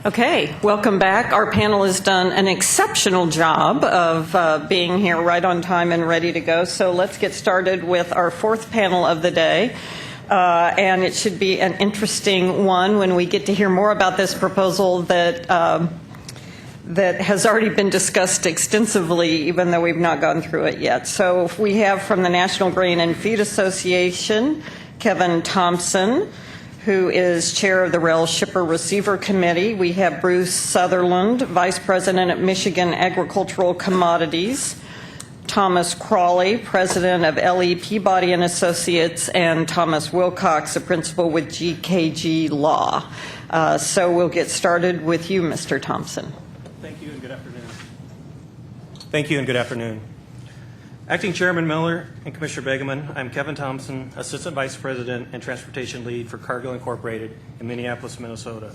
Okay, welcome back. Our panel has done an exceptional job of being here right on time and ready to go. So let's get started with our fourth panel of the day. And it should be an interesting one when we get to hear more about this proposal that has already been discussed extensively, even though we've not gone through it yet. So we have from the National Grain and Feed Association, Kevin Thompson, who is chair of the Rail Shipper Receiver Committee. We have Bruce Sutherland, vice president at Michigan Agricultural Commodities, Thomas Crawley, president of L.E. Peabody and Associates, and Thomas Wilcox, a principal with GKG Law. So we'll get started with you, Mr. Thompson. Thank you and good afternoon. Thank you and good afternoon. Acting Chairman Miller and Commissioner Begeman, I'm Kevin Thompson, Assistant Vice President and Transportation Lead for Cargill Incorporated in Minneapolis, Minnesota.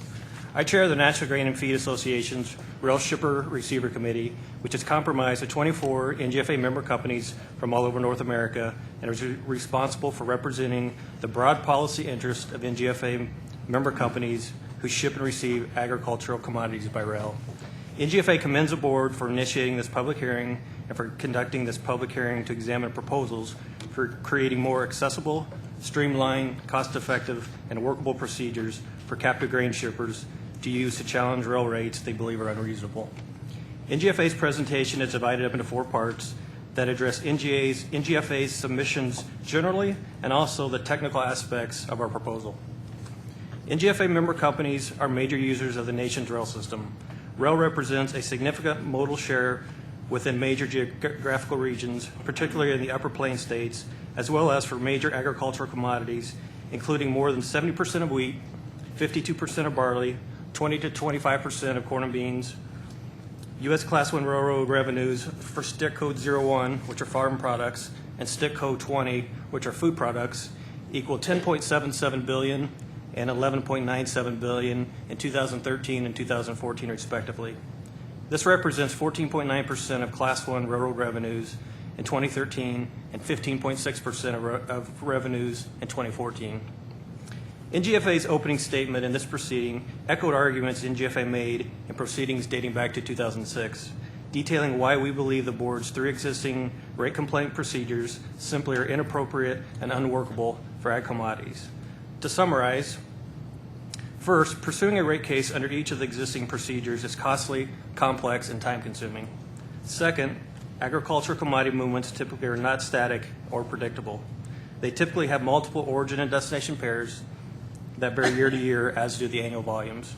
I chair the National Grain and Feed Association's Rail Shipper Receiver Committee, which is comprised of 24 NGFA member companies from all over North America and is responsible for representing the broad policy interests of NGFA member companies who ship and receive agricultural commodities by rail. NGFA commends the board for initiating this public hearing and for conducting this public hearing to examine proposals for creating more accessible, streamlined, cost-effective, and workable procedures for captive grain shippers to use to challenge rail rates they believe are unreasonable. NGFA's presentation is divided up into 4 parts that address NGFA's submissions generally and also the technical aspects of our proposal. NGFA member companies are major users of the nation's rail system. Rail represents a significant modal share within major geographical regions, particularly in the Upper Plains states, as well as for major agricultural commodities, including more than 70% of wheat, 52% of barley, 20 to 25% of corn and beans. U.S. Class I railroad revenues for Stick Code 01, which are farm products, and Stick Code 20, which are food products, equal $10.77 billion and $11.97 billion in 2013 and 2014, respectively. This represents 14.9% of Class I railroad revenues in 2013 and 15.6% of revenues in 2014. NGFA's opening statement in this proceeding echoed arguments NGFA made in proceedings dating back to 2006, detailing why we believe the board's 3 existing rate complaint procedures simply are inappropriate and unworkable for ag commodities. To summarize, first, pursuing a rate case under each of the existing procedures is costly, complex, and time-consuming. Second, agricultural commodity movements typically are not static or predictable. They typically have multiple origin and destination pairs that vary year to year, as do the annual volumes.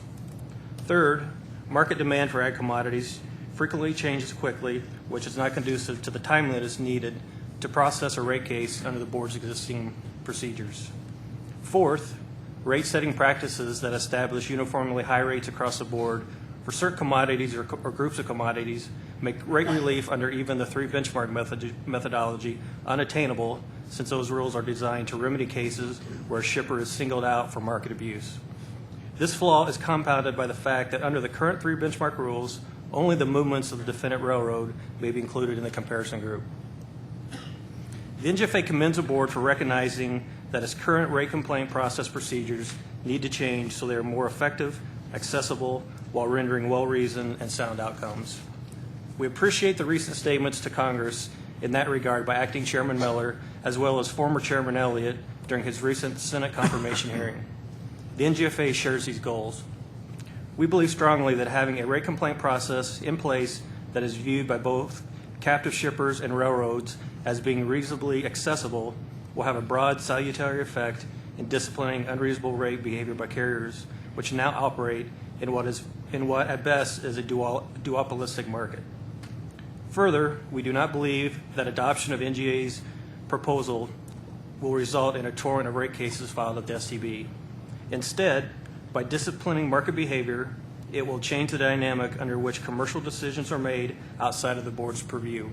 Third, market demand for ag commodities frequently changes quickly, which is not conducive to the timeliness needed to process a rate case under the board's existing procedures. Fourth, rate-setting practices that establish uniformly high rates across the board for certain commodities or groups of commodities make rate relief under even the 3 benchmark methodology unattainable, since those rules are designed to remedy cases where a shipper is singled out for market abuse. This flaw is compounded by the fact that under the current 3 benchmark rules, only the movements of the defendant railroad may be included in the comparison group. The NGFA commends the board for recognizing that its current rate complaint process procedures need to change so they are more effective, accessible, while rendering well-reasoned and sound outcomes. We appreciate the recent statements to Congress in that regard by Acting Chairman Miller, as well as former Chairman Elliott during his recent Senate confirmation hearing. The NGFA shares these goals. We believe strongly that having a rate complaint process in place that is viewed by both captive shippers and railroads as being reasonably accessible will have a broad salutary effect in disciplining unreasonable rate behavior by carriers, which now operate in what at best is a duopolistic market. Further, we do not believe that adoption of NGA's proposal will result in a torrent of rate cases filed at the STB. Instead, by disciplining market behavior, it will change the dynamic under which commercial decisions are made outside of the board's purview.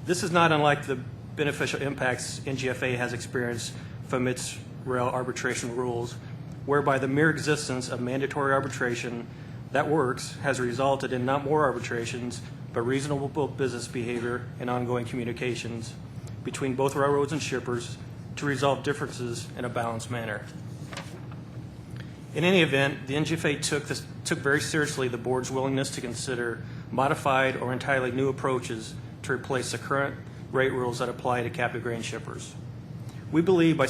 This is not unlike the beneficial impacts NGFA has experienced from its rail arbitration rules, whereby the mere existence of mandatory arbitration that works has resulted in not more arbitrations, but reasonable business behavior and ongoing communications between both railroads and shippers to resolve differences in a balanced manner. In any event, the NGFA took very seriously the board's willingness to consider modified or entirely new approaches to replace the current rate rules that apply to captive grain shippers. We began by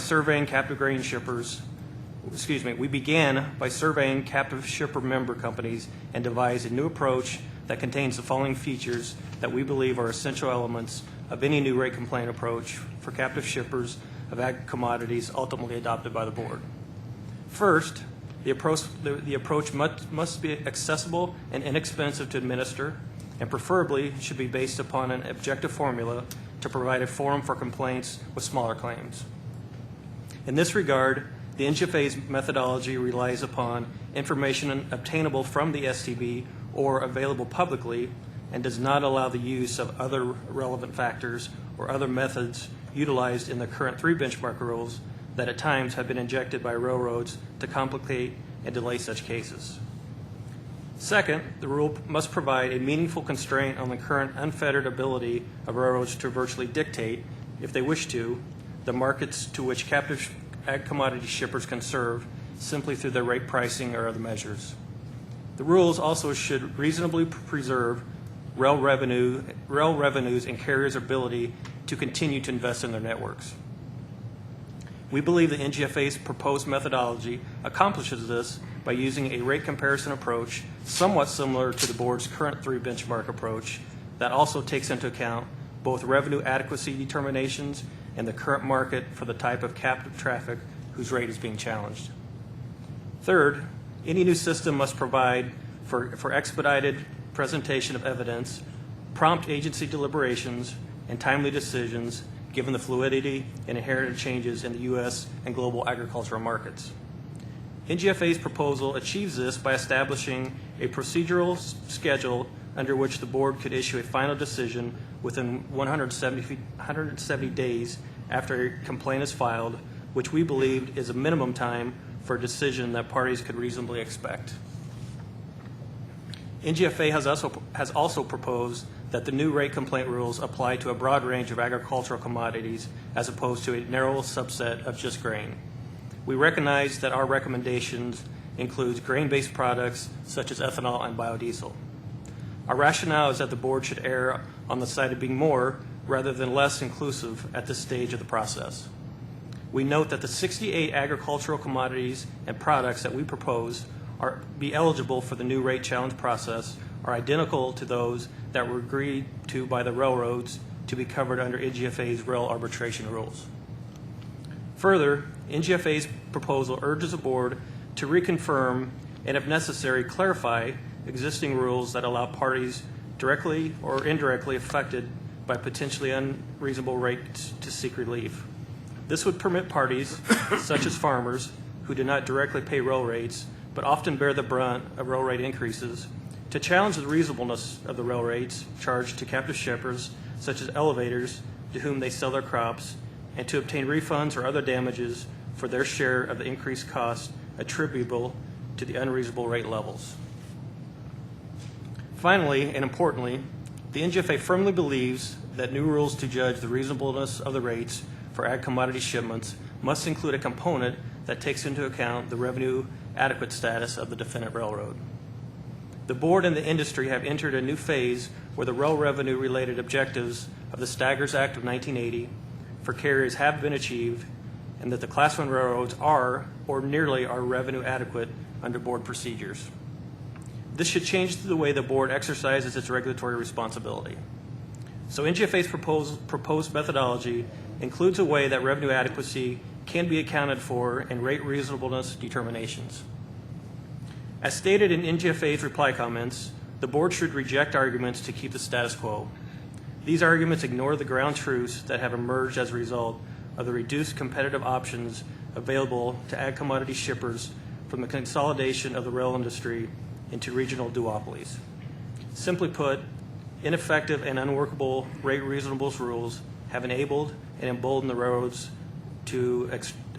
surveying captive shipper member companies and devised a new approach that contains the following features that we believe are essential elements of any new rate complaint approach for captive shippers of ag commodities ultimately adopted by the board. First, the approach must be accessible and inexpensive to administer, and preferably should be based upon an objective formula to provide a forum for complaints with smaller claims. In this regard, the NGFA's methodology relies upon information obtainable from the STB or available publicly and does not allow the use of other relevant factors or other methods utilized in the current 3 benchmark rules that at times have been injected by railroads to complicate and delay such cases. Second, the rule must provide a meaningful constraint on the current unfettered ability of railroads to virtually dictate, if they wish to, the markets to which captive ag commodity shippers can serve simply through their rate pricing or other measures. The rules also should reasonably preserve rail revenues and carriers' ability to continue to invest in their networks. We believe the NGFA's proposed methodology accomplishes this by using a rate comparison approach somewhat similar to the board's current 3 benchmark approach that also takes into account both revenue adequacy determinations and the current market for the type of captive traffic whose rate is being challenged. Third, any new system must provide for expedited presentation of evidence, prompt agency deliberations, and timely decisions given the fluidity and inherent changes in the U.S. and global agricultural markets. NGFA's proposal achieves this by establishing a procedural schedule under which the board could issue a final decision within 170 days after a complaint is filed, which we believe is a minimum time for a decision that parties could reasonably expect. NGFA has also proposed that the new rate complaint rules apply to a broad range of agricultural commodities as opposed to a narrow subset of just grain. We recognize that our recommendations includes grain-based products such as ethanol and biodiesel. Our rationale is that the board should err on the side of being more rather than less inclusive at this stage of the process. We note that the 68 agricultural commodities and products that we propose be eligible for the new rate challenge process are identical to those that were agreed to by the railroads to be covered under NGFA's rail arbitration rules. Further, NGFA's proposal urges the board to reconfirm and, if necessary, clarify existing rules that allow parties directly or indirectly affected by potentially unreasonable rates to seek relief. This would permit parties, such as farmers, who do not directly pay rail rates but often bear the brunt of rail rate increases, to challenge the reasonableness of the rail rates charged to captive shippers, such as elevators, to whom they sell their crops, and to obtain refunds or other damages for their share of the increased cost attributable to the unreasonable rate levels. Finally, and importantly, the NGFA firmly believes that new rules to judge the reasonableness of the rates for ag commodity shipments must include a component that takes into account the revenue adequate status of the defendant railroad. The board and the industry have entered a new phase where the rail revenue related objectives of the Staggers Act of 1980 for carriers have been achieved, and that the Class 1 railroads are, or nearly are, revenue adequate under board procedures. This should change the way the board exercises its regulatory responsibility. So NGFA's proposed methodology includes a way that revenue adequacy can be accounted for in rate reasonableness determinations. As stated in NGFA's reply comments, the board should reject arguments to keep the status quo. These arguments ignore the ground truths that have emerged as a result of the reduced competitive options available to ag commodity shippers from the consolidation of the rail industry into regional duopolies. Simply put, ineffective and unworkable rate reasonableness rules have enabled and emboldened the railroads to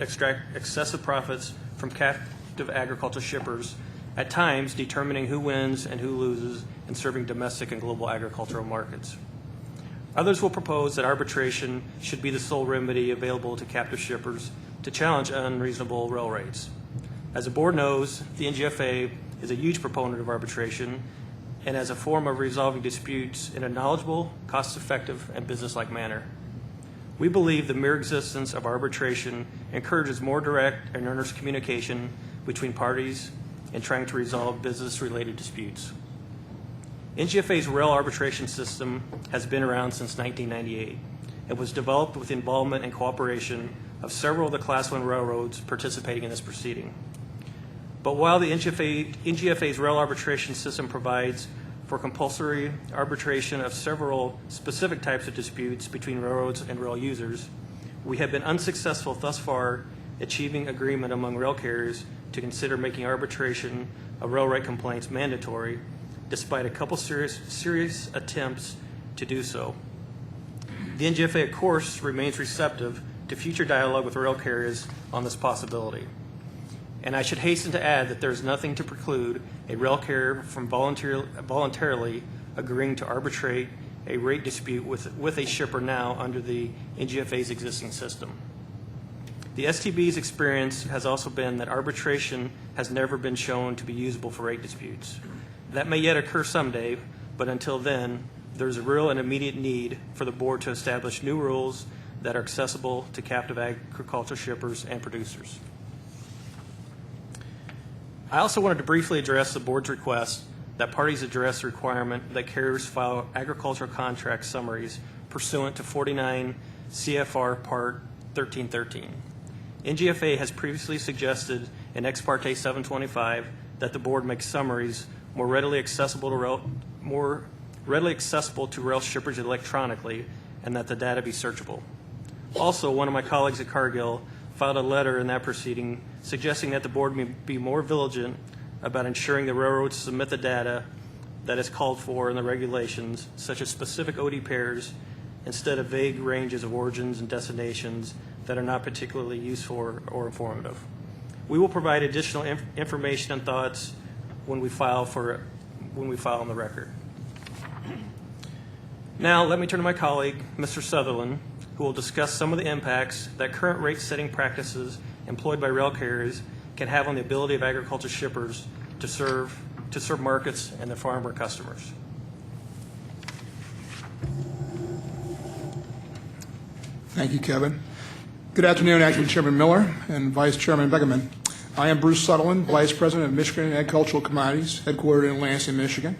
extract excessive profits from captive agricultural shippers, at times determining who wins and who loses in serving domestic and global agricultural markets. Others will propose that arbitration should be the sole remedy available to captive shippers to challenge unreasonable rail rates. As the board knows, the NGFA is a huge proponent of arbitration and as a form of resolving disputes in a knowledgeable, cost-effective, and business-like manner. We believe the mere existence of arbitration encourages more direct and earnest communication between parties in trying to resolve business-related disputes. NGFA's rail arbitration system has been around since 1998. It was developed with involvement and cooperation of several of the Class I railroads participating in this proceeding. But while the NGFA's rail arbitration system provides for compulsory arbitration of several specific types of disputes between railroads and rail users, we have been unsuccessful thus far achieving agreement among rail carriers to consider making arbitration of rail rate complaints mandatory, despite a couple serious attempts to do so. The NGFA, of course, remains receptive to future dialogue with rail carriers on this possibility. And I should hasten to add that there is nothing to preclude a rail carrier from voluntarily agreeing to arbitrate a rate dispute with a shipper now under the NGFA's existing system. The STB's experience has also been that arbitration has never been shown to be usable for rate disputes. That may yet occur someday, but until then, there's a real and immediate need for the board to establish new rules that are accessible to captive agricultural shippers and producers. I also wanted to briefly address the board's request that parties address the requirement that carriers file agricultural contract summaries pursuant to 49 CFR Part 1313. NGFA has previously suggested in Ex Parte 725 that the board make summaries more readily accessible to rail shippers electronically, and that the data be searchable. Also, one of my colleagues at Cargill filed a letter in that proceeding suggesting that the board may be more vigilant about ensuring the railroads submit the data that is called for in the regulations, such as specific OD pairs, instead of vague ranges of origins and destinations that are not particularly useful or informative. We will provide additional information and thoughts when we file on the record. Now, let me turn to my colleague, Mr. Sutherland, who will discuss some of the impacts that current rate-setting practices employed by rail carriers can have on the ability of agriculture shippers to serve markets and their farmer customers. Thank you, Kevin. Good afternoon, Acting Chairman Miller and Vice Chairman Begeman. I am Bruce Sutherland, Vice President of Michigan Agricultural Commodities, headquartered in Lansing, Michigan.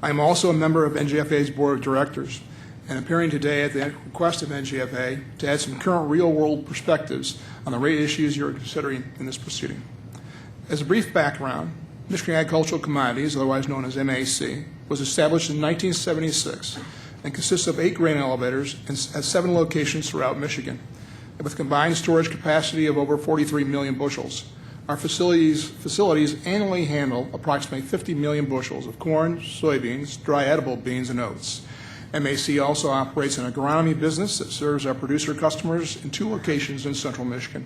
I am also a member of NGFA's Board of Directors and appearing today at the request of NGFA to add some current real-world perspectives on the rate issues you are considering in this proceeding. As a brief background, Michigan Agricultural Commodities, otherwise known as MAC, was established in 1976 and consists of 8 grain elevators at 7 locations throughout Michigan, with combined storage capacity of over 43 million bushels. Our facilities annually handle approximately 50 million bushels of corn, soybeans, dry edible beans, and oats. MAC also operates an agronomy business that serves our producer customers in 2 locations in central Michigan.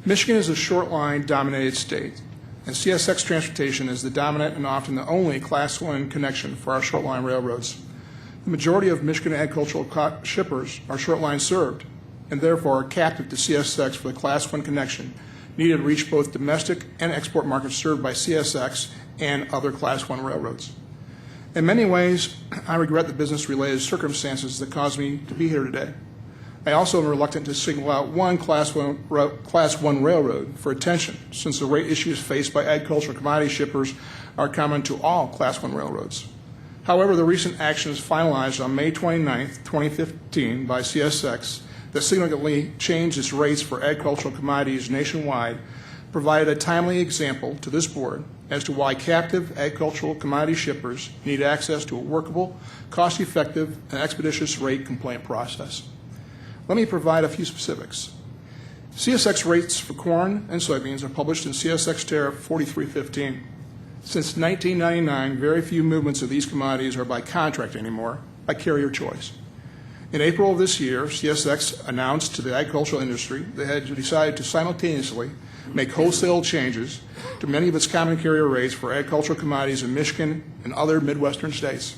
Michigan is a short line dominated state, and CSX transportation is the dominant and often the only Class I connection for our short line railroads. The majority of Michigan agricultural shippers are short line served and therefore are captive to CSX for the Class I connection needed to reach both domestic and export markets served by CSX and other Class I railroads. In many ways, I regret the business-related circumstances that caused me to be here today. I also am reluctant to single out one Class I railroad for attention, since the rate issues faced by agricultural commodity shippers are common to all Class I railroads. However, the recent actions finalized on May 29, 2015 by CSX that significantly changed its rates for agricultural commodities nationwide provided a timely example to this board as to why captive agricultural commodity shippers need access to a workable, cost-effective, and expeditious rate complaint process. Let me provide a few specifics. CSX rates for corn and soybeans are published in CSX Tariff 4315. Since 1999, very few movements of these commodities are by contract anymore, by carrier choice. In April of this year, CSX announced to the agricultural industry they had decided to simultaneously make wholesale changes to many of its common carrier rates for agricultural commodities in Michigan and other Midwestern states.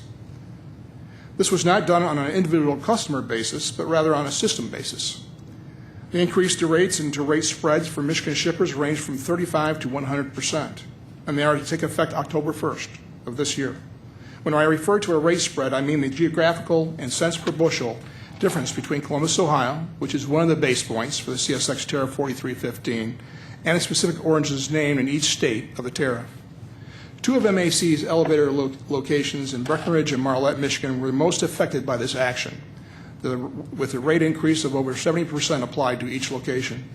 This was not done on an individual customer basis, but rather on a system basis. The increase to rates and to rate spreads for Michigan shippers range from 35 to 100%, and they are to take effect October 1st of this year. When I refer to a rate spread, I mean the geographical and cents per bushel difference between Columbus, Ohio, which is one of the base points for the CSX tariff 4315, and a specific origins named in each state of the tariff. Two of MAC's elevator locations in Breckenridge and Marlette, Michigan, were most affected by this action, with a rate increase of over 70% applied to each location.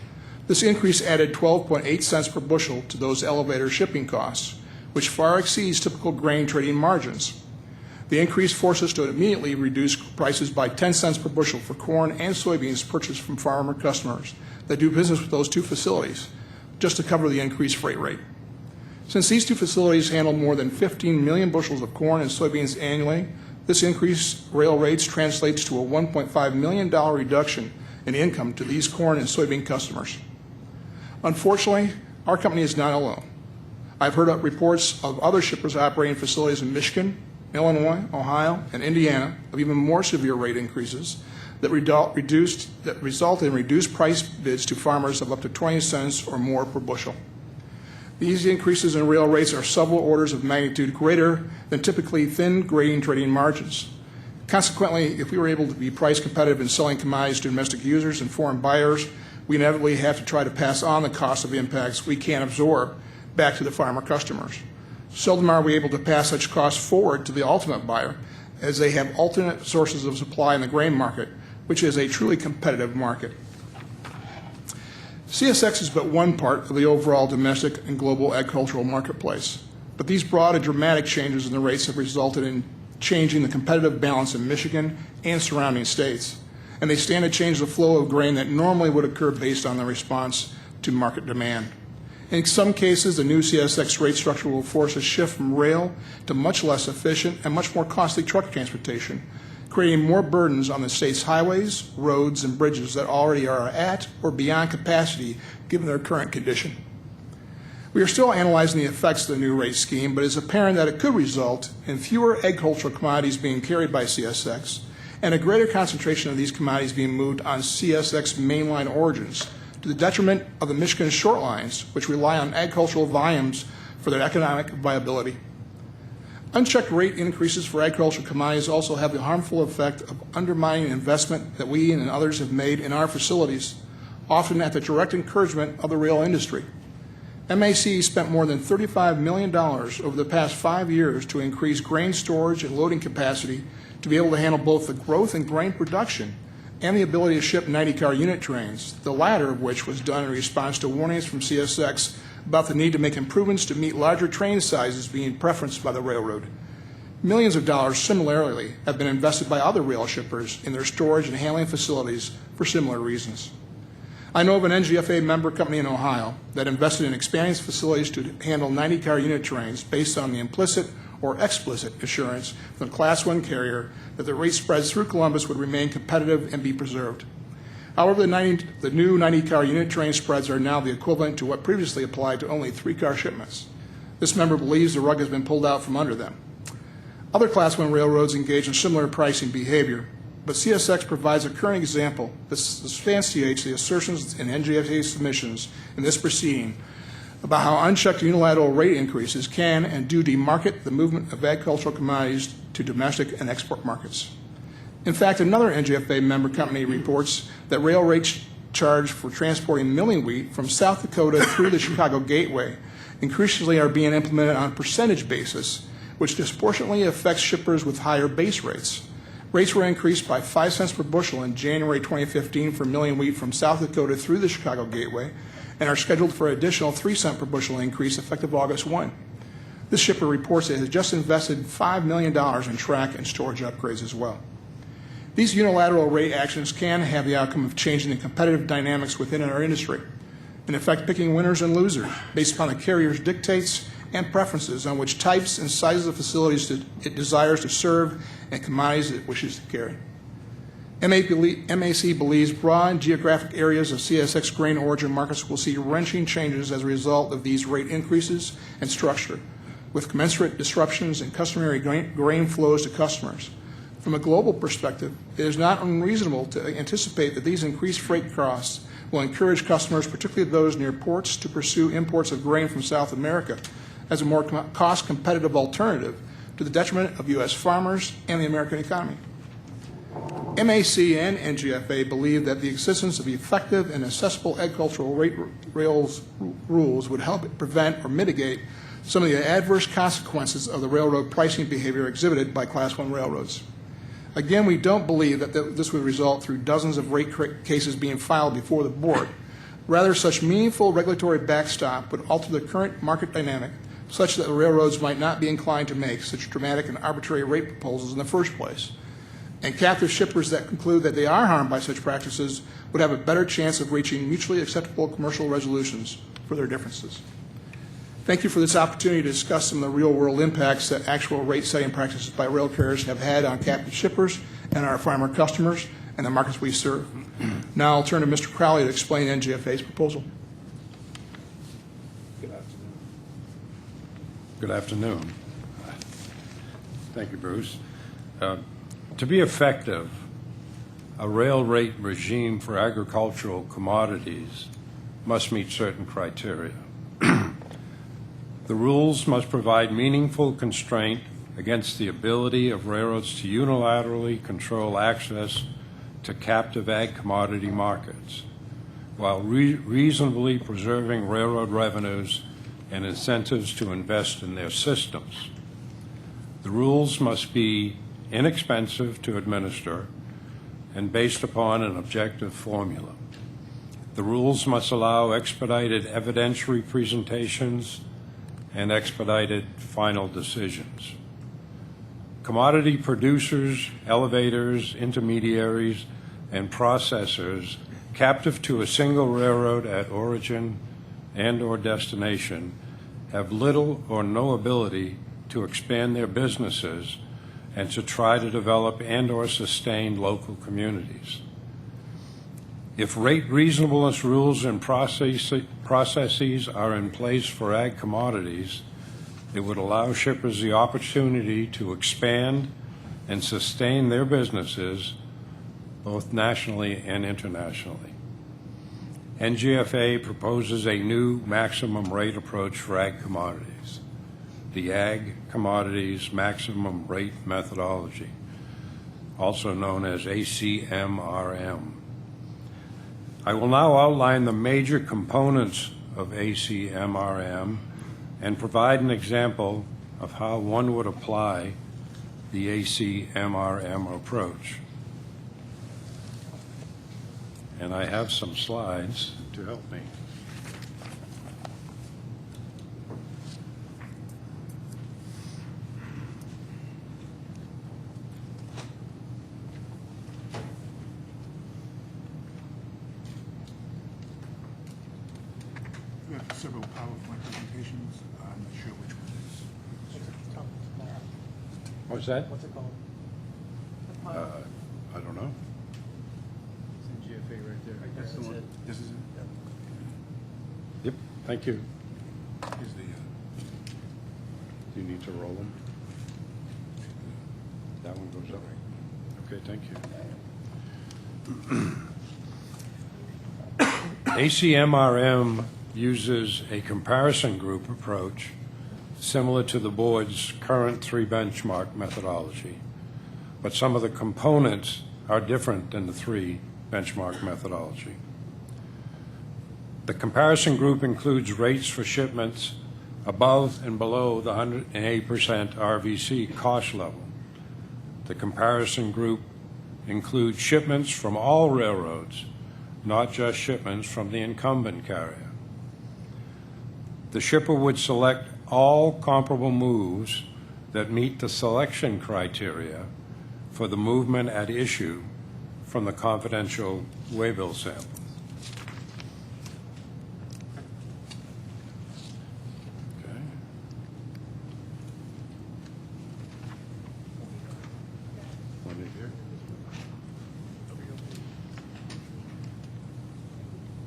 This increase added 12.8 cents per bushel to those elevator shipping costs, which far exceeds typical grain trading margins. The increase forced us to immediately reduce prices by 10 cents per bushel for corn and soybeans purchased from farmer customers that do business with those two facilities, just to cover the increased freight rate. Since these two facilities handle more than 15 million bushels of corn and soybeans annually, this increased rail rates translates to a $1.5 million reduction in income to these corn and soybean customers. Unfortunately, our company is not alone. I've heard reports of other shippers operating facilities in Michigan, Illinois, Ohio, and Indiana of even more severe rate increases that result in reduced price bids to farmers of up to 20 cents or more per bushel. These increases in rail rates are several orders of magnitude greater than typically thin grain trading margins. Consequently, if we were able to be price competitive in selling commodities to domestic users and foreign buyers, we inevitably have to try to pass on the cost of impacts we can't absorb back to the farmer customers. Seldom are we able to pass such costs forward to the ultimate buyer, as they have alternate sources of supply in the grain market, which is a truly competitive market. CSX is but one part of the overall domestic and global agricultural marketplace, but these broad and dramatic changes in the rates have resulted in changing the competitive balance in Michigan and surrounding states, and they stand to change the flow of grain that normally would occur based on the response to market demand. In some cases, the new CSX rate structure will force a shift from rail to much less efficient and much more costly truck transportation, creating more burdens on the state's highways, roads, and bridges that already are at or beyond capacity given their current condition. We are still analyzing the effects of the new rate scheme, but it is apparent that it could result in fewer agricultural commodities being carried by CSX and a greater concentration of these commodities being moved on CSX mainline origins, to the detriment of the Michigan short lines, which rely on agricultural volumes for their economic viability. Unchecked rate increases for agricultural commodities also have the harmful effect of undermining investment that we and others have made in our facilities, often at the direct encouragement of the rail industry. MAC spent more than $35 million over the past 5 years to increase grain storage and loading capacity to be able to handle both the growth in grain production and the ability to ship 90-car unit trains, the latter of which was done in response to warnings from CSX about the need to make improvements to meet larger train sizes being preferenced by the railroad. Millions of dollars similarly have been invested by other rail shippers in their storage and handling facilities for similar reasons. I know of an NGFA member company in Ohio that invested in expanding its facilities to handle 90-car unit trains based on the implicit or explicit assurance from the Class 1 carrier that the rate spreads through Columbus would remain competitive and be preserved. However, the new 90-car unit train spreads are now the equivalent to what previously applied to only 3-car shipments. This member believes the rug has been pulled out from under them. Other Class 1 railroads engage in similar pricing behavior, but CSX provides a current example that substantiates the assertions in NGFA submissions in this proceeding about how unchecked unilateral rate increases can and do demarket the movement of agricultural commodities to domestic and export markets. In fact, another NGFA member company reports that rail rates charged for transporting milling wheat from South Dakota through the Chicago Gateway increasingly are being implemented on a percentage basis, which disproportionately affects shippers with higher base rates. Rates were increased by 5 cents per bushel in January 2015 for milling wheat from South Dakota through the Chicago Gateway, and are scheduled for an additional 3 cent per bushel increase effective August 1. This shipper reports it has just invested $5 million in track and storage upgrades as well. These unilateral rate actions can have the outcome of changing the competitive dynamics within our industry, in effect picking winners and losers based upon the carrier's dictates and preferences on which types and sizes of facilities it desires to serve and commodities it wishes to carry. MAC believes broad geographic areas of CSX grain origin markets will see wrenching changes as a result of these rate increases and structure, with commensurate disruptions in customary grain flows to customers. From a global perspective, it is not unreasonable to anticipate that these increased freight costs will encourage customers, particularly those near ports, to pursue imports of grain from South America as a more cost-competitive alternative to the detriment of U.S. farmers and the American economy. MAC and NGFA believe that the existence of effective and accessible agricultural rails rules would help prevent or mitigate some of the adverse consequences of the railroad pricing behavior exhibited by Class I railroads. Again, we don't believe that this would result through dozens of rate cases being filed before the board. Rather, such meaningful regulatory backstop would alter the current market dynamic such that the railroads might not be inclined to make such dramatic and arbitrary rate proposals in the first place. And captive shippers that conclude that they are harmed by such practices would have a better chance of reaching mutually acceptable commercial resolutions for their differences. Thank you for this opportunity to discuss some of the real-world impacts that actual rate-setting practices by rail carriers have had on captive shippers and our farmer customers and the markets we serve. Now I'll turn to Mr. Crowley to explain NGFA's proposal. Good afternoon. Thank you, Bruce. To be effective, a rail rate regime for agricultural commodities must meet certain criteria. The rules must provide meaningful constraint against the ability of railroads to unilaterally control access to captive ag commodity markets, while reasonably preserving railroad revenues and incentives to invest in their systems. The rules must be inexpensive to administer and based upon an objective formula. The rules must allow expedited evidentiary presentations and expedited final decisions. Commodity producers, elevators, intermediaries, and processors captive to a single railroad at origin and/or destination have little or no ability to expand their businesses and to try to develop and/or sustain local communities. If rate reasonableness rules and processes are in place for ag commodities, it would allow shippers the opportunity to expand and sustain their businesses both nationally and internationally. NGFA proposes a new maximum rate approach for ag commodities, the Ag Commodities Maximum Rate Methodology, also known as Acmrm. I will now outline the major components of Acmrm and provide an example of how one would apply the Acmrm approach. And I have some slides to help me. We have several PowerPoint presentations. I'm not sure which one it is. What's that? What's it called? I don't know. It's in GFA right there. That's the one. This is it? Yep, thank you. Here's the, Do you need to roll them? That one goes up. Okay, thank you. Acmrm uses a comparison group approach similar to the board's current 3 benchmark methodology, but some of the components are different than the 3 benchmark methodology. The comparison group includes rates for shipments above and below the 108% RVC cost level. The comparison group includes shipments from all railroads, not just shipments from the incumbent carrier. The shipper would select all comparable moves that meet the selection criteria for the movement at issue from the confidential waybill sample. Okay. One in here.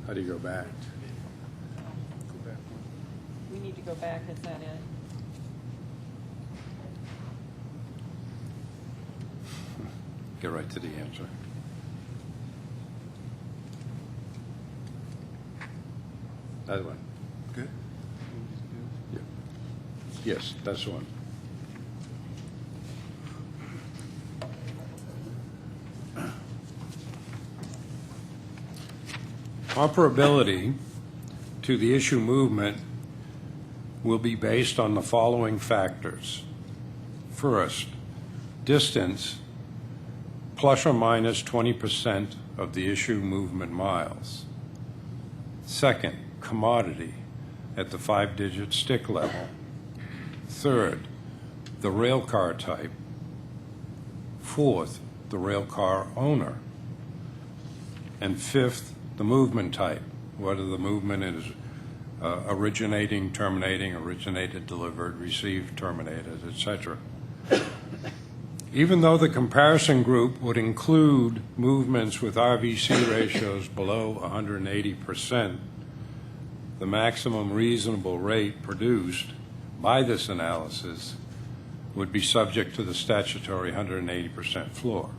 How do you go back? We need to go back, is that it? Get right to the answer. That one. Good. Yes, that's the one. Comparability to the issue movement will be based on the following factors. First, distance plus or minus 20% of the issue movement miles. Second, commodity at the 5-digit stick level. Third, the rail car type. Fourth, the rail car owner. And fifth, the movement type, whether the movement is originating, terminating, originated, delivered, received, terminated, etc. Even though the comparison group would include movements with RVC ratios below 180%, the maximum reasonable rate produced by this analysis would be subject to the statutory 180% floor.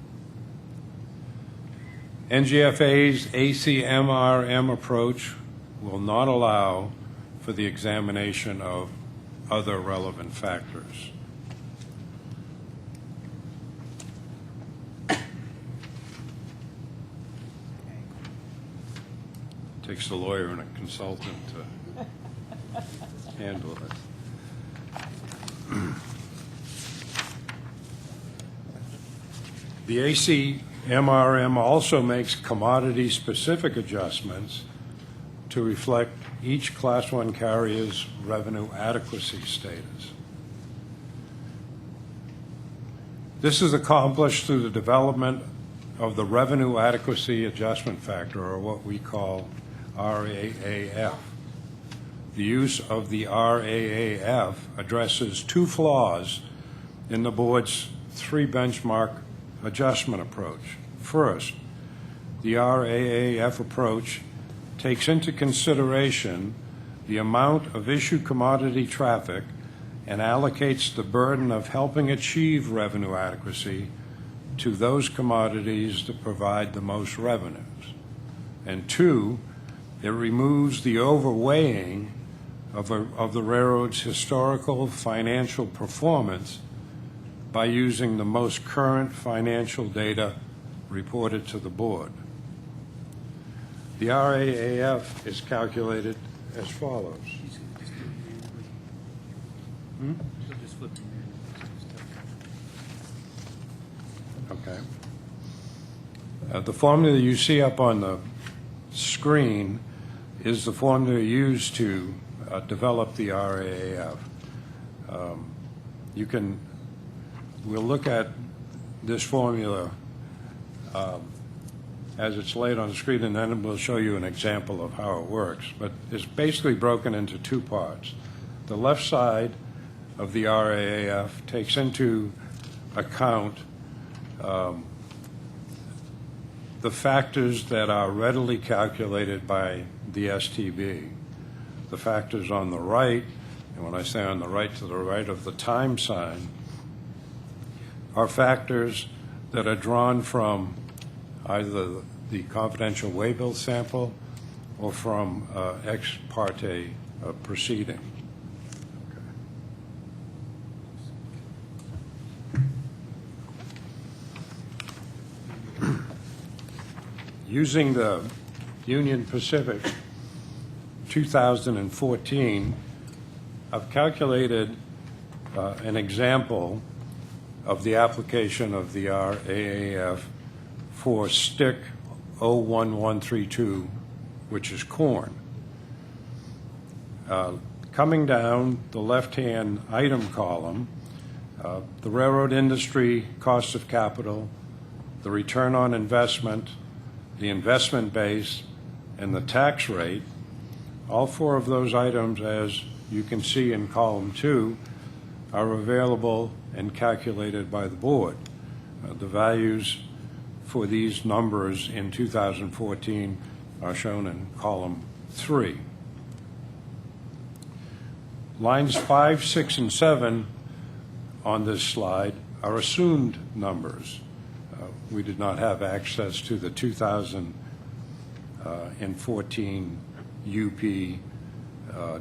NGFA's Acmrm approach will not allow for the examination of other relevant factors. Takes a lawyer and a consultant to handle it. The Acmrm also makes commodity-specific adjustments to reflect each Class 1 carrier's revenue adequacy status. This is accomplished through the development of the revenue adequacy adjustment factor, or what we call RAAF. The use of the RAAF addresses two flaws in the board's three benchmark adjustment approach. First, the RAAF approach takes into consideration the amount of issued commodity traffic and allocates the burden of helping achieve revenue adequacy to those commodities that provide the most revenues. And two, it removes the overweighing of the railroad's historical financial performance by using the most current financial data reported to the board. The RAAF is calculated as follows. Just flip them Okay. The formula you see up on the screen is the formula used to develop the RAAF. We'll look at this formula as it's laid on the screen, and then we'll show you an example of how it works. But it's basically broken into two parts. The left side of the RAAF takes into account the factors that are readily calculated by the STB. The factors on the right, and when I say on the right, to the right of the time sign, are factors that are drawn from either the confidential waybill sample or from ex parte proceeding. Using the Union Pacific 2014, I've calculated an example of the application of the RAAF for stick 01132, which is corn. Coming down the left-hand item column, the railroad industry cost of capital, the return on investment, the investment base, and the tax rate, all four of those items, as you can see in column 2, are available and calculated by the board. The values for these numbers in 2014 are shown in column 3. Lines 5, 6, and 7 on this slide are assumed numbers. We did not have access to the 2014 UP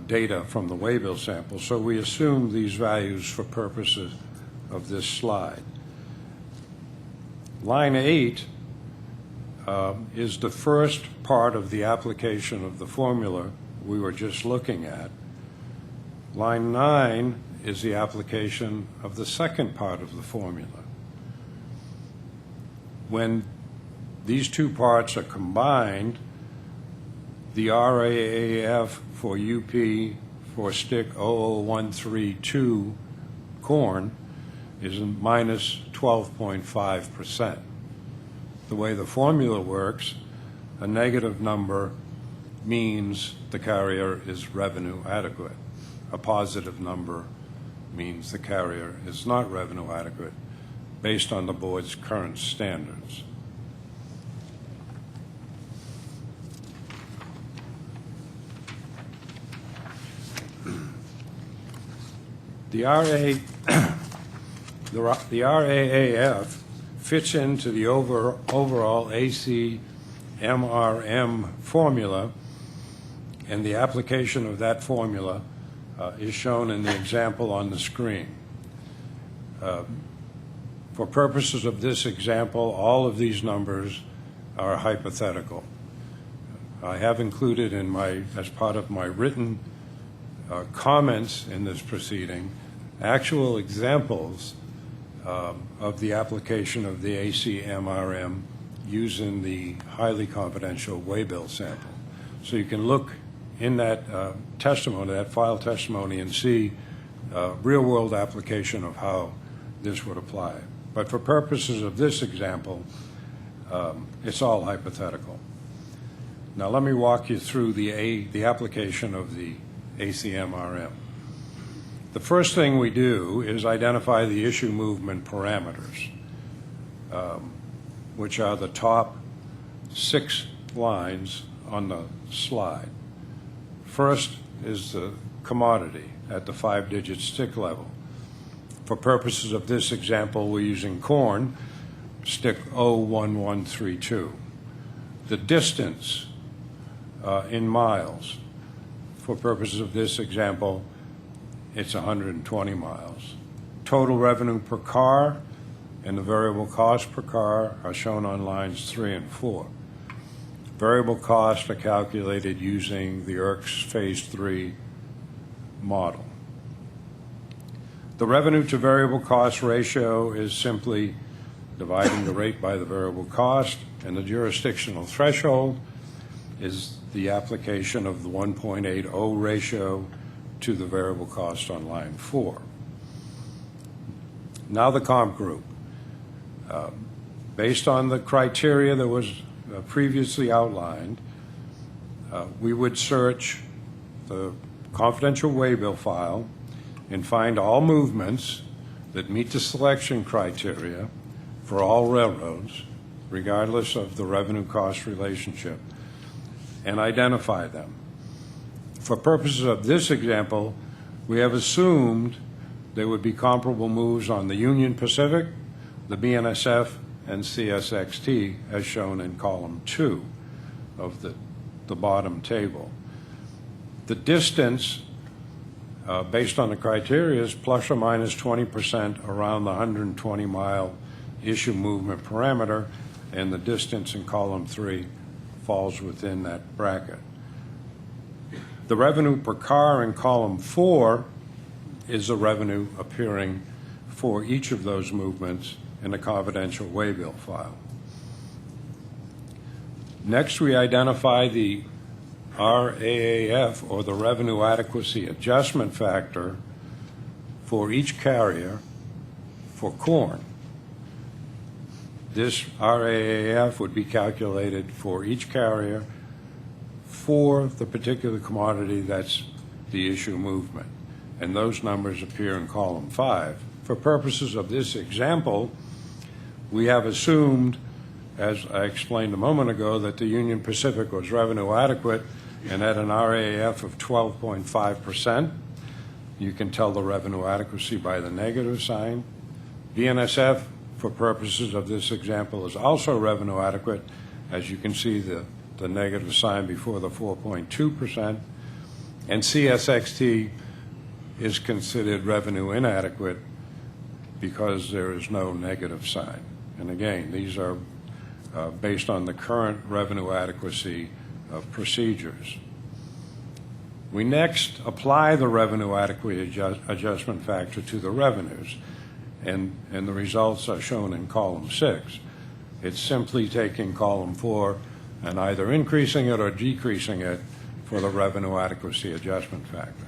data from the waybill sample, so we assume these values for purposes of this slide. Line 8 is the first part of the application of the formula we were just looking at. Line 9 is the application of the second part of the formula. When these two parts are combined, the RAAF for UP for stick 00132 corn is minus 12.5%. The way the formula works, a negative number means the carrier is revenue adequate. A positive number means the carrier is not revenue adequate based on the board's current standards. The RAAF fits into the overall Acmrm formula, and the application of that formula is shown in the example on the screen. For purposes of this example, all of these numbers are hypothetical. I have included as part of my written comments in this proceeding actual examples of the application of the Acmrm using the highly confidential waybill sample. So you can look in that testimony, that file testimony, and see real-world application of how this would apply. But for purposes of this example, it's all hypothetical. Now let me walk you through the application of the Acmrm. The first thing we do is identify the issue movement parameters, which are the top 6 lines on the slide. First is the commodity at the 5-digit stick level. For purposes of this example, we're using corn, stick 01132. The distance in miles. For purposes of this example, it's 120 miles. Total revenue per car and the variable cost per car are shown on lines 3 and 4. Variable costs are calculated using the IRC's Phase 3 model. The revenue to variable cost ratio is simply dividing the rate by the variable cost, and the jurisdictional threshold is the application of the 1.80 ratio to the variable cost on line 4. Now the comp group. Based on the criteria that was previously outlined, we would search the confidential waybill file and find all movements that meet the selection criteria for all railroads, regardless of the revenue-cost relationship, and identify them. For purposes of this example, we have assumed there would be comparable moves on the Union Pacific, the Bnsf, and CSXT, as shown in column 2 of the bottom table. The distance, based on the criteria, is plus or minus 20% around the 120-mile issue movement parameter, and the distance in column 3 falls within that bracket. The revenue per car in column 4 is the revenue appearing for each of those movements in the confidential waybill file. Next, we identify the RAAF, or the Revenue Adequacy Adjustment Factor, for each carrier for corn. This RAAF would be calculated for each carrier for the particular commodity that's the issue movement. And those numbers appear in column 5. For purposes of this example, we have assumed, as I explained a moment ago, that the Union Pacific was revenue adequate and had an RAAF of 12.5%. You can tell the revenue adequacy by the negative sign. Bnsf, for purposes of this example, is also revenue adequate. As you can see, the negative sign before the 4.2%. And CSXT is considered revenue inadequate because there is no negative sign. And again, these are based on the current revenue adequacy procedures. We next apply the revenue adequacy adjustment factor to the revenues, and the results are shown in column 6. It's simply taking column 4 and either increasing it or decreasing it for the revenue adequacy adjustment factor.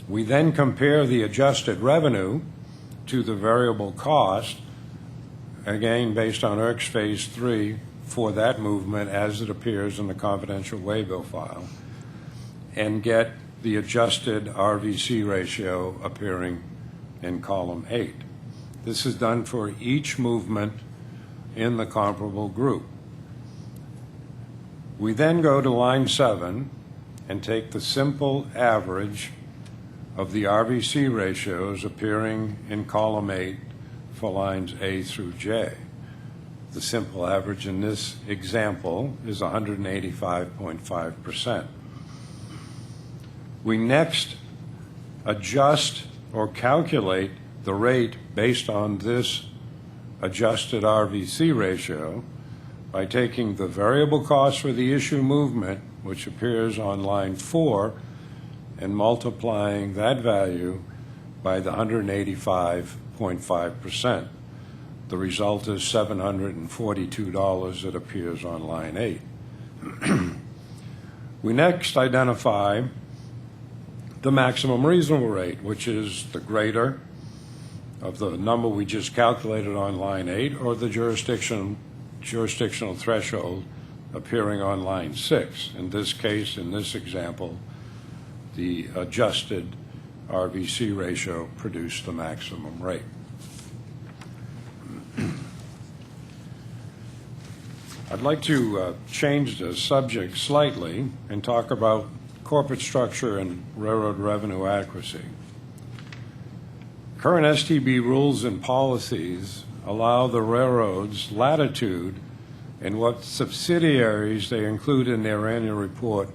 We then compare the adjusted revenue to the variable cost, again based on IRCS Phase 3 for that movement as it appears in the confidential waybill file, and get the adjusted RVC ratio appearing in column 8. This is done for each movement in the comparable group. We then go to line 7 and take the simple average of the RVC ratios appearing in column 8 for lines A through J. The simple average in this example is 185.5%. We next adjust or calculate the rate based on this adjusted RVC ratio by taking the variable cost for the issue movement, which appears on line 4, and multiplying that value by the 185.5%. The result is $742 that appears on line 8. We next identify the maximum reasonable rate, which is the greater of the number we just calculated on line 8 or the jurisdictional threshold appearing on line 6. In this case, in this example, the adjusted RVC ratio produced the maximum rate. I'd like to change the subject slightly and talk about corporate structure and railroad revenue adequacy. Current STB rules and policies allow the railroads latitude in what subsidiaries they include in their annual report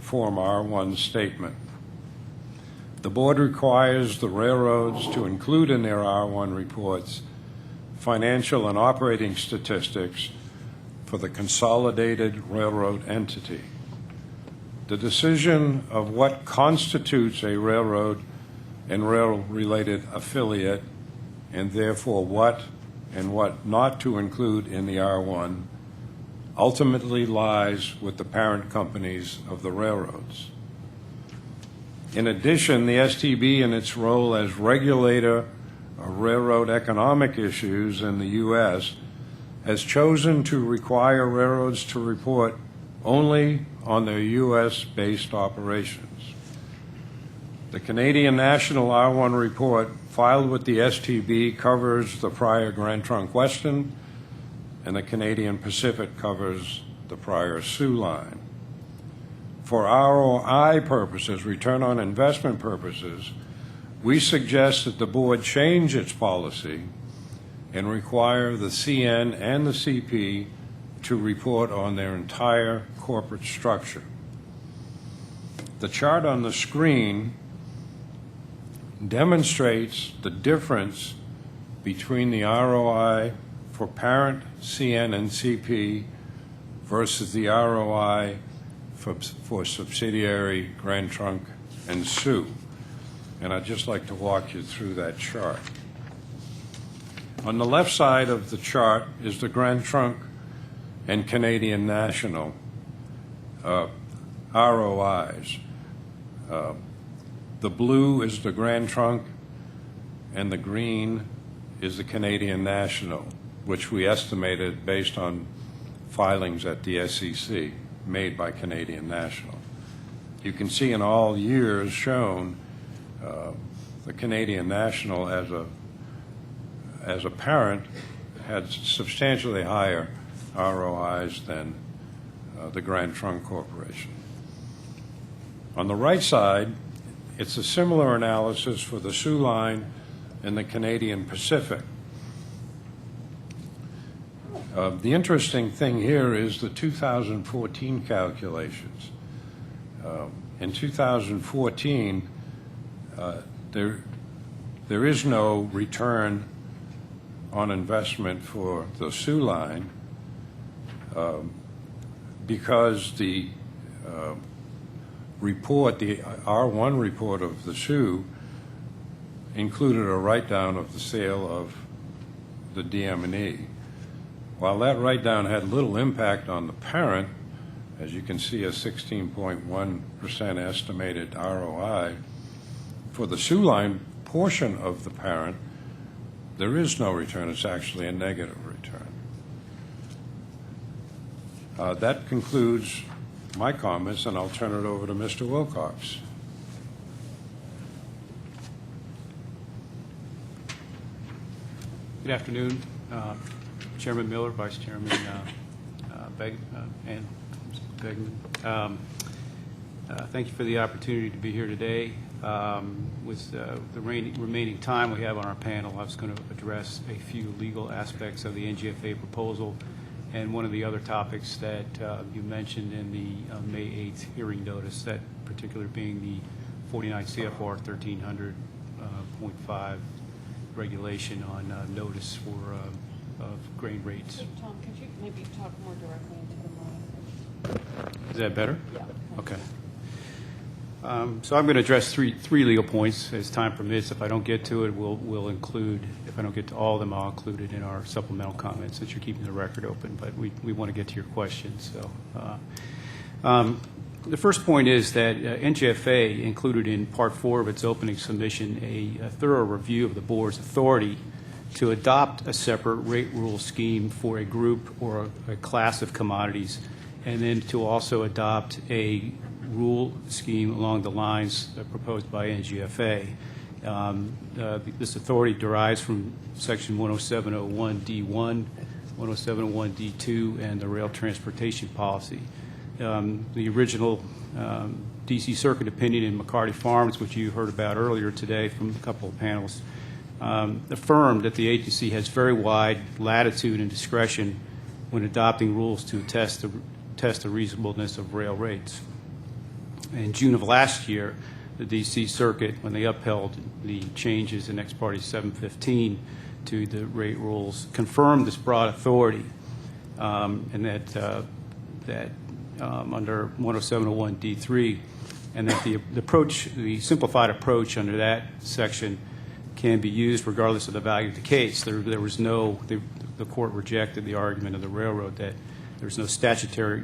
Form R1 statement. The board requires the railroads to include in their R1 reports financial and operating statistics for the consolidated railroad entity. The decision of what constitutes a railroad and rail-related affiliate, and therefore what and what not to include in the R1, ultimately lies with the parent companies of the railroads. In addition, the STB, in its role as regulator of railroad economic issues in the U.S., has chosen to require railroads to report only on their U.S.-based operations. The Canadian National R1 report filed with the STB covers the prior Grand Trunk Western, and the Canadian Pacific covers the prior Soo line. For ROI purposes, return on investment purposes, we suggest that the board change its policy and require the CN and the CP to report on their entire corporate structure. The chart on the screen demonstrates the difference between the ROI for parent CN and CP versus the ROI for subsidiary Grand Trunk and Soo. And I'd just like to walk you through that chart. On the left side of the chart is the Grand Trunk and Canadian National ROIs. The blue is the Grand Trunk, and the green is the Canadian National, which we estimated based on filings at the SEC made by Canadian National. You can see in all years shown the Canadian National as a parent had substantially higher ROIs than the Grand Trunk Corporation. On the right side, it's a similar analysis for the Soo line and the Canadian Pacific. The interesting thing here is the 2014 calculations. In 2014, there is no return on investment for the Sioux line because the report, the R1 report of the Sioux, included a write-down of the sale of the DM&E. While that write-down had little impact on the parent, as you can see, a 16.1% estimated ROI, for the Sioux line portion of the parent, there is no return. It's actually a negative return. That concludes my comments, and I'll turn it over to Mr. Wilcox. Good afternoon, Chairman Miller, Vice Chairman and Begman. Thank you for the opportunity to be here today. With the remaining time we have on our panel, I was going to address a few legal aspects of the NGFA proposal and one of the other topics that you mentioned in the May 8th hearing notice, that particular being the 49 CFR 1300.5 regulation on notice for of grain rates. Hey, Tom, could you maybe talk more directly into the mic? Is that better? Yeah. Okay. So I'm going to address three legal points as time permits. If I don't get to it, we'll include, if I don't get to all of them, I'll include it in our supplemental comments since you're keeping the record open, but we want to get to your questions. So the first point is that NGFA included in Part 4 of its opening submission a thorough review of the board's authority to adopt a separate rate rule scheme for a group or a class of commodities, and then to also adopt a rule scheme along the lines proposed by NGFA. This authority derives from Section 10701D1, 10701D2, and the Rail Transportation Policy. The original D.C. Circuit opinion in McCarty Farms, which you heard about earlier today from a couple of panels, affirmed that the agency has very wide latitude and discretion when adopting rules to test the reasonableness of rail rates. In June of last year, the D.C. Circuit, when they upheld the changes in Ex parte 715 to the rate rules, confirmed this broad authority, and that under 10701D3, and that the simplified approach under that section can be used regardless of the value of the case. There was no, the court rejected the argument of the railroad that there's no statutory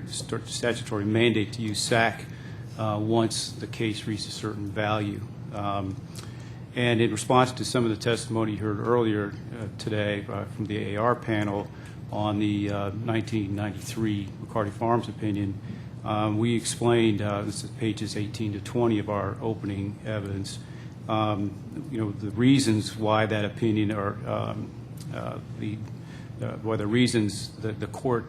mandate to use SAC once the case reaches a certain value. And in response to some of the testimony you heard earlier today from the AR panel on the 1993 McCarty Farms opinion, we explained, this is pages 18 to 20 of our opening evidence, the reasons why that opinion or why the reasons that the court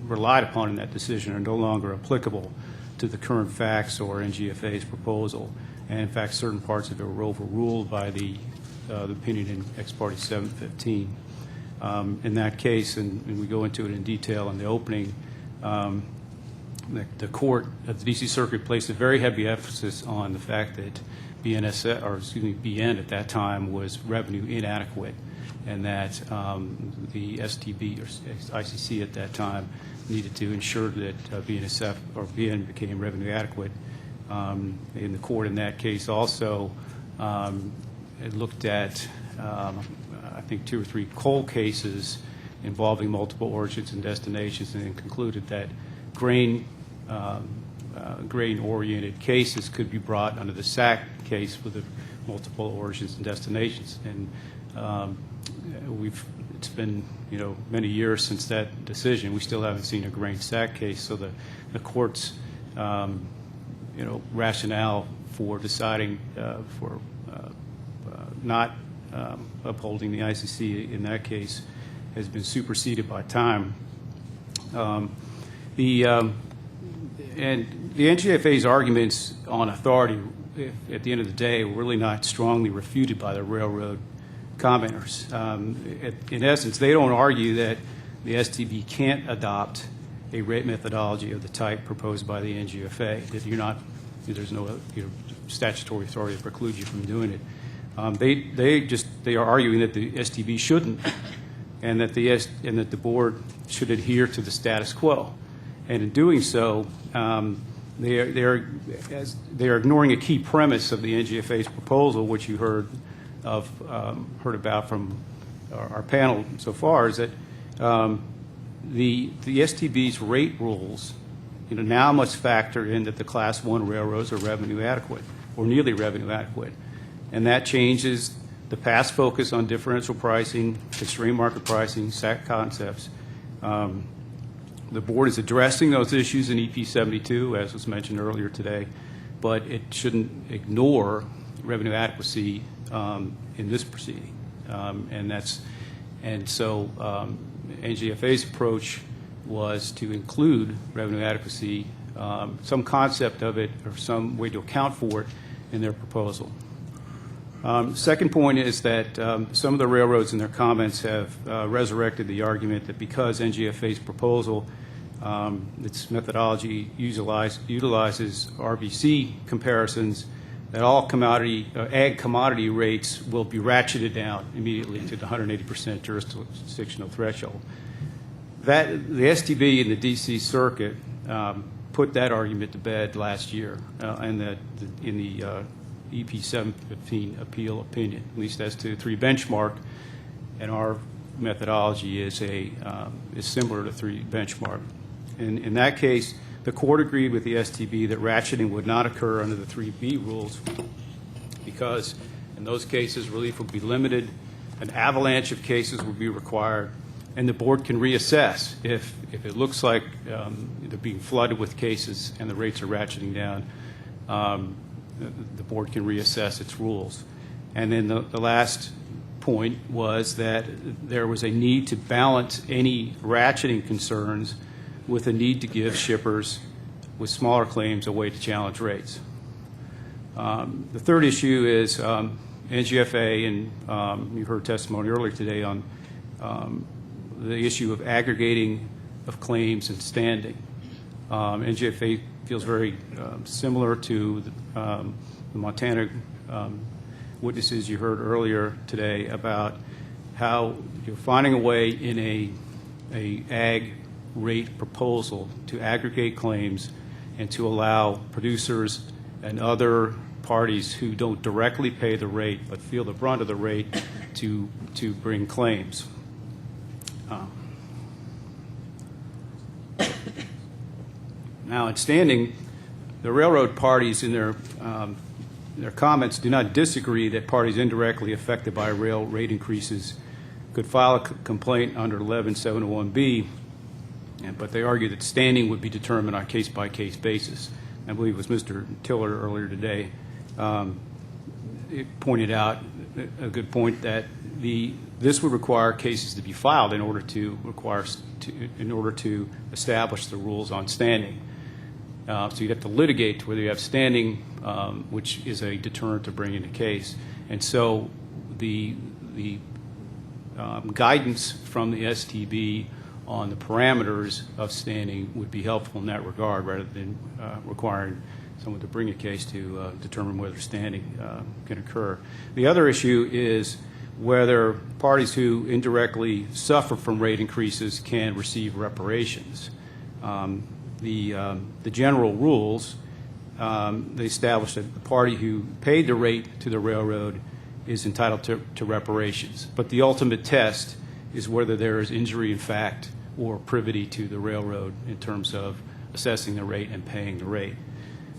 relied upon in that decision are no longer applicable to the current facts or NGFA's proposal. And in fact, certain parts of it were overruled by the opinion in Ex parte 715. In that case, and we go into it in detail in the opening, the court at the D.C. Circuit placed a very heavy emphasis on the fact that BN at that time was revenue inadequate, and that the STB or ICC at that time needed to ensure that BNSF or BN became revenue adequate. In the court in that case also, it looked at I think 2 or 3 coal cases involving multiple origins and destinations, and then concluded that grain-oriented cases could be brought under the SAC case for the multiple origins and destinations. And it's been many years since that decision. We still haven't seen a grain SAC case. So the court's rationale for deciding for not upholding the ICC in that case has been superseded by time. And the NGFA's arguments on authority, at the end of the day, were really not strongly refuted by the railroad commenters. In essence, they don't argue that the STB can't adopt a rate methodology of the type proposed by the NGFA, that you're not there's no statutory authority to preclude you from doing it. They are arguing that the STB shouldn't, and that the board should adhere to the status quo. And in doing so, they are ignoring a key premise of the NGFA's proposal, which you heard about from our panel so far, is that the STB's rate rules, now must factor in that the Class 1 railroads are revenue adequate or nearly revenue adequate, and that changes the past focus on differential pricing, constrained market pricing, SAC concepts. The board is addressing those issues in EP 72, as was mentioned earlier today, but it shouldn't ignore revenue adequacy in this proceeding. So NGFA's approach was to include revenue adequacy, some concept of it or some way to account for it in their proposal. Second point is that some of the railroads in their comments have resurrected the argument that because NGFA's proposal, its methodology utilizes RBC comparisons, that all ag commodity rates will be ratcheted down immediately to the 180% jurisdictional threshold. The STB and the D.C. Circuit put that argument to bed last year in the EP 715 appeal opinion, at least as to 3 benchmark, and our methodology is similar to 3 benchmark. In that case, the court agreed with the STB that ratcheting would not occur under the 3B rules because in those cases relief would be limited, an avalanche of cases would be required, and the board can reassess if it looks like they're being flooded with cases and the rates are ratcheting down. The board can reassess its rules. And then the last point was that there was a need to balance any ratcheting concerns with a need to give shippers with smaller claims a way to challenge rates. The third issue is NGFA, and you heard testimony earlier today on the issue of aggregating of claims and standing. NGFA feels very similar to the Montana witnesses you heard earlier today about how you're finding a way in a ag rate proposal to aggregate claims and to allow producers and other parties who don't directly pay the rate but feel the brunt of the rate to bring claims. Now, in standing, the railroad parties in their comments do not disagree that parties indirectly affected by rail rate increases could file a complaint under 11701B, but they argue that standing would be determined on a case-by-case basis. I believe it was Mr. Tiller earlier today pointed out a good point that this would require cases to be filed in order to establish the rules on standing. So you'd have to litigate to whether you have standing, which is a deterrent to bring in a case. And so the guidance from the STB on the parameters of standing would be helpful in that regard rather than requiring someone to bring a case to determine whether standing can occur. The other issue is whether parties who indirectly suffer from rate increases can receive reparations. The general rules, they establish that the party who paid the rate to the railroad is entitled to reparations. But the ultimate test is whether there is injury in fact or privity to the railroad in terms of assessing the rate and paying the rate.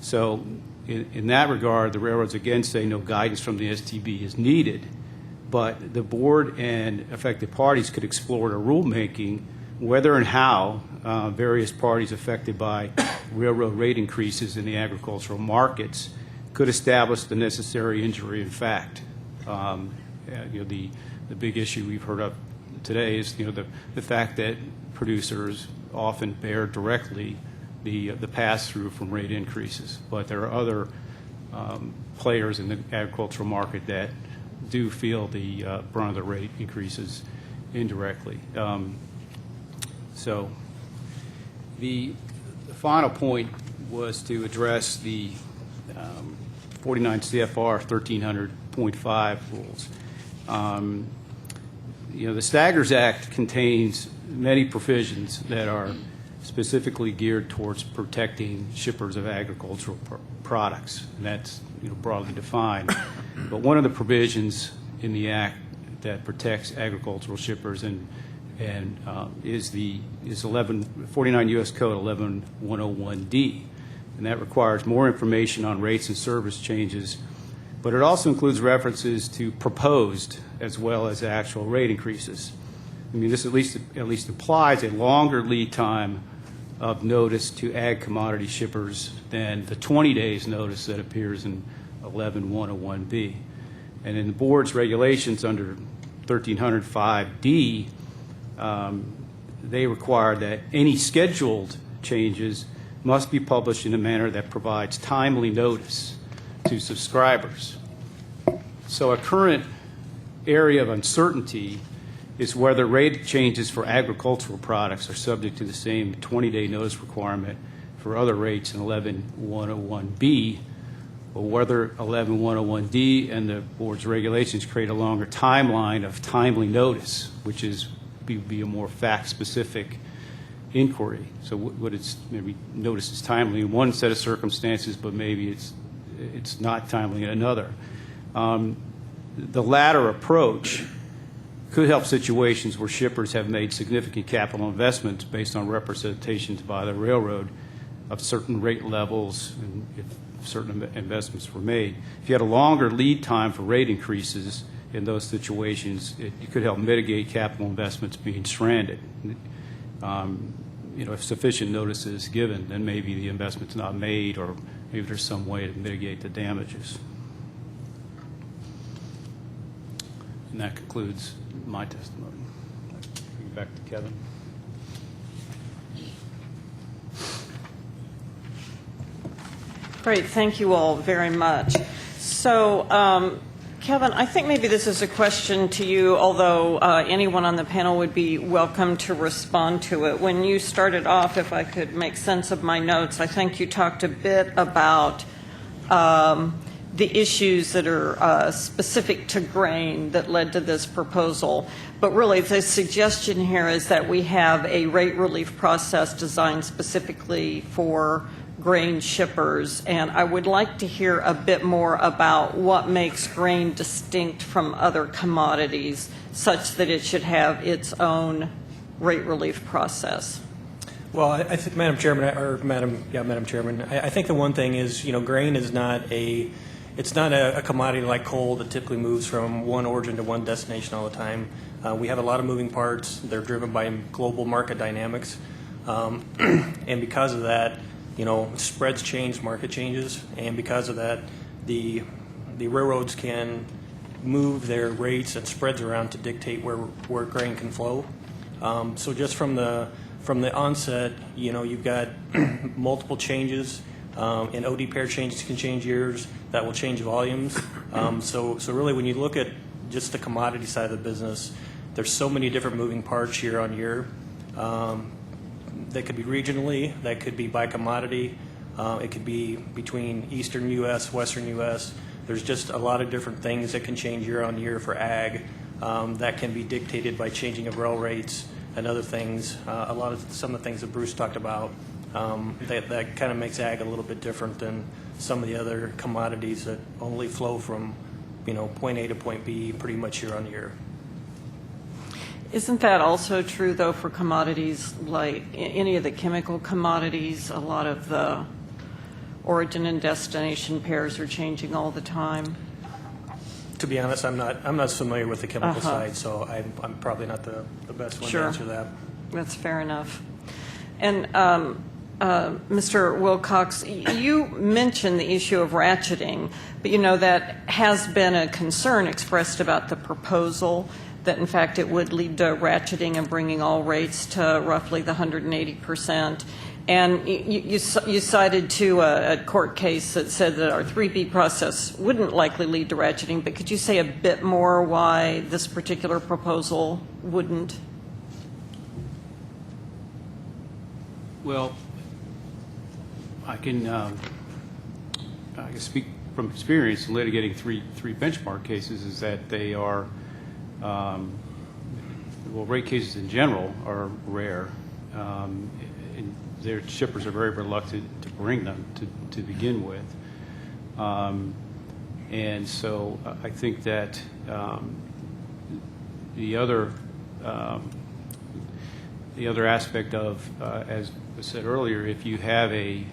So in that regard, the railroads again say no guidance from the STB is needed, but the board and affected parties could explore the rulemaking whether and how various parties affected by railroad rate increases in the agricultural markets could establish the necessary injury in fact. The big issue we've heard of today is the fact that producers often bear directly the pass-through from rate increases, but there are other players in the agricultural market that do feel the brunt of the rate increases indirectly. So the final point was to address the 49 CFR 1300.5 rules. The Staggers Act contains many provisions that are specifically geared towards protecting shippers of agricultural products, and that's broadly defined. But one of the provisions in the Act that protects agricultural shippers is 49 U.S. Code 11101D, and that requires more information on rates and service changes, but it also includes references to proposed as well as actual rate increases. I mean, this at least applies a longer lead time of notice to ag commodity shippers than the 20 days notice that appears in 11101B. And in the board's regulations under 1305D, they require that any scheduled changes must be published in a manner that provides timely notice to subscribers. So a current area of uncertainty is whether rate changes for agricultural products are subject to the same 20-day notice requirement for other rates in 11101B, or whether 11101D and the board's regulations create a longer timeline of timely notice, which is be a more fact-specific inquiry. So what it's maybe notice is timely in one set of circumstances, but maybe it's not timely in another. The latter approach could help situations where shippers have made significant capital investments based on representations by the railroad of certain rate levels and if certain investments were made. If you had a longer lead time for rate increases in those situations, it could help mitigate capital investments being stranded. If sufficient notice is given, then maybe the investment's not made, or maybe there's some way to mitigate the damages. And that concludes my testimony. Back to Kevin. Great, thank you all very much. So, Kevin, I think maybe this is a question to you, although anyone on the panel would be welcome to respond to it. When you started off, if I could make sense of my notes, I think you talked a bit about the issues that are specific to grain that led to this proposal. But really, the suggestion here is that we have a rate relief process designed specifically for grain shippers, and I would like to hear a bit more about what makes grain distinct from other commodities such that it should have its own rate relief process. Well, I think, Madam Chairman, Madam Chairman, I think the one thing is, grain is not a commodity like coal that typically moves from one origin to one destination all the time. We have a lot of moving parts. They're driven by global market dynamics, and because of that, spreads change, market changes, and because of that, the railroads can move their rates and spreads around to dictate where grain can flow. So just from the onset, you've got multiple changes, and OD pair changes can change years. That will change volumes. So really, when you look at just the commodity side of the business, there's so many different moving parts year on year. That could be regionally, that could be by commodity, it could be between eastern U.S., western U.S. There's just a lot of different things that can change year on year for ag that can be dictated by changing of rail rates and other things. Some of the things that Bruce talked about, that kind of makes ag a little bit different than some of the other commodities that only flow from point A to point B pretty much year on year. Isn't that also true, though, for commodities like any of the chemical commodities? A lot of the origin and destination pairs are changing all the time. To be honest, I'm not familiar with the chemical side, so I'm probably not the best one to answer that. That's fair enough. And Mr. Wilcox, you mentioned the issue of ratcheting, but that has been a concern expressed about the proposal, that in fact it would lead to ratcheting and bringing all rates to roughly the 180%. And you cited to a court case that said that our 3B process wouldn't likely lead to ratcheting, but could you say a bit more why this particular proposal wouldn't? Well, I can I can speak from experience in litigating three benchmark cases, is that they are, well, rate cases in general are rare. And their shippers are very reluctant to bring them to begin with. And so I think that the other aspect of, as I said earlier, if you have a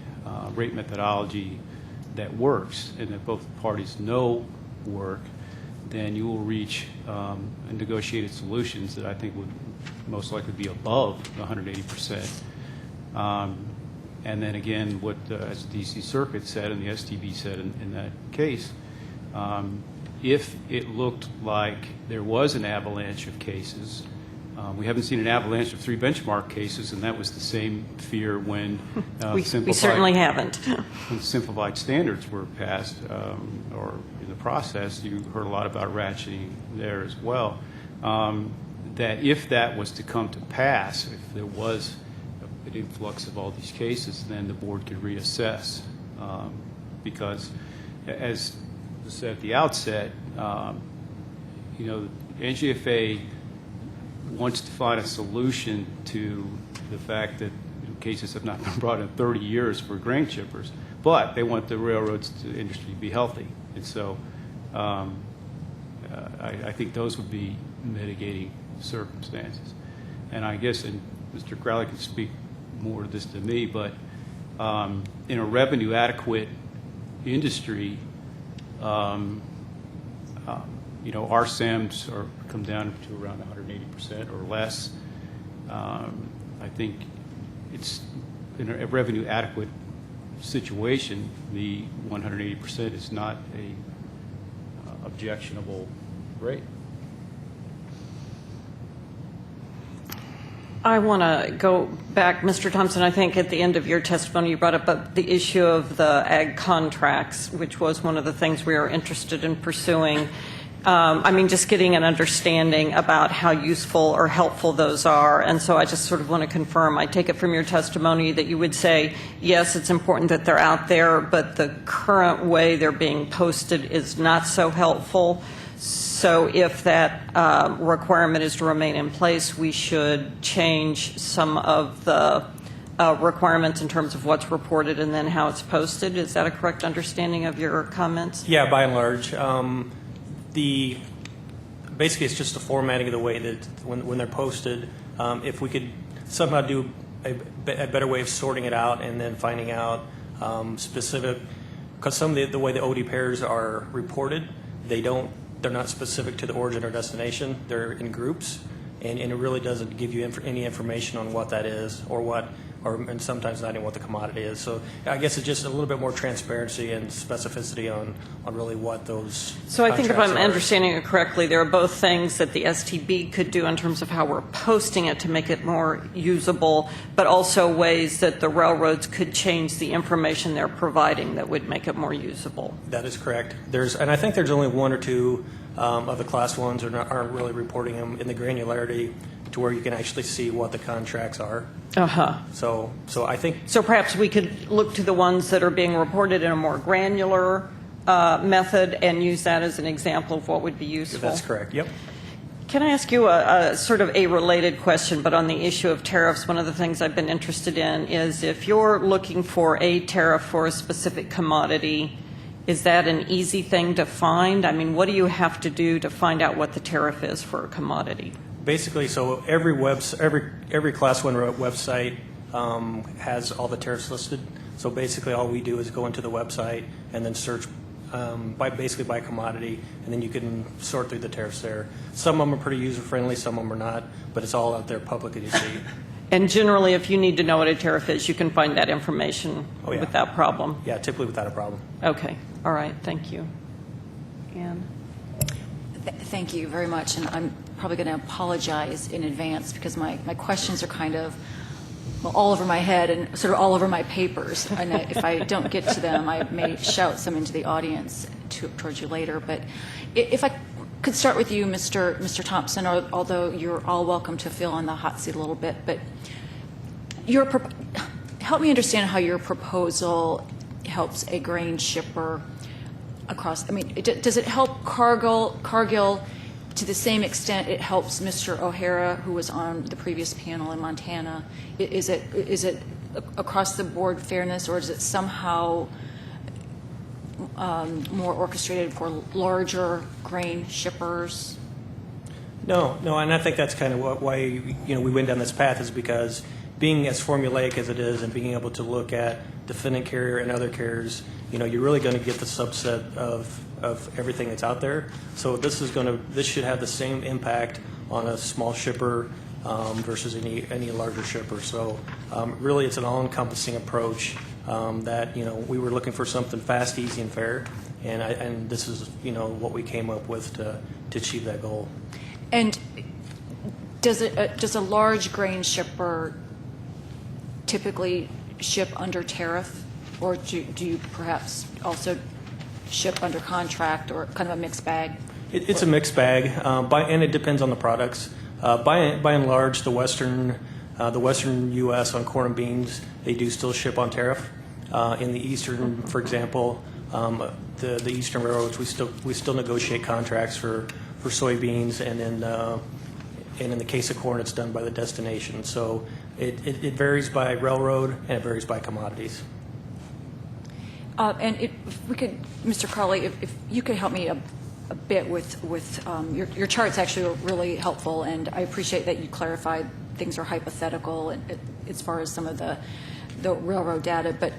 rate methodology that works and that both parties know work, then you will reach negotiated solutions that I think would most likely be above the 180%. And then again, what as the D.C. Circuit said and the STB said in that case, if it looked like there was an avalanche of cases, we haven't seen an avalanche of 3 benchmark cases, and that was the same fear when we certainly haven't. When simplified standards were passed, or in the process, you heard a lot about ratcheting there as well. That if that was to come to pass, if there was an influx of all these cases, then the board could reassess, because, as I said at the outset, NGFA wants to find a solution to the fact that cases have not been brought in 30 years for grain shippers, but they want the railroads to industry to be healthy. And so I think those would be mitigating circumstances. And I guess, and Mr. Crowley can speak more to this than me, but in a revenue adequate industry, our SAMs come down to around 180% or less. I think it's in a revenue adequate situation, the 180% is not a objectionable rate. I want to go back, Mr. Thompson. I think at the end of your testimony you brought up the issue of the ag contracts, which was one of the things we are interested in pursuing. Just getting an understanding about how useful or helpful those are. And so I just sort of want to confirm, I take it from your testimony that you would say, yes, it's important that they're out there, but the current way they're being posted is not so helpful. So if that requirement is to remain in place, we should change some of the requirements in terms of what's reported and then how it's posted. Is that a correct understanding of your comments? Yeah, by and large. Basically, it's just the formatting of the way that when they're posted, if we could somehow do a better way of sorting it out and then finding out specific, because some of the way the OD pairs are reported, they're not specific to the origin or destination. They're in groups, and it really doesn't give you any information on what that is and sometimes not even what the commodity is. So I guess it's just a little bit more transparency and specificity on really what those So I think if I'm are. understanding it correctly, there are both things that the STB could do in terms of how we're posting it to make it more usable, but also ways that the railroads could change the information they're providing that would make it more usable. That is correct. And I think there's only 1 or 2 of the class 1s aren't really reporting them in the granularity to where you can actually see what the contracts are. So I think. So perhaps we could look to the ones that are being reported in a more granular method and use that as an example of what would be useful. That's correct. Yep. Can I ask you a sort of a related question, but on the issue of tariffs? One of the things I've been interested in is if you're looking for a tariff for a specific commodity, is that an easy thing to find? What do you have to do to find out what the tariff is for a commodity? Basically, so every class 1 website has all the tariffs listed. So basically, all we do is go into the website and then search by commodity, and then you can sort through the tariffs there. Some of them are pretty user friendly, some of them are not, but it's all out there publicly to see. And generally, if you need to know what a tariff is, you can find that information without problem. Yeah, typically without a problem. Okay. All right. Thank you. Ann? Thank you very much. And I'm probably going to apologize in advance because my questions are kind of all over my head and sort of all over my papers. And if I don't get to them, I may shout some into the audience towards you later. But if I could start with you, Mr. Thompson, although you're all welcome to fill on the hot seat a little bit, but help me understand how your proposal helps a grain shipper across? I mean, does it help Cargill to the same extent it helps Mr. O'Hara, who was on the previous panel in Montana? Is it across the board fairness, or is it somehow more orchestrated for larger grain shippers? No, and I think that's kind of why we went down this path, is because being as formulaic as it is and being able to look at defendant carrier and other carriers, you're really going to get the subset of everything that's out there. So this should have the same impact on a small shipper versus any larger shipper. So really, it's an all-encompassing approach that we were looking for something fast, easy, and fair, and this is what we came up with to achieve that goal. And does a large grain shipper typically ship under tariff, or do you perhaps also ship under contract, or kind of a mixed bag? It's a mixed bag, and it depends on the products. By and large, the western U.S. on corn and beans, they do still ship on tariff. In the eastern, for example, the eastern railroads, we still negotiate contracts for soybeans, and in the case of corn, it's done by the destination. So it varies by railroad, and it varies by commodities. And if we could, Mr. Carley, if you could help me a bit with your chart's actually really helpful, and I appreciate that you clarified things are hypothetical as far as some of the railroad data. But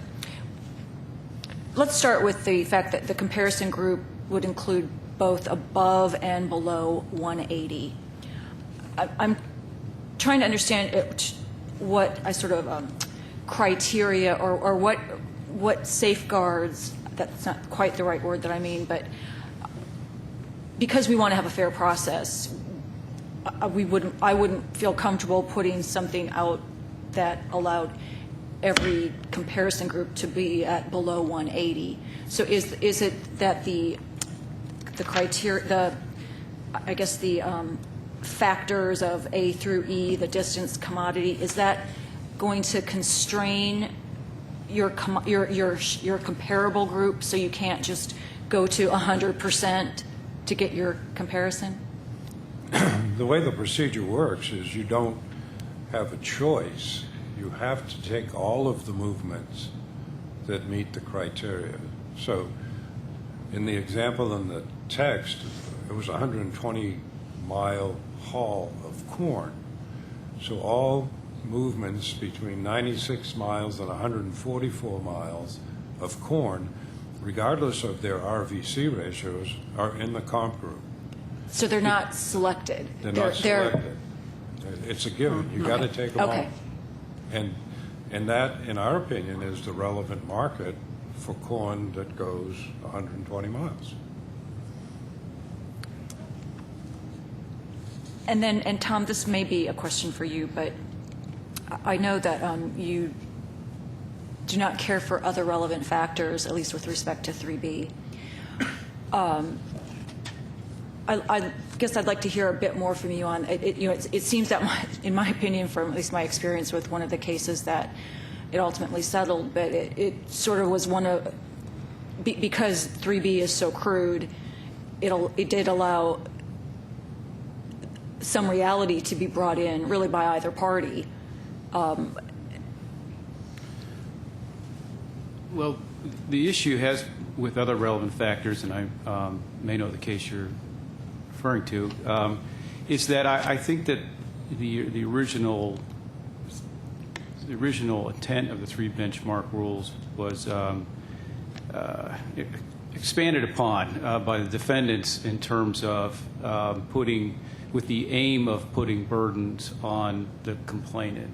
let's start with the fact that the comparison group would include both above and below 180. I'm trying to understand what I sort of criteria or what safeguards, that's not quite the right word that I mean, but because we want to have a fair process, I wouldn't feel comfortable putting something out that allowed every comparison group to be at below 180. So is it that the criteria, I guess the factors of A through E, the distance, commodity, is that going to constrain your comparable group, so you can't just go to 100% to get your comparison? The way the procedure works is you don't have a choice. You have to take all of the movements that meet the criteria. So in the example in the text, it was a 120-mile haul of corn. So all movements between 96 miles and 144 miles of corn, regardless of their RVC ratios, are in the comp group. So they're not selected. They're not selected. It's a given. You got to take them all. And that, in our opinion, is the relevant market for corn that goes 120 miles. And Tom, this may be a question for you, but I know that you do not care for other relevant factors, at least with respect to 3B. I guess I'd like to hear a bit more from you on it. It seems that, in my opinion, from at least my experience with one of the cases that it ultimately settled, but it sort of was one of, because 3B is so crude, it did allow some reality to be brought in, really, by either party. Well, the issue has, with other relevant factors, and I may know the case you're referring to, is that I think that the original intent of the three benchmark rules was expanded upon by the defendants in terms of with the aim of putting burdens on the complainant,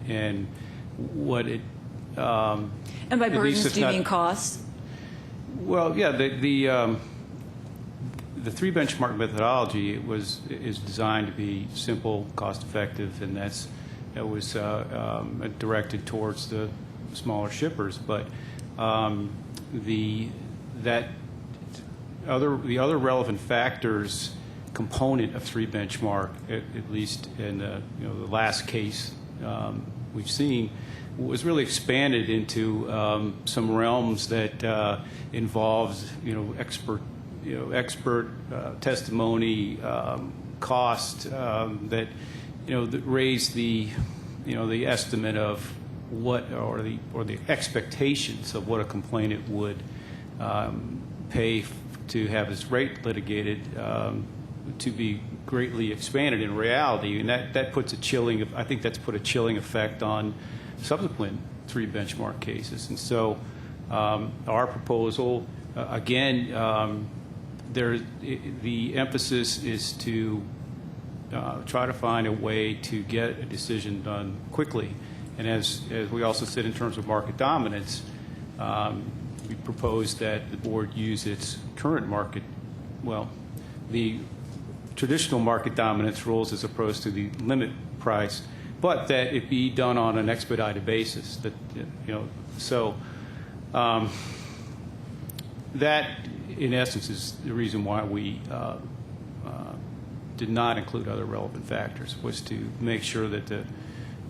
and what it. And by burdens, do you mean costs? Well, yeah, the three benchmark methodology is designed to be simple, cost effective, and that was directed towards the smaller shippers. But the other relevant factors component of three benchmark, at least in the last case we've seen, was really expanded into some realms that involves, expert testimony, cost, that, that raised the, the estimate of what, or the expectations of what a complainant would pay to have his rate litigated to be greatly expanded in reality, and that puts a chilling. I think that's put a chilling effect on subsequent 3 benchmark cases. And so, our proposal, again, the emphasis is to try to find a way to get a decision done quickly. And as we also said in terms of market dominance, we propose that the board use its current market, the traditional market dominance rules as opposed to the limit price, but that it be done on an expedited basis. That that in essence is the reason why we did not include other relevant factors, was to make sure that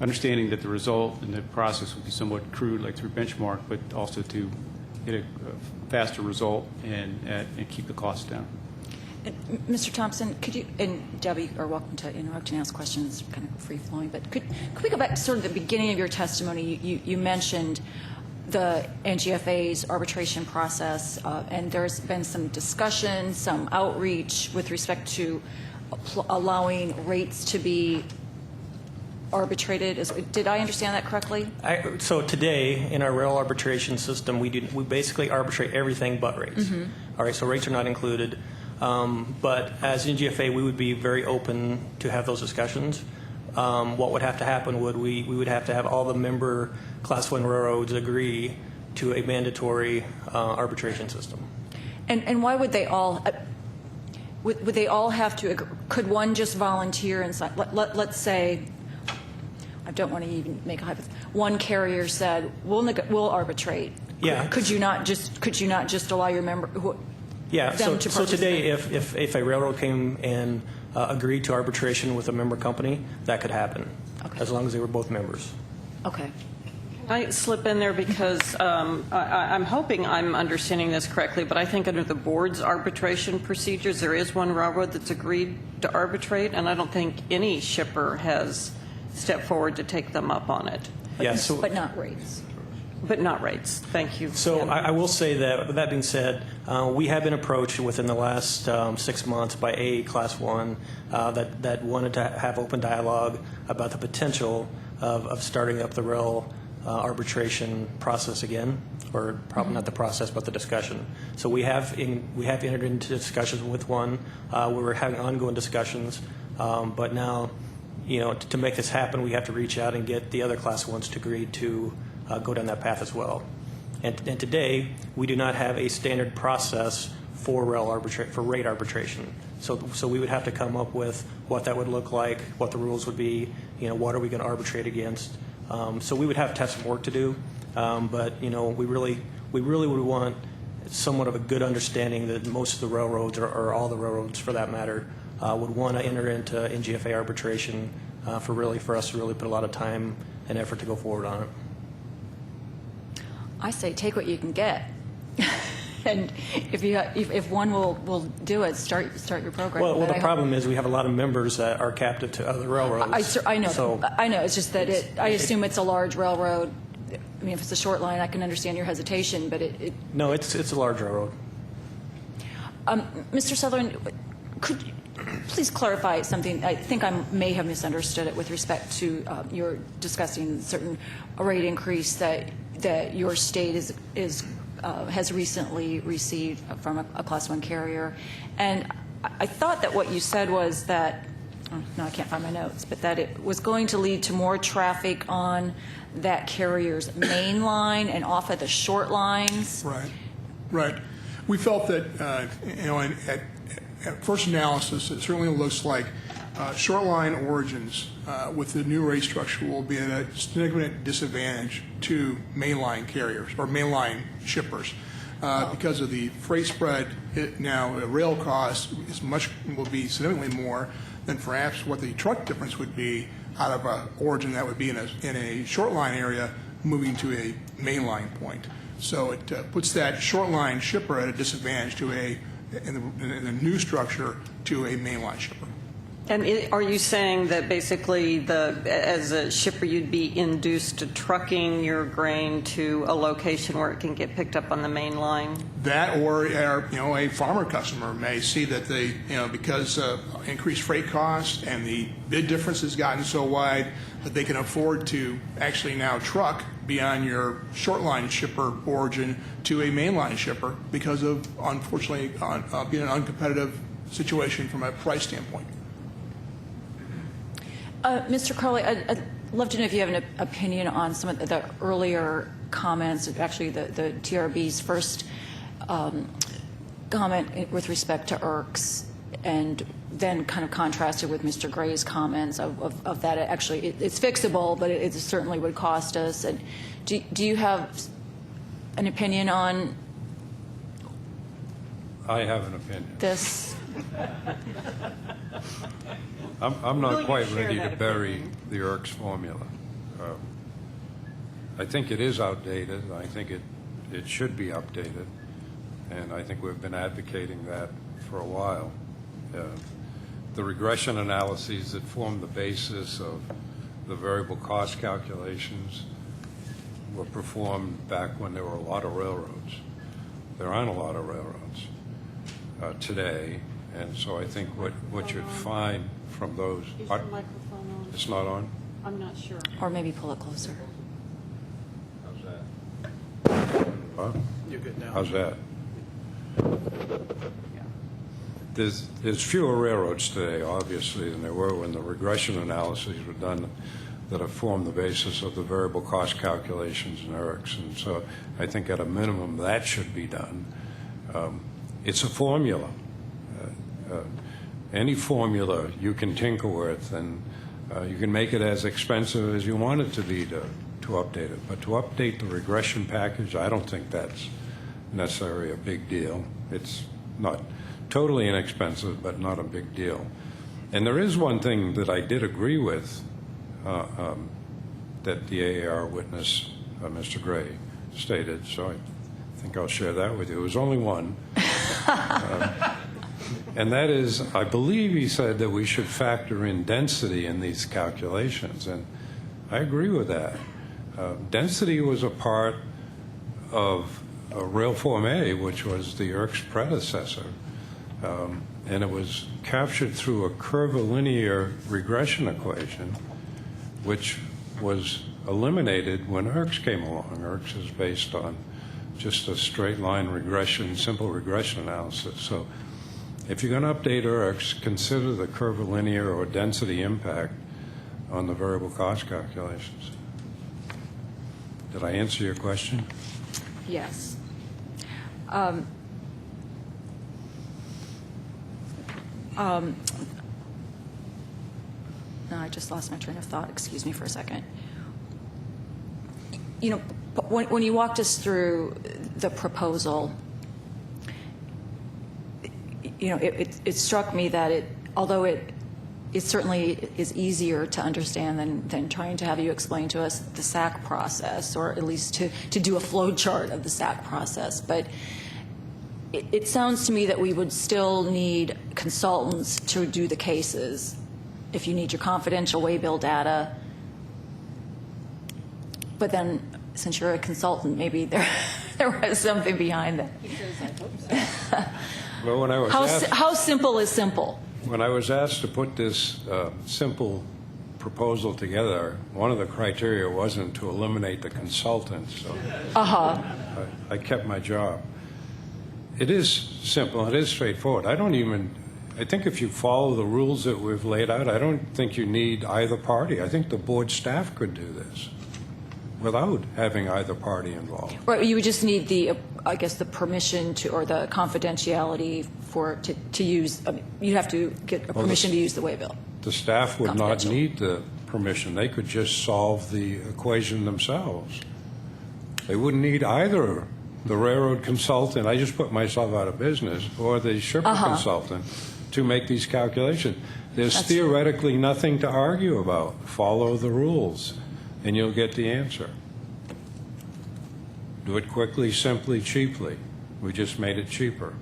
understanding that the result and the process would be somewhat crude, like through benchmark, but also to get a faster result and keep the costs down. Mr. Thompson, could you, and Debbie are welcome to interrupt and ask questions, kind of free-flowing, but could we go back to sort of the beginning of your testimony? You mentioned the NGFA's arbitration process, and there's been some discussion, some outreach with respect to allowing rates to be arbitrated. Did I understand that correctly? So today, in our rail arbitration system, we basically arbitrate everything but rates. All right, so rates are not included. But as NGFA, we would be very open to have those discussions. What would have to happen we would have to have all the member Class 1 railroads agree to a mandatory arbitration system. And why would they all? Would they all have to? Could one just volunteer and sign? Let's say, I don't want to even make a hypothetical. One carrier said, "We'll arbitrate." Yeah. Could you not just allow your member? Yeah. So today, if a railroad came and agreed to arbitration with a member company, that could happen, as long as they were both members. Okay. Can I slip in there because I'm hoping I'm understanding this correctly, but I think under the board's arbitration procedures, there is one railroad that's agreed to arbitrate, and I don't think any shipper has stepped forward to take them up on it. Yes. Yeah, but not rates. But not rates. Thank you. So I will say that, with that being said, we have been approached within the last 6 months by a Class 1 that wanted to have open dialogue about the potential of starting up the rail arbitration process again, or probably not the process, but the discussion. So we have entered into discussions with one. We're having ongoing discussions, but now, to make this happen, we have to reach out and get the other Class 1s to agree to go down that path as well. And today, we do not have a standard process for rate arbitration. So we would have to come up with what that would look like, what the rules would be, what are we going to arbitrate against. So we would have to have some work to do, but we really would want somewhat of a good understanding that most of the railroads, or all the railroads for that matter, would want to enter into NGFA arbitration for us to really put a lot of time and effort to go forward on it. I say take what you can get, and if one will do it, start your program. Well, the problem is we have a lot of members that are captive to other railroads. I know. So I know. It's just that I assume it's a large railroad. I mean, if it's a short line, I can understand your hesitation, but No, it's a large railroad. Mr. Sutherland, could you please clarify something? I think I may have misunderstood it with respect to your discussing certain rate increase that your state has recently received from a Class 1 carrier. And I thought that what you said was that, no, I can't find my notes, but that it was going to lead to more traffic on that carrier's main line and off of the short lines. Right. We felt that, at first analysis, it certainly looks like short line origins with the new rate structure will be at a significant disadvantage to mainline carriers or mainline shippers because of the freight spread. Now, rail cost will be significantly more than perhaps what the truck difference would be out of an origin that would be in a short line area moving to a mainline point. So it puts that short line shipper at a disadvantage in the new structure to a mainline shipper. And are you saying that basically as a shipper you'd be induced to trucking your grain to a location where it can get picked up on the main line? That, or a farmer customer may see that they, because increased freight costs and the bid difference has gotten so wide that they can afford to actually now truck beyond your short line shipper origin to a mainline shipper because of, unfortunately, being an uncompetitive situation from a price standpoint. Mr. Crowley, I'd love to know if you have an opinion on some of the earlier comments, actually the TRB's first comment with respect to IRCs, and then kind of contrasted with Mr. Gray's comments of that actually it's fixable, but it certainly would cost us. And do you have an opinion on I have an opinion. this? I'm not quite ready to bury the IRCs formula. I think it is outdated. I think it should be updated, and I think we've been advocating that for a while. The regression analyses that form the basis of the variable cost calculations were performed back when there were a lot of railroads. There aren't a lot of railroads today, and so I think what you'd find from those... Is your microphone on? It's not on? I'm not sure. Or maybe pull it closer. How's that? Huh? You're good now. How's that? There's fewer railroads today, obviously, than there were when the regression analyses were done that have formed the basis of the variable cost calculations in IRCs. And so I think at a minimum that should be done. It's a formula. Any formula you can tinker with, and you can make it as expensive as you want it to be to update it. But to update the regression package, I don't think that's necessarily a big deal. It's not totally inexpensive, but not a big deal. And there is one thing that I did agree with that the AAR witness, Mr. Gray, stated, so I think I'll share that with you. It was only one. And that is, I believe he said that we should factor in density in these calculations, and I agree with that. Density was a part of Railform A, which was the IRC's predecessor, and it was captured through a curvilinear regression equation, which was eliminated when IRCs came along. IRCs is based on just a straight line regression, simple regression analysis. So if you're going to update IRCs, consider the curvilinear or density impact on the variable cost calculations. Did I answer your question? Yes. No, I just lost my train of thought. Excuse me for a second. You know, when you walked us through the proposal, you know, it struck me that although it certainly is easier to understand than trying to have you explain to us the SAC process, or at least to do a flow chart of the SAC process. But it sounds to me that we would still need consultants to do the cases if you need your confidential waybill data. But then, since you're a consultant, maybe there was something behind that. He says, I hope so. Well, when I was How simple is simple? When I was asked to put this simple proposal together, one of the criteria wasn't to eliminate the consultants, so I kept my job. It is simple. It is straightforward. I think if you follow the rules that we've laid out, I don't think you need either party. I think the board staff could do this without having either party involved. Right, you would just need the permission to, or the confidentiality to use. You have to get a permission to use the waybill. The staff would not need the permission. They could just solve the equation themselves. They wouldn't need either the railroad consultant, I just put myself out of business, or the shipper consultant to make these calculations. There's theoretically nothing to argue about. Follow the rules, and you'll get the answer. Do it quickly, simply, cheaply. We just made it cheaper.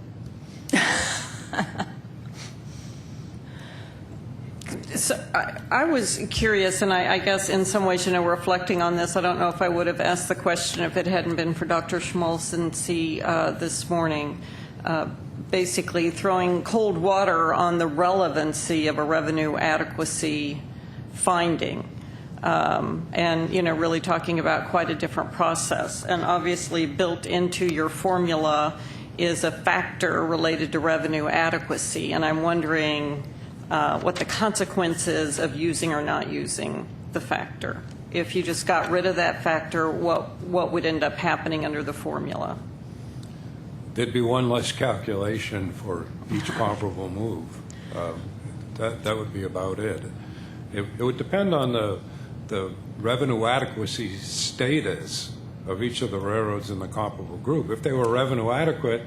So I was curious, and I guess in some ways, reflecting on this, I don't know if I would have asked the question if it hadn't been for Dr. Schmolzensi this morning, basically throwing cold water on the relevancy of a revenue adequacy finding. And, really talking about quite a different process. And obviously built into your formula is a factor related to revenue adequacy. And I'm wondering what the consequences of using or not using the factor. If you just got rid of that factor, what would end up happening under the formula? There'd be one less calculation for each comparable move. That would be about it. It would depend on the revenue adequacy status of each of the railroads in the comparable group. If they were revenue adequate,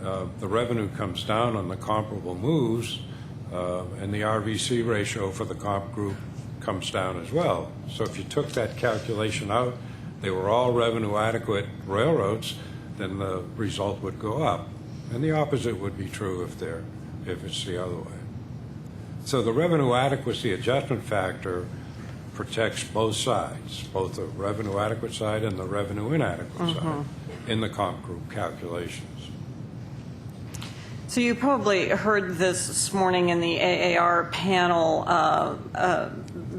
the revenue comes down on the comparable moves, and the RVC ratio for the comp group comes down as well. So if you took that calculation out, they were all revenue adequate railroads, then the result would go up. And the opposite would be true if it's the other way. So the revenue adequacy adjustment factor protects both sides, both the revenue adequate side and the revenue inadequate side in the comp group calculations. So you probably heard this morning in the AAR panel,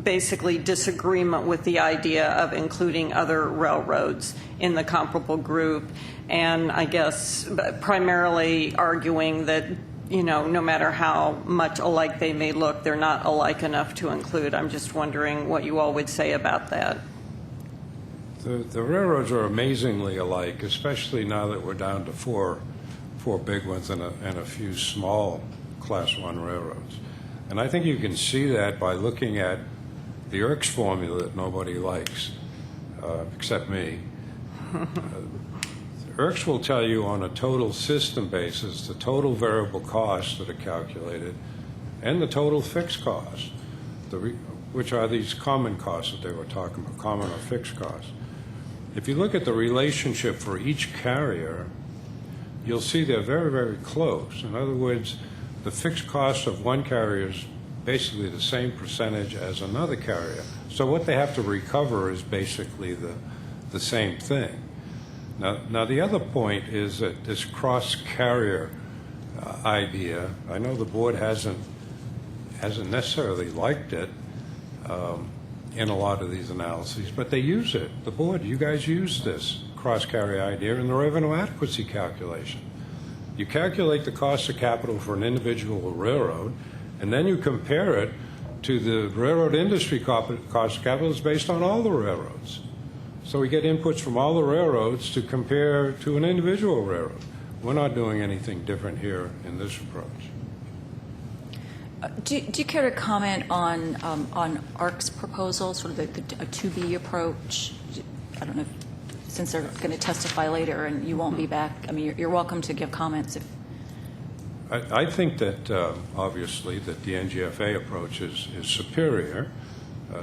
basically disagreement with the idea of including other railroads in the comparable group, and I guess primarily arguing that no matter how much alike they may look, they're not alike enough to include. I'm just wondering what you all would say about that. The railroads are amazingly alike, especially now that we're down to four big ones and a few small Class 1 railroads. And I think you can see that by looking at the IRCS formula that nobody likes, except me. IRCS will tell you on a total system basis the total variable costs that are calculated and the total fixed costs, which are these common costs that they were talking about, common or fixed costs. If you look at the relationship for each carrier, you'll see they're very, very close. In other words, the fixed cost of one carrier is basically the same percentage as another carrier. So what they have to recover is basically the same thing. Now the other point is that this cross-carrier idea, I know the board hasn't necessarily liked it in a lot of these analyses, but they use it. The board, you guys use this cross-carrier idea in the revenue adequacy calculation. You calculate the cost of capital for an individual railroad, and then you compare it to the railroad industry cost of capital is based on all the railroads. So we get inputs from all the railroads to compare to an individual railroad. We're not doing anything different here in this approach. Do you care to comment on ARC's proposal, sort of a 2B approach? I don't know, since they're going to testify later and you won't be back. I mean, you're welcome to give comments if. I think that obviously that the NGFA approach is superior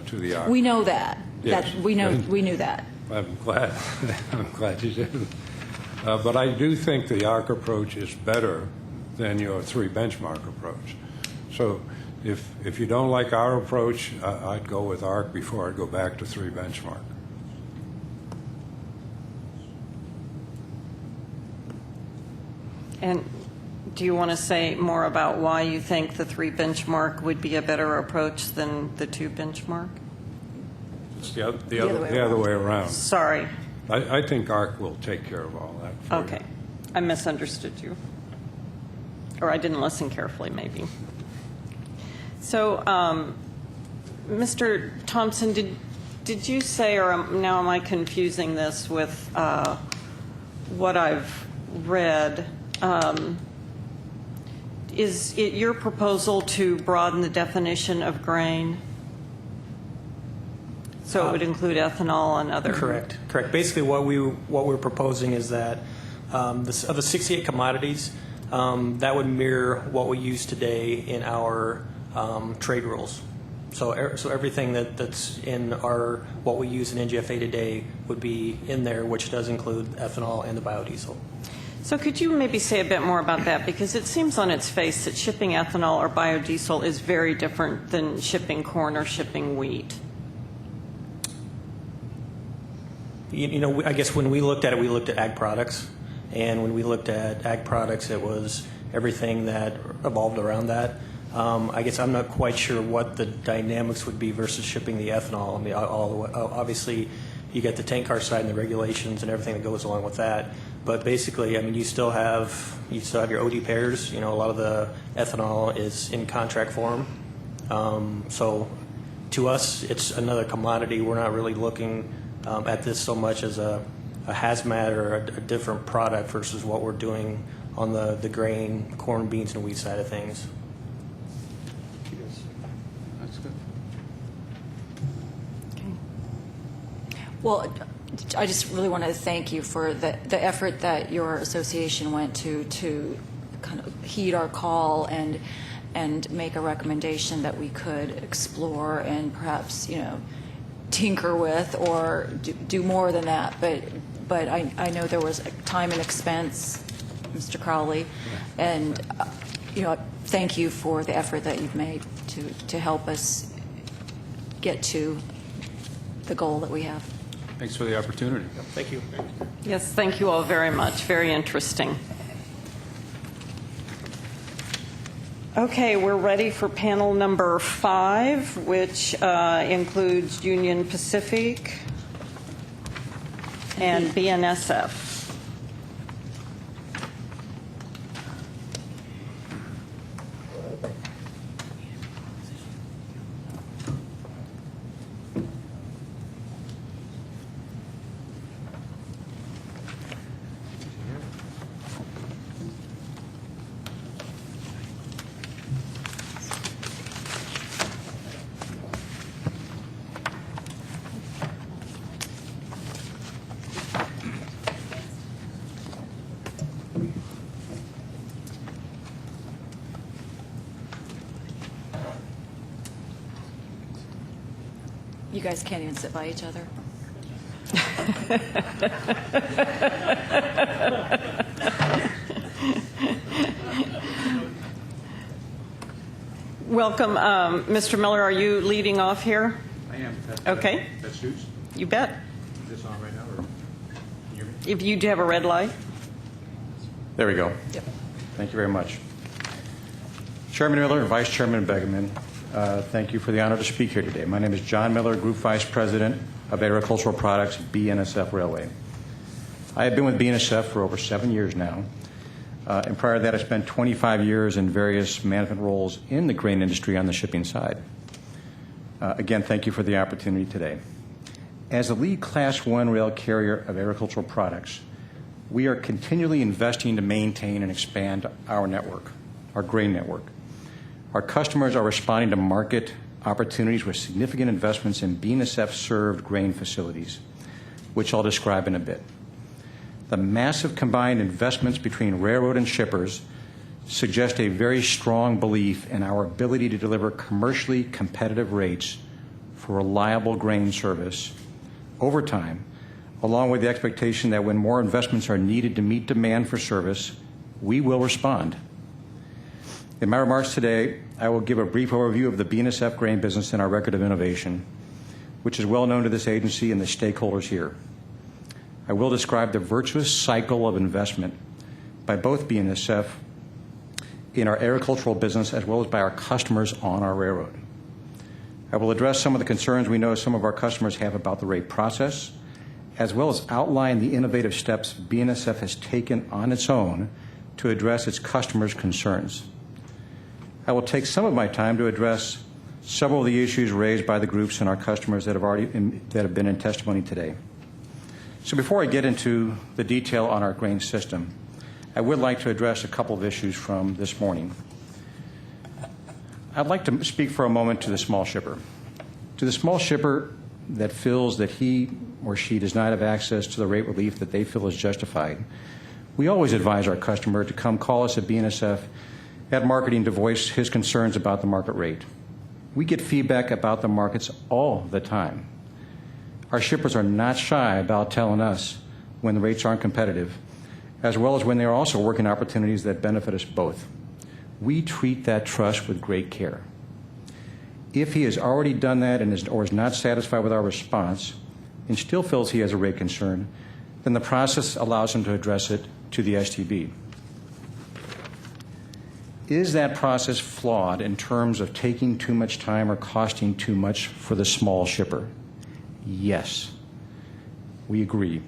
to the ARC. We know that. Yes. We knew that. I'm glad. I'm glad you did. But I do think the ARC approach is better than your 3 benchmark approach. So if you don't like our approach, I'd go with ARC before I'd go back to 3 benchmark. And do you want to say more about why you think the 3 benchmark would be a better approach than the 2 benchmark? It's the other way around. Sorry. I think ARC will take care of all that for Okay. you. I misunderstood you. Or I didn't listen carefully, maybe. So, Mr. Thompson, did you say, or now am I confusing this with what I've read? Is it your proposal to broaden the definition of grain? So it would include ethanol and other. Correct. Basically, what we're proposing is that of the 68 commodities, that would mirror what we use today in our trade rules. So everything that's in what we use in NGFA today would be in there, which does include ethanol and the biodiesel. So could you maybe say a bit more about that? Because it seems on its face that shipping ethanol or biodiesel is very different than shipping corn or shipping wheat. I guess when we looked at it, we looked at ag products. And when we looked at ag products, it was everything that evolved around that. I guess I'm not quite sure what the dynamics would be versus shipping the ethanol. I mean, obviously, you get the tank car side and the regulations and everything that goes along with that. But basically, I mean, you still have your OD pairs. A lot of the ethanol is in contract form. So to us, it's another commodity. We're not really looking at this so much as a hazmat or a different product versus what we're doing on the grain, corn, beans, and wheat side of things. That's good. Well, I just really want to thank you for the effort that your association went to kind of heed our call and make a recommendation that we could explore and perhaps, tinker with or do more than that. But I know there was time and expense, Mr. Crowley, and thank you for the effort that you've made to help us get to the goal that we have. Thanks for the opportunity. Thank you. Yes, thank you all very much. Very interesting. Okay, we're ready for panel number 5, which includes Union Pacific and BNSF. You guys can't even sit by each other. Welcome. Mr. Miller, are you leading off here? I am. Okay. That suits? You bet. Is this on right now, or can you hear me? If you do have a red light. There we go. Yep. Thank you very much. Chairman Miller and Vice Chairman Begeman, thank you for the honor to speak here today. My name is John Miller, Group Vice President of Agricultural Products, Bnsf Railway. I have been with Bnsf for over 7 years now, and prior to that I spent 25 years in various management roles in the grain industry on the shipping side. Again, thank you for the opportunity today. As the lead Class 1 rail carrier of agricultural products, we are continually investing to maintain and expand our network, our grain network. Our customers are responding to market opportunities with significant investments in BNSF-served grain facilities, which I'll describe in a bit. The massive combined investments between railroad and shippers suggest a very strong belief in our ability to deliver commercially competitive rates for reliable grain service over time, along with the expectation that when more investments are needed to meet demand for service, we will respond. In my remarks today, I will give a brief overview of the BNSF grain business and our record of innovation, which is well known to this agency and the stakeholders here. I will describe the virtuous cycle of investment by both BNSF in our agricultural business as well as by our customers on our railroad. I will address some of the concerns we know some of our customers have about the rate process, as well as outline the innovative steps BNSF has taken on its own to address its customers' concerns. I will take some of my time to address several of the issues raised by the groups and our customers that have been in testimony today. So before I get into the detail on our grain system, I would like to address a couple of issues from this morning. I'd like to speak for a moment to the small shipper. To the small shipper that feels that he or she does not have access to the rate relief that they feel is justified, we always advise our customer to come call us at BNSF at marketing to voice his concerns about the market rate. We get feedback about the markets all the time. Our shippers are not shy about telling us when the rates aren't competitive, as well as when they are also working opportunities that benefit us both. We treat that trust with great care. If he has already done that or is not satisfied with our response and still feels he has a rate concern, then the process allows him to address it to the STB. Is that process flawed in terms of taking too much time or costing too much for the small shipper? Yes, we agree.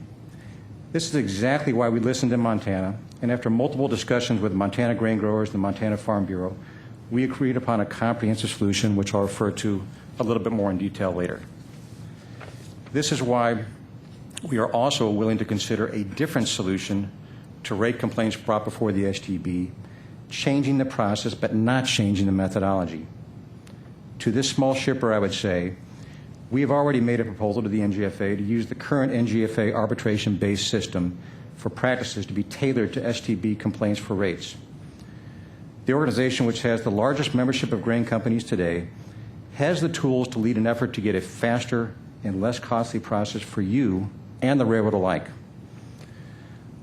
This is exactly why we listened in Montana, and after multiple discussions with Montana grain growers and the Montana Farm Bureau, we agreed upon a comprehensive solution, which I'll refer to a little bit more in detail later. This is why we are also willing to consider a different solution to rate complaints brought before the STB, changing the process but not changing the methodology. To this small shipper, I would say, we have already made a proposal to the NGFA to use the current NGFA arbitration-based system for practices to be tailored to STB complaints for rates. The organization, which has the largest membership of grain companies today, has the tools to lead an effort to get a faster and less costly process for you and the railroad alike.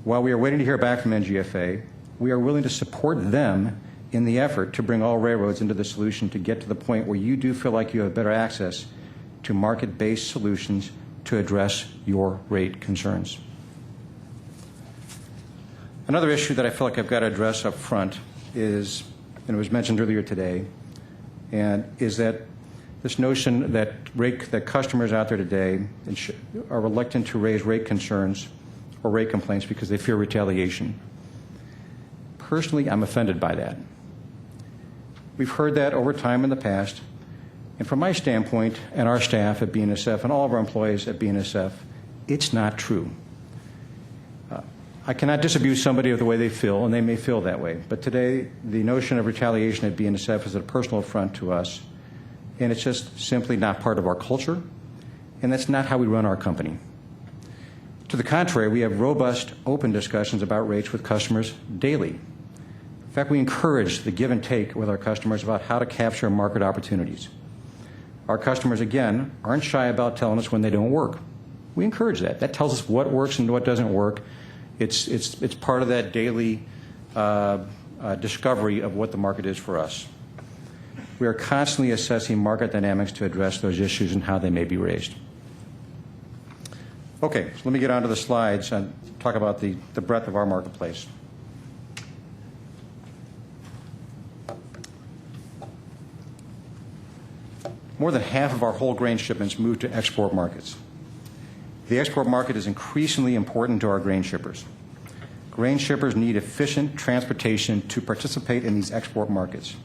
While we are waiting to hear back from NGFA, we are willing to support them in the effort to bring all railroads into the solution to get to the point where you do feel like you have better access to market-based solutions to address your rate concerns. Another issue that I feel like I've got to address up front is, and it was mentioned earlier today, and is that this notion that customers out there today are reluctant to raise rate concerns or rate complaints because they fear retaliation. Personally, I'm offended by that. We've heard that over time in the past, and from my standpoint and our staff at Bnsf and all of our employees at Bnsf, it's not true. I cannot disabuse somebody of the way they feel, and they may feel that way. But today, the notion of retaliation at Bnsf is a personal affront to us, and it's just simply not part of our culture, and that's not how we run our company. To the contrary, we have robust, open discussions about rates with customers daily. In fact, we encourage the give and take with our customers about how to capture market opportunities. Our customers, again, aren't shy about telling us when they don't work. We encourage that. That tells us what works and what doesn't work. It's part of that daily discovery of what the market is for us. We are constantly assessing market dynamics to address those issues and how they may be raised. Okay, so let me get on to the slides and talk about the breadth of our marketplace. More than half of our whole grain shipments move to export markets. The export market is increasingly important to our grain shippers. Grain shippers need efficient transportation to participate in these export markets.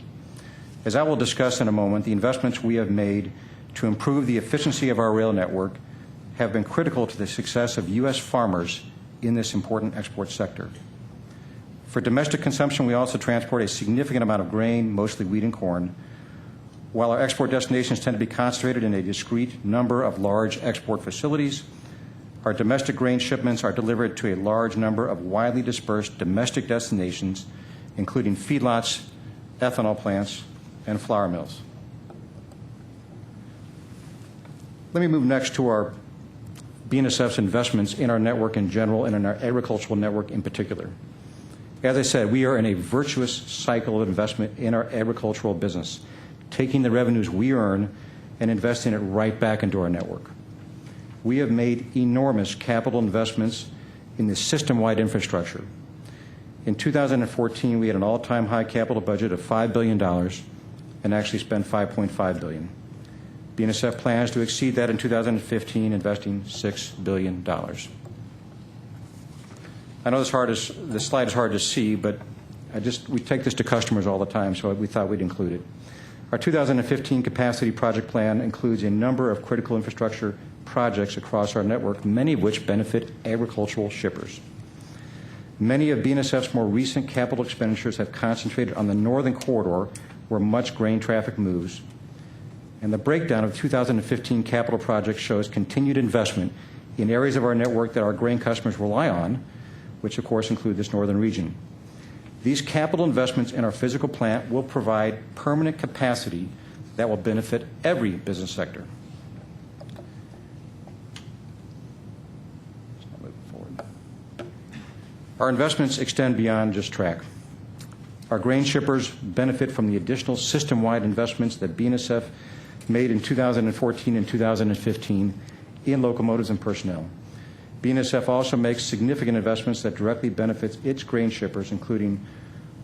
As I will discuss in a moment, the investments we have made to improve the efficiency of our rail network have been critical to the success of U.S. farmers in this important export sector. For domestic consumption, we also transport a significant amount of grain, mostly wheat and corn, while our export destinations tend to be concentrated in a discrete number of large export facilities. Our domestic grain shipments are delivered to a large number of widely dispersed domestic destinations, including feedlots, ethanol plants, and flour mills. Let me move next to our BNSF's investments in our network in general and in our agricultural network in particular. As I said, we are in a virtuous cycle of investment in our agricultural business, taking the revenues we earn and investing it right back into our network. We have made enormous capital investments in the system-wide infrastructure. In 2014, we had an all-time high capital budget of $5 billion and actually spent $5.5 billion. BNSF plans to exceed that in 2015, investing $6 billion. I know this slide is hard to see, but we take this to customers all the time, so we thought we'd include it. Our 2015 capacity project plan includes a number of critical infrastructure projects across our network, many of which benefit agricultural shippers. Many of BNSF's more recent capital expenditures have concentrated on the northern corridor where much grain traffic moves. And the breakdown of 2015 capital projects shows continued investment in areas of our network that our grain customers rely on, which of course include this northern region. These capital investments in our physical plant will provide permanent capacity that will benefit every business sector. Our investments extend beyond just track. Our grain shippers benefit from the additional system-wide investments that BNSF made in 2014 and 2015 in locomotives and personnel. BNSF also makes significant investments that directly benefits its grain shippers, including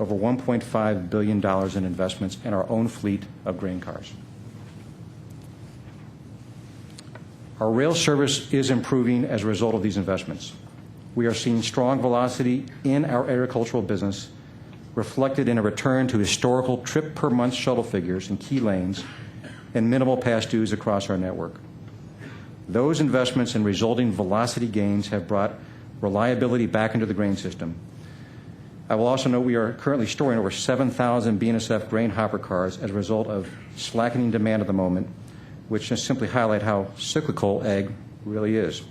over $1.5 billion in investments in our own fleet of grain cars. Our rail service is improving as a result of these investments. We are seeing strong velocity in our agricultural business, reflected in a return to historical trip-per-month shuttle figures in key lanes and minimal past dues across our network. Those investments and resulting velocity gains have brought reliability back into the grain system. I will also note we are currently storing over 7,000 BNSF grain hopper cars as a result of slackening demand at the moment, which just simply highlight how cyclical ag really is.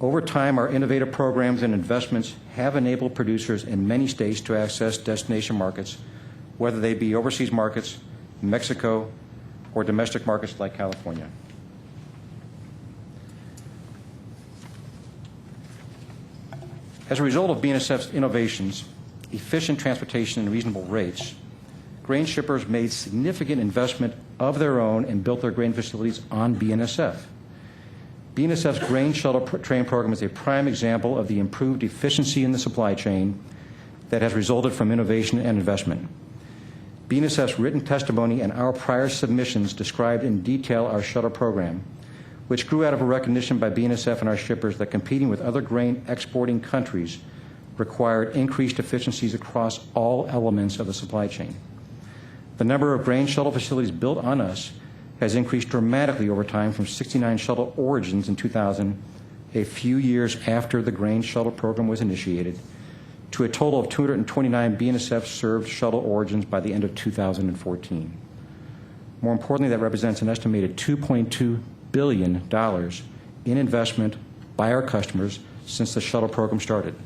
Over time, our innovative programs and investments have enabled producers in many states to access destination markets, whether they be overseas markets, Mexico, or domestic markets like California. As a result of BNSF's innovations, efficient transportation, and reasonable rates, grain shippers made significant investment of their own and built their grain facilities on BNSF. BNSF's grain shuttle train program is a prime example of the improved efficiency in the supply chain that has resulted from innovation and investment. BNSF's written testimony and our prior submissions described in detail our shuttle program, which grew out of a recognition by BNSF and our shippers that competing with other grain exporting countries required increased efficiencies across all elements of the supply chain. The number of grain shuttle facilities built on us has increased dramatically over time from 69 shuttle origins in 2000, a few years after the grain shuttle program was initiated, to a total of 229 BNSF-served shuttle origins by the end of 2014. More importantly, that represents an estimated $2.2 billion in investment by our customers since the shuttle program started.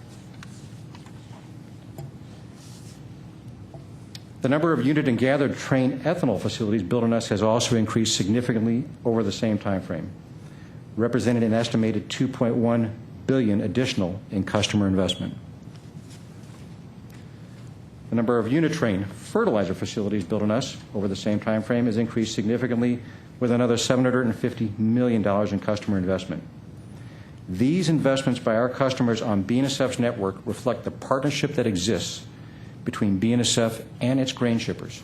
The number of unit and gathered train ethanol facilities built on us has also increased significantly over the same time frame, representing an estimated $2.1 billion additional in customer investment. The number of unit train fertilizer facilities built on us over the same time frame has increased significantly with another $750 million in customer investment. These investments by our customers on BNSF's network reflect the partnership that exists between BNSF and its grain shippers.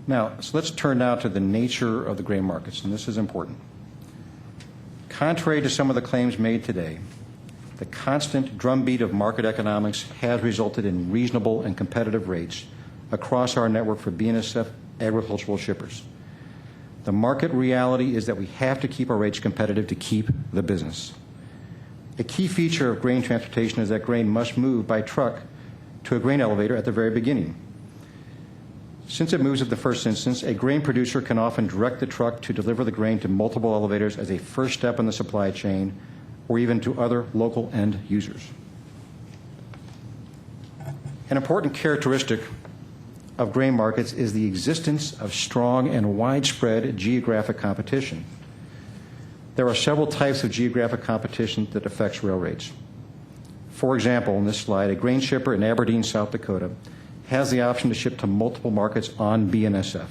Now, so let's turn now to the nature of the grain markets, and this is important. Contrary to some of the claims made today, the constant drumbeat of market economics has resulted in reasonable and competitive rates across our network for BNSF agricultural shippers. The market reality is that we have to keep our rates competitive to keep the business. A key feature of grain transportation is that grain must move by truck to a grain elevator at the very beginning. Since it moves at the first instance, a grain producer can often direct the truck to deliver the grain to multiple elevators as a first step in the supply chain or even to other local end users. An important characteristic of grain markets is the existence of strong and widespread geographic competition. There are several types of geographic competition that affects rail rates. For example, in this slide, a grain shipper in Aberdeen, South Dakota, has the option to ship to multiple markets on BNSF.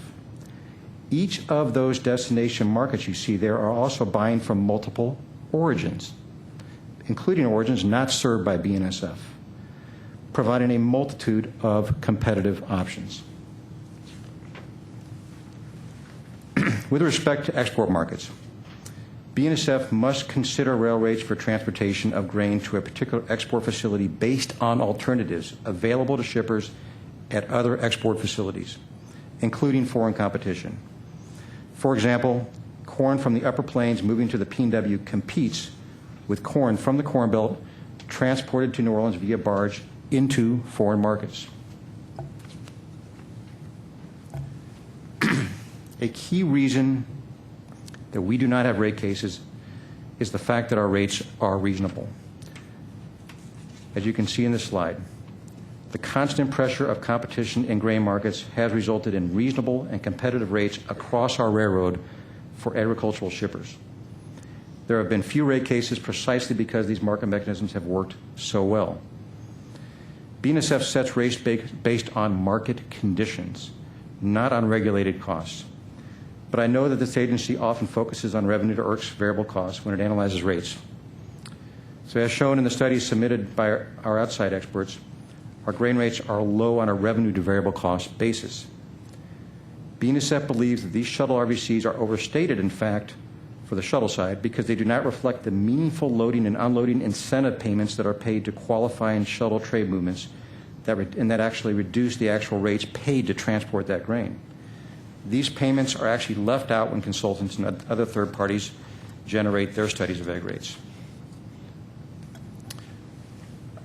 Each of those destination markets you see there are also buying from multiple origins, including origins not served by BNSF, providing a multitude of competitive options. With respect to export markets, BNSF must consider rail rates for transportation of grain to a particular export facility based on alternatives available to shippers at other export facilities, including foreign competition. For example, corn from the Upper Plains moving to the PNW competes with corn from the Corn Belt transported to New Orleans via barge into foreign markets. A key reason that we do not have rate cases is the fact that our rates are reasonable. As you can see in this slide, The constant pressure of competition in grain markets has resulted in reasonable and competitive rates across our railroad for agricultural shippers. There have been few rate cases precisely because these market mechanisms have worked so well. Bnsf sets rates based on market conditions, not on regulated costs. But I know that this agency often focuses on revenue to IRC's variable costs when it analyzes rates. So as shown in the studies submitted by our outside experts, our grain rates are low on a revenue to variable cost basis. Bnsf believes that these shuttle RVCs are overstated, in fact, for the shuttle side, because they do not reflect the meaningful loading and unloading incentive payments that are paid to qualifying shuttle trade movements and that actually reduce the actual rates paid to transport that grain. These payments are actually left out when consultants and other third parties generate their studies of ag rates.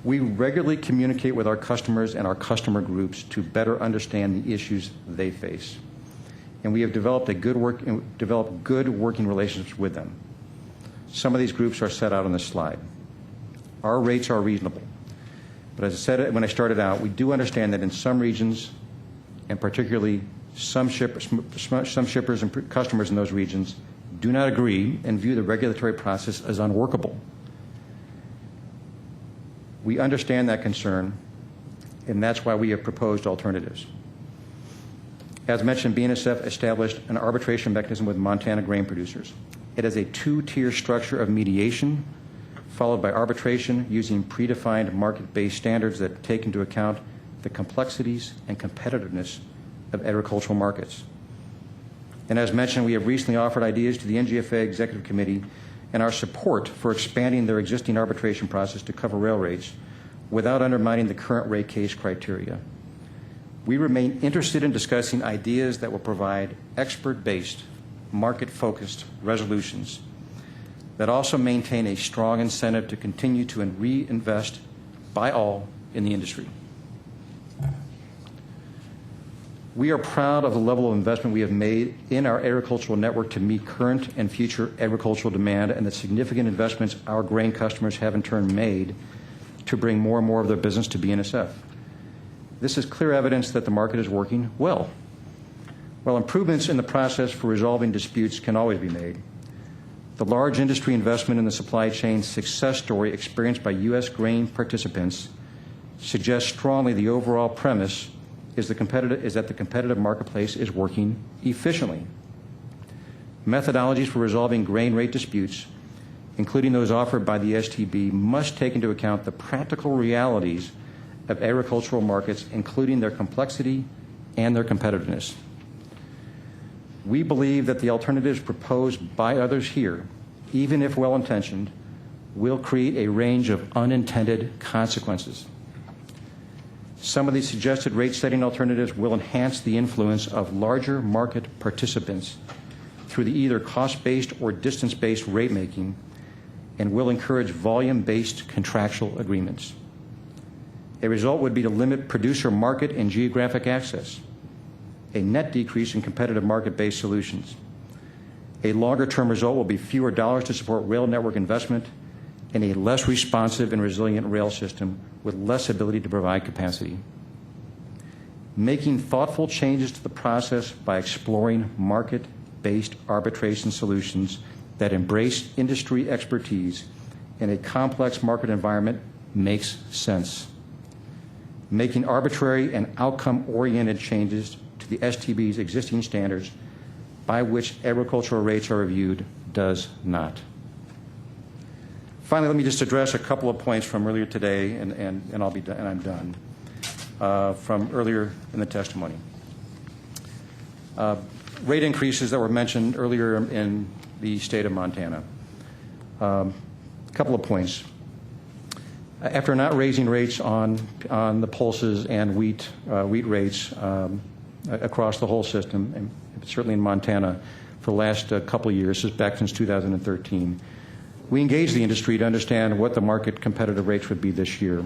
We regularly communicate with our customers and our customer groups to better understand the issues they face. And we have developed good working relationships with them. Some of these groups are set out on this slide. Our rates are reasonable. But as I said when I started out, we do understand that in some regions, and particularly some shippers and customers in those regions, do not agree and view the regulatory process as unworkable. We understand that concern, and that's why we have proposed alternatives. As mentioned, Bnsf established an arbitration mechanism with Montana grain producers. It is a two-tier structure of mediation, followed by arbitration using predefined market-based standards that take into account the complexities and competitiveness of agricultural markets. And as mentioned, we have recently offered ideas to the NGFA Executive Committee and our support for expanding their existing arbitration process to cover rail rates without undermining the current rate case criteria. We remain interested in discussing ideas that will provide expert-based, market-focused resolutions that also maintain a strong incentive to continue to reinvest by all in the industry. We are proud of the level of investment we have made in our agricultural network to meet current and future agricultural demand and the significant investments our grain customers have in turn made to bring more and more of their business to BNSF. This is clear evidence that the market is working well. While improvements in the process for resolving disputes can always be made, the large industry investment in the supply chain success story experienced by U.S. grain participants suggests strongly the overall premise is that the competitive marketplace is working efficiently. Methodologies for resolving grain rate disputes, including those offered by the STB, must take into account the practical realities of agricultural markets, including their complexity and their competitiveness. We believe that the alternatives proposed by others here, even if well-intentioned, will create a range of unintended consequences. Some of these suggested rate-setting alternatives will enhance the influence of larger market participants through the either cost-based or distance-based rate-making and will encourage volume-based contractual agreements. A result would be to limit producer market and geographic access, a net decrease in competitive market-based solutions. A longer-term result will be fewer dollars to support rail network investment and a less responsive and resilient rail system with less ability to provide capacity. Making thoughtful changes to the process by exploring market-based arbitration solutions that embrace industry expertise in a complex market environment makes sense. Making arbitrary and outcome-oriented changes to the STB's existing standards by which agricultural rates are reviewed does not. Finally, let me just address a couple of points from earlier today, and I'm done, from earlier in the testimony. Rate increases that were mentioned earlier in the state of Montana. A couple of points. After not raising rates on the pulses and wheat rates across the whole system, and certainly in Montana, for the last couple of years, back since 2013, we engaged the industry to understand what the market competitive rates would be this year.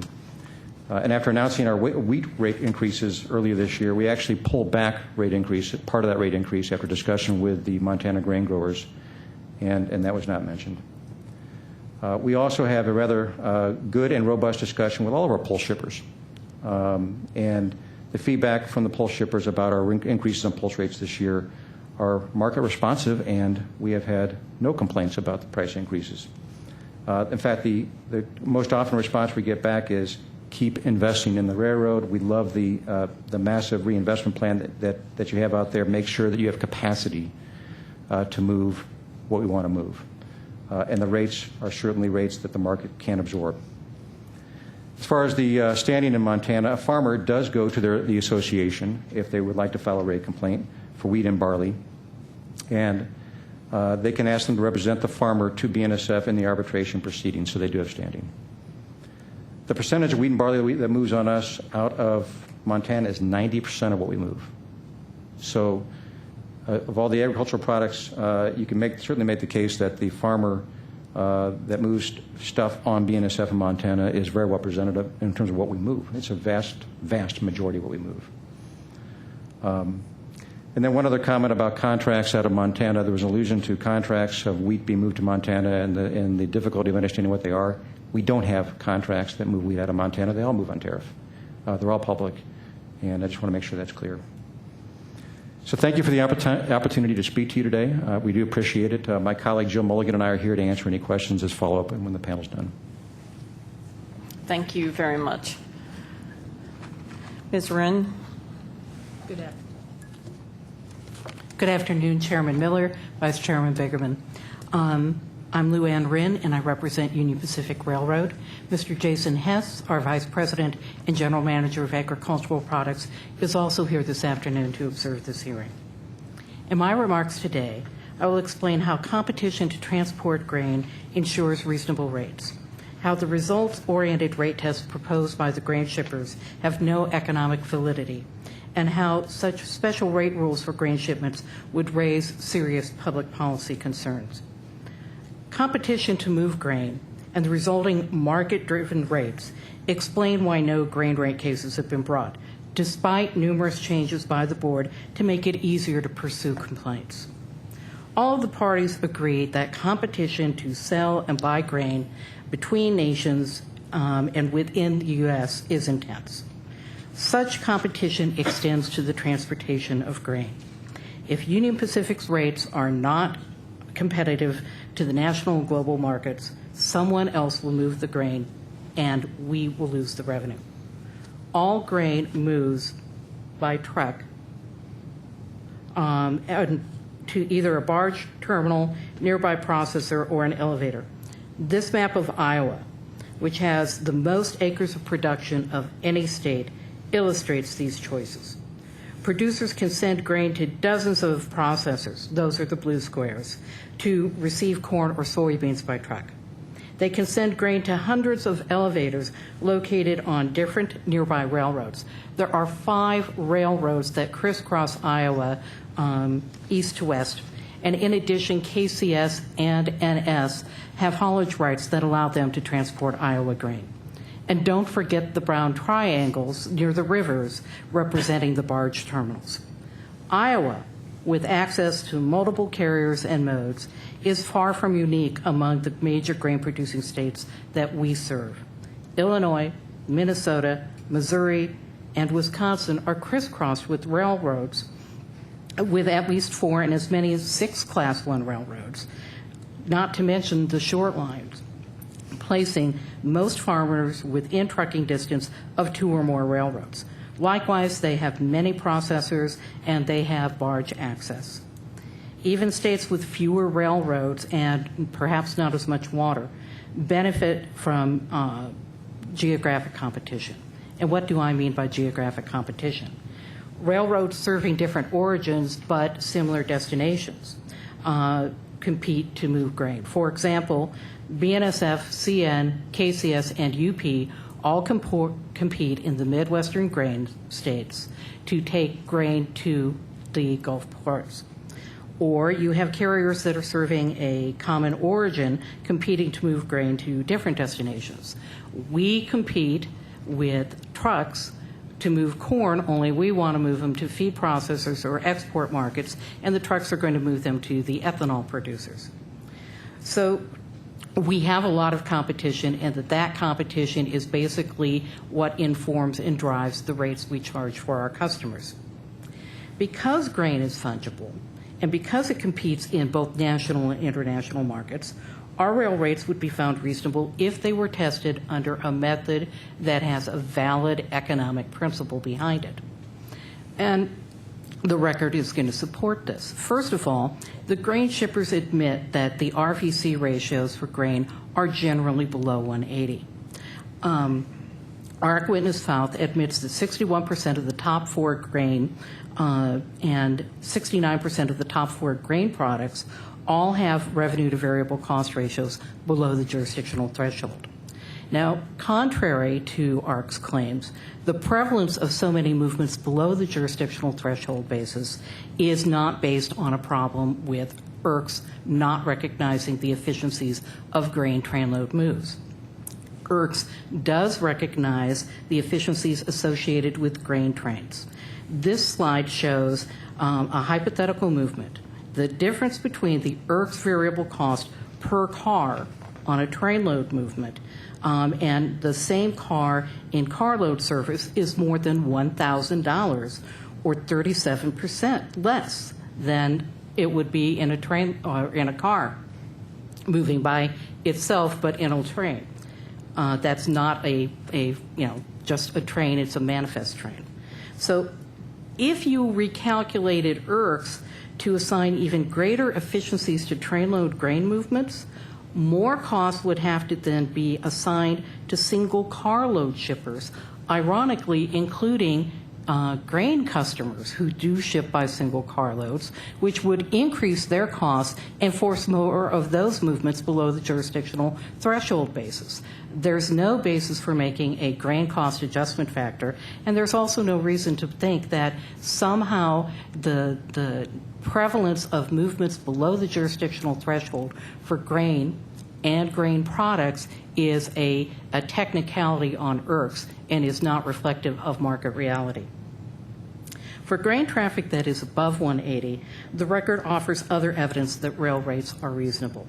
And after announcing our wheat rate increases earlier this year, we actually pulled back part of that rate increase after discussion with the Montana grain growers, and that was not mentioned. We also have a rather good and robust discussion with all of our pull shippers And the feedback from the pulse shippers about our increases in pulse rates this year are market responsive, and we have had no complaints about the price increases. In fact, the most often response we get back is keep investing in the railroad. We love the massive reinvestment plan that you have out there. Make sure that you have capacity to move what we want to move. And the rates are certainly rates that the market can absorb. As far as the standing in Montana, a farmer does go to the association if they would like to file a rate complaint for wheat and barley. And they can ask them to represent the farmer to BNSF in the arbitration proceeding, so they do have standing. The percentage of wheat and barley that moves on us out of Montana is 90% of what we move. So of all the agricultural products, you can certainly make the case that the farmer that moves stuff on BNSF in Montana is very well representative in terms of what we move. It's a vast, vast majority of what we move. And then one other comment about contracts out of Montana. There was an allusion to contracts of wheat being moved to Montana and the difficulty of understanding what they are. We don't have contracts that move wheat out of Montana. They all move on tariff. They're all public, and I just want to make sure that's clear. So thank you for the opportunity to speak to you today. We do appreciate it. My colleague Jill Mulligan and I are here to answer any questions as follow-up and when the panel's done. Thank you very much. Ms. Wren? Good afternoon, Chairman Miller, Vice Chairman Begerman. I'm Lou Ann Wren, and I represent Union Pacific Railroad. Mr. Jason Hess, our Vice President and General Manager of Agricultural Products, is also here this afternoon to observe this hearing. In my remarks today, I will explain how competition to transport grain ensures reasonable rates, how the results-oriented rate tests proposed by the grain shippers have no economic validity, and how such special rate rules for grain shipments would raise serious public policy concerns. Competition to move grain and the resulting market-driven rates explain why no grain rate cases have been brought, despite numerous changes by the board to make it easier to pursue complaints. All of the parties agreed that competition to sell and buy grain between nations and within the U.S. is intense. Such competition extends to the transportation of grain. If Union Pacific's rates are not competitive to the national and global markets, someone else will move the grain and we will lose the revenue. All grain moves by truck to either a barge terminal, nearby processor, or an elevator. This map of Iowa, which has the most acres of production of any state, illustrates these choices. Producers can send grain to dozens of processors, those are the blue squares, to receive corn or soybeans by truck. They can send grain to hundreds of elevators located on different nearby railroads. There are 5 railroads that crisscross Iowa east to west, and in addition, KCS and NS have haulage rights that allow them to transport Iowa grain. And don't forget the brown triangles near the rivers representing the barge terminals. Iowa, with access to multiple carriers and modes, is far from unique among the major grain-producing states that we serve. Illinois, Minnesota, Missouri, and Wisconsin are crisscrossed with railroads with at least 4 and as many as 6 Class I railroads, not to mention the short lines, placing most farmers within trucking distance of 2 or more railroads. Likewise, they have many processors and they have barge access. Even states with fewer railroads and perhaps not as much water benefit from geographic competition. And what do I mean by geographic competition? Railroads serving different origins but similar destinations compete to move grain. For example, BNSF, CN, KCS, and UP all compete in the Midwestern grain states to take grain to the Gulf ports. Or you have carriers that are serving a common origin competing to move grain to different destinations. We compete with trucks to move corn, only we want to move them to feed processors or export markets, and the trucks are going to move them to the ethanol producers. So we have a lot of competition, and that competition is basically what informs and drives the rates we charge for our customers. Because grain is fungible, and because it competes in both national and international markets, our rail rates would be found reasonable if they were tested under a method that has a valid economic principle behind it. And the record is going to support this. First of all, the grain shippers admit that the RVC ratios for grain are generally below 180. ARC Witness South admits that 61% of the top 4 grain and 69% of the top 4 grain products all have revenue to variable cost ratios below the jurisdictional threshold. Now, contrary to ARC's claims, the prevalence of so many movements below the jurisdictional threshold basis is not based on a problem with IRCs not recognizing the efficiencies of grain trainload moves. IRCs does recognize the efficiencies associated with grain trains. This slide shows a hypothetical movement. The difference between the IRC's variable cost per car on a trainload movement and the same car in carload service is more than $1,000, or 37% less than it would be in a train or in a car moving by itself, but in a train. That's not just a train, it's a manifest train. So if you recalculated IRCs to assign even greater efficiencies to trainload grain movements, more costs would have to then be assigned to single carload shippers, ironically including grain customers who do ship by single carloads, which would increase their costs and force more of those movements below the jurisdictional threshold basis. There's no basis for making a grain cost adjustment factor, and there's also no reason to think that somehow the prevalence of movements below the jurisdictional threshold for grain and grain products is a technicality on IRCs and is not reflective of market reality. For grain traffic that is above 180, the record offers other evidence that rail rates are reasonable.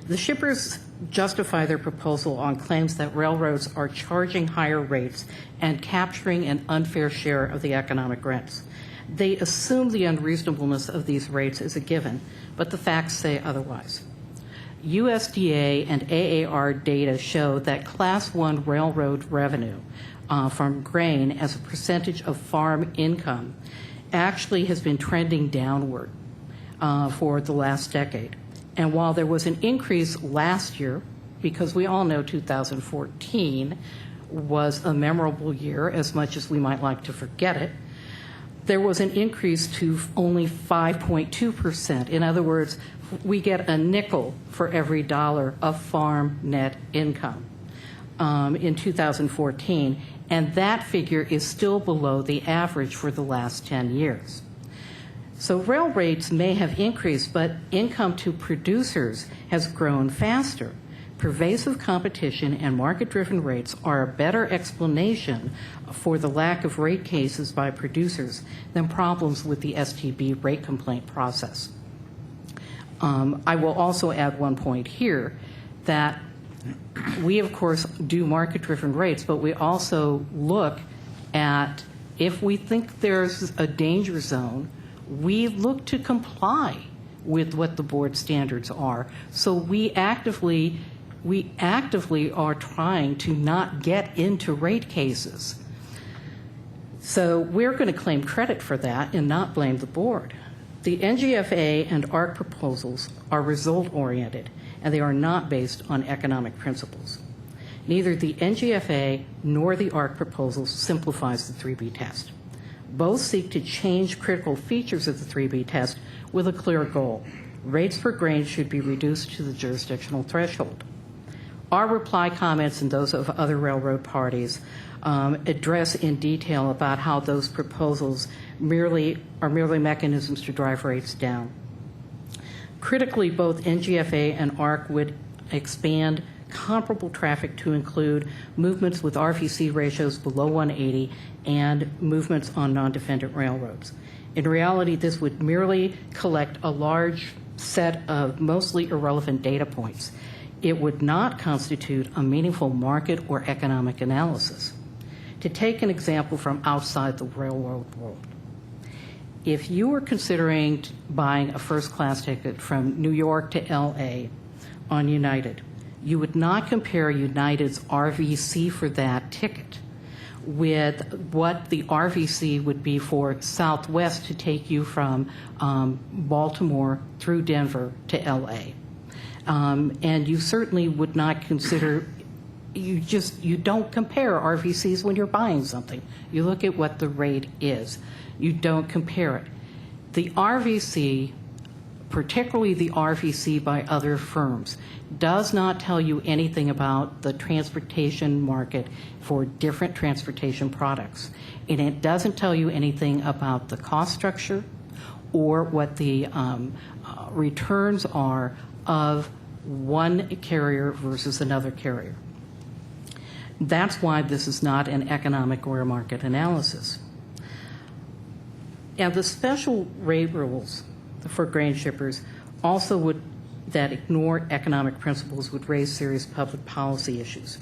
The shippers justify their proposal on claims that railroads are charging higher rates and capturing an unfair share of the economic rents. They assume the unreasonableness of these rates is a given, but the facts say otherwise. USDA and AAR data show that Class 1 railroad revenue from grain as a percentage of farm income actually has been trending downward for the last decade. And while there was an increase last year, because we all know 2014 was a memorable year, as much as we might like to forget it, there was an increase to only 5.2%. In other words, we get a nickel for every dollar of farm net income in 2014, and that figure is still below the average for the last 10 years. So rail rates may have increased, but income to producers has grown faster. Pervasive competition and market-driven rates are a better explanation for the lack of rate cases by producers than problems with the STB rate complaint process. I will also add one point here, that we, of course, do market-driven rates, but we also look at, if we think there's a danger zone, we look to comply with what the board standards are. So we actively are trying to not get into rate cases. So we're going to claim credit for that and not blame the board. The NGFA and ARC proposals are result-oriented, and they are not based on economic principles. Neither the NGFA nor the ARC proposals simplifies the 3B test. Both seek to change critical features of the 3B test with a clear goal. Rates for grain should be reduced to the jurisdictional threshold. Our reply comments and those of other railroad parties address in detail about how those proposals are merely mechanisms to drive rates down. Critically, both NGFA and ARC would expand comparable traffic to include movements with RVC ratios below 180 and movements on non-defendant railroads. In reality, this would merely collect a large set of mostly irrelevant data points. It would not constitute a meaningful market or economic analysis. To take an example from outside the railroad world, if you were considering buying a first-class ticket from New York to LA on United, you would not compare United's RVC for that ticket with what the RVC would be for Southwest to take you from Baltimore through Denver to LA. And you certainly would not consider, you don't compare RVCs when you're buying something. You look at what the rate is. You don't compare it. The RVC, particularly the RVC by other firms, does not tell you anything about the transportation market for different transportation products. And it doesn't tell you anything about the cost structure or what the returns are of one carrier versus another carrier. That's why this is not an economic or a market analysis. And the special rate rules for grain shippers also would, that ignore economic principles, would raise serious public policy issues.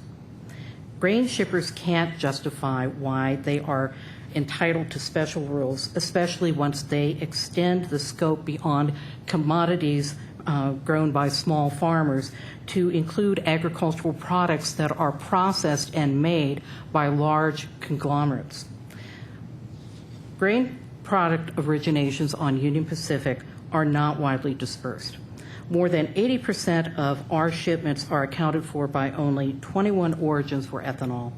Grain shippers can't justify why they are entitled to special rules, especially once they extend the scope beyond commodities grown by small farmers to include agricultural products that are processed and made by large conglomerates. Grain product originations on Union Pacific are not widely dispersed. More than 80% of our shipments are accounted for by only 21 origins for ethanol,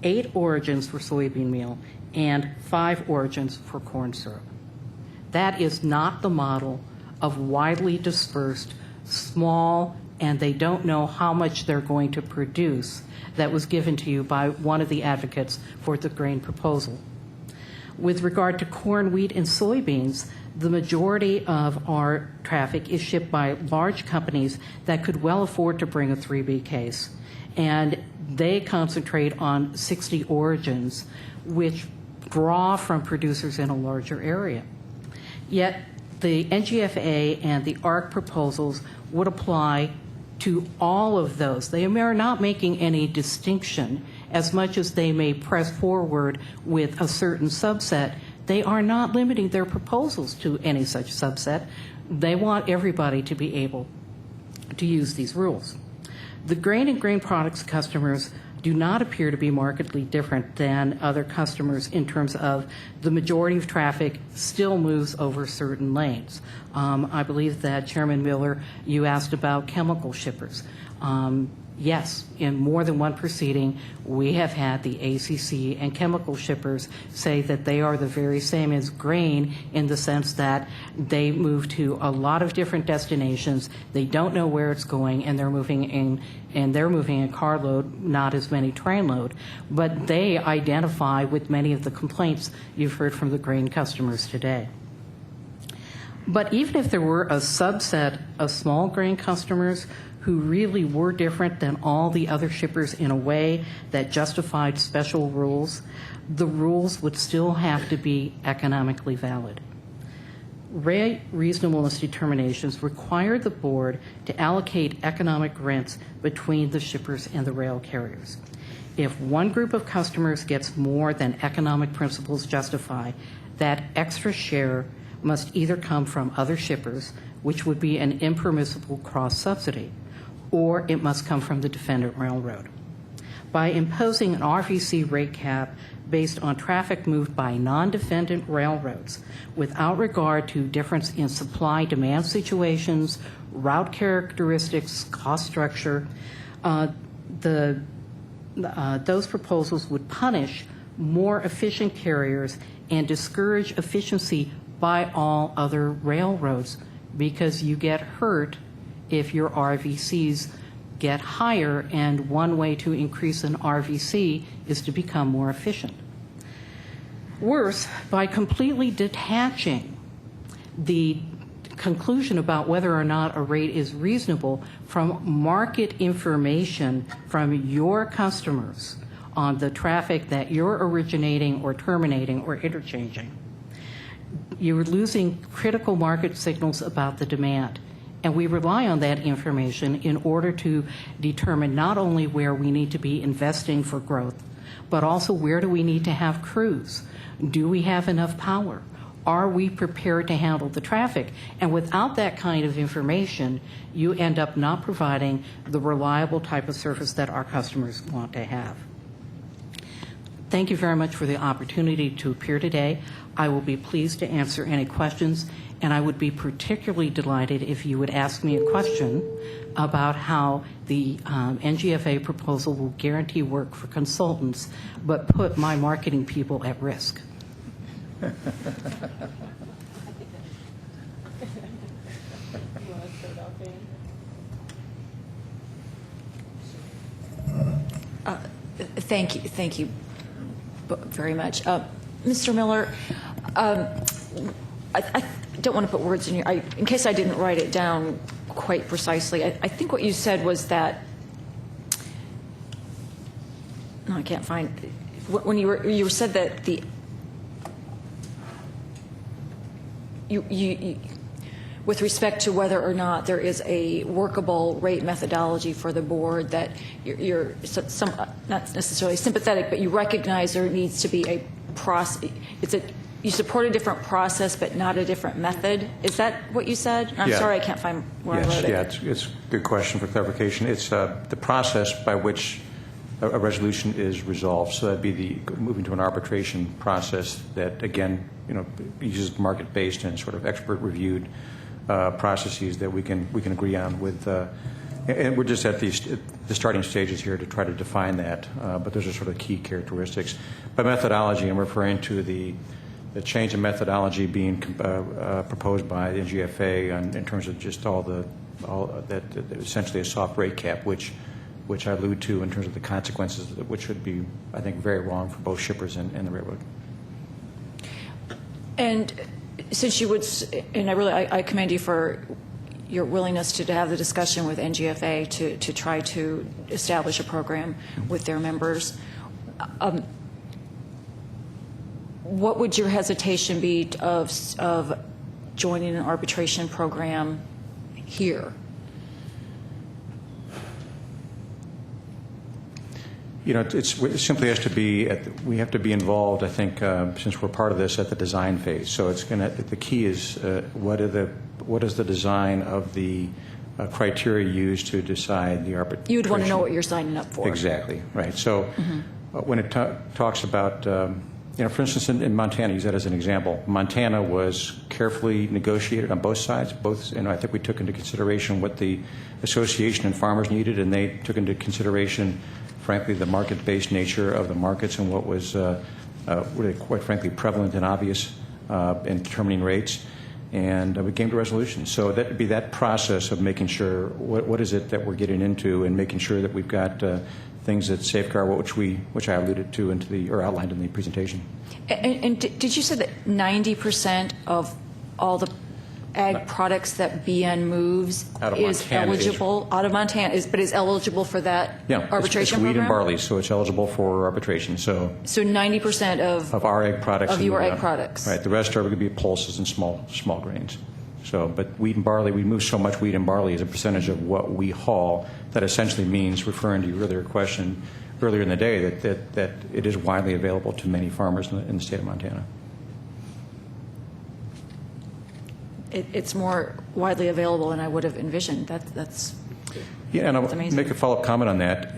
8 origins for soybean meal, and 5 origins for corn syrup. That is not the model of widely dispersed, small, and they don't know how much they're going to produce that was given to you by one of the advocates for the grain proposal. With regard to corn, wheat, and soybeans, the majority of our traffic is shipped by large companies that could well afford to bring a 3B case, and they concentrate on 60 origins, which draw from producers in a larger area. Yet the NGFA and the ARC proposals would apply to all of those. They are not making any distinction. As much as they may press forward with a certain subset, they are not limiting their proposals to any such subset. They want everybody to be able to use these rules. The grain and grain products customers do not appear to be markedly different than other customers in terms of the majority of traffic still moves over certain lanes. I believe that Chairman Miller, you asked about chemical shippers. Yes, in more than one proceeding, we have had the ACC and chemical shippers say that they are the very same as grain in the sense that they move to a lot of different destinations. They don't know where it's going, and they're moving in carload, not as many train load. But they identify with many of the complaints you've heard from the grain customers today. But even if there were a subset of small grain customers who really were different than all the other shippers in a way that justified special rules, the rules would still have to be economically valid. Rate reasonableness determinations require the board to allocate economic rents between the shippers and the rail carriers. If one group of customers gets more than economic principles justify, that extra share must either come from other shippers, which would be an impermissible cross-subsidy, or it must come from the defendant railroad. By imposing an RVC rate cap based on traffic moved by non-defendant railroads without regard to difference in supply-demand situations, route characteristics, cost structure, those proposals would punish more efficient carriers and discourage efficiency by all other railroads, because you get hurt if your RVCs get higher, and one way to increase an RVC is to become more efficient. Worse, by completely detaching the conclusion about whether or not a rate is reasonable from market information from your customers on the traffic that you're originating or terminating or interchanging, you're losing critical market signals about the demand. And we rely on that information in order to determine not only where we need to be investing for growth, but also where do we need to have crews? Do we have enough power? Are we prepared to handle the traffic? And without that kind of information, you end up not providing the reliable type of service that our customers want to have. Thank you very much for the opportunity to appear today. I will be pleased to answer any questions, and I would be particularly delighted if you would ask me a question about how the NGFA proposal will guarantee work for consultants but put my marketing people at risk. Thank you very much. Mr. Miller, I don't want to put words in in case I didn't write it down quite precisely. I think what you said was that, no, I can't find, when you said that with respect to whether or not there is a workable rate methodology for the board, that you're not necessarily sympathetic, but you recognize there needs to be a process. You support a different process, but not a different method. Is that what you said? I'm sorry, I can't find where I wrote it. Yeah, it's a good question for clarification. It's the process by which a resolution is resolved. So that'd be moving to an arbitration process that, again, uses market-based and sort of expert-reviewed processes that we can agree on with. And we're just at the starting stages here to try to define that. But those are sort of key characteristics. By methodology, I'm referring to the change in methodology being proposed by the NGFA in terms of just all that essentially a soft rate cap, which I allude to in terms of the consequences, which would be, I think, very wrong for both shippers and the railroad. And since you would, and I commend you for your willingness to have the discussion with NGFA to try to establish a program with their members. What would your hesitation be of joining an arbitration program here? It simply has to be, we have to be involved, I think, since we're part of this, at the design phase. So the key is what is the design of the criteria used to decide the arbitration. You would want to know what you're signing up for. Exactly, right. So when it talks about, for instance, in Montana, use that as an example. Montana was carefully negotiated on both sides. I think we took into consideration what the association and farmers needed, and they took into consideration, frankly, the market-based nature of the markets and what was really, quite frankly, prevalent and obvious in determining rates. And we came to a resolution. So that would be that process of making sure what is it that we're getting into, and making sure that we've got things that safeguard which I alluded to or outlined in the presentation. And did you say that 90% of all the ag products that BN moves is eligible out of Montana, but is eligible for that arbitration program? It's wheat and barley, so it's eligible for arbitration. So 90% of our egg products of your egg products, right? The rest are going to be pulses and small grains. So, but wheat and barley, we move so much wheat and barley as a percentage of what we haul that essentially means, referring to your earlier question earlier in the day, that it is widely available to many farmers in the state of Montana. It's more widely available than I would have envisioned. That's and I'll amazing. Make a follow-up comment on that.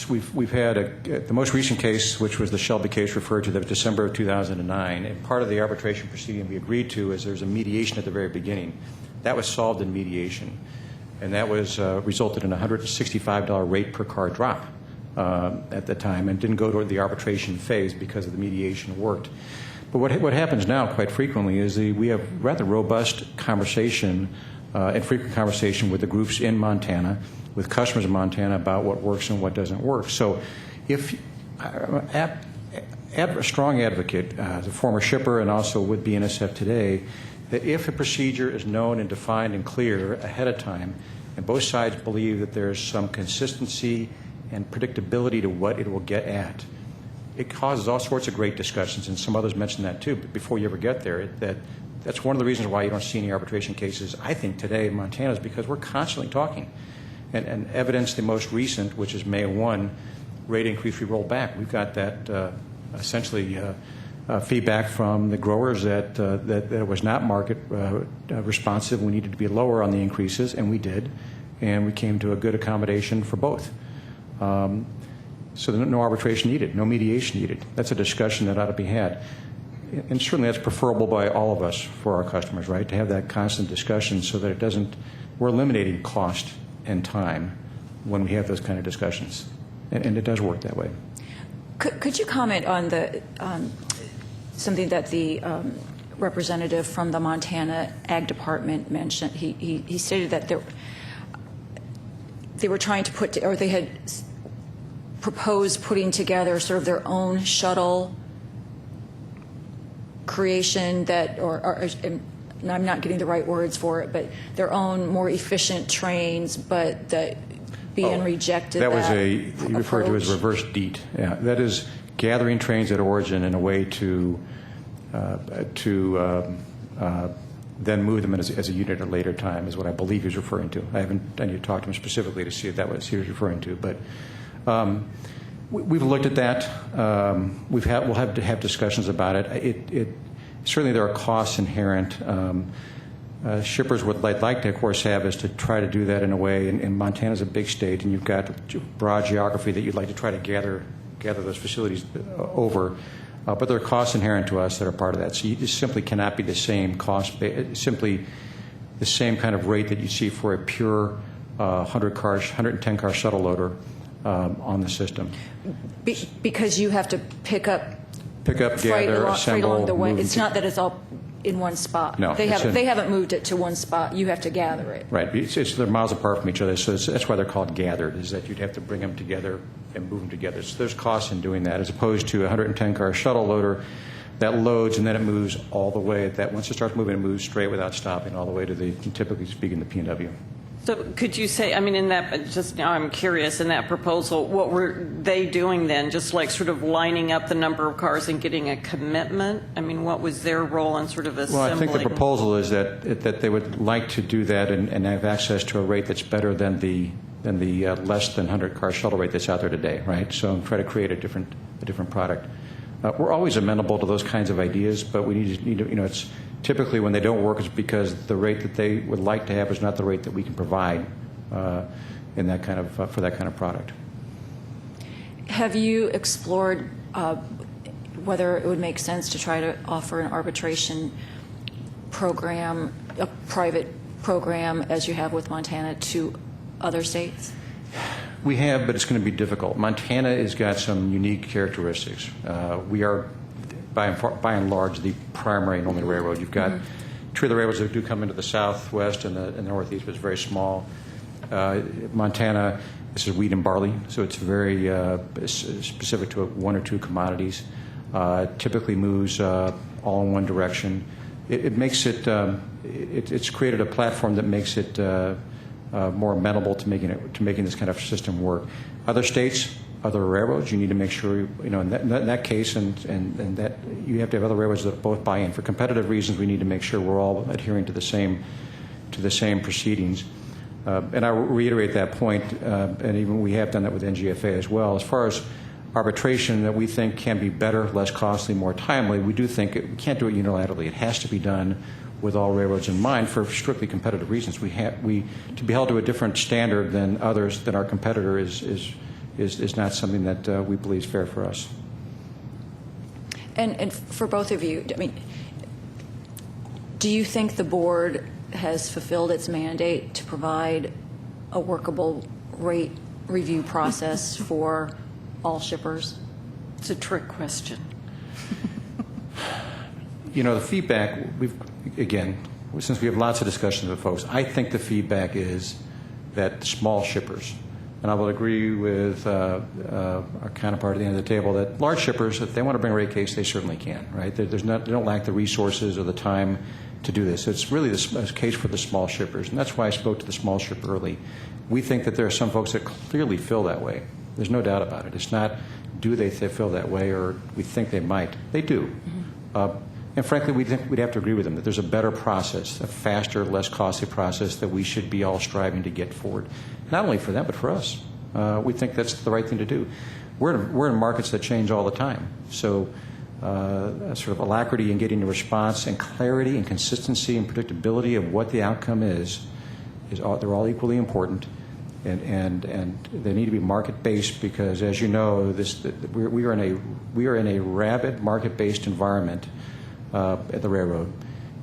We've had the most recent case, which was the Shelby case referred to, that was December of 2009. And part of the arbitration proceeding we agreed to is there's a mediation at the very beginning. That was solved in mediation, and that was resulted in a $165 rate per car drop at the time, and didn't go to the arbitration phase because of the mediation worked. But what happens now quite frequently is we have rather robust conversation and frequent conversation with the groups in Montana, with customers in Montana, about what works and what doesn't work. So if a strong advocate, as a former shipper and also with Bnsf today, that if a procedure is known and defined and clear ahead of time, and both sides believe that there's some consistency and predictability to what it will get at, it causes all sorts of great discussions, and some others mentioned that too. But before you ever get there, that that's one of the reasons why you don't see any arbitration cases, I think, today in Montana, is because we're constantly talking. And evidence, the most recent, which is May 1, rate increase we rolled back. We've got that essentially feedback from the growers that it was not market responsive. We needed to be lower on the increases, and we did. And we came to a good accommodation for both. So no arbitration needed, no mediation needed. That's a discussion that ought to be had. And certainly that's preferable by all of us for our customers, right, to have that constant discussion so that it doesn't, we're eliminating cost and time when we have those kind of discussions. And it does work that way. Could you comment on something that the representative from the Montana Ag Department mentioned? He stated that they were trying to put, or they had proposed putting together sort of their own shuttle creation that, and I'm not getting the right words for it, but their own more efficient trains, but that being rejected. That was you referred to as reverse DEAT. Yeah, that is gathering trains at origin in a way to then move them as a unit at a later time is what I believe he's referring to. I need to talk to him specifically to see if that was he was referring to, but. We've looked at that. We'll have to have discussions about it. Certainly there are costs inherent. Shippers would like to, of course, have is to try to do that in a way. And Montana's a big state, and you've got broad geography that you'd like to try to gather those facilities over. But there are costs inherent to us that are part of that. So you just simply cannot be the same cost, simply the same kind of rate that you see for a pure 110 car shuttle loader. On the system. Because you have to pick up gather, assemble, along the way. move. It's not that it's all in one spot. No, they haven't moved it to one spot. You have to gather it. Right. They're miles apart from each other, so that's why they're called gathered, is that you'd have to bring them together and move them together. So there's costs in doing that, as opposed to a 110-car shuttle loader that loads and then it moves all the way. That once it starts moving, it moves straight without stopping all the way to typically speaking, the P&W. So could you say, I mean, in that, just now I'm curious, in that proposal, what were they doing then? Just like sort of lining up the number of cars and getting a commitment? I mean, what was their role in sort of assembling? Well, I think the proposal is that they would like to do that and have access to a rate that's better than the less than 100-car shuttle rate that's out there today, right? So try to create a different product. We're always amenable to those kinds of ideas, but we need to it's typically when they don't work, it's because the rate that they would like to have is not the rate that we can provide in that kind of for that kind of product. Have you explored whether it would make sense to try to offer an arbitration program, a private program, as you have with Montana, to other states? We have, but it's going to be difficult. Montana has got some unique characteristics. We are, by and large, the primary and only railroad. You've got two of the railroads that do come into the southwest and the northeast, but it's very small. Montana, this is wheat and barley, so it's very specific to one or two commodities. Typically moves all in one direction. It makes it. It's created a platform that makes it more amenable to making this kind of system work. Other states, other railroads, you need to make sure in that case, and that you have to have other railroads that both buy in. For competitive reasons, we need to make sure we're all adhering to the same proceedings. And I reiterate that point, and even we have done that with NGFA as well. As far as arbitration that we think can be better, less costly, more timely, we do think we can't do it unilaterally. It has to be done with all railroads in mind for strictly competitive reasons. To be held to a different standard than others, than our competitor, is not something that we believe is fair for us. And for both of you, I mean, do you think the board has fulfilled its mandate to provide a workable rate review process for all shippers? It's a trick question. The feedback, since we have lots of discussions with folks, I think the feedback is that small shippers, and I will agree with our counterpart at the end of the table, that large shippers, if they want to bring a rate case, they certainly can, right? They don't lack the resources or the time to do this. It's really a case for the small shippers, and that's why I spoke to the small shipper early. We think that there are some folks that clearly feel that way. There's no doubt about it. It's not do they feel that way or we think they might. They do. And frankly, we'd have to agree with them that there's a better process, a faster, less costly process that we should be all striving to get forward, not only for them, but for us. We think that's the right thing to do. We're in markets that change all the time. So sort of alacrity in getting a response and clarity and consistency and predictability of what the outcome is they're all equally important. And they need to be market-based because, as you know, we are in a rabid market-based environment at the railroad,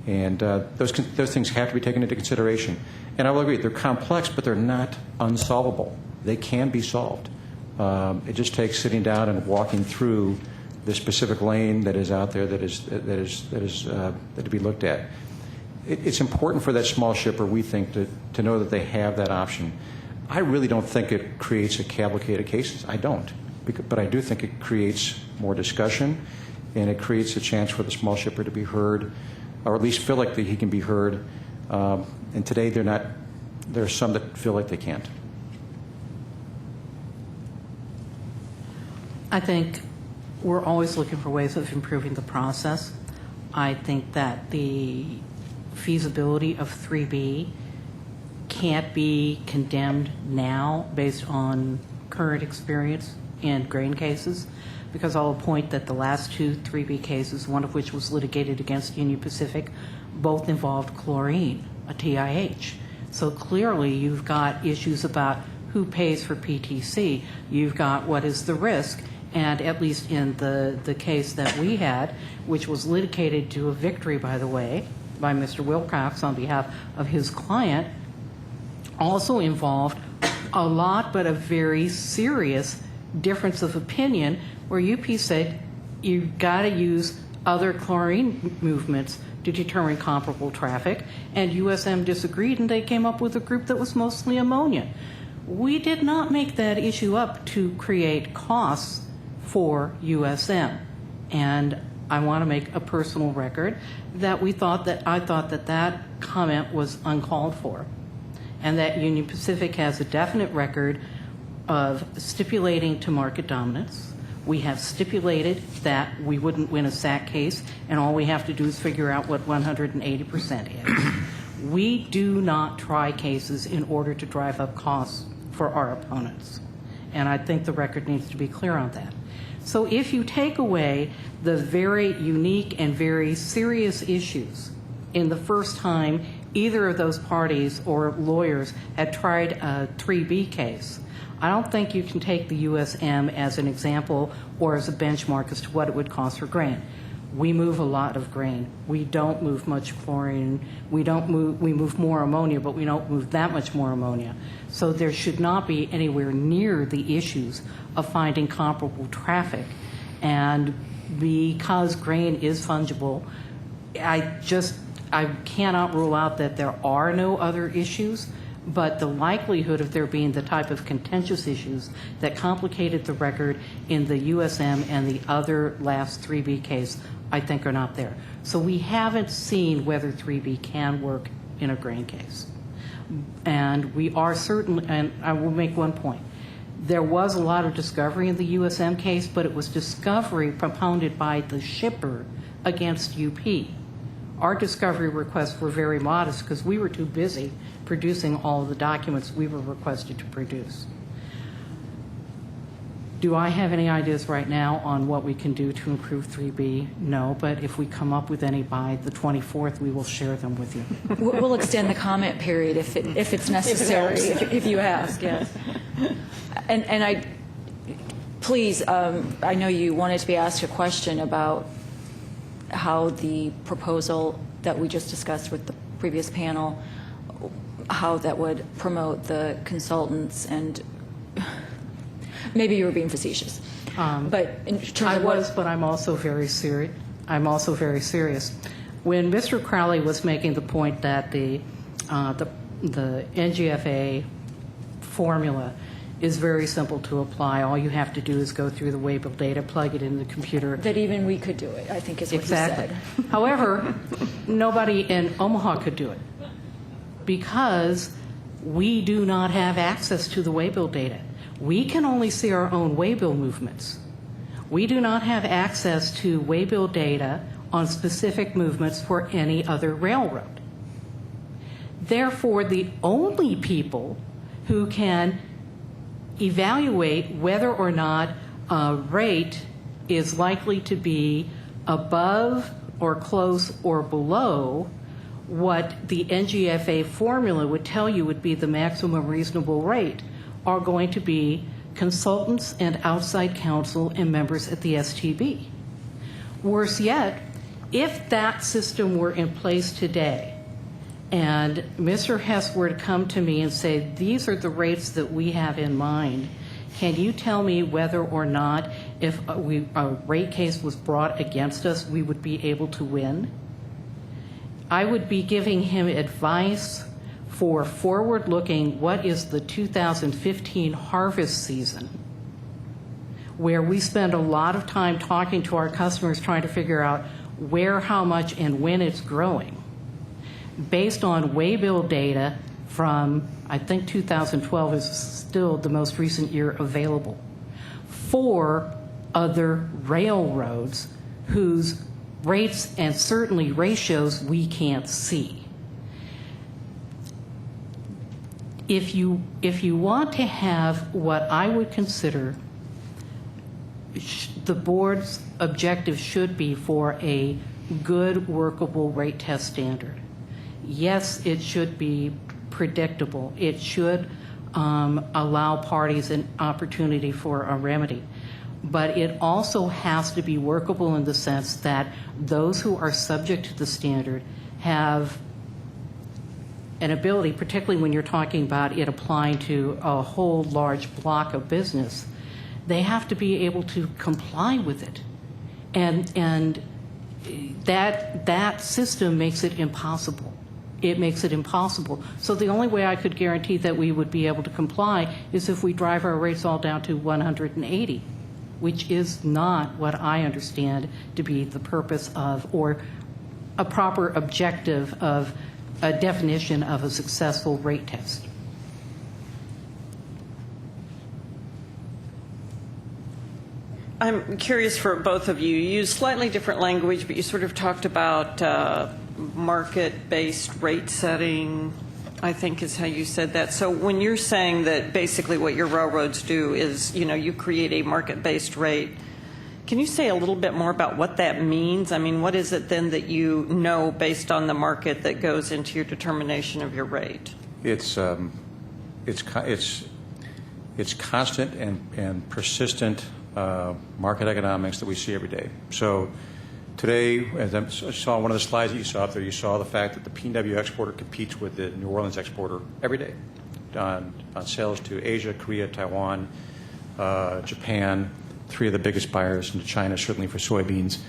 and those things have to be taken into consideration. And I will agree, they're complex, but they're not unsolvable. They can be solved. It just takes sitting down and walking through the specific lane that is out there that to be looked at. It's important for that small shipper, we think, to know that they have that option. I really don't think it creates a cavalcade of cases. I don't. But I do think it creates more discussion, and it creates a chance for the small shipper to be heard, or at least feel like that he can be heard. And today they're not. There are some that feel like they can't. I think we're always looking for ways of improving the process. I think that the feasibility of 3B can't be condemned now based on current experience in grain cases, because I'll point that the last two 3B cases, one of which was litigated against Union Pacific, both involved chlorine, a TIH. So clearly you've got issues about who pays for PTC. You've got what is the risk. And at least in the case that we had, which was litigated to a victory, by the way, by Mr. Wilcox on behalf of his client, also involved a lot but a very serious difference of opinion where UP said you've got to use other chlorine movements to determine comparable traffic, and USM disagreed, and they came up with a group that was mostly ammonia. We did not make that issue up to create costs for USM, and I want to make a personal record that I thought that comment was uncalled for, and that Union Pacific has a definite record of stipulating to market dominance. We have stipulated that we wouldn't win a SAC case, and all we have to do is figure out what 180% is. We do not try cases in order to drive up costs for our opponents, and I think the record needs to be clear on that. So if you take away the very unique and very serious issues in the first time either of those parties or lawyers had tried a 3B case, I don't think you can take the USM as an example or as a benchmark as to what it would cost for grain. We move a lot of grain. We don't move much chlorine. We move more ammonia, but we don't move that much more ammonia. So there should not be anywhere near the issues of finding comparable traffic. And because grain is fungible, I cannot rule out that there are no other issues, but the likelihood of there being the type of contentious issues that complicated the record in the USM and the other last 3B case, I think are not there. So we haven't seen whether 3B can work in a grain case. And we are certainly, and I will make one point, there was a lot of discovery in the USM case, but it was discovery propounded by the shipper against UP. Our discovery requests were very modest because we were too busy producing all of the documents we were requested to produce. Do I have any ideas right now on what we can do to improve 3B? No, but if we come up with any by the 24th, we will share them with you. We'll extend the comment period if it's necessary, if you ask, yes. And I, please, I know you wanted to be asked a question about how the proposal that we just discussed with the previous panel, how that would promote the consultants, and maybe you were being facetious. But in terms of what, but I'm also very serious. When Mr. Crowley was making the point that the NGFA formula is very simple to apply. All you have to do is go through the Workable data, plug it in the computer. that even we could do it, I think is what Exactly. you said. However, nobody in Omaha could do it because we do not have access to the Workable data. We can only see our own waybill movements. We do not have access to waybill data on specific movements for any other railroad. Therefore, the only people who can evaluate whether or not a rate is likely to be above or close or below what the NGFA formula would tell you would be the maximum reasonable rate are going to be consultants and outside counsel and members at the STB. Worse yet, if that system were in place today and Mr. Hess were to come to me and say, these are the rates that we have in mind, can you tell me whether or not if a rate case was brought against us, we would be able to win? I would be giving him advice for forward-looking, what is the 2015 harvest season, where we spend a lot of time talking to our customers trying to figure out where, how much, and when it's growing, based on waybill data from, I think 2012 is still the most recent year available, for other railroads whose rates and certainly ratios we can't see. If you want to have what I would consider the board's objective should be for a good workable rate test standard. Yes, it should be predictable. It should allow parties an opportunity for a remedy. But it also has to be workable in the sense that those who are subject to the standard have an ability, particularly when you're talking about it applying to a whole large block of business, they have to be able to comply with it. And that system makes it impossible. It makes it impossible. So the only way I could guarantee that we would be able to comply is if we drive our rates all down to 180, which is not what I understand to be the purpose of, or a proper objective of a definition of a successful rate test. I'm curious for both of you. You used slightly different language, but you sort of talked about market-based rate setting, I think is how you said that. So when you're saying that basically what your railroads do is, you create a market-based rate, can you say a little bit more about what that means? I mean, what is it then that you know based on the market that goes into your determination of your rate? It's constant and persistent market economics that we see every day. So today, as I saw one of the slides that you saw up there, you saw the fact that the PNW exporter competes with the New Orleans exporter every day on sales to Asia, Korea, Taiwan, Japan, three of the biggest buyers into China, certainly for soybeans.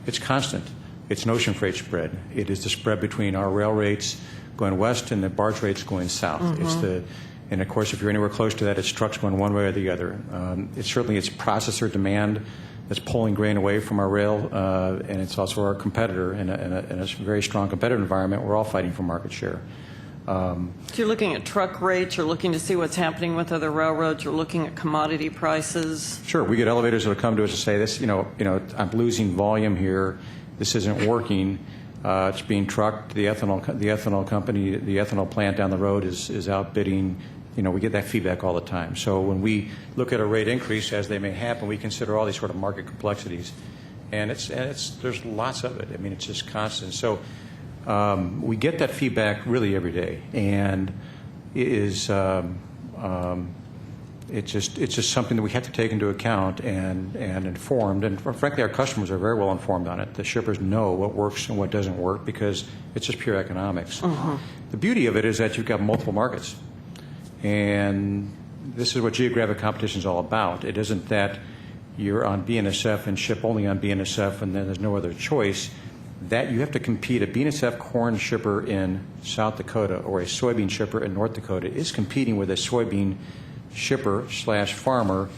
It's constant. It's an ocean freight spread. It is the spread between our rail rates going west and the barge rates going south. Mm-hmm. And of course, if you're anywhere close to that, it's trucks going one way or the other. It's processor demand that's pulling grain away from our rail, and it's also our competitor in a very strong competitive environment. We're all fighting for market share. So you're looking at truck rates, you're looking to see what's happening with other railroads, you're looking at commodity prices. Sure. We get elevators that will come to us and say, "This, I'm losing volume here. This isn't working. It's being trucked. The ethanol company, the ethanol plant down the road is outbidding." We get that feedback all the time. So when we look at a rate increase, as they may happen, we consider all these sort of market complexities, and there's lots of it. I mean, it's just constant. So we get that feedback really every day, and it's just something that we have to take into account and informed. And frankly, our customers are very well informed on it. The shippers know what works and what doesn't work because it's just pure economics. Uh-huh. The beauty of it is that you've got multiple markets. And this is what geographic competition is all about. It isn't that you're on Bnsf and ship only on Bnsf and then there's no other choice. That you have to compete. A Bnsf corn shipper in South Dakota or a soybean shipper in North Dakota is competing with a soybean shipper / farmer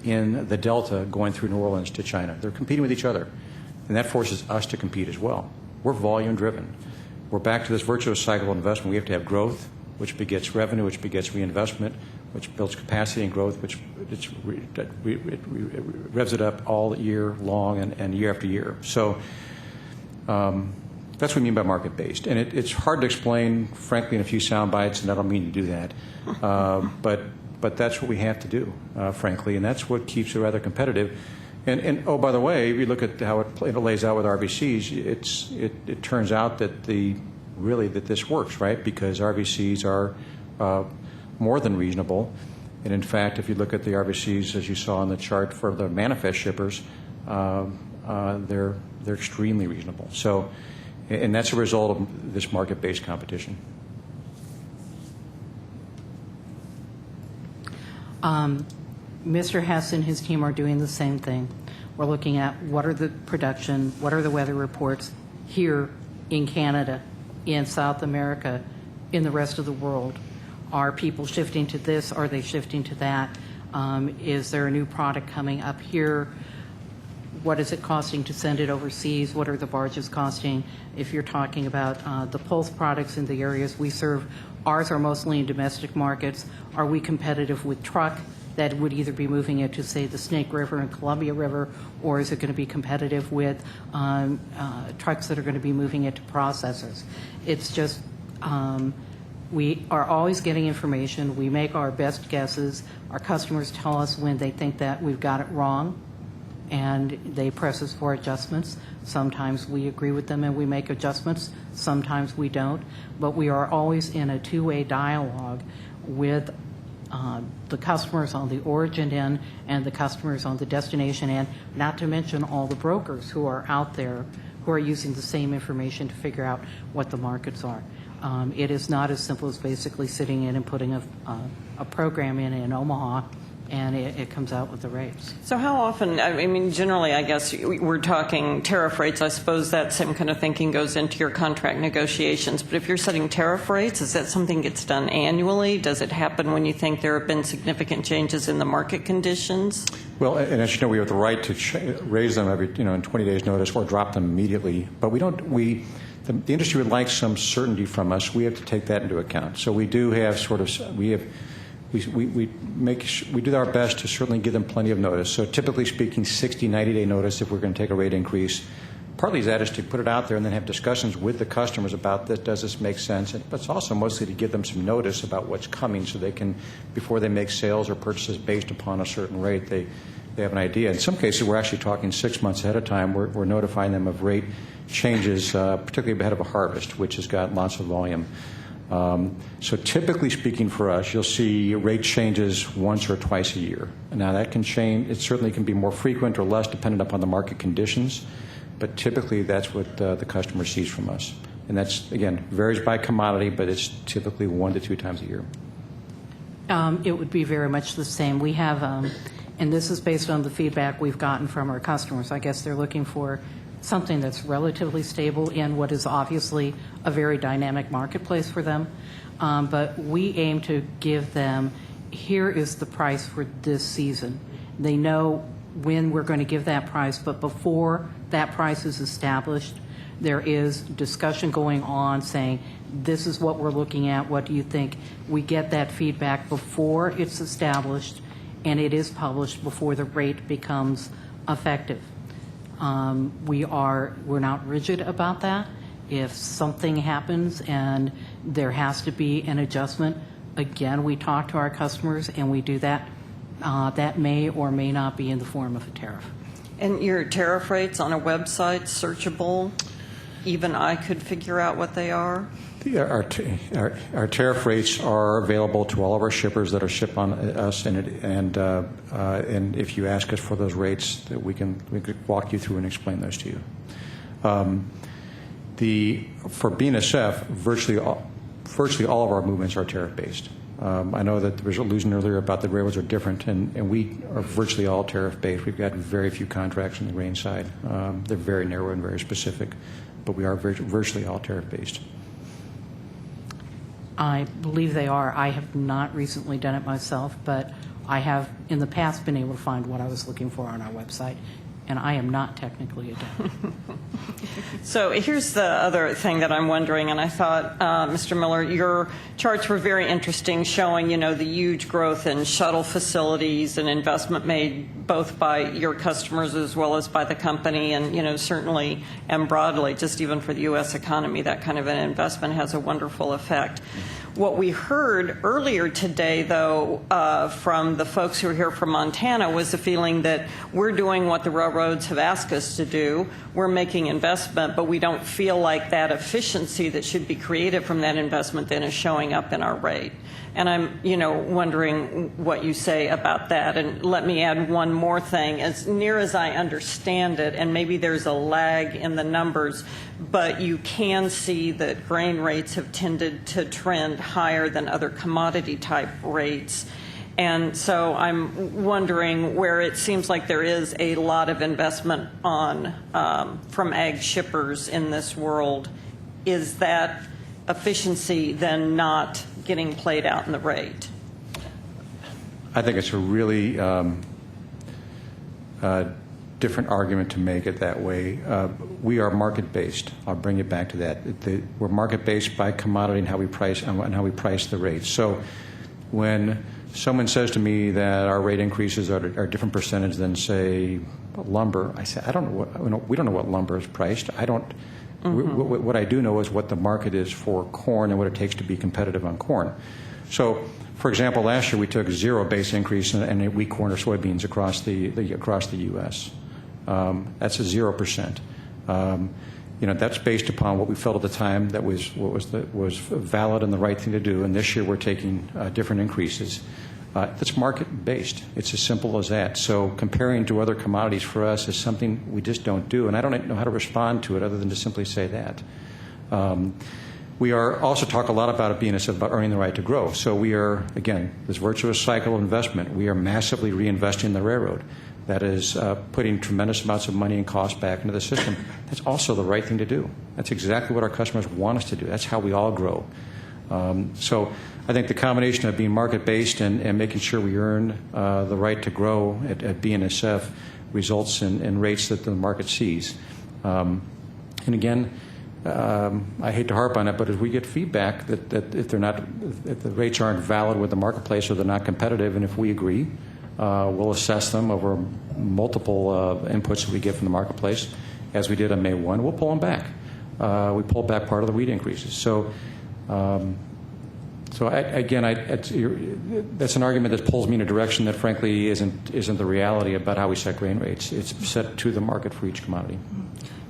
in the Delta going through New Orleans to China. They're competing with each other. And that forces us to compete as well. We're volume driven. We're back to this virtuous cycle of investment. We have to have growth, which begets revenue, which begets reinvestment, which builds capacity and growth, which revs it up all year long and year after year. So That's what we mean by market-based. And it's hard to explain, frankly, in a few sound bites, and I don't mean to do that. But that's what we have to do, frankly, and that's what keeps it rather competitive. And oh, by the way, if you look at how it lays out with RVCs, it turns out that that this works, right? Because RVCs are more than reasonable. And in fact, if you look at the RVCs, as you saw on the chart for the manifest shippers, they're extremely reasonable. So, and that's a result of this market-based competition. Mr. Hess and his team are doing the same thing. We're looking at what are the production, what are the weather reports here in Canada, in South America, in the rest of the world. Are people shifting to this? Are they shifting to that? Is there a new product coming up here? What is it costing to send it overseas? What are the barges costing? If you're talking about the pulse products in the areas we serve, ours are mostly in domestic markets. Are we competitive with truck that would either be moving it to, say, the Snake River and Columbia River, or is it going to be competitive with trucks that are going to be moving it to processors? It's just we are always getting information. We make our best guesses. Our customers tell us when they think that we've got it wrong, and they press us for adjustments. Sometimes we agree with them and we make adjustments. Sometimes we don't. But we are always in a two-way dialogue with the customers on the origin end and the customers on the destination end, not to mention all the brokers who are out there who are using the same information to figure out what the markets are. It is not as simple as basically sitting in and putting a program in Omaha, and it comes out with the rates. So how often, I mean, generally, I guess we're talking tariff rates. I suppose that same kind of thinking goes into your contract negotiations. But if you're setting tariff rates, is that something that gets done annually? Does it happen when you think there have been significant changes in the market conditions? Well, and as you know, we have the right to raise them every, in 20 days' notice or drop them immediately. But we don't, the industry would like some certainty from us. We have to take that into account. So we do have we do our best to certainly give them plenty of notice. So typically speaking, 60, 90-day notice if we're going to take a rate increase. Partly that is to put it out there and then have discussions with the customers about this. Does this make sense? But it's also mostly to give them some notice about what's coming so they can, before they make sales or purchases based upon a certain rate, they have an idea. In some cases, we're actually talking 6 months ahead of time. We're notifying them of rate changes, particularly ahead of a harvest, which has got lots of volume. So typically speaking for us, you'll see rate changes once or twice a year. Now that can change. It certainly can be more frequent or less dependent upon the market conditions, but typically that's what the customer sees from us. And that's, again, varies by commodity, but it's typically 1 to 2 times a year. It would be very much the same. We have, and this is based on the feedback we've gotten from our customers. I guess they're looking for something that's relatively stable in what is obviously a very dynamic marketplace for them. But we aim to give them, here is the price for this season. They know when we're going to give that price, but before that price is established, there is discussion going on saying, this is what we're looking at, what do you think? We get that feedback before it's established, and it is published before the rate becomes effective. We're not rigid about that. If something happens and there has to be an adjustment, again, we talk to our customers and we do that. That may or may not be in the form of a tariff. And your tariff rates on a website, searchable, even I could figure out what they are? Our tariff rates are available to all of our shippers that are shipped on us, and if you ask us for those rates, that we could walk you through and explain those to you. For Bnsf, virtually all of our movements are tariff based. I know that there was allusion earlier about the railroads are different, and we are virtually all tariff based. We've got very few contracts on the grain side. They're very narrow and very specific, but we are virtually all tariff based. I believe they are. I have not recently done it myself, but I have in the past been able to find what I was looking for on our website. and I am not technically adept. So here's the other thing that I'm wondering, and I thought, Mr. Miller, your charts were very interesting, showing, the huge growth in shuttle facilities and investment made both by your customers as well as by the company, and, certainly and broadly, just even for the U.S. economy, that kind of an investment has a wonderful effect. What we heard earlier today, though, from the folks who are here from Montana was the feeling that we're doing what the railroads have asked us to do. We're making investment, but we don't feel like that efficiency that should be created from that investment then is showing up in our rate. And I'm, wondering what you say about that. And let me add one more thing. As near as I understand it, and maybe there's a lag in the numbers, but you can see that grain rates have tended to trend higher than other commodity type rates. And so I'm wondering where it seems like there is a lot of investment from ag shippers in this world. Is that efficiency then not getting played out in the rate? I think it's a really different argument to make it that way. We are market-based. I'll bring it back to that. We're market-based by commodity and how we price the rates. So when someone says to me that our rate increases are a different percentage than, say, lumber, I say, I don't know. We don't know what lumber is priced. I don't. What I do know is what the market is for corn and what it takes to be competitive on corn. So, for example, last year we took 0 base increase in wheat, corn, or soybeans across the U.S. That's a 0%. That's based upon what we felt at the time that was valid and the right thing to do. And this year we're taking different increases. That's market-based. It's as simple as that. So comparing to other commodities for us is something we just don't do, and I don't know how to respond to it other than to simply say that. We are also talk a lot about it being about earning the right to grow. So we are, again, this virtuous cycle of investment. We are massively reinvesting in the railroad. That is putting tremendous amounts of money and cost back into the system. That's also the right thing to do. That's exactly what our customers want us to do. That's how we all grow. So I think the combination of being market-based and making sure we earn the right to grow at Bnsf results in rates that the market sees. And again, I hate to harp on it, but as we get feedback that if the rates aren't valid with the marketplace or they're not competitive, and if we agree, we'll assess them over multiple inputs that we get from the marketplace, as we did on May 1. We'll pull them back. We pulled back part of the wheat increases. So that's an argument that pulls me in a direction that, frankly, isn't the reality about how we set grain rates. It's set to the market for each commodity.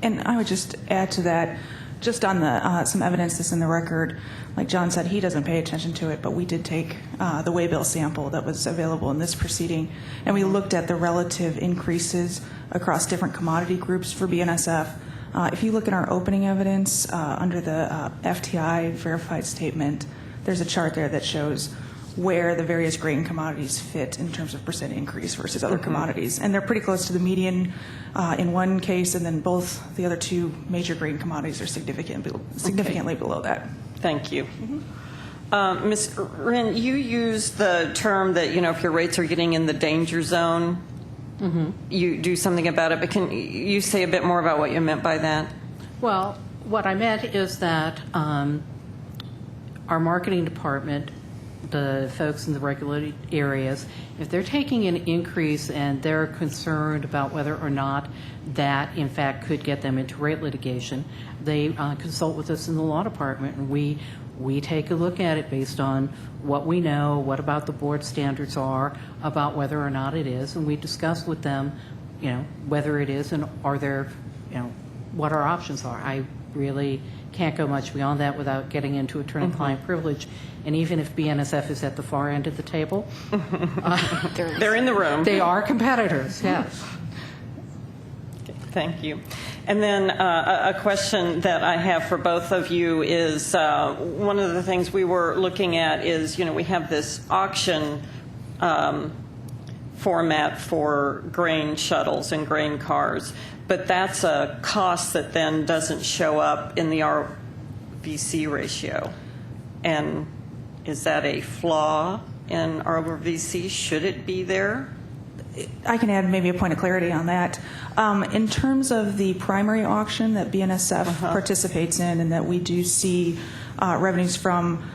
And I would just add to that, just on the some evidence that's in the record. Like John said, he doesn't pay attention to it, but we did take the waybill sample that was available in this proceeding, and we looked at the relative increases across different commodity groups for BNSF. If you look at our opening evidence under the FTI verified statement, there's a chart there that shows where the various grain commodities fit in terms of percent increase versus other commodities. And they're pretty close to the median in one case, and then both the other two major grain commodities are significantly below that. Thank you. Ms. Wren, you used the term that, if your rates are getting in the danger zone, you do something about it. But can you say a bit more about what you meant by that? Well, what I meant is that our marketing department, the folks in the regulated areas, if they're taking an increase and they're concerned about whether or not that, in fact, could get them into rate litigation, they consult with us in the law department, and we take a look at it based on what we know, what about the board standards are, about whether or not it is, and we discuss with them, whether it is and are there, what our options are. I really can't go much beyond that without getting into attorney-client privilege. And even if BNSF is at the far end of the table, they're in the room. They are competitors, yes. Okay, thank you. And then a question that I have for both of you is one of the things we were looking at is, we have this auction format for grain shuttles and grain cars, but that's a cost that then doesn't show up in the RVC ratio. And is that a flaw in RVC? Should it be there? I can add maybe a point of clarity on that. In terms of the primary auction that BNSF participates in and that we do see revenues from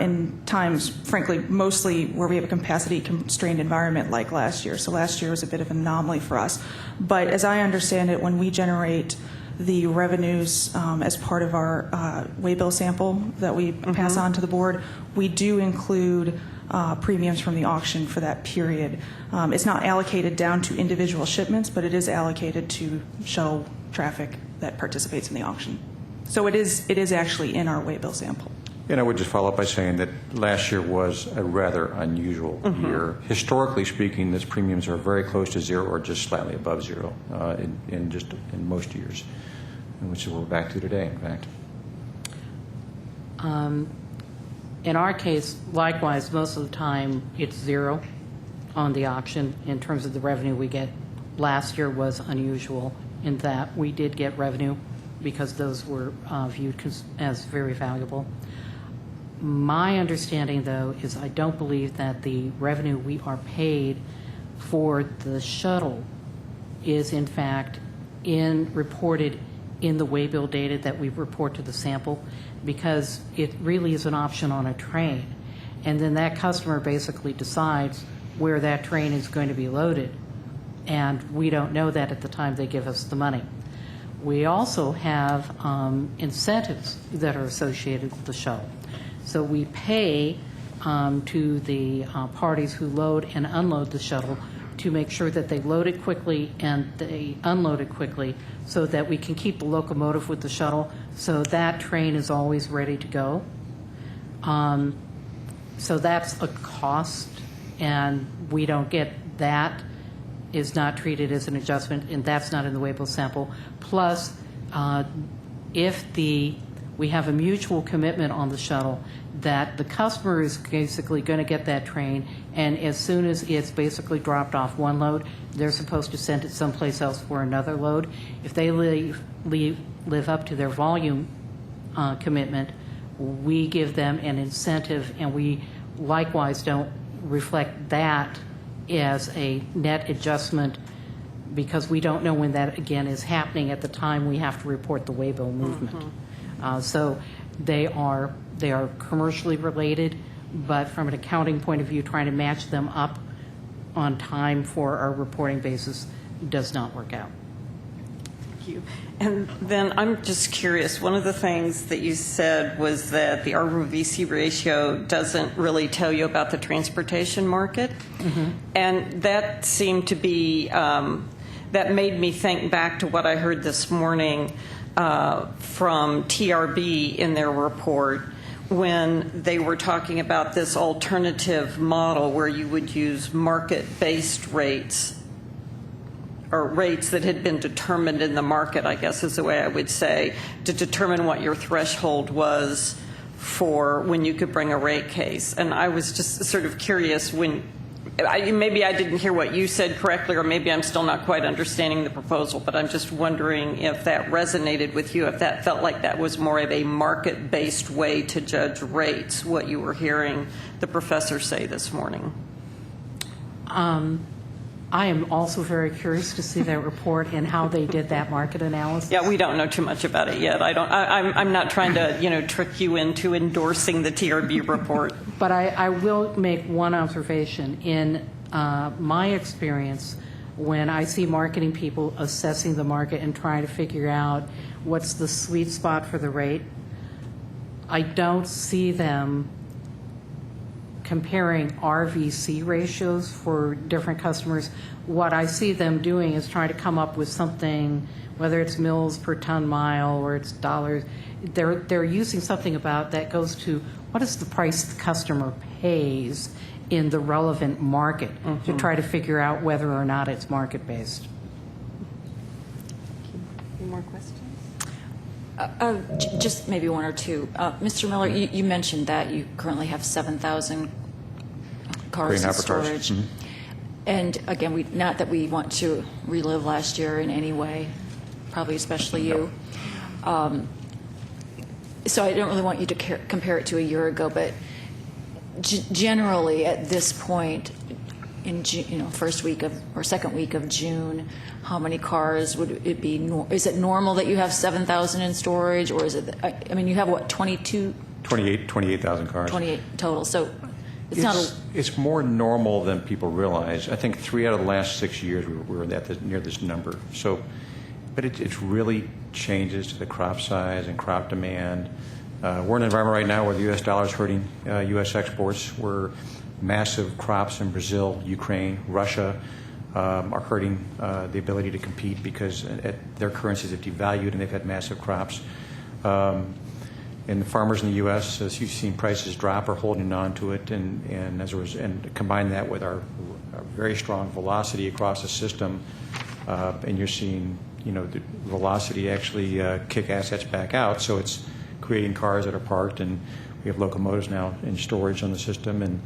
in times, frankly, mostly where we have a capacity-constrained environment like last year. So last year was a bit of an anomaly for us. But as I understand it, when we generate the revenues as part of our waybill sample that we pass on to the board, we do include premiums from the auction for that period. It's not allocated down to individual shipments, but it is allocated to shuttle traffic that participates in the auction. So it is actually in our waybill sample. And I would just follow up by saying that last year was a rather unusual year. Historically speaking, these premiums are very close to zero or just slightly above zero in most years, which is what we're back to today, in fact. In our case, likewise, most of the time it's zero on the auction in terms of the revenue we get. Last year was unusual in that we did get revenue because those were viewed as very valuable. My understanding, though, is I don't believe that the revenue we are paid for the shuttle is, in fact, reported in the waybill data that we report to the sample, because it really is an option on a train. And then that customer basically decides where that train is going to be loaded. And we don't know that at the time they give us the money. We also have incentives that are associated with the shuttle. So we pay to the parties who load and unload the shuttle to make sure that they load it quickly and they unload it quickly so that we can keep the locomotive with the shuttle so that train is always ready to go. So that's a cost, and we don't get that, is not treated as an adjustment, and that's not in the waybill sample. Plus, if we have a mutual commitment on the shuttle that the customer is basically going to get that train, and as soon as it's basically dropped off one load, they're supposed to send it someplace else for another load. If they live up to their volume commitment, we give them an incentive, and we likewise don't reflect that as a net adjustment because we don't know when that, again, is happening at the time we have to report the waybill movement. So they are commercially related, but from an accounting point of view, trying to match them up on time for our reporting basis does not work out. Thank you. And then I'm just curious, one of the things that you said was that the ROVC ratio doesn't really tell you about the transportation market. And that seemed to be, that made me think back to what I heard this morning from TRB in their report when they were talking about this alternative model where you would use market-based rates, or rates that had been determined in the market, I guess is the way I would say, to determine what your threshold was for when you could bring a rate case. And I was just sort of curious maybe I didn't hear what you said correctly, or maybe I'm still not quite understanding the proposal, but I'm just wondering if that resonated with you, if that felt like that was more of a market-based way to judge rates, what you were hearing the professor say this morning. I am also very curious to see that report and how they did that market analysis. Yeah, we don't know too much about it yet. I'm not trying to, trick you into endorsing the TRB report. But I will make one observation. In my experience, when I see marketing people assessing the market and trying to figure out what's the sweet spot for the rate, I don't see them comparing RVC ratios for different customers. What I see them doing is trying to come up with something, whether it's mils per ton mile or it's dollars. They're using something about that goes to what is the price the customer pays in the relevant market to try to figure out whether or not it's market-based. Any more questions? Just maybe one or two. Mr. Miller, you mentioned that you currently have 7,000 cars in storage. And again, not that we want to relive last year in any way, probably especially you. So I don't really want you to compare it to a year ago, but generally at this point, in June, first week of or second week of June, how many cars would it be? Is it normal that you have 7,000 in storage, or is it? I mean, you have what, 28,000 cars. 28 total. So it's not. It's more normal than people realize. I think 3 out of the last 6 years we were near this number. So, but it really changes to the crop size and crop demand. We're in an environment right now where the U.S. dollar is hurting U.S. exports. We're massive crops in Brazil, Ukraine, Russia are hurting the ability to compete because their currencies have devalued and they've had massive crops. And the farmers in the U.S., as you've seen prices drop, are holding on to it, and as a result, and combine that with our very strong velocity across the system, and you're seeing the velocity actually kick assets back out. So it's creating cars that are parked, and we have locomotives now in storage on the system, and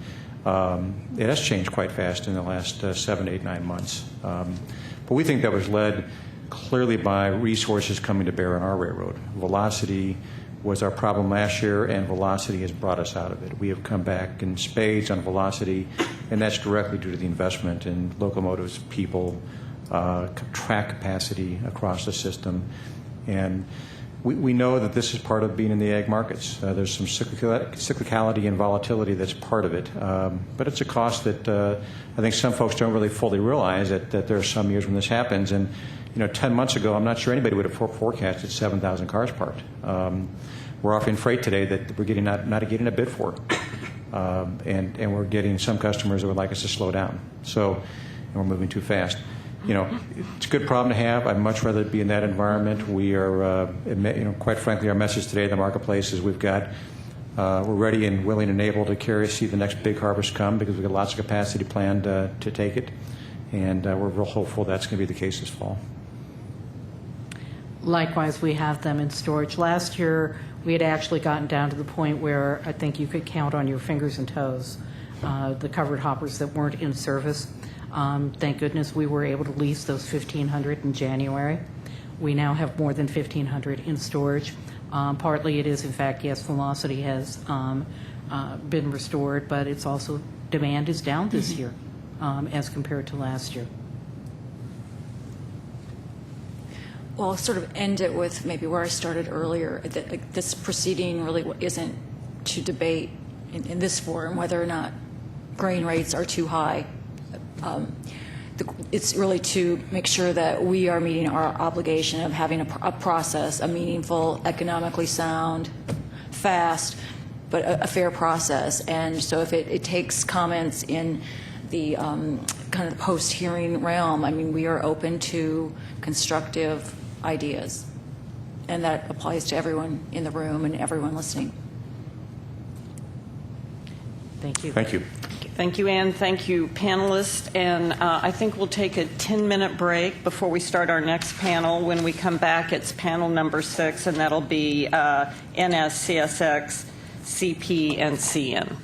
it has changed quite fast in the last 7, 8, 9 months. But we think that was led clearly by resources coming to bear on our railroad. Velocity was our problem last year, and velocity has brought us out of it. We have come back in spades on velocity, and that's directly due to the investment in locomotives, people, track capacity across the system. And we know that this is part of being in the ag markets. There's some cyclicality and volatility that's part of it. But it's a cost that I think some folks don't really fully realize that there are some years when this happens. And 10 months ago, I'm not sure anybody would have forecasted 7,000 cars parked. We're offering freight today that we're not getting a bid for. And we're getting some customers that would like us to slow down. And we're moving too fast. It's a good problem to have. I'd much rather be in that environment. We are, quite frankly, our message today in the marketplace is we're ready and willing and able to see the next big harvest come because we've got lots of capacity planned to take it. And we're real hopeful that's going to be the case this fall. Likewise, we have them in storage. Last year, we had actually gotten down to the point where I think you could count on your fingers and toes the covered hoppers that weren't in service. Thank goodness we were able to lease those 1,500 in January. We now have more than 1,500 in storage. Partly it is, in fact, yes, velocity has been restored, but it's also demand is down this year as compared to last year. Well, I'll sort of end it with maybe where I started earlier. That this proceeding really isn't to debate in this forum whether or not grain rates are too high. It's really to make sure that we are meeting our obligation of having a process, a meaningful, economically sound, fast, but a fair process. And so if it takes comments in the kind of post-hearing realm, I mean, we are open to constructive ideas. And that applies to everyone in the room and everyone listening. Thank you. Thank you. Thank you, Ann. Thank you, panelists. And I think we'll take a 10-minute break before we start our next panel. When we come back, it's panel number 6, and that'll be NS, CSX, CP, and CN.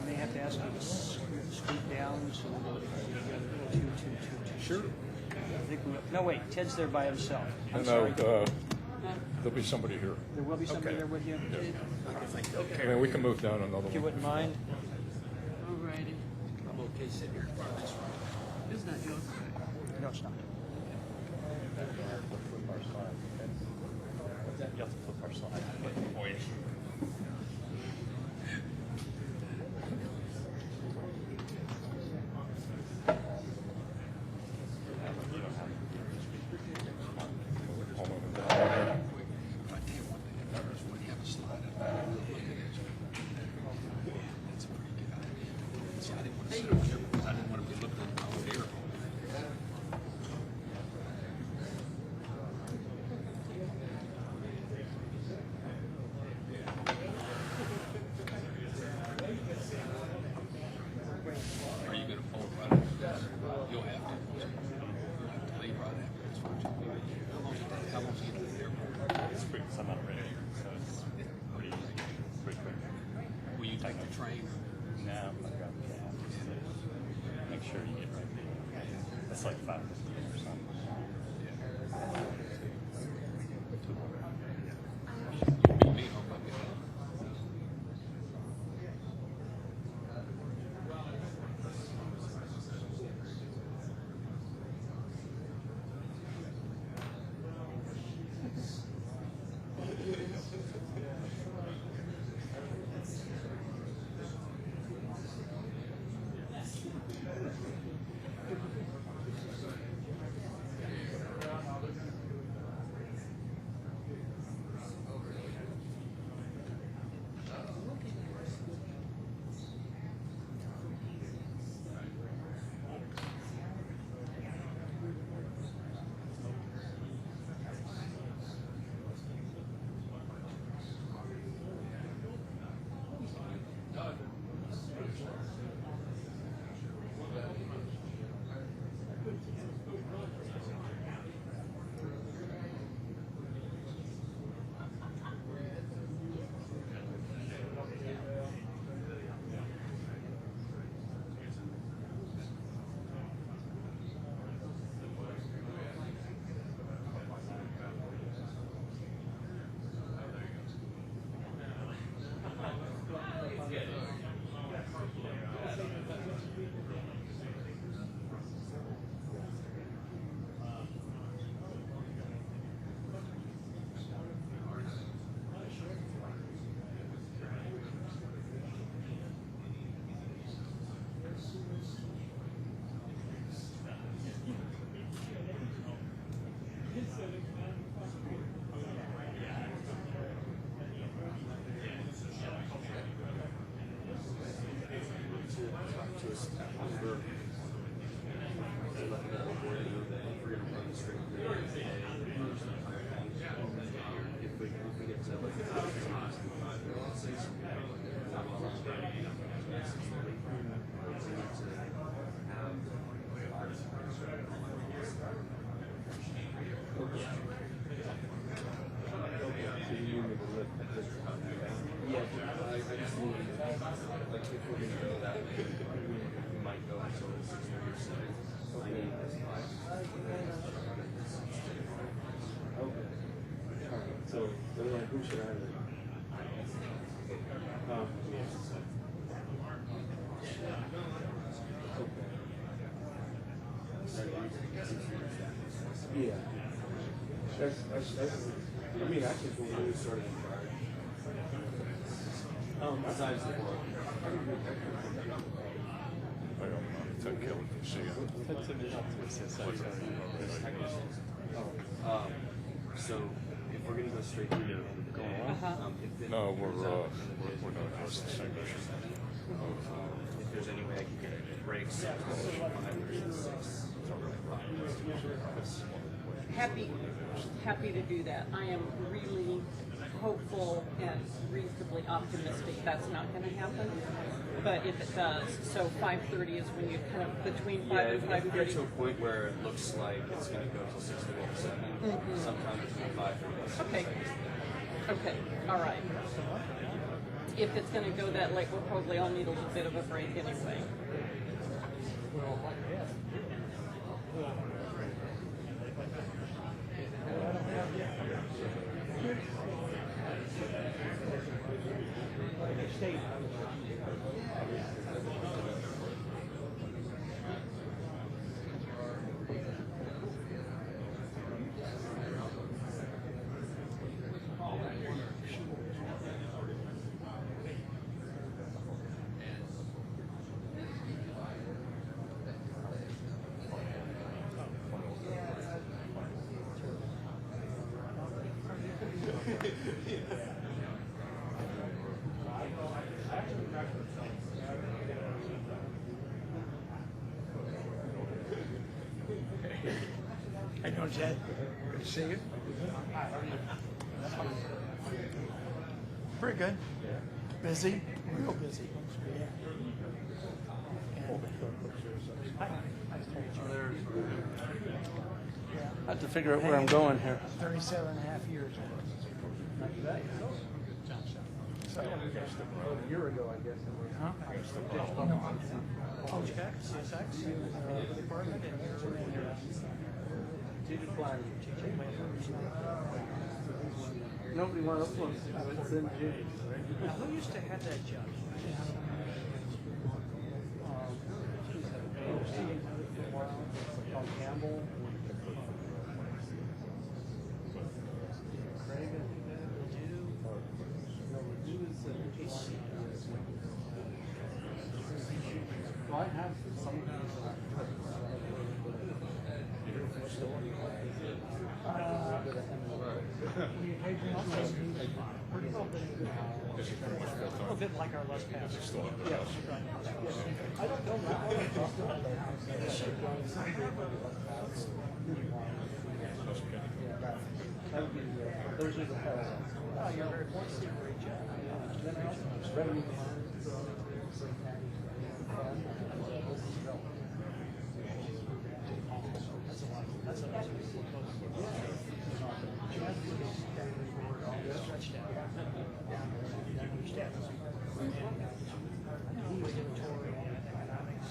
They have to ask you to scoot down so that two. Sure. No, wait, Ted's there by himself. I'm sorry. There'll be somebody here. There will be somebody there with you? I mean, we can move down another If you one. wouldn't mind. All righty. I'm okay sitting here. Isn't that yours? No, it's not. You have to flip our slide. See, I didn't want to sit over there because I didn't want to be looking at my own air. Are you going to fold right after this? You'll have to. You'll have to leave right after this. How long do you get to the airport? It's quick, so I'm not ready, so it's pretty easy, pretty quick. Will you take the train? Now, I've got the cab, just to make sure you get right there. That's like 5 minutes or something. You meet home by midnight. So they're like, who should I have? Yeah. That's I mean, I think when we started in besides the work. I don't know. Tell Kelly to see So if we're gonna go straight through and go on, No, we're not just the same issue. if there's any way I can get breaks, 5 or 6. Happy to do that. I am really hopeful and reasonably optimistic that's not going to happen. But if it does, so 5:30 is when you kind of between 5 and 5:30. If we get to a point where it looks like it's going to go till 6 or 7, sometime between 5 and 6. Okay, all right. If it's going to go that late, we'll probably all need a little bit of a break anyway. How you doing, Ted? Good to see you. Pretty good. Busy, real busy. I have to figure out where I'm going here. 37 and a half years. Not too bad. So, a year ago, I guess. Huh? Oh, check, CSX, department, and strategic planning. Nobody went up once. It's in June. Now, who used to have that job? Campbell. Craig, Well, I have some of these a little bit like our Les Pass. I don't know. Those are the parallels. Oh, you're very fortunate. Great job. Revenue. That's a nice stretched out. Regulatory and economics.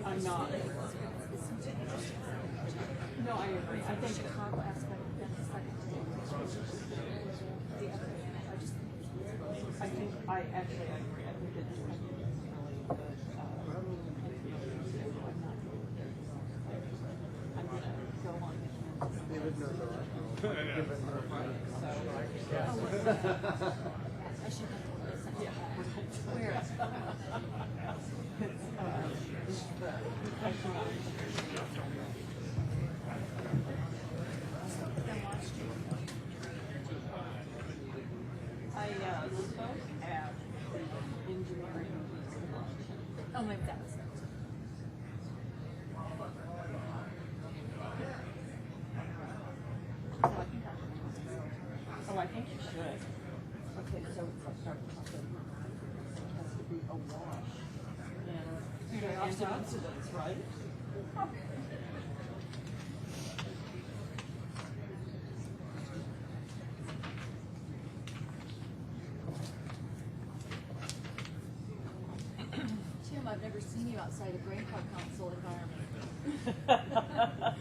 I'm not. No, I agree. I think the combo aspect that's the second thing. I think I actually agree. I think it's really good. I'm going to go on spoke at engineering. Oh, maybe that was it. Oh, I think you should. Okay, so let's start with something. It has to be a wash. And incidents, right? Tim, I've never seen you outside a grain car council environment.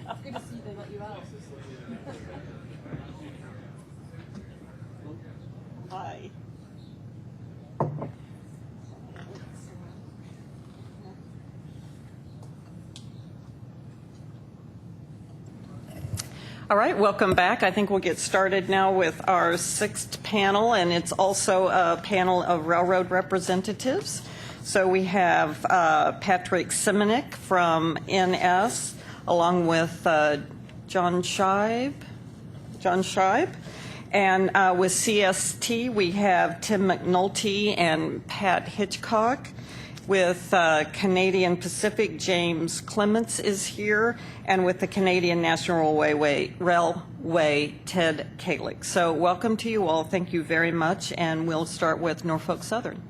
It's good to see they let you out. Hi. All right, welcome back. I think we'll get started now with our sixth panel, and it's also a panel of railroad representatives. So we have Patrick Simonik from NS, along with John Scheib. And with CST, we have Tim McNulty and Pat Hitchcock. With Canadian Pacific, James Clements is here, and with the Canadian National Railway, Ted Kalick. So welcome to you all. Thank you very much, and we'll start with Norfolk Southern.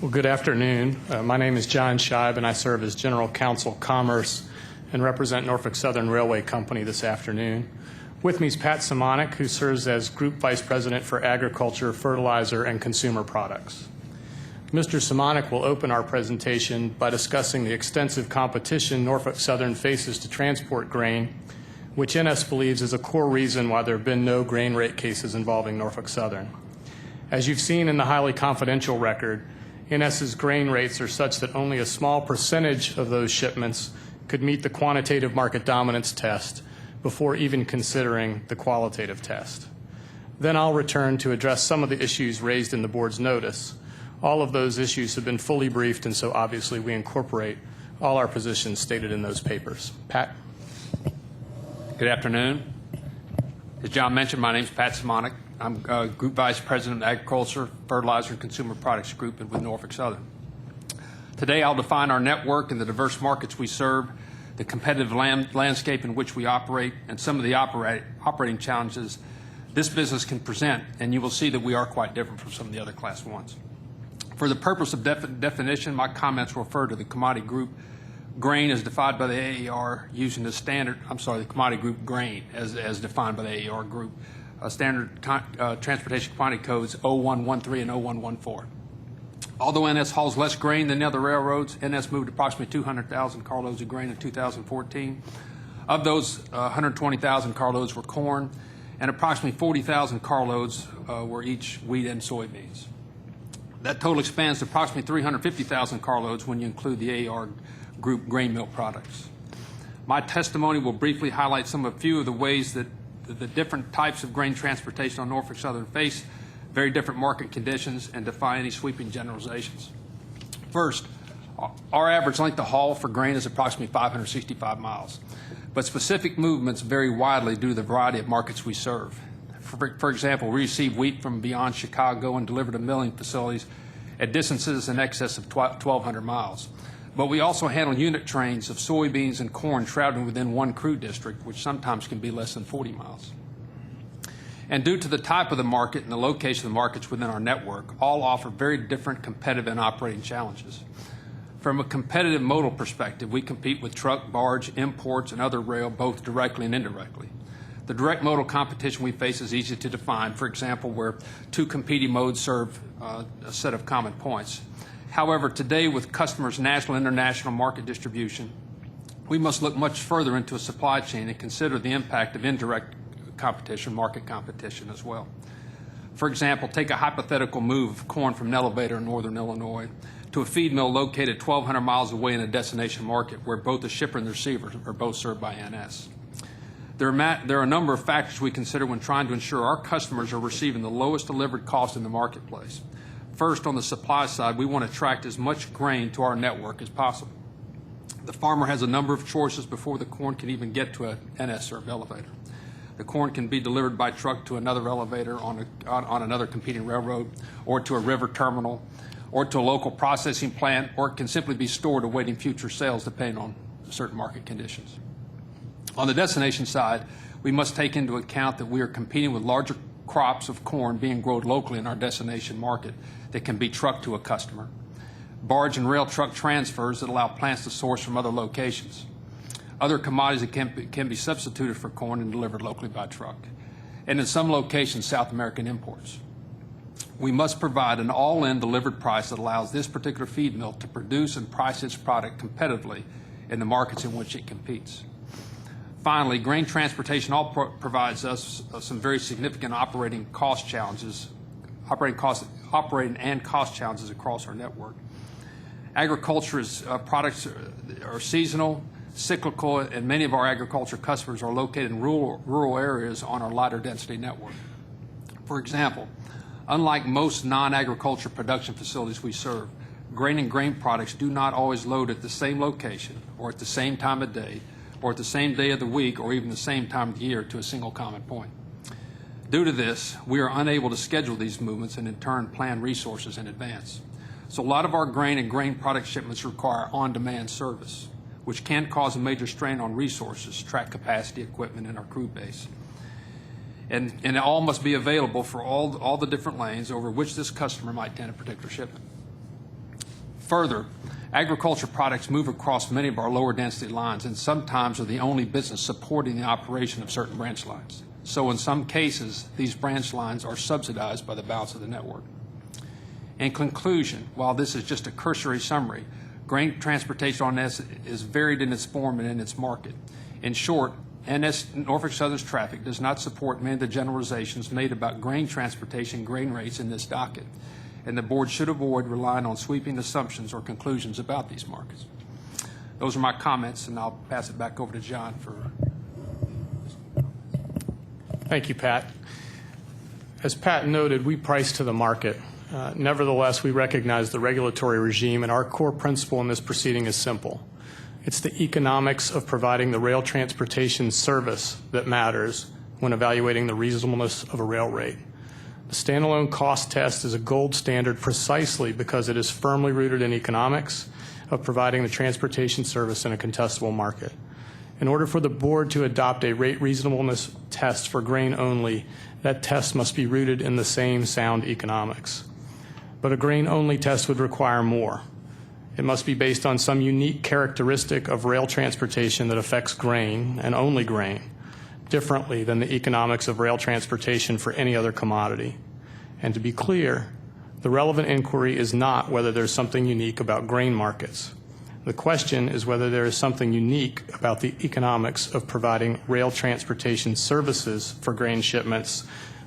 Well, good afternoon. My name is John Scheib, and I serve as General Counsel, Commerce, and represent Norfolk Southern Railway Company this afternoon. With me is Pat Simonik, who serves as Group Vice President for Agriculture, Fertilizer, and Consumer Products. Mr. Simonik will open our presentation by discussing the extensive competition Norfolk Southern faces to transport grain, which NS believes is a core reason why there have been no grain rate cases involving Norfolk Southern. As you've seen in the highly confidential record, NS's grain rates are such that only a small percentage of those shipments could meet the quantitative market dominance test before even considering the qualitative test. Then I'll return to address some of the issues raised in the board's notice. All of those issues have been fully briefed, and so obviously we incorporate all our positions stated in those papers. Pat? Good afternoon. As John mentioned, my name is Pat Simonik. I'm Group Vice President of Agriculture, Fertilizer, and Consumer Products Group with Norfolk Southern. Today I'll define our network and the diverse markets we serve, the competitive landscape in which we operate, and some of the operating challenges this business can present, and you will see that we are quite different from some of the other Class 1s. For the purpose of definition, my comments will refer to the commodity group grain as defined by the AAR using the the commodity group grain as defined by the AAR group, standard transportation quantity codes 0113 and 0114. Although NS hauls less grain than the other railroads, NS moved approximately 200,000 carloads of grain in 2014. Of those, 120,000 carloads were corn, and approximately 40,000 carloads were each wheat and soybeans. That total expands to approximately 350,000 carloads when you include the AAR group grain mill products. My testimony will briefly highlight a few of the ways that the different types of grain transportation on Norfolk Southern face very different market conditions and defy any sweeping generalizations. First, our average length of haul for grain is approximately 565 miles, but specific movements vary widely due to the variety of markets we serve. For example, we receive wheat from beyond Chicago and deliver to milling facilities at distances in excess of 1,200 miles. But we also handle unit trains of soybeans and corn traveling within one crew district, which sometimes can be less than 40 miles. And due to the type of the market and the location of the markets within our network, all offer very different competitive and operating challenges. From a competitive modal perspective, we compete with truck, barge, imports, and other rail, both directly and indirectly. The direct modal competition we face is easy to define, for example, where two competing modes serve a set of common points. However, today, with customers' national and international market distribution, we must look much further into a supply chain and consider the impact of indirect competition, market competition as well. For example, take a hypothetical move of corn from an elevator in northern Illinois to a feed mill located 1,200 miles away in a destination market where both the shipper and the receiver are both served by NS. There are a number of factors we consider when trying to ensure our customers are receiving the lowest delivered cost in the marketplace. First, on the supply side, we want to attract as much grain to our network as possible. The farmer has a number of choices before the corn can even get to an NS-served elevator. The corn can be delivered by truck to another elevator on another competing railroad, or to a river terminal, or to a local processing plant, or it can simply be stored awaiting future sales depending on certain market conditions. On the destination side, we must take into account that we are competing with larger crops of corn being grown locally in our destination market that can be trucked to a customer, barge and rail truck transfers that allow plants to source from other locations, other commodities that can be substituted for corn and delivered locally by truck, and in some locations, South American imports. We must provide an all-in delivered price that allows this particular feed mill to produce and price its product competitively in the markets in which it competes. Finally, grain transportation provides us some very significant operating and cost challenges across our network. Agriculture's products are seasonal, cyclical, and many of our agriculture customers are located in rural areas on our lighter density network. For example, unlike most non-agriculture production facilities we serve, grain and grain products do not always load at the same location or at the same time of day or at the same day of the week or even the same time of the year to a single common point. Due to this, we are unable to schedule these movements and in turn plan resources in advance. So a lot of our grain and grain product shipments require on-demand service, which can cause a major strain on resources, track capacity, equipment, and our crew base. And it all must be available for all the different lanes over which this customer might intend a particular shipment. Further, agriculture products move across many of our lower density lines and sometimes are the only business supporting the operation of certain branch lines. So in some cases, these branch lines are subsidized by the balance of the network. In conclusion, while this is just a cursory summary, grain transportation on NS is varied in its form and in its market. In short, Norfolk Southern's traffic does not support many of the generalizations made about grain transportation grain rates in this docket, and the board should avoid relying on sweeping assumptions or conclusions about these markets. Those are my comments, and I'll pass it back over to John for. Thank you, Pat. As Pat noted, we price to the market. Nevertheless, we recognize the regulatory regime, and our core principle in this proceeding is simple. It's the economics of providing the rail transportation service that matters when evaluating the reasonableness of a rail rate. The standalone cost test is a gold standard precisely because it is firmly rooted in economics of providing the transportation service in a contestable market. In order for the board to adopt a rate reasonableness test for grain only, that test must be rooted in the same sound economics. But a grain-only test would require more. It must be based on some unique characteristic of rail transportation that affects grain, and only grain, differently than the economics of rail transportation for any other commodity. And to be clear, the relevant inquiry is not whether there's something unique about grain markets. The question is whether there is something unique about the economics of providing rail transportation services for grain shipments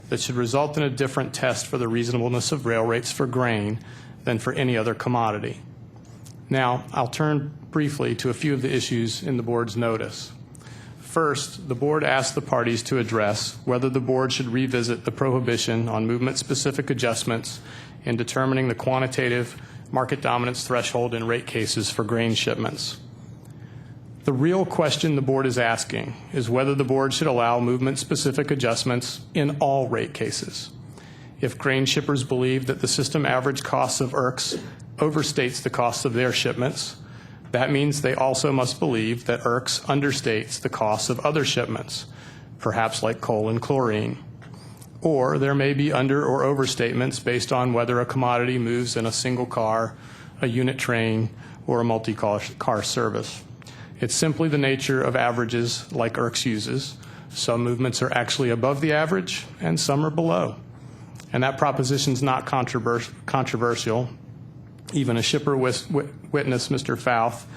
that should result in a different test for the reasonableness of rail rates for grain than for any other commodity. Now, I'll turn briefly to a few of the issues in the board's notice. First, the board asked the parties to address whether the board should revisit the prohibition on movement-specific adjustments in determining the quantitative market dominance threshold in rate cases for grain shipments. The real question the board is asking is whether the board should allow movement-specific adjustments in all rate cases. If grain shippers believe that the system average cost of IRCs overstates the cost of their shipments, that means they also must believe that IRCs understates the cost of other shipments, perhaps like coal and chlorine. Or there may be under or overstatements based on whether a commodity moves in a single car, a unit train, or a multi-car service. It's simply the nature of averages like IRCs uses. Some movements are actually above the average and some are below. And that proposition is not controversial. Even a shipper witness, Mr. Fouth,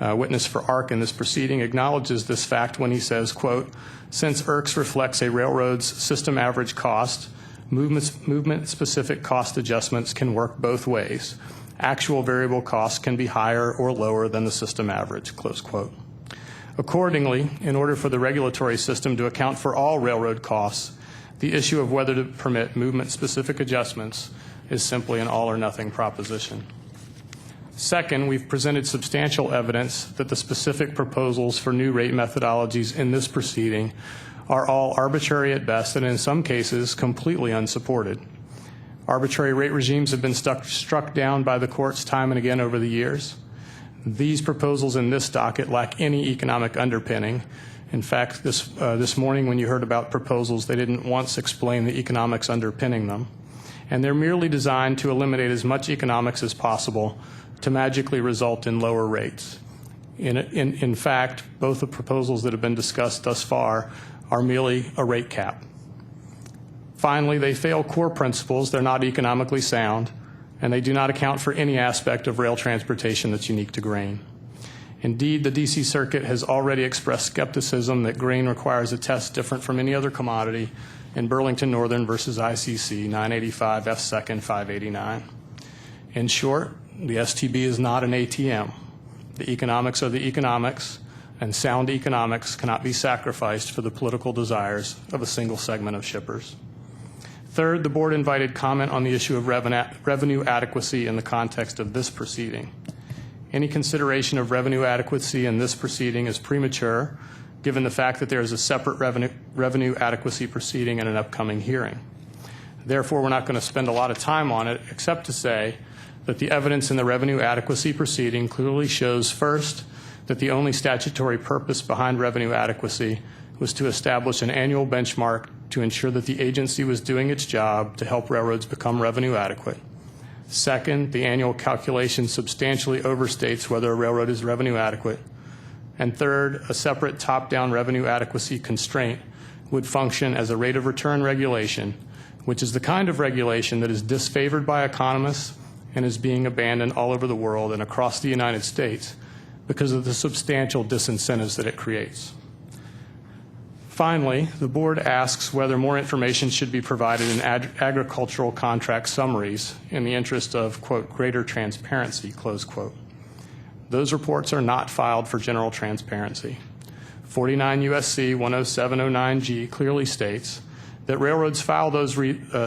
witness for ARC in this proceeding, acknowledges this fact when he says, quote, since IRCs reflects a railroad's system average cost, movement-specific cost adjustments can work both ways. Actual variable costs can be higher or lower than the system average, close quote. Accordingly, in order for the regulatory system to account for all railroad costs, the issue of whether to permit movement-specific adjustments is simply an all-or-nothing proposition. Second, we've presented substantial evidence that the specific proposals for new rate methodologies in this proceeding are all arbitrary at best and in some cases completely unsupported. Arbitrary rate regimes have been struck down by the courts time and again over the years. These proposals in this docket lack any economic underpinning. In fact, this morning when you heard about proposals, they didn't once explain the economics underpinning them. And they're merely designed to eliminate as much economics as possible to magically result in lower rates. In fact, both the proposals that have been discussed thus far are merely a rate cap. Finally, they fail core principles. They're not economically sound, and they do not account for any aspect of rail transportation that's unique to grain. Indeed, the D.C. Circuit has already expressed skepticism that grain requires a test different from any other commodity in Burlington Northern versus ICC 985 F. 2nd 589. In short, the STB is not an ATM. The economics are the economics, and sound economics cannot be sacrificed for the political desires of a single segment of shippers. Third, the board invited comment on the issue of revenue adequacy in the context of this proceeding. Any consideration of revenue adequacy in this proceeding is premature, given the fact that there is a separate revenue adequacy proceeding in an upcoming hearing. Therefore, we're not going to spend a lot of time on it, except to say that the evidence in the revenue adequacy proceeding clearly shows, first, that the only statutory purpose behind revenue adequacy was to establish an annual benchmark to ensure that the agency was doing its job to help railroads become revenue adequate. Second, the annual calculation substantially overstates whether a railroad is revenue adequate. And third, a separate top-down revenue adequacy constraint would function as a rate of return regulation, which is the kind of regulation that is disfavored by economists and is being abandoned all over the world and across the United States because of the substantial disincentives that it creates. Finally, the board asks whether more information should be provided in agricultural contract summaries in the interest of, quote, greater transparency, close quote. Those reports are not filed for general transparency. 49 U.S.C. 10709G clearly states that railroads file those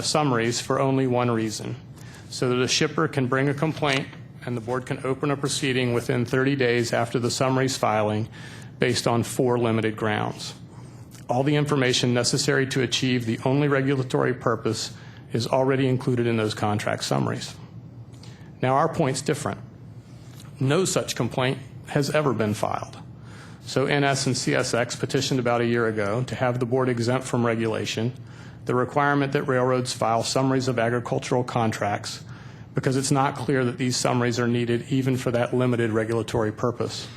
summaries for only one reason, so that a shipper can bring a complaint and the board can open a proceeding within 30 days after the summary's filing based on 4 limited grounds. All the information necessary to achieve the only regulatory purpose is already included in those contract summaries. Now, our point's different. No such complaint has ever been filed. So NS and CSX petitioned about a year ago to have the board exempt from regulation the requirement that railroads file summaries of agricultural contracts because it's not clear that these summaries are needed even for that limited regulatory purpose.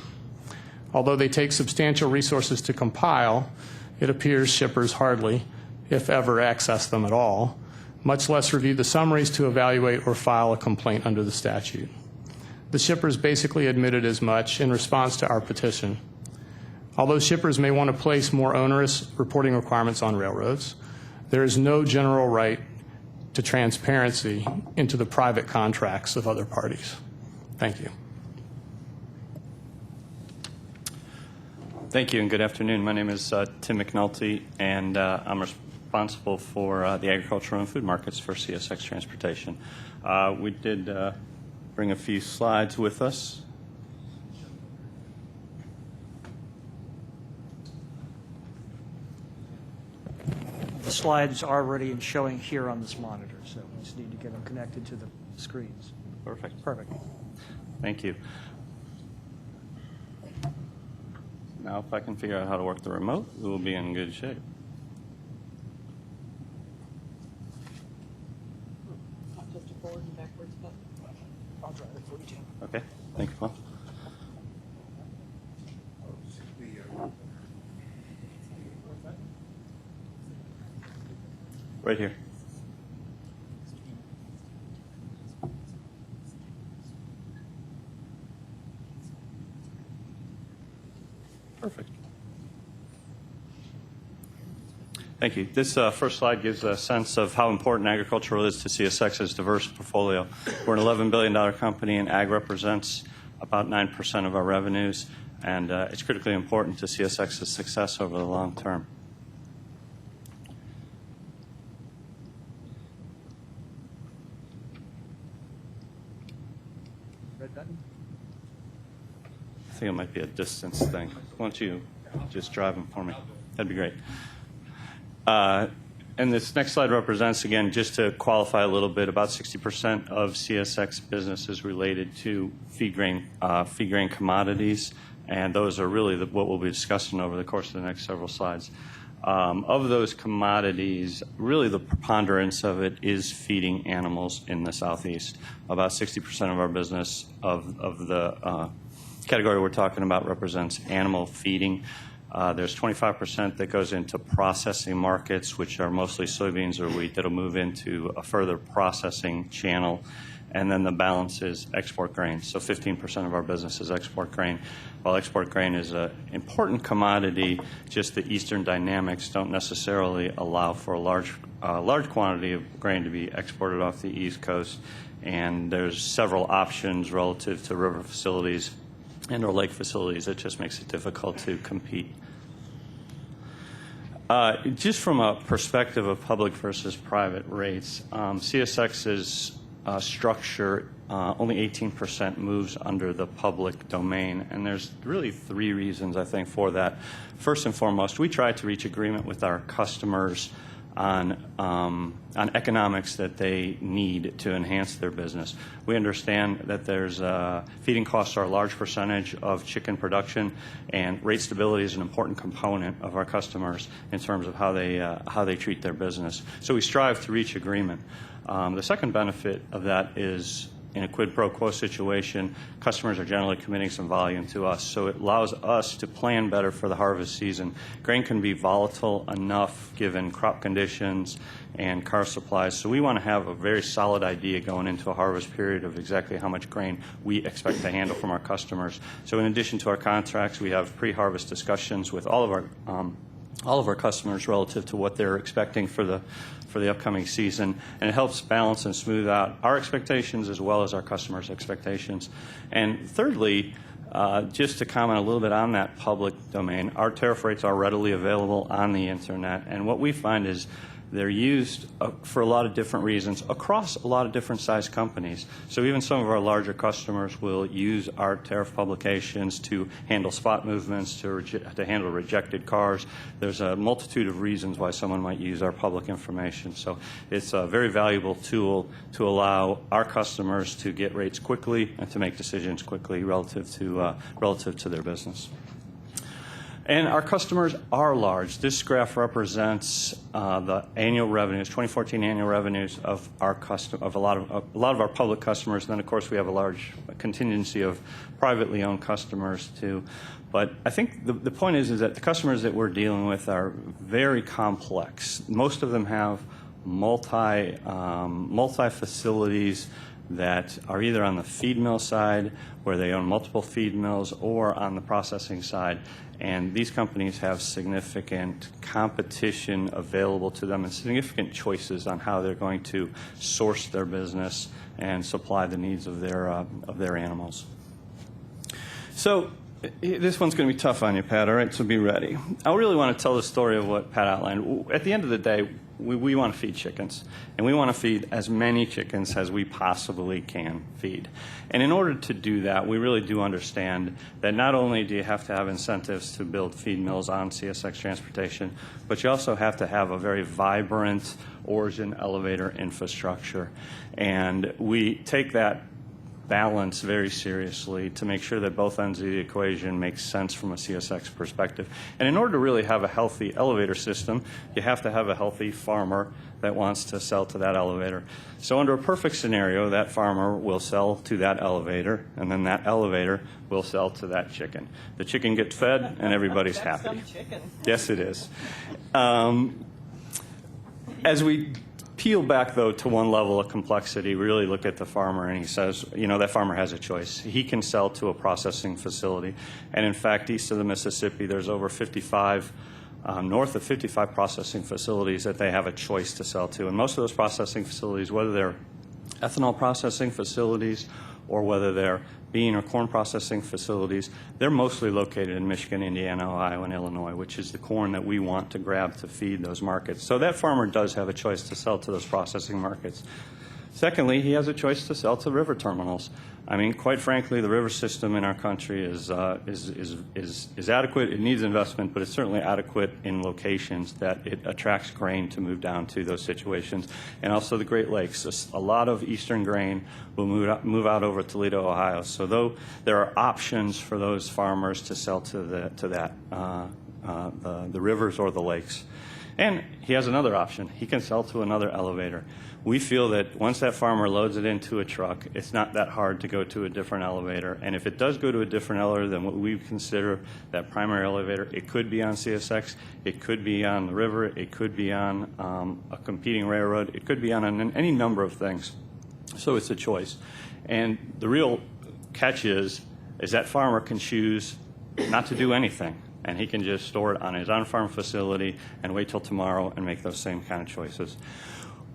Although they take substantial resources to compile, it appears shippers hardly, if ever, access them at all, much less review the summaries to evaluate or file a complaint under the statute. The shippers basically admitted as much in response to our petition. Although shippers may want to place more onerous reporting requirements on railroads, there is no general right to transparency into the private contracts of other parties. Thank you. Thank you and good afternoon. My name is Tim McNulty, and I'm responsible for the agricultural and food markets for CSX Transportation. We did bring a few slides with us. The slides are already showing here on this monitor, so we just need to get them connected to the screens. Perfect. Perfect. Thank you. Now, if I can figure out how to work the remote, we'll be in good shape. Just a forward and backwards button. I'll drive it for you, Tim. Okay. Thank you, Paul. Right here. Perfect. Thank you. This first slide gives a sense of how important agriculture is to CSX's diverse portfolio. We're an $11 billion company, and ag represents about 9% of our revenues, and it's critically important to CSX's success over the long term. Red button? I think it might be a distance thing. Why don't you just drive them for me? That'd be great. And this next slide represents, again, just to qualify a little bit, about 60% of CSX business is related to feed grain commodities, and those are really what we'll be discussing over the course of the next several slides. Of those commodities, really the preponderance of it is feeding animals in the Southeast. About 60% of our business of the category we're talking about represents animal feeding. There's 25% that goes into processing markets, which are mostly soybeans or wheat that'll move into a further processing channel. And then the balance is export grain. So 15% of our business is export grain. While export grain is an important commodity, just the eastern dynamics don't necessarily allow for a large quantity of grain to be exported off the East Coast. And there's several options relative to river facilities and or lake facilities. It just makes it difficult to compete. Just from a perspective of public versus private rates, CSX's structure, only 18% moves under the public domain, and there's really 3 reasons, I think, for that. First and foremost, we try to reach agreement with our customers on economics that they need to enhance their business. We understand that there's feeding costs are a large percentage of chicken production, and rate stability is an important component of our customers in terms of how they treat their business. So we strive to reach agreement. The second benefit of that is, in a quid pro quo situation, customers are generally committing some volume to us, so it allows us to plan better for the harvest season. Grain can be volatile enough given crop conditions and car supplies, so we want to have a very solid idea going into a harvest period of exactly how much grain we expect to handle from our customers. So in addition to our contracts, we have pre-harvest discussions with all of our customers relative to what they're expecting for the upcoming season, and it helps balance and smooth out our expectations as well as our customers' expectations. And thirdly, just to comment a little bit on that public domain, our tariff rates are readily available on the internet, and what we find is they're used for a lot of different reasons across a lot of different size companies. So even some of our larger customers will use our tariff publications to handle spot movements, to handle rejected cars. There's a multitude of reasons why someone might use our public information. So it's a very valuable tool to allow our customers to get rates quickly and to make decisions quickly relative to their business. And our customers are large. This graph represents the annual revenues, 2014 annual revenues of a lot of our public customers. And then, of course, we have a large contingency of privately owned customers too. But I think the point is that the customers that we're dealing with are very complex. Most of them have multi facilities that are either on the feed mill side, where they own multiple feed mills, or on the processing side. And these companies have significant competition available to them and significant choices on how they're going to source their business and supply the needs of their animals. So this one's going to be tough on you, Pat, all right? So be ready. I really want to tell the story of what Pat outlined. At the end of the day, we want to feed chickens, and we want to feed as many chickens as we possibly can feed. And in order to do that, we really do understand that not only do you have to have incentives to build feed mills on CSX transportation, but you also have to have a very vibrant origin elevator infrastructure. And we take that balance very seriously to make sure that both ends of the equation make sense from a CSX perspective. And in order to really have a healthy elevator system, you have to have a healthy farmer that wants to sell to that elevator. So under a perfect scenario, that farmer will sell to that elevator, and then that elevator will sell to that chicken. The chicken gets fed, and everybody's happy. Some chicken. Yes, it is. As we peel back, though, to one level of complexity, really look at the farmer, and he says, you know, that farmer has a choice. He can sell to a processing facility. And in fact, east of the Mississippi, there's over 55, north of 55 processing facilities that they have a choice to sell to. And most of those processing facilities, whether they're ethanol processing facilities or whether they're bean or corn processing facilities, they're mostly located in Michigan, Indiana, Ohio, and Illinois, which is the corn that we want to grab to feed those markets. So that farmer does have a choice to sell to those processing markets. Secondly, he has a choice to sell to river terminals. I mean, quite frankly, the river system in our country is adequate. It needs investment, but it's certainly adequate in locations that it attracts grain to move down to those situations. And also the Great Lakes. A lot of eastern grain will move out over Toledo, Ohio. So though there are options for those farmers to sell to the rivers or the lakes. And he has another option. He can sell to another elevator. We feel that once that farmer loads it into a truck, it's not that hard to go to a different elevator. And if it does go to a different elevator than what we consider that primary elevator, it could be on CSX, it could be on the river, it could be on a competing railroad, it could be on any number of things. So it's a choice. And the real catch is that farmer can choose not to do anything. And he can just store it on his on-farm facility and wait till tomorrow and make those same kind of choices.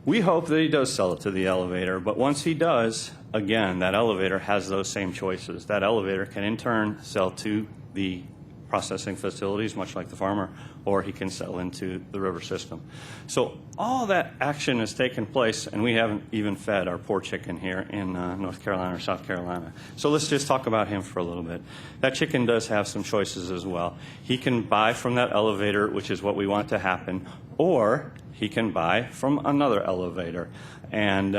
We hope that he does sell it to the elevator, but once he does, again, that elevator has those same choices. That elevator can in turn sell to the processing facilities, much like the farmer, or he can sell into the river system. So all that action has taken place, and we haven't even fed our poor chicken here in North Carolina or South Carolina. So let's just talk about him for a little bit. That chicken does have some choices as well. He can buy from that elevator, which is what we want to happen, or he can buy from another elevator. And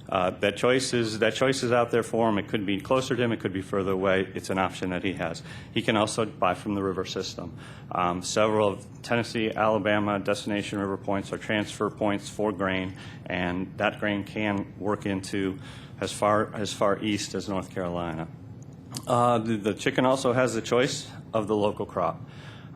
that choice is out there for him. It could be closer to him. It could be further away. It's an option that he has. He can also buy from the river system. Several of Tennessee, Alabama destination river points are transfer points for grain, and that grain can work into as far east as North Carolina. The chicken also has the choice of the local crop.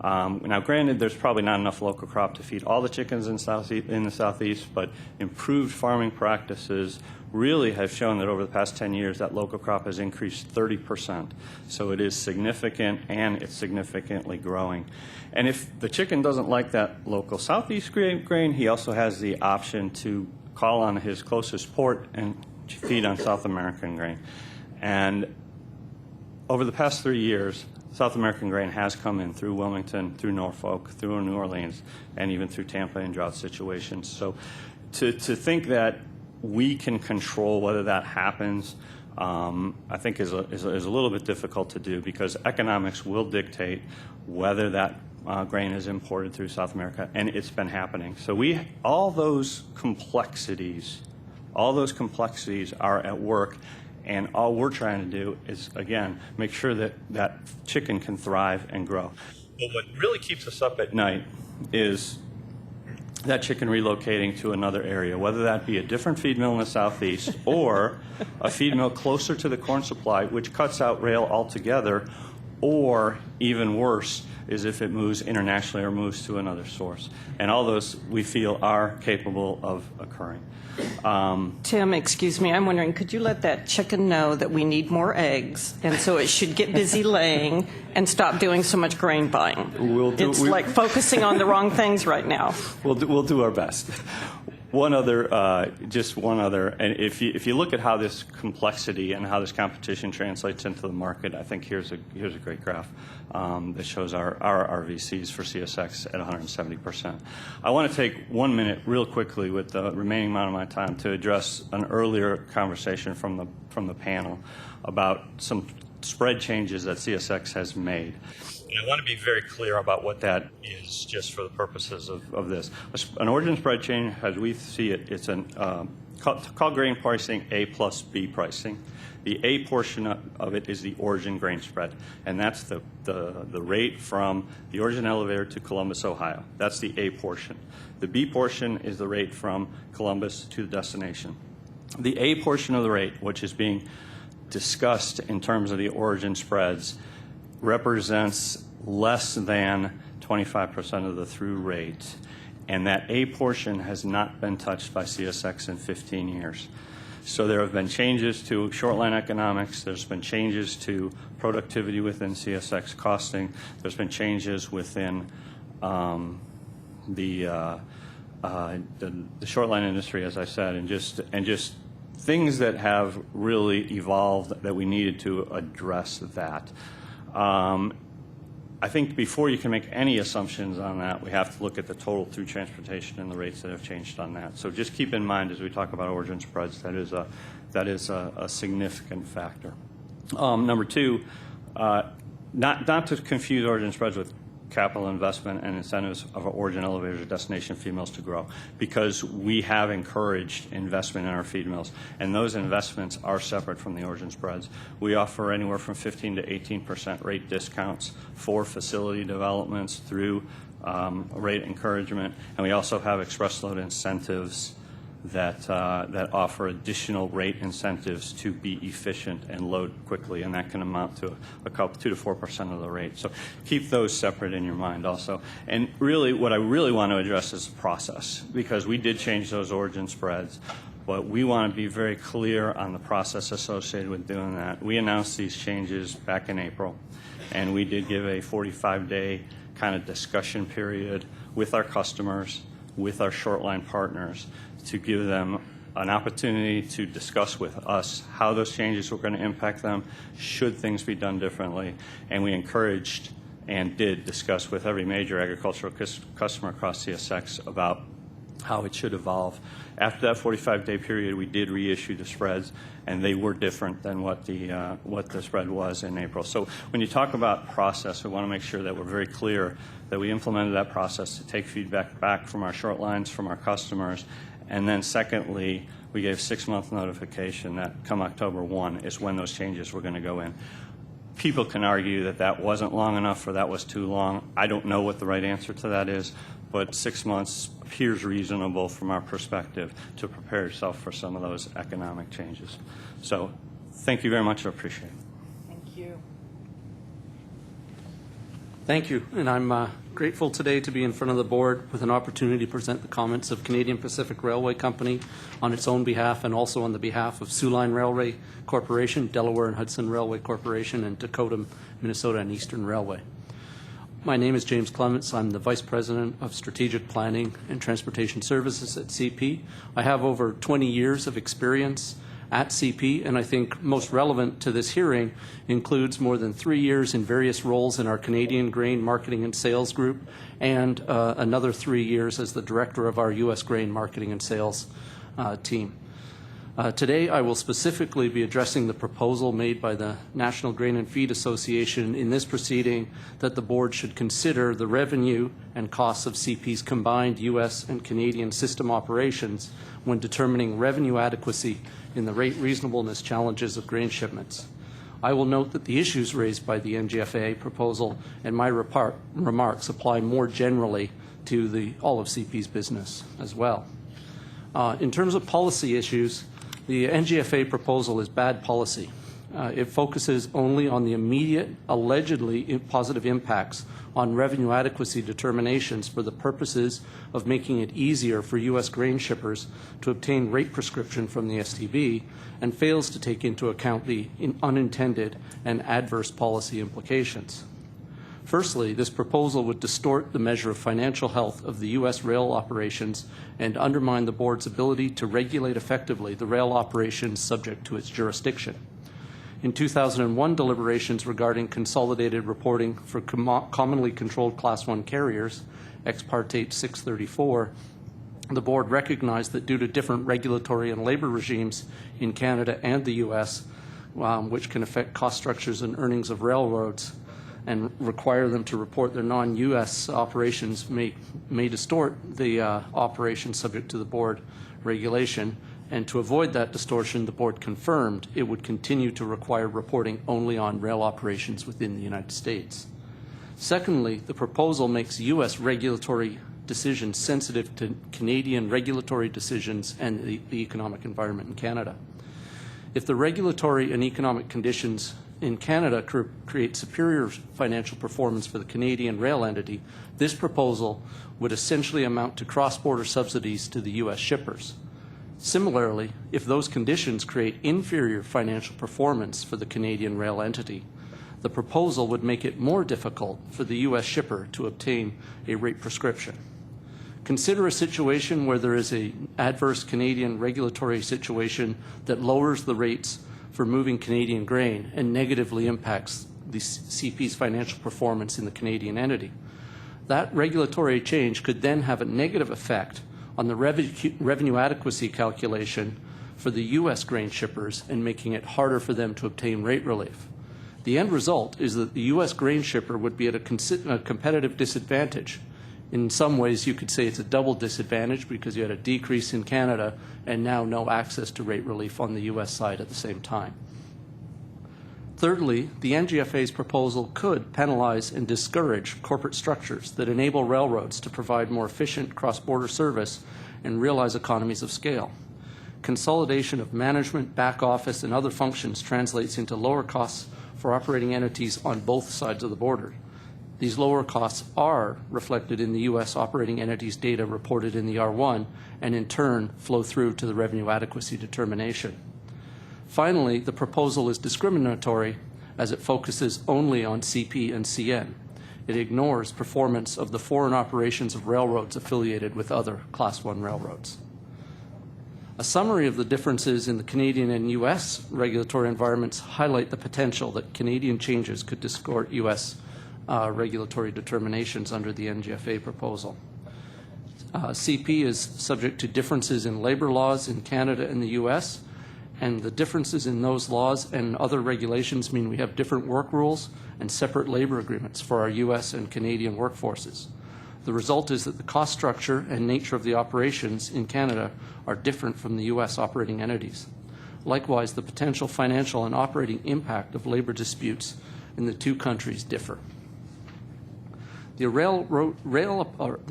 Now, granted, there's probably not enough local crop to feed all the chickens in the Southeast, but improved farming practices really have shown that over the past 10 years that local crop has increased 30%. So it is significant, and it's significantly growing. And if the chicken doesn't like that local Southeast grain, he also has the option to call on his closest port and feed on South American grain. And over the past 3 years, South American grain has come in through Wilmington, through Norfolk, through New Orleans, and even through Tampa in drought situations. So to think that we can control whether that happens, I think is a little bit difficult to do, because economics will dictate whether that grain is imported through South America, and it's been happening. So all those complexities are at work. And all we're trying to do is, again, make sure that that chicken can thrive and grow. But what really keeps us up at night is that chicken relocating to another area, whether that be a different feed mill in the Southeast or a feed mill closer to the corn supply, which cuts out rail altogether, or even worse is if it moves internationally or moves to another source. And all those, we feel, are capable of occurring. Tim, excuse me, I'm wondering, could you let that chicken know that we need more eggs, and so it should get busy laying and stop doing so much grain buying? It's like focusing on the wrong things right now. We'll do our best. One other, and if you look at how this complexity and how this competition translates into the market, I think here's a great graph that shows our RVCs for CSX at 170%. I want to take 1 minute real quickly with the remaining amount of my time to address an earlier conversation from the panel about some spread changes that CSX has made. And I want to be very clear about what that is, just for the purposes of this. An origin spread change, as we see it, it's called grain pricing A plus B pricing. The A portion of it is the origin grain spread, and that's the rate from the origin elevator to Columbus, Ohio. That's the A portion. The B portion is the rate from Columbus to the destination. The A portion of the rate, which is being discussed in terms of the origin spreads, represents less than 25% of the through rate, and that A portion has not been touched by CSX in 15 years. So there have been changes to short line economics. There's been changes to productivity within CSX costing. There's been changes within the short line industry, as I said, and just things that have really evolved that we needed to address that. I think before you can make any assumptions on that, we have to look at the total through transportation and the rates that have changed on that. So just keep in mind as we talk about origin spreads, that is a significant factor. Number two, not to confuse origin spreads with capital investment and incentives of our origin elevators or destination feed mills to grow, because we have encouraged investment in our feed mills, and those investments are separate from the origin spreads. We offer anywhere from 15 to 18% rate discounts for facility developments through rate encouragement, and we also have express load incentives that offer additional rate incentives to be efficient and load quickly, and that can amount to 2 to 4% of the rate. So keep those separate in your mind also. And really, what I really want to address is the process, because we did change those origin spreads, but we want to be very clear on the process associated with doing that. We announced these changes back in April, and we did give a 45-day kind of discussion period with our customers, with our short line partners, to give them an opportunity to discuss with us how those changes were going to impact them, should things be done differently, and we encouraged and did discuss with every major agricultural customer across CSX about how it should evolve. After that 45-day period, we did reissue the spreads, and they were different than what the spread was in April. So when you talk about process, we want to make sure that we're very clear that we implemented that process to take feedback back from our short lines, from our customers, and then secondly, we gave 6-month notification that come October 1 is when those changes were going to go in. People can argue that that wasn't long enough or that was too long. I don't know what the right answer to that is, but 6 months appears reasonable from our perspective to prepare yourself for some of those economic changes. So thank you very much. I appreciate it. Thank you. Thank you, and I'm grateful today to be in front of the board with an opportunity to present the comments of Canadian Pacific Railway Company on its own behalf and also on the behalf of Sioux Line Railway Corporation, Delaware and Hudson Railway Corporation, and Dakota, Minnesota and Eastern Railway. My name is James Clements. I'm the Vice President of Strategic Planning and Transportation Services at CP. I have over 20 years of experience at CP, and I think most relevant to this hearing includes more than 3 years in various roles in our Canadian Grain Marketing and Sales Group and another 3 years as the Director of our U.S. Grain Marketing and Sales team. Today, I will specifically be addressing the proposal made by the National Grain and Feed Association in this proceeding that the board should consider the revenue and costs of CP's combined U.S. and Canadian system operations when determining revenue adequacy in the rate reasonableness challenges of grain shipments. I will note that the issues raised by the NGFA proposal and my remarks apply more generally to all of CP's business as well. In terms of policy issues, the NGFA proposal is bad policy. It focuses only on the immediate, allegedly positive impacts on revenue adequacy determinations for the purposes of making it easier for U.S. grain shippers to obtain rate prescription from the STB, and fails to take into account the unintended and adverse policy implications. Firstly, this proposal would distort the measure of financial health of the U.S. rail operations and undermine the board's ability to regulate effectively the rail operations subject to its jurisdiction. In 2001 deliberations regarding consolidated reporting for commonly controlled Class I carriers, Ex parte 634, the board recognized that due to different regulatory and labor regimes in Canada and the U.S., which can affect cost structures and earnings of railroads, and require them to report their non-U.S. operations may distort the operations subject to the board regulation. And to avoid that distortion, the board confirmed it would continue to require reporting only on rail operations within the United States. Secondly, the proposal makes U.S. regulatory decisions sensitive to Canadian regulatory decisions and the economic environment in Canada. If the regulatory and economic conditions in Canada create superior financial performance for the Canadian rail entity, this proposal would essentially amount to cross-border subsidies to the U.S. shippers. Similarly, if those conditions create inferior financial performance for the Canadian rail entity, the proposal would make it more difficult for the U.S. shipper to obtain a rate prescription. Consider a situation where there is an adverse Canadian regulatory situation that lowers the rates for moving Canadian grain and negatively impacts the CP's financial performance in the Canadian entity. That regulatory change could then have a negative effect on the revenue adequacy calculation for the U.S. grain shippers and making it harder for them to obtain rate relief. The end result is that the U.S. grain shipper would be at a competitive disadvantage. In some ways, you could say it's a double disadvantage because you had a decrease in Canada and now no access to rate relief on the U.S. side at the same time. Thirdly, the NGFA's proposal could penalize and discourage corporate structures that enable railroads to provide more efficient cross-border service and realize economies of scale. Consolidation of management, back office, and other functions translates into lower costs for operating entities on both sides of the border. These lower costs are reflected in the U.S. operating entities' data reported in the R1 and in turn flow through to the revenue adequacy determination. Finally, the proposal is discriminatory as it focuses only on CP and CN. It ignores performance of the foreign operations of railroads affiliated with other Class I railroads. A summary of the differences in the Canadian and U.S. regulatory environments highlight the potential that Canadian changes could distort U.S. Regulatory determinations under the NGFA proposal. CP is subject to differences in labor laws in Canada and the U.S., and the differences in those laws and other regulations mean we have different work rules and separate labor agreements for our U.S. and Canadian workforces. The result is that the cost structure and nature of the operations in Canada are different from the U.S. operating entities. Likewise, the potential financial and operating impact of labor disputes in the two countries differ. The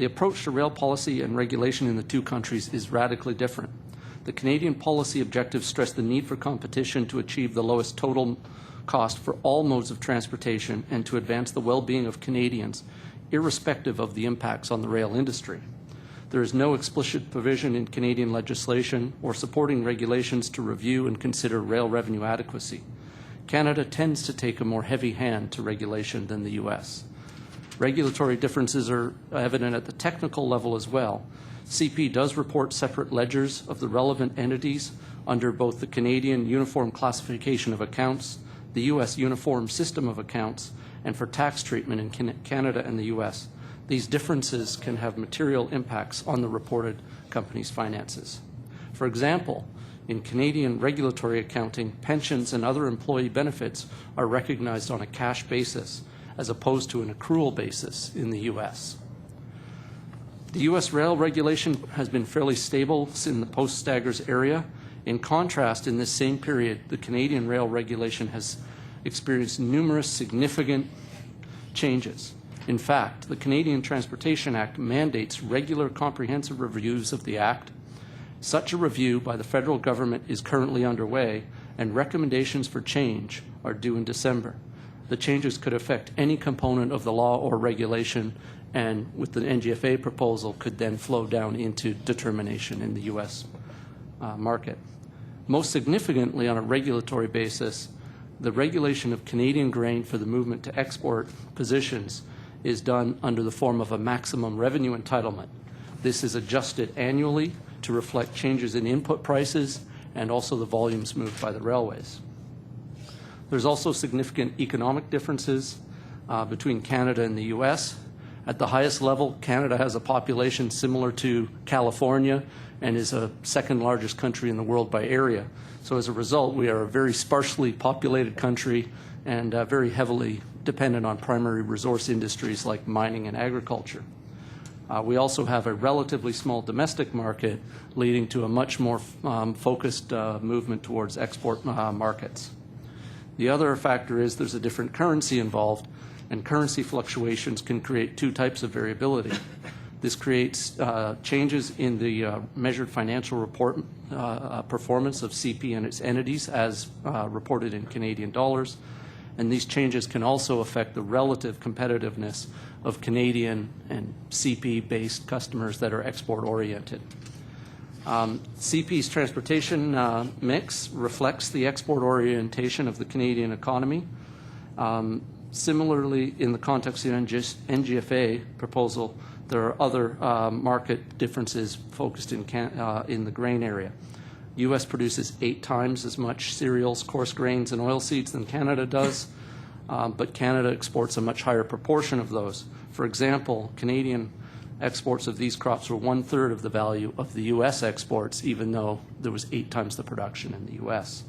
approach to rail policy and regulation in the two countries is radically different. The Canadian policy objectives stress the need for competition to achieve the lowest total cost for all modes of transportation and to advance the well-being of Canadians, irrespective of the impacts on the rail industry. There is no explicit provision in Canadian legislation or supporting regulations to review and consider rail revenue adequacy. Canada tends to take a more heavy hand to regulation than the U.S. Regulatory differences are evident at the technical level as well. CP does report separate ledgers of the relevant entities under both the Canadian Uniform Classification of Accounts, the U.S. Uniform System of Accounts, and for tax treatment in Canada and the U.S. These differences can have material impacts on the reported company's finances. For example, in Canadian regulatory accounting, pensions and other employee benefits are recognized on a cash basis as opposed to an accrual basis in the U.S. The U.S. rail regulation has been fairly stable in the post-Staggers area. In contrast, in this same period, the Canadian rail regulation has experienced numerous significant changes. In fact, the Canadian Transportation Act mandates regular comprehensive reviews of the Act. Such a review by the federal government is currently underway, and recommendations for change are due in December. The changes could affect any component of the law or regulation, and with the NGFA proposal could then flow down into determination in the U.S. Market. Most significantly, on a regulatory basis, the regulation of Canadian grain for the movement to export positions is done under the form of a maximum revenue entitlement. This is adjusted annually to reflect changes in input prices and also the volumes moved by the railways. There's also significant economic differences between Canada and the U.S. At the highest level, Canada has a population similar to California and is a second largest country in the world by area. So as a result, we are a very sparsely populated country and very heavily dependent on primary resource industries like mining and agriculture. We also have a relatively small domestic market, leading to a much more focused movement towards export markets. The other factor is there's a different currency involved, and currency fluctuations can create two types of variability. This creates changes in the measured financial report performance of CP and its entities as reported in Canadian dollars, and these changes can also affect the relative competitiveness of Canadian and CP-based customers that are export-oriented. CP's transportation mix reflects the export orientation of the Canadian economy. Similarly, in the context of the NGFA proposal, there are other market differences focused in the grain area. U.S. produces 8 times as much cereals, coarse grains, and oilseeds than Canada does, but Canada exports a much higher proportion of those. For example, Canadian exports of these crops were 1/3 of the value of the U.S. exports, even though there was 8 times the production in the U.S.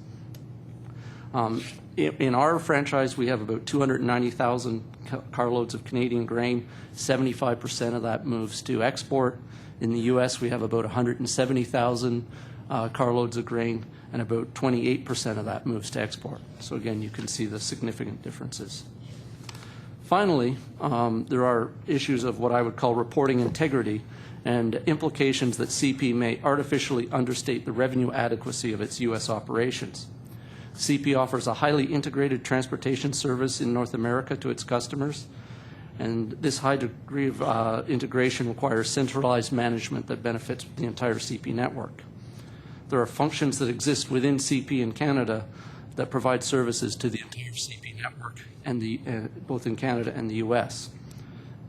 In our franchise, we have about 290,000 carloads of Canadian grain. 75% of that moves to export. In the U.S., we have about 170,000 carloads of grain, and about 28% of that moves to export. So again, you can see the significant differences. Finally, there are issues of what I would call reporting integrity and implications that CP may artificially understate the revenue adequacy of its U.S. operations. CP offers a highly integrated transportation service in North America to its customers, and this high degree of integration requires centralized management that benefits the entire CP network. There are functions that exist within CP in Canada that provide services to the entire CP network, and both in Canada and the U.S.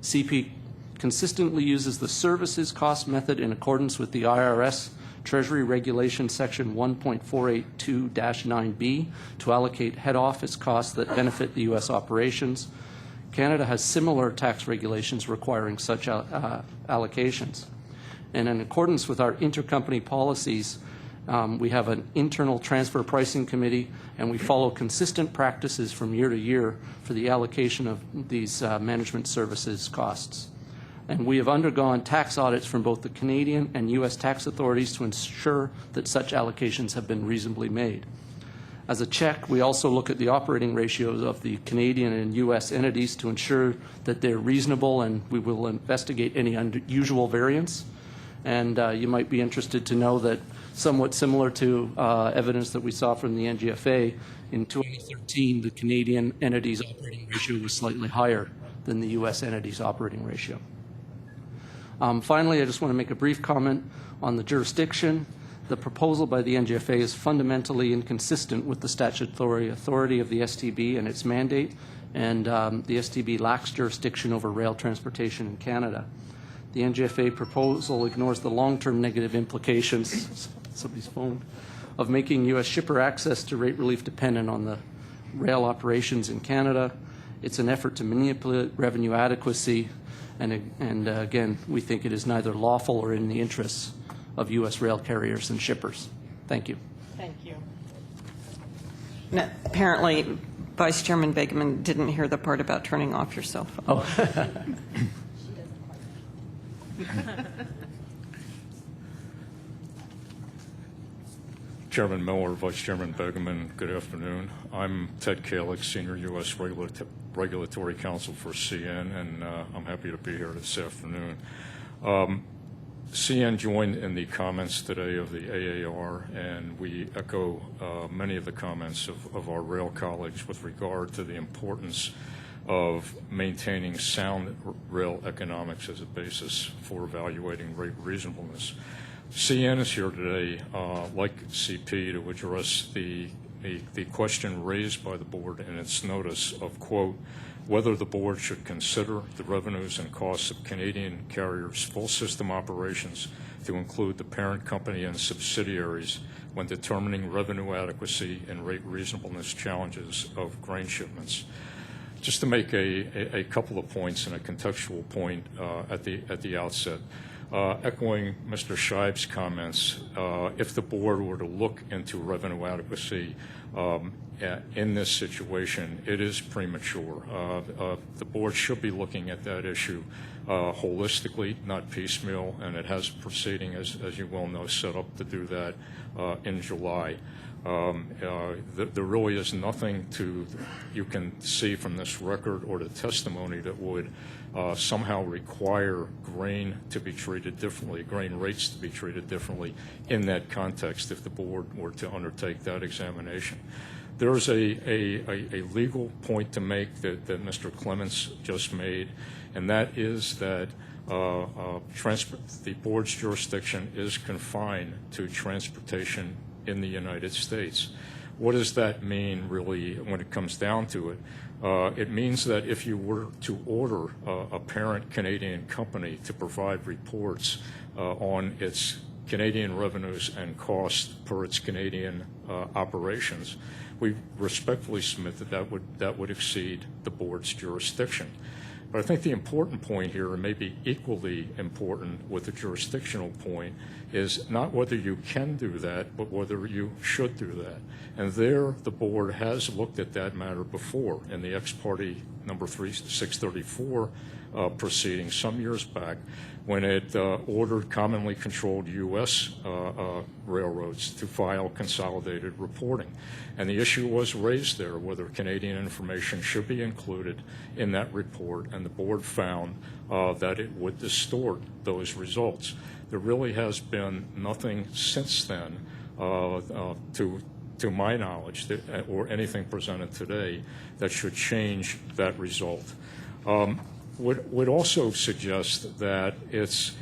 CP consistently uses the services cost method in accordance with the IRS Treasury Regulation Section 1.482-9B to allocate head office costs that benefit the U.S. operations. Canada has similar tax regulations requiring such allocations. And in accordance with our intercompany policies, we have an internal transfer pricing committee, and we follow consistent practices from year to year for the allocation of these management services costs. And we have undergone tax audits from both the Canadian and U.S. tax authorities to ensure that such allocations have been reasonably made. As a check, we also look at the operating ratios of the Canadian and U.S. entities to ensure that they're reasonable, and we will investigate any unusual variance. And you might be interested to know that somewhat similar to evidence that we saw from the NGFA, in 2013, the Canadian entity's operating ratio was slightly higher than the U.S. entity's operating ratio. Finally, I just want to make a brief comment on the jurisdiction. The proposal by the NGFA is fundamentally inconsistent with the statutory authority of the STB and its mandate, and the STB lacks jurisdiction over rail transportation in Canada. The NGFA proposal ignores the long-term negative implications somebody's phone, of making U.S. shipper access to rate relief dependent on the rail operations in Canada. It's an effort to manipulate revenue adequacy, and again, we think it is neither lawful or in the interests of U.S. rail carriers and shippers. Thank you. Thank you. Now, apparently, Vice Chairman Begeman didn't hear the part about turning off your cell phone. Oh. Chairman Miller, Vice Chairman Begeman, good afternoon. I'm Ted Kalick, Senior U.S. Regulatory Counsel for CN, and I'm happy to be here this afternoon. CN joined in the comments today of the AAR, and we echo many of the comments of our rail colleagues with regard to the importance of maintaining sound rail economics as a basis for evaluating rate reasonableness. CN is here today, like CP, to address the question raised by the board in its notice of, quote, whether the board should consider the revenues and costs of Canadian carriers' full system operations to include the parent company and subsidiaries when determining revenue adequacy and rate reasonableness challenges of grain shipments. Just to make a couple of points and a contextual point at the outset. Echoing Mr. Scheib's comments, if the board were to look into revenue adequacy in this situation, it is premature. The board should be looking at that issue holistically, not piecemeal, and it has a proceeding, as you well know, set up to do that in July. There really is nothing you can see from this record or the testimony that would somehow require grain to be treated differently, grain rates to be treated differently in that context if the board were to undertake that examination. There is a legal point to make that Mr. Clements just made, and that is that the board's jurisdiction is confined to transportation in the United States. What does that mean, really, when it comes down to it? It means that if you were to order a parent Canadian company to provide reports on its Canadian revenues and costs per its Canadian operations, we respectfully submit that would exceed the board's jurisdiction. But I think the important point here, and maybe equally important with the jurisdictional point, is not whether you can do that, but whether you should do that. And there, the board has looked at that matter before in the ex parte number 634 proceeding some years back, when it ordered commonly controlled U.S. railroads to file consolidated reporting. And the issue was raised there whether Canadian information should be included in that report, and the board found that it would distort those results. There really has been nothing since then, to my knowledge, or anything presented today, that should change that result. Would also suggest that it's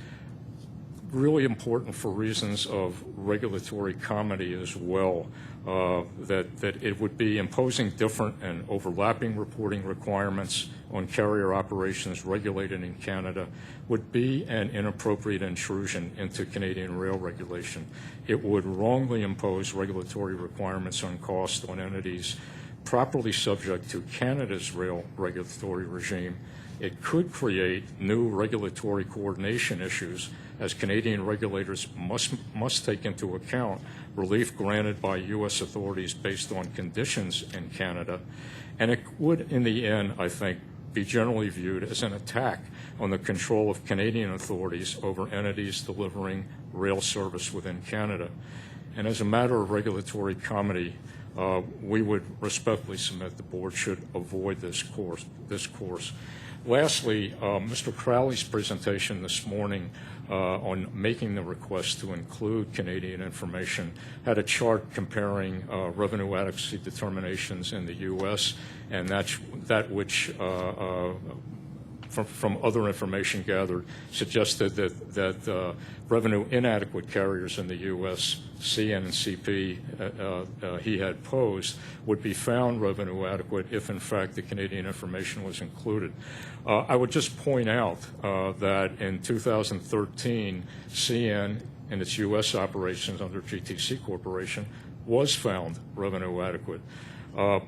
really important for reasons of regulatory comity as well, that it would be imposing different and overlapping reporting requirements on carrier operations regulated in Canada would be an inappropriate intrusion into Canadian rail regulation. It would wrongly impose regulatory requirements on cost on entities properly subject to Canada's rail regulatory regime. It could create new regulatory coordination issues, as Canadian regulators must take into account relief granted by U.S. authorities based on conditions in Canada. And it would, in the end, I think, be generally viewed as an attack on the control of Canadian authorities over entities delivering rail service within Canada. And as a matter of regulatory comity, we would respectfully submit the board should avoid this course. Lastly, Mr. Crowley's presentation this morning on making the request to include Canadian information had a chart comparing revenue adequacy determinations in the U.S. and that which from other information gathered suggested that revenue inadequate carriers in the U.S., CN and CP he had posed, would be found revenue adequate if in fact the Canadian information was included. I would just point out that in 2013, CN and its U.S. operations under GTC Corporation was found revenue adequate.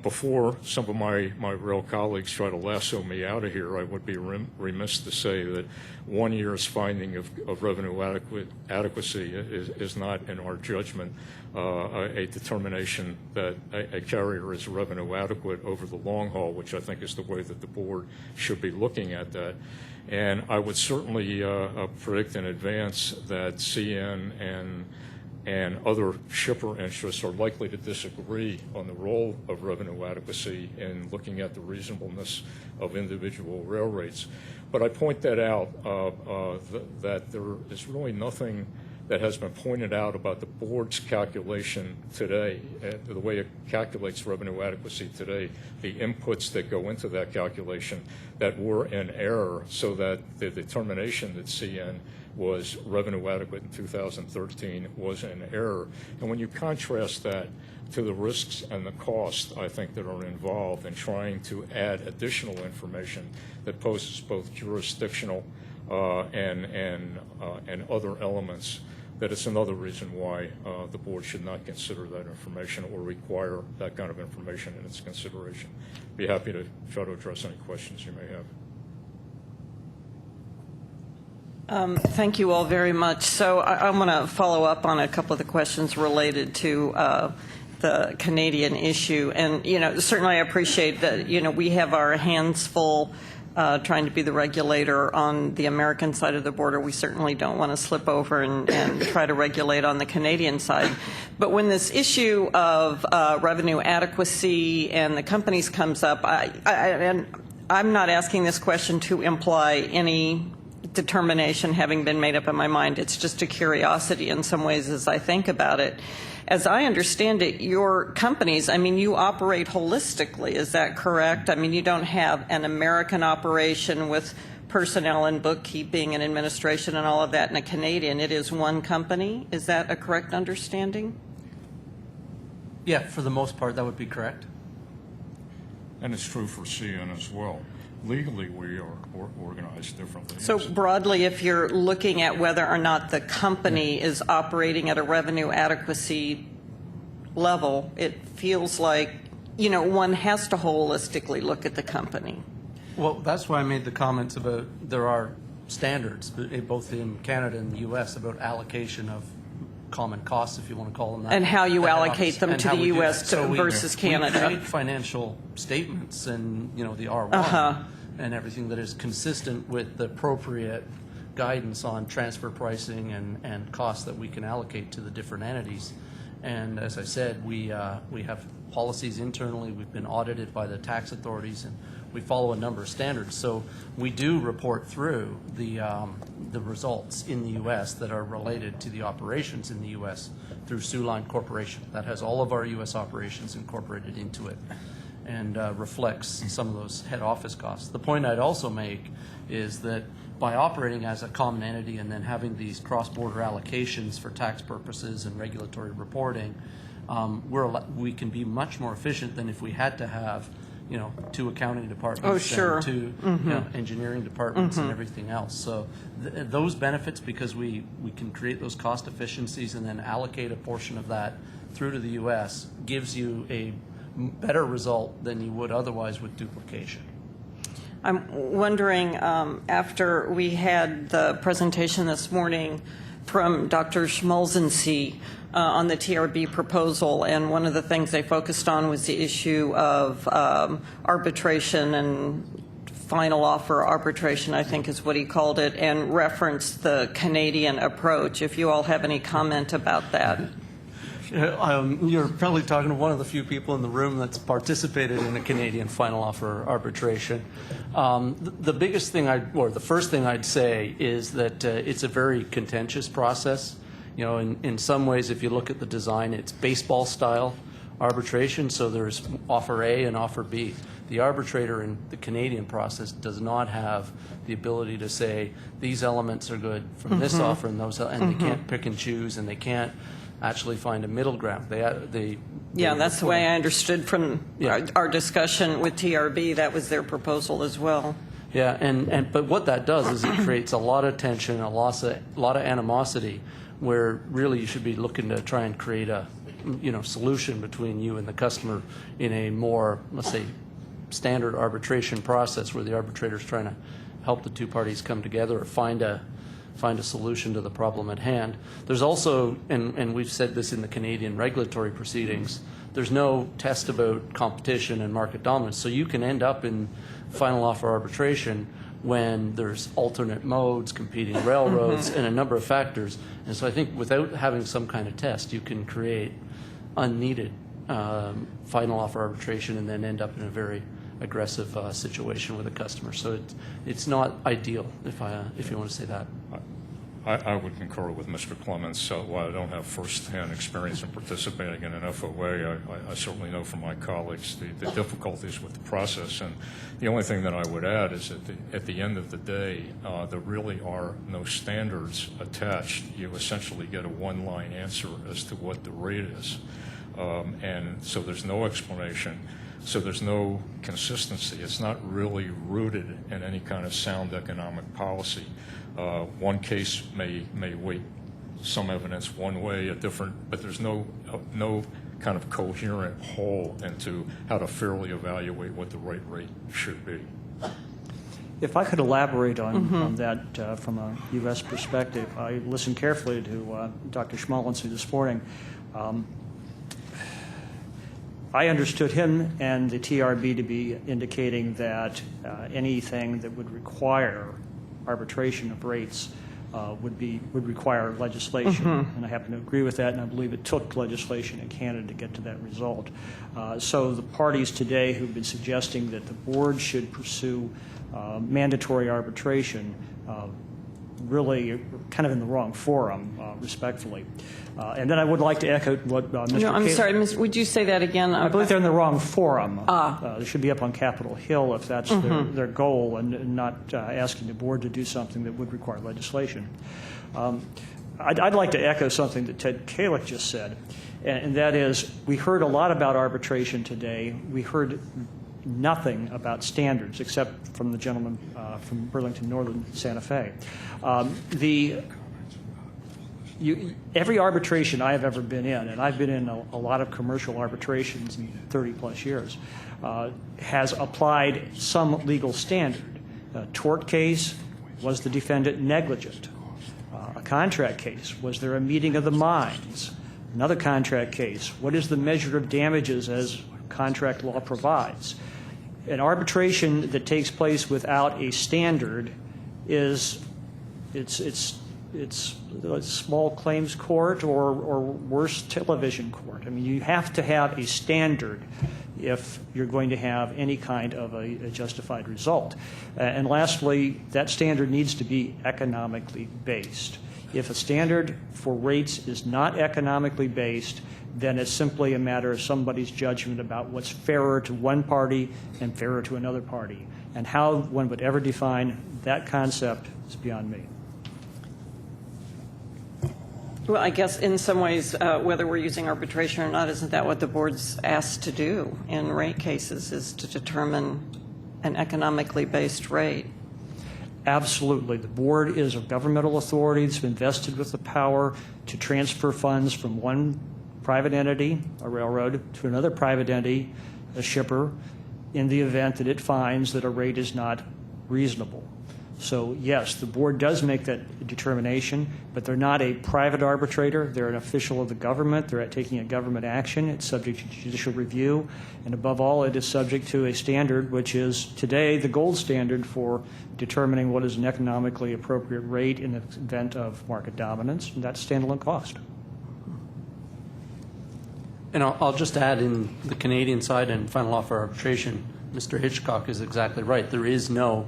Before some of my rail colleagues try to lasso me out of here, I would be remiss to say that 1 year's finding of revenue adequacy is not, in our judgment, a determination that a carrier is revenue adequate over the long haul, which I think is the way that the board should be looking at that. And I would certainly predict in advance that CN and other shipper interests are likely to disagree on the role of revenue adequacy in looking at the reasonableness of individual rail rates. But I point that out that there is really nothing that has been pointed out about the board's calculation today, the way it calculates revenue adequacy today, the inputs that go into that calculation that were in error, so that the determination that CN was revenue adequate in 2013 was in error. And when you contrast that to the risks and the costs, I think, that are involved in trying to add additional information that poses both jurisdictional and other elements, that it's another reason why the board should not consider that information or require that kind of information in its consideration. Be happy to try to address any questions you may have. Thank you all very much. So I'm going to follow up on a couple of the questions related to the Canadian issue. And, certainly I appreciate that, we have our hands full trying to be the regulator on the American side of the border. We certainly don't want to slip over and try to regulate on the Canadian side. But when this issue of revenue adequacy and the companies comes up, and I'm not asking this question to imply any determination having been made up in my mind. It's just a curiosity in some ways as I think about it. As I understand it, your companies, you operate holistically. Is that correct? You don't have an American operation with personnel and bookkeeping and administration and all of that, and a Canadian. It is one company. Is that a correct understanding? Yeah, for the most part, that would be correct. And it's true for CN as well. Legally, we are organized differently. So broadly, if you're looking at whether or not the company is operating at a revenue adequacy level, it feels like, one has to holistically look at the company. Well, that's why I made the comments about there are standards, both in Canada and the U.S., about allocation of common costs, if you want to call them that. And how you allocate them to the U.S. versus Canada. We create financial statements and, the R1 and everything that is consistent with the appropriate guidance on transfer pricing and costs that we can allocate to the different entities. And as I said, we have policies internally. We've been audited by the tax authorities, and we follow a number of standards. So we do report through the results in the U.S. that are related to the operations in the U.S. through Soybeans Corporation. That has all of our U.S. operations incorporated into it and reflects some of those head office costs. The point I'd also make is that by operating as a common entity and then having these cross-border allocations for tax purposes and regulatory reporting, we can be much more efficient than if we had to have, you know, 2 accounting departments Oh, sure. and 2 you know, engineering departments and everything else. So those benefits, because we can create those cost efficiencies and then allocate a portion of that through to the U.S., gives you a better result than you would otherwise with duplication. I'm wondering, after we had the presentation this morning from Dr. Schmolzensee on the TRB proposal, and one of the things they focused on was the issue of arbitration and final offer arbitration, I think is what he called it, and referenced the Canadian approach. If you all have any comment about that. You're probably talking to one of the few people in the room that's participated in a Canadian final offer arbitration. The biggest thing the first thing I'd say is that it's a very contentious process. You know, in some ways, if you look at the design, it's baseball style arbitration. So there's offer A and offer B. The arbitrator in the Canadian process does not have the ability to say these elements are good from this offer and those, and they can't pick and choose, and they can't actually find a middle ground. Yeah, that's the way I understood from our discussion with TRB. That was their proposal as well. Yeah, but what that does is it creates a lot of tension, a lot of animosity, where really you should be looking to try and create a solution between you and the customer in a more, let's say, standard arbitration process where the arbitrator is trying to help the 2 parties come together or find a solution to the problem at hand. There's also, and we've said this in the Canadian regulatory proceedings, there's no test about competition and market dominance. So you can end up in final offer arbitration when there's alternate modes, competing railroads, and a number of factors. And so I think without having some kind of test, you can create unneeded final offer arbitration and then end up in a very aggressive situation with a customer. So it's not ideal, if you want to say that. I would concur with Mr. Clements. While I don't have first-hand experience in participating in an FOA, I certainly know from my colleagues the difficulties with the process. And the only thing that I would add is that at the end of the day, there really are no standards attached. You essentially get a one-line answer as to what the rate is. And so there's no explanation. So there's no consistency. It's not really rooted in any kind of sound economic policy. One case may weight some evidence one way, but there's no kind of coherent whole into how to fairly evaluate what the right rate should be. If I could elaborate on that from a U.S. perspective, I listened carefully to Dr. Schmolzensee this morning. I understood him and the TRB to be indicating that anything that would require arbitration of rates would require legislation, and I happen to agree with that, and I believe it took legislation in Canada to get to that result. So the parties today who've been suggesting that the board should pursue mandatory arbitration really kind of in the wrong forum, respectfully. And then I would like to echo what Mr. No, I'm sorry, would you say that again? I believe they're in the wrong forum. They should be up on Capitol Hill if that's their goal, and not asking the board to do something that would require legislation. I'd like to echo something that Ted Kalick just said, and that is we heard a lot about arbitration today. We heard nothing about standards except from the gentleman from Burlington Northern Santa Fe. Every arbitration I have ever been in, and I've been in a lot of commercial arbitrations in 30-plus years, has applied some legal standard. A tort case, was the defendant negligent? A contract case, was there a meeting of the minds? Another contract case, what is the measure of damages as contract law provides? An arbitration that takes place without a standard is it's a small claims court or worse, television court. I mean, you have to have a standard if you're going to have any kind of a justified result. And lastly, that standard needs to be economically based. If a standard for rates is not economically based, then it's simply a matter of somebody's judgment about what's fairer to one party and fairer to another party. And how one would ever define that concept is beyond me. Well, I guess in some ways, whether we're using arbitration or not, isn't that what the board's asked to do in rate cases, is to determine an economically based rate? Absolutely. The board is a governmental authority that's been vested with the power to transfer funds from one private entity, a railroad, to another private entity, a shipper, in the event that it finds that a rate is not reasonable. So yes, the board does make that determination, but they're not a private arbitrator. They're an official of the government. They're taking a government action. It's subject to judicial review. And above all, it is subject to a standard, which is today the gold standard for determining what is an economically appropriate rate in the event of market dominance, and that's standalone cost. And I'll just add, in the Canadian side and final offer arbitration, Mr. Hitchcock is exactly right. There is no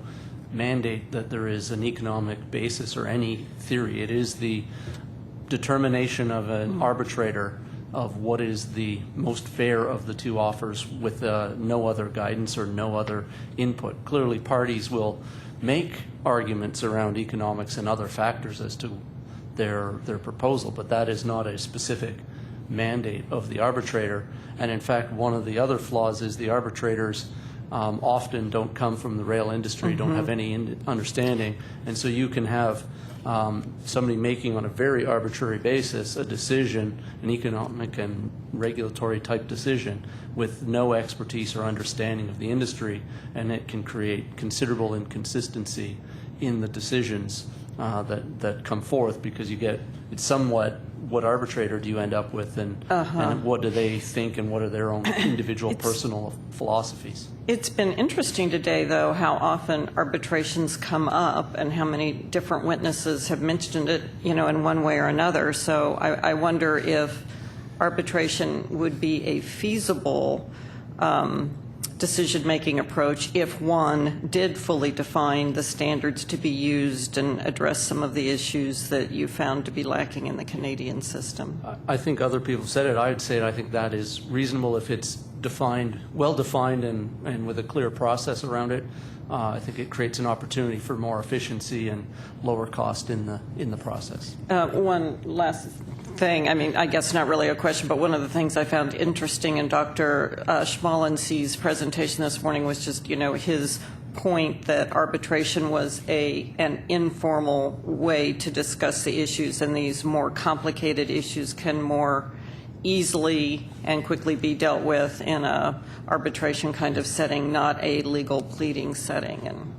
mandate that there is an economic basis or any theory. It is the determination of an arbitrator of what is the most fair of the two offers with no other guidance or no other input. Clearly, parties will make arguments around economics and other factors as to their proposal, but that is not a specific mandate of the arbitrator. And in fact, one of the other flaws is the arbitrators often don't come from the rail industry, don't have any understanding, and so you can have somebody making on a very arbitrary basis a decision, an economic and regulatory type decision, with no expertise or understanding of the industry, and it can create considerable inconsistency in the decisions that come forth, because you get, it's somewhat, what arbitrator do you end up with, and what do they think, and what are their own individual personal philosophies? It's been interesting today, though, how often arbitrations come up and how many different witnesses have mentioned it, in one way or another. So I wonder if arbitration would be a feasible decision-making approach if one did fully define the standards to be used and address some of the issues that you found to be lacking in the Canadian system. I think other people said it. I would say I think that is reasonable if it's defined, well-defined, and with a clear process around it. I think it creates an opportunity for more efficiency and lower cost in the process. One last thing, I guess not really a question, but one of the things I found interesting in Dr. Schmalensee's presentation this morning was just, his point that arbitration was an informal way to discuss the issues, and these more complicated issues can more easily and quickly be dealt with in a arbitration kind of setting, not a legal pleading setting. And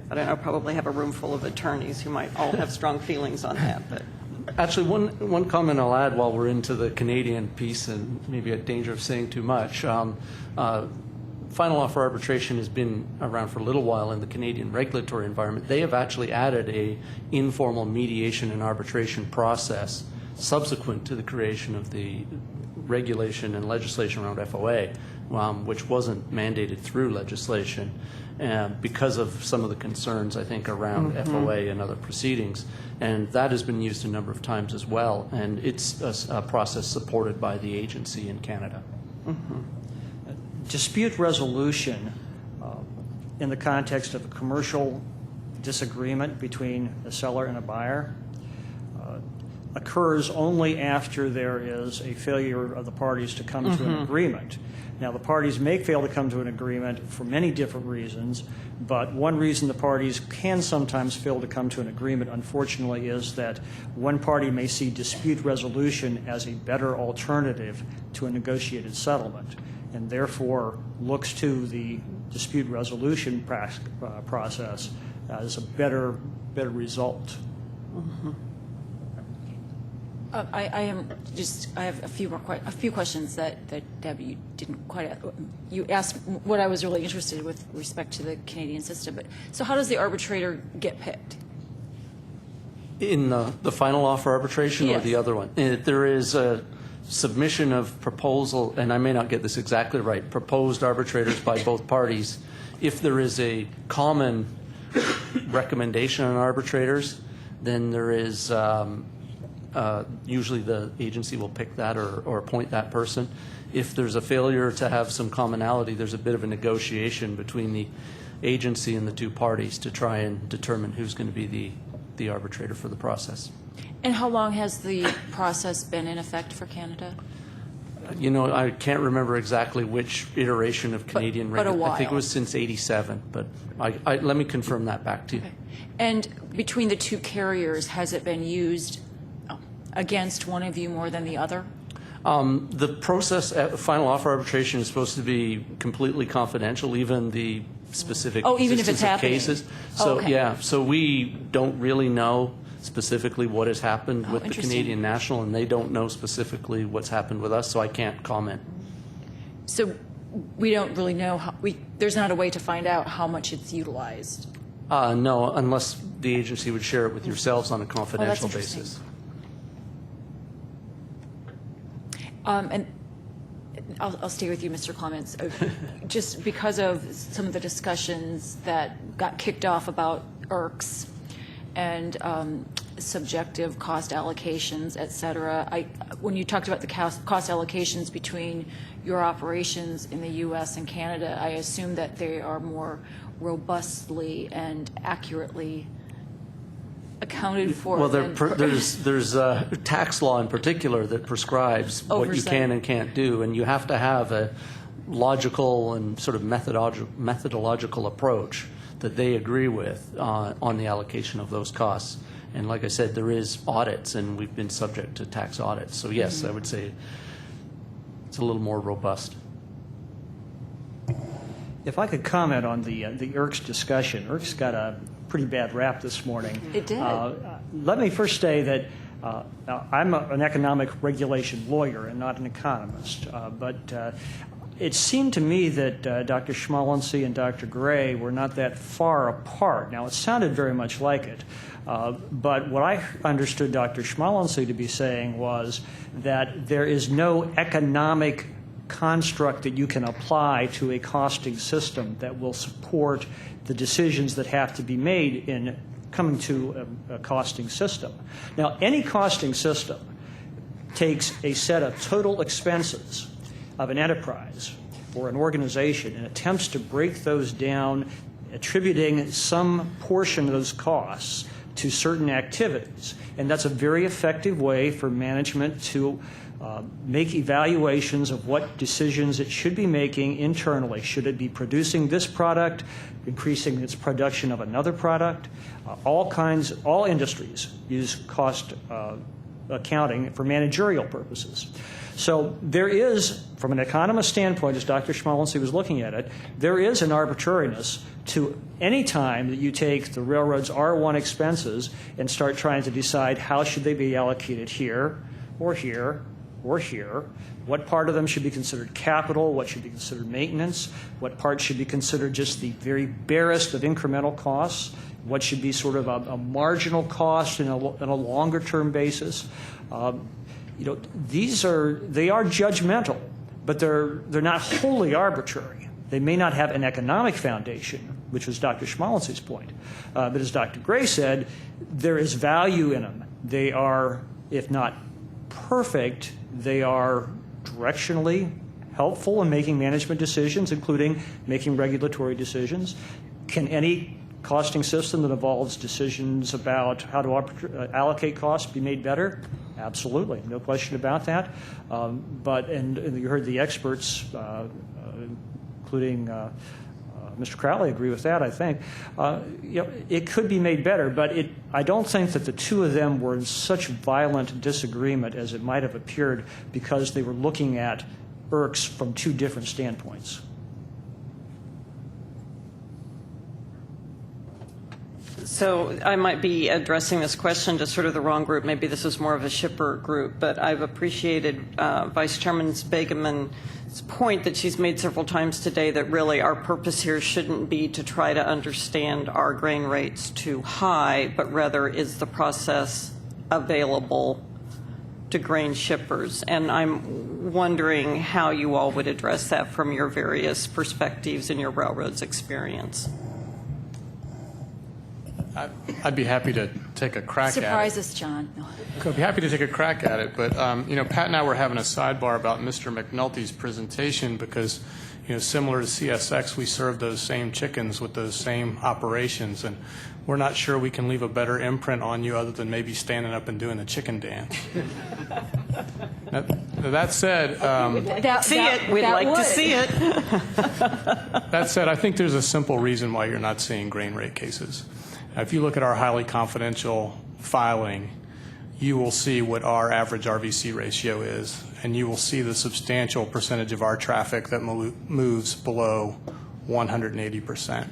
I don't know, probably have a room full of attorneys who might all have strong feelings on that. But actually, one comment I'll add while we're into the Canadian piece, and maybe at danger of saying too much. Final offer arbitration has been around for a little while in the Canadian regulatory environment. They have actually added a informal mediation and arbitration process subsequent to the creation of the regulation and legislation around FOA, which wasn't mandated through legislation because of some of the concerns, I think, around FOA and other proceedings. And that has been used a number of times as well, and it's a process supported by the agency in Canada. Dispute resolution in the context of a commercial disagreement between a seller and a buyer occurs only after there is a failure of the parties to come to an agreement. Now, the parties may fail to come to an agreement for many different reasons, but one reason the parties can sometimes fail to come to an agreement, unfortunately, is that one party may see dispute resolution as a better alternative to a negotiated settlement, and therefore looks to the dispute resolution process as a better result. I have a few questions that Debbie, you didn't quite. You asked what I was really interested in with respect to the Canadian system. But so, how does the arbitrator get picked? In the final offer arbitration, or the other one? There is a submission of proposal, and I may not get this exactly right, proposed arbitrators by both parties. If there is a common recommendation on arbitrators, then there is usually the agency will pick that or appoint that person. If there's a failure to have some commonality, there's a bit of a negotiation between the agency and the two parties to try and determine who's going to be the arbitrator for the process. And how long has the process been in effect for Canada? You know, I can't remember exactly which iteration of Canadian but a rate. while. I think it was since '87, but let me confirm that back to you. Okay. And between the two carriers, has it been used against one of you more than the other? The process at final offer arbitration is supposed to be completely confidential, even the specific even if it's existence of happening. cases. So Okay. yeah, so we don't really know specifically what has happened with the interesting. Canadian National, and they don't know specifically what's happened with us, so I can't comment. So we don't really know there's not a way to find out how much it's utilized. No, unless the agency would share it with yourselves on a confidential interesting. basis. And I'll stay with you, Mr. Clements. Just because of some of the discussions that got kicked off about IRCs and subjective cost allocations, et cetera, when you talked about the cost allocations between your operations in the U.S. and Canada, I assume that they are more robustly and accurately accounted for. Well, there's tax law in particular that prescribes what you Oversight. can and can't do, and you have to have a logical and sort of methodological approach that they agree with on the allocation of those costs. And like I said, there is audits, and we've been subject to tax audits. So yes, I would say it's a little more robust. If I could comment on the IRCs discussion, IRCs got a pretty bad rap this morning. It did. Let me first say that now, I'm an economic regulation lawyer and not an economist, but it seemed to me that Dr. Schmalensee and Dr. Gray were not that far apart. Now, it sounded very much like it, but what I understood Dr. Schmalensee to be saying was that there is no economic construct that you can apply to a costing system that will support the decisions that have to be made in coming to a costing system. Now, any costing system takes a set of total expenses of an enterprise or an organization and attempts to break those down, attributing some portion of those costs to certain activities. And that's a very effective way for management to make evaluations of what decisions it should be making internally. Should it be producing this product, increasing its production of another product? All industries use cost accounting for managerial purposes. So there is, from an economist standpoint, as Dr. Schmalensee was looking at it, there is an arbitrariness to any time that you take the railroad's R1 expenses and start trying to decide how should they be allocated here or here or here, what part of them should be considered capital, what should be considered maintenance, what part should be considered just the very barest of incremental costs, what should be sort of a marginal cost in a longer term basis. They are judgmental, but they're not wholly arbitrary. They may not have an economic foundation, which was Dr. Schmalensee's point. But as Dr. Gray said, there is value in them. They are, if not perfect, they are directionally helpful in making management decisions, including making regulatory decisions. Can any costing system that involves decisions about how to allocate costs be made better? Absolutely, no question about that. And you heard the experts, including Mr. Crowley, agree with that, I think. It could be made better, but I don't think that the two of them were in such violent disagreement as it might have appeared because they were looking at IRCs from two different standpoints. So I might be addressing this question to sort of the wrong group. Maybe this is more of a shipper group, but I've appreciated Vice Chairman Begeman's point that she's made several times today that really our purpose here shouldn't be to try to understand are grain rates too high, but rather is the process available to grain shippers. And I'm wondering how you all would address that from your various perspectives and your railroad's experience. I'd be happy to take a crack at it. Surprise us, John. No. I'd be happy to take a crack at it, but Pat and I were having a sidebar about Mr. McNulty's presentation because, similar to CSX, we serve those same chickens with those same operations, and we're not sure we can leave a better imprint on you other than maybe standing up and doing the chicken dance. That said, We'd like to see it. that said, I think there's a simple reason why you're not seeing grain rate cases. If you look at our highly confidential filing, you will see what our average RVC ratio is, and you will see the substantial percentage of our traffic that moves below 180%.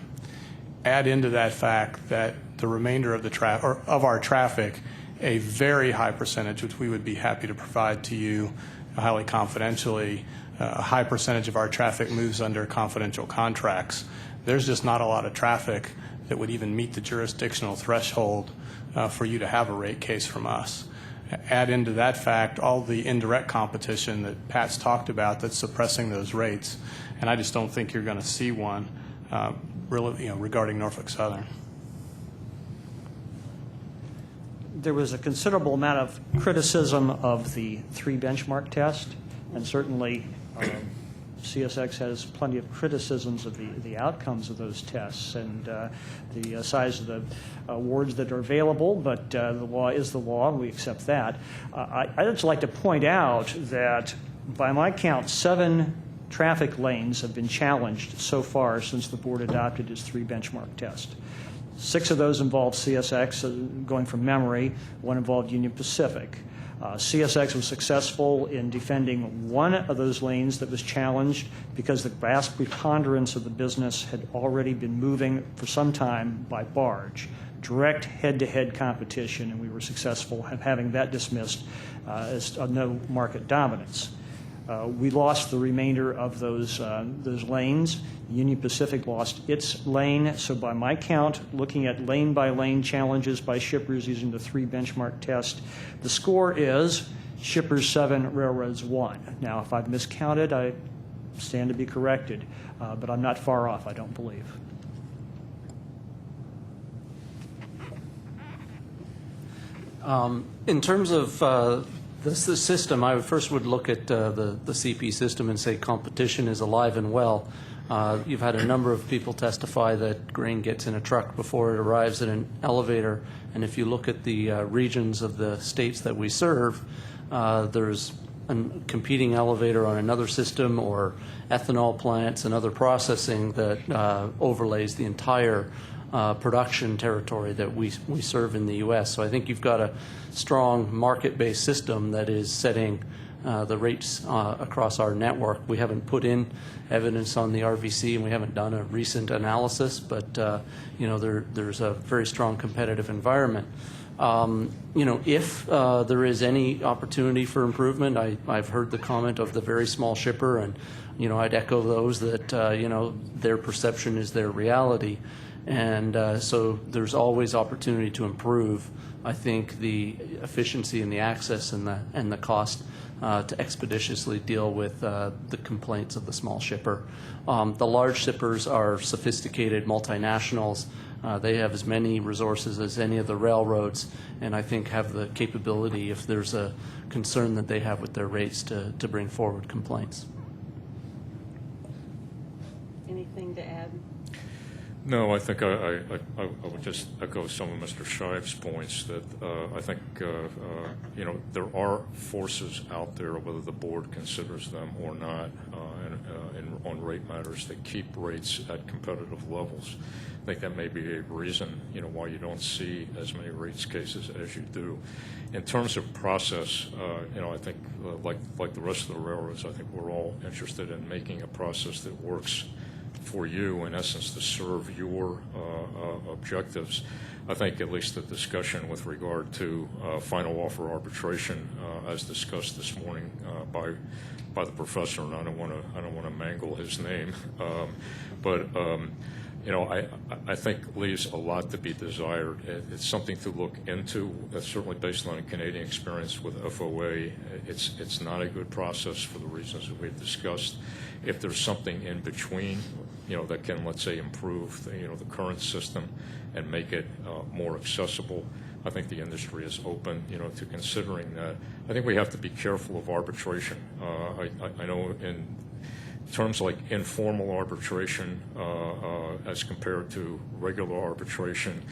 Add into that fact that the remainder of of our traffic, a very high percentage, which we would be happy to provide to you highly confidentially, a high percentage of our traffic moves under confidential contracts. There's just not a lot of traffic that would even meet the jurisdictional threshold for you to have a rate case from us. Add into that fact all the indirect competition that Pat's talked about that's suppressing those rates, and I just don't think you're going to see one really, regarding Norfolk Southern. There was a considerable amount of criticism of the 3 benchmark test, and certainly CSX has plenty of criticisms of the outcomes of those tests and the size of the awards that are available, but the law is the law, and we accept that. I'd just like to point out that by my count, 7 traffic lanes have been challenged so far since the board adopted its 3 benchmark test. 6 of those involved CSX, going from memory. 1 involved Union Pacific. CSX was successful in defending 1 of those lanes that was challenged because the vast preponderance of the business had already been moving for some time by barge. Direct head-to-head competition, and we were successful in having that dismissed as no market dominance. We lost the remainder of those lanes. Union Pacific lost its lane. So by my count, looking at lane-by-lane challenges by shippers using the 3 benchmark test, the score is shippers 7, railroads 1. Now, if I've miscounted, I stand to be corrected, but I'm not far off, I don't believe. In terms of the system, I first would look at the CP system and say competition is alive and well. You've had a number of people testify that grain gets in a truck before it arrives at an elevator, and if you look at the regions of the states that we serve, there's a competing elevator on another system or ethanol plants and other processing that overlays the entire production territory that we serve in the U.S. So I think you've got a strong market-based system that is setting the rates across our network. We haven't put in evidence on the RVC, and we haven't done a recent analysis, but there's a very strong competitive environment. If there is any opportunity for improvement, I've heard the comment of the very small shipper, and I'd echo those that their perception is their reality. And so there's always opportunity to improve, I think, the efficiency and the access and the cost to expeditiously deal with the complaints of the small shipper. The large shippers are sophisticated multinationals. They have as many resources as any of the railroads, and I think have the capability, if there's a concern that they have with their rates, to bring forward complaints. Anything to add? No, I think I would just echo some of Mr. Shive's points that I think, there are forces out there, whether the board considers them or not, on rate matters that keep rates at competitive levels. I think that may be a reason, why you don't see as many rates cases as you do. In terms of process, I think, like the rest of the railroads, I think we're all interested in making a process that works for you, in essence, to serve your objectives. I think at least the discussion with regard to final offer arbitration, as discussed this morning by the professor, and I don't want to mangle his name, but I think leaves a lot to be desired. It's something to look into. Certainly, based on a Canadian experience with FOA, it's not a good process for the reasons that we've discussed. If there's something in between, that can, let's say, improve the current system and make it more accessible, I think the industry is open, to considering that. I think we have to be careful of arbitration. I know in terms like informal arbitration as compared to regular arbitration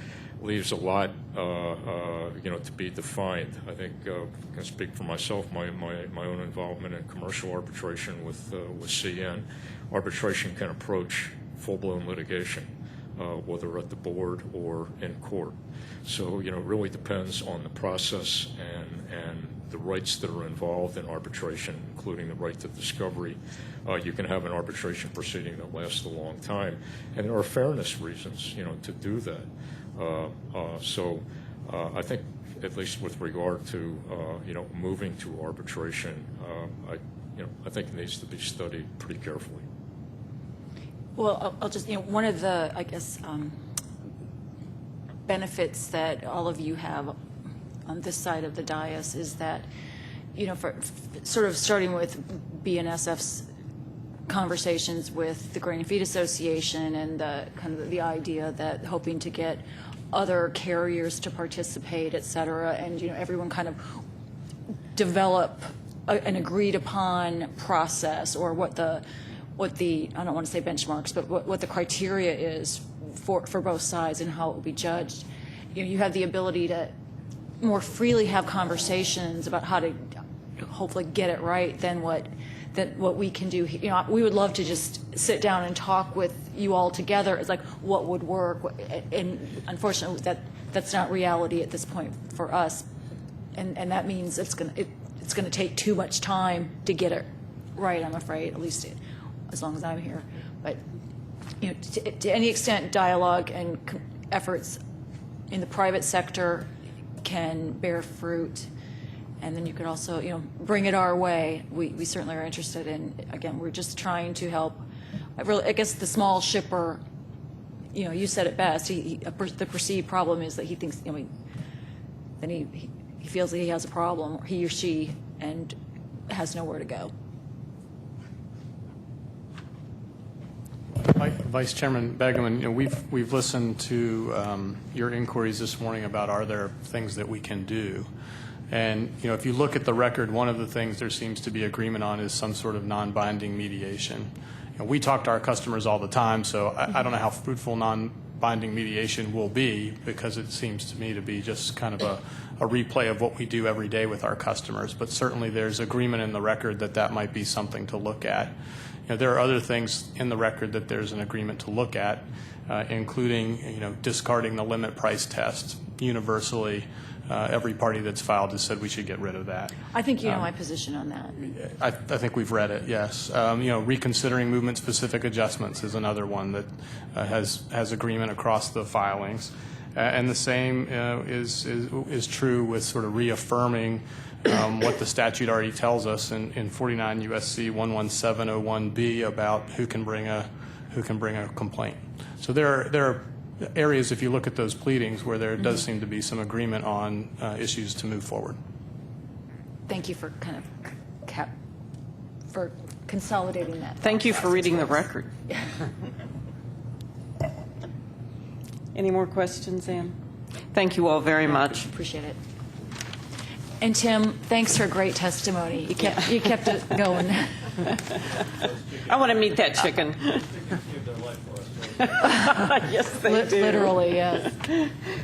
leaves a lot, to be defined. I think I can speak for myself, my own involvement in commercial arbitration with CN. Arbitration can approach full-blown litigation, whether at the board or in court. So, it really depends on the process and the rights that are involved in arbitration, including the right to discovery. You can have an arbitration proceeding that lasts a long time, and there are fairness reasons, to do that. I think, at least with regard to, moving to arbitration, I think it needs to be studied pretty carefully. Well, I'll just, one of the, I guess, benefits that all of you have on this side of the dais is that, for sort of starting with BNSF's conversations with the Grain and Feed Association and the kind of the idea that hoping to get other carriers to participate, et cetera, and everyone kind of develop an agreed upon process, or what the I don't want to say benchmarks, but what the criteria is for both sides and how it will be judged. You have the ability to more freely have conversations about how to hopefully get it right than what we can do. We would love to just sit down and talk with you all together. It's like what would work, and unfortunately that's not reality at this point for us, and that means it's going to take too much time to get it right. I'm afraid, at least as long as I'm here. But to any extent, dialogue and efforts in the private sector can bear fruit. And then you could also, bring it our way. We certainly are interested in. Again, we're just trying to help. I guess the small shipper, you said it best. The perceived problem is that he thinks, then he feels that he has a problem, he or she, and has nowhere to go. Vice Chairman Begeman, we've listened to your inquiries this morning about are there things that we can do. And, if you look at the record, one of the things there seems to be agreement on is some sort of non-binding mediation. We talk to our customers all the time, so I don't know how fruitful non-binding mediation will be, because it seems to me to be just kind of a replay of what we do every day with our customers. But certainly there's agreement in the record that might be something to look at. There are other things in the record that there's an agreement to look at, including, discarding the limit price test universally. Every party that's filed has said we should get rid of that. I think you know my position on that. I think we've read it, yes. Reconsidering movement-specific adjustments is another one that has agreement across the filings. And the same is true with sort of reaffirming what the statute already tells us in 49 U.S.C. 11701B about who can bring a complaint. So there are areas, if you look at those pleadings, where there does seem to be some agreement on issues to move forward. Thank you for for consolidating that. Thank you for reading the record. Any more questions, Ann? Thank you all very much. Appreciate it. And Tim, thanks for a great testimony. You kept it going. I want to meet that chicken. Yes, they do. Literally, yes.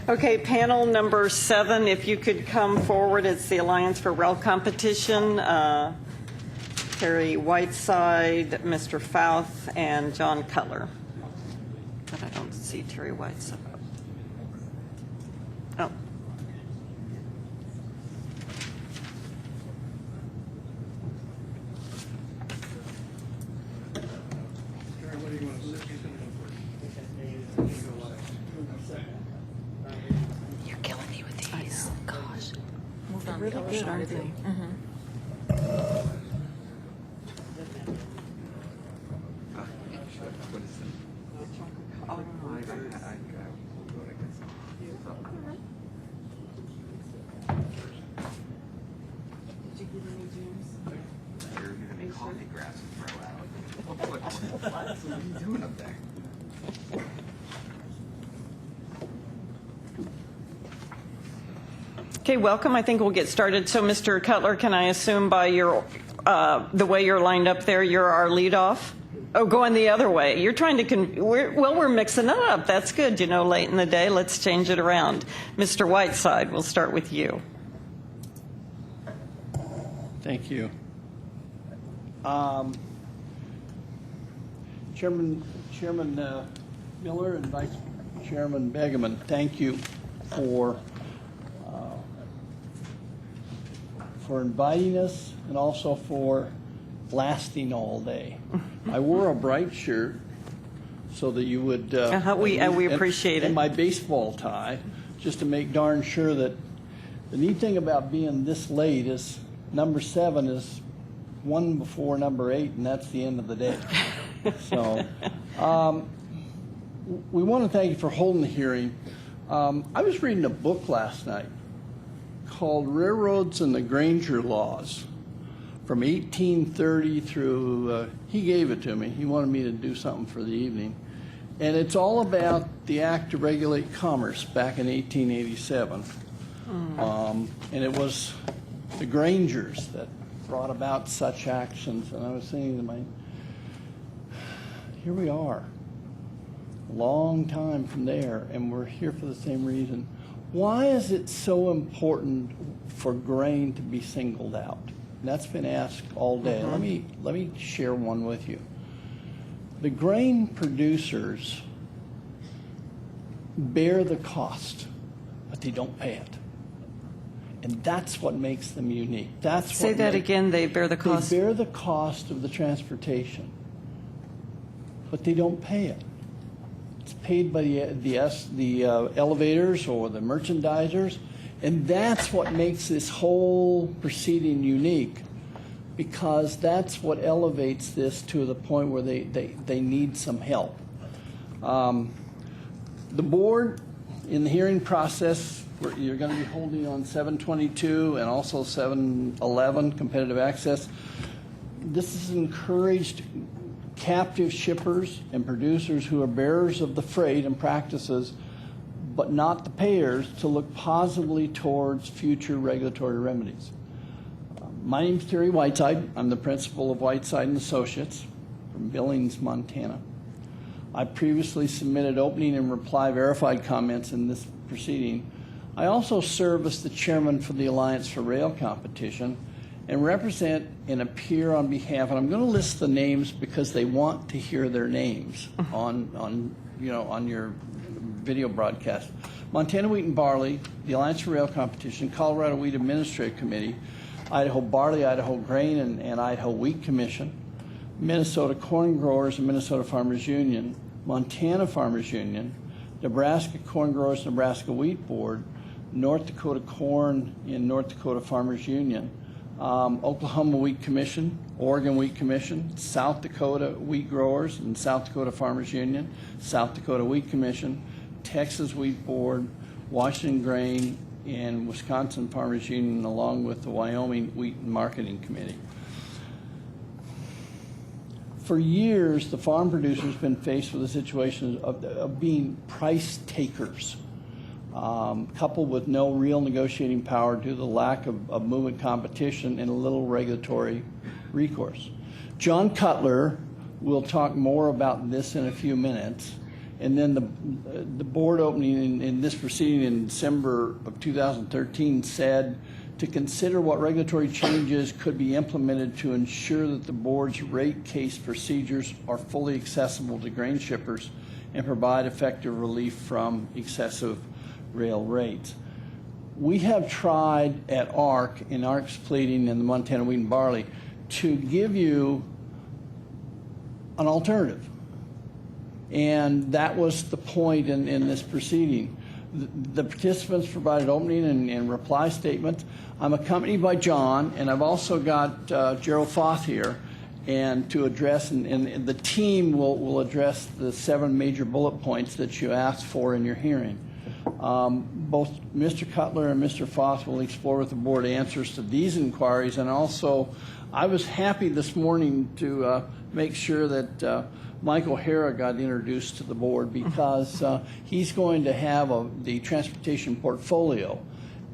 Okay, panel number 7, if you could come forward. It's the Alliance for Rail Competition. Terry Whiteside, Mr. Fouth, and John Cutler. But I don't see Terry Whiteside. Oh. You're killing me with these. Gosh. Move on. Really good, aren't they? Okay, welcome. I think we'll get started. So, Mr. Cutler, can I assume by your the way you're lined up there, you're our leadoff? Oh, going the other way. You're trying to we're mixing it up. That's good. You know, late in the day, let's change it around. Mr. Whiteside, we'll start with you. Thank you. Chairman Miller and Vice Chairman Begeman, thank you for inviting us and also for lasting all day. I wore a bright shirt so that you would we appreciate it. And my baseball tie, just to make darn sure that the neat thing about being this late is number 7 is one before number 8, and that's the end of the day. So we want to thank you for holding the hearing. I was reading a book last night called Railroads and the Granger Laws from 1830 through, he gave it to me. He wanted me to do something for the evening. And it's all about the Act to Regulate Commerce back in 1887. And it was the Grangers that brought about such actions. And I was thinking to myself, here we are, a long time from there, and we're here for the same reason. Why is it so important for grain to be singled out? And that's been asked all day. Let me share one with you. The grain producers bear the cost, but they don't pay it. And that's what makes them unique. Say that again, they bear the cost? They bear the cost of the transportation, but they don't pay it. It's paid by the elevators or the merchandisers, and that's what makes this whole proceeding unique, because that's what elevates this to the point where they need some help. The board, in the hearing process, you're going to be holding on 722 and also 711, competitive access. This has encouraged captive shippers and producers who are bearers of the freight and practices, but not the payers, to look positively towards future regulatory remedies. My name is Terry Whiteside. I'm the principal of Whiteside and Associates from Billings, Montana. I previously submitted opening and reply verified comments in this proceeding. I also serve as the chairman for the Alliance for Rail Competition and represent and appear on behalf, and I'm going to list the names because they want to hear their names on your video broadcast. Montana Wheat and Barley, the Alliance for Rail Competition, Colorado Wheat Administrative Committee, Idaho Barley, Idaho Grain and Idaho Wheat Commission, Minnesota Corn Growers and Minnesota Farmers Union, Montana Farmers Union, Nebraska Corn Growers, Nebraska Wheat Board, North Dakota Corn and North Dakota Farmers Union, Oklahoma Wheat Commission, Oregon Wheat Commission, South Dakota Wheat Growers and South Dakota Farmers Union, South Dakota Wheat Commission, Texas Wheat Board, Washington Grain, and Wisconsin Farmers Union, along with the Wyoming Wheat and Marketing Committee. For years, the farm producers have been faced with a situation of being price takers, coupled with no real negotiating power due to the lack of movement competition and a little regulatory recourse. John Cutler will talk more about this in a few minutes. And then the board opening in this proceeding in December of 2013 said to consider what regulatory changes could be implemented to ensure that the board's rate case procedures are fully accessible to grain shippers and provide effective relief from excessive rail rates. We have tried at ARC, in ARC's pleading in the Montana Wheat and Barley, to give you an alternative. And that was the point in this proceeding. The participants provided opening and reply statements. I'm accompanied by John, and I've also got Gerald Foth here, and to address, and the team will address the 7 major bullet points that you asked for in your hearing. Both Mr. Cutler and Mr. Foth will explore with the board answers to these inquiries, and also I was happy this morning to make sure that Mike O'Hara got introduced to the board, because he's going to have the transportation portfolio.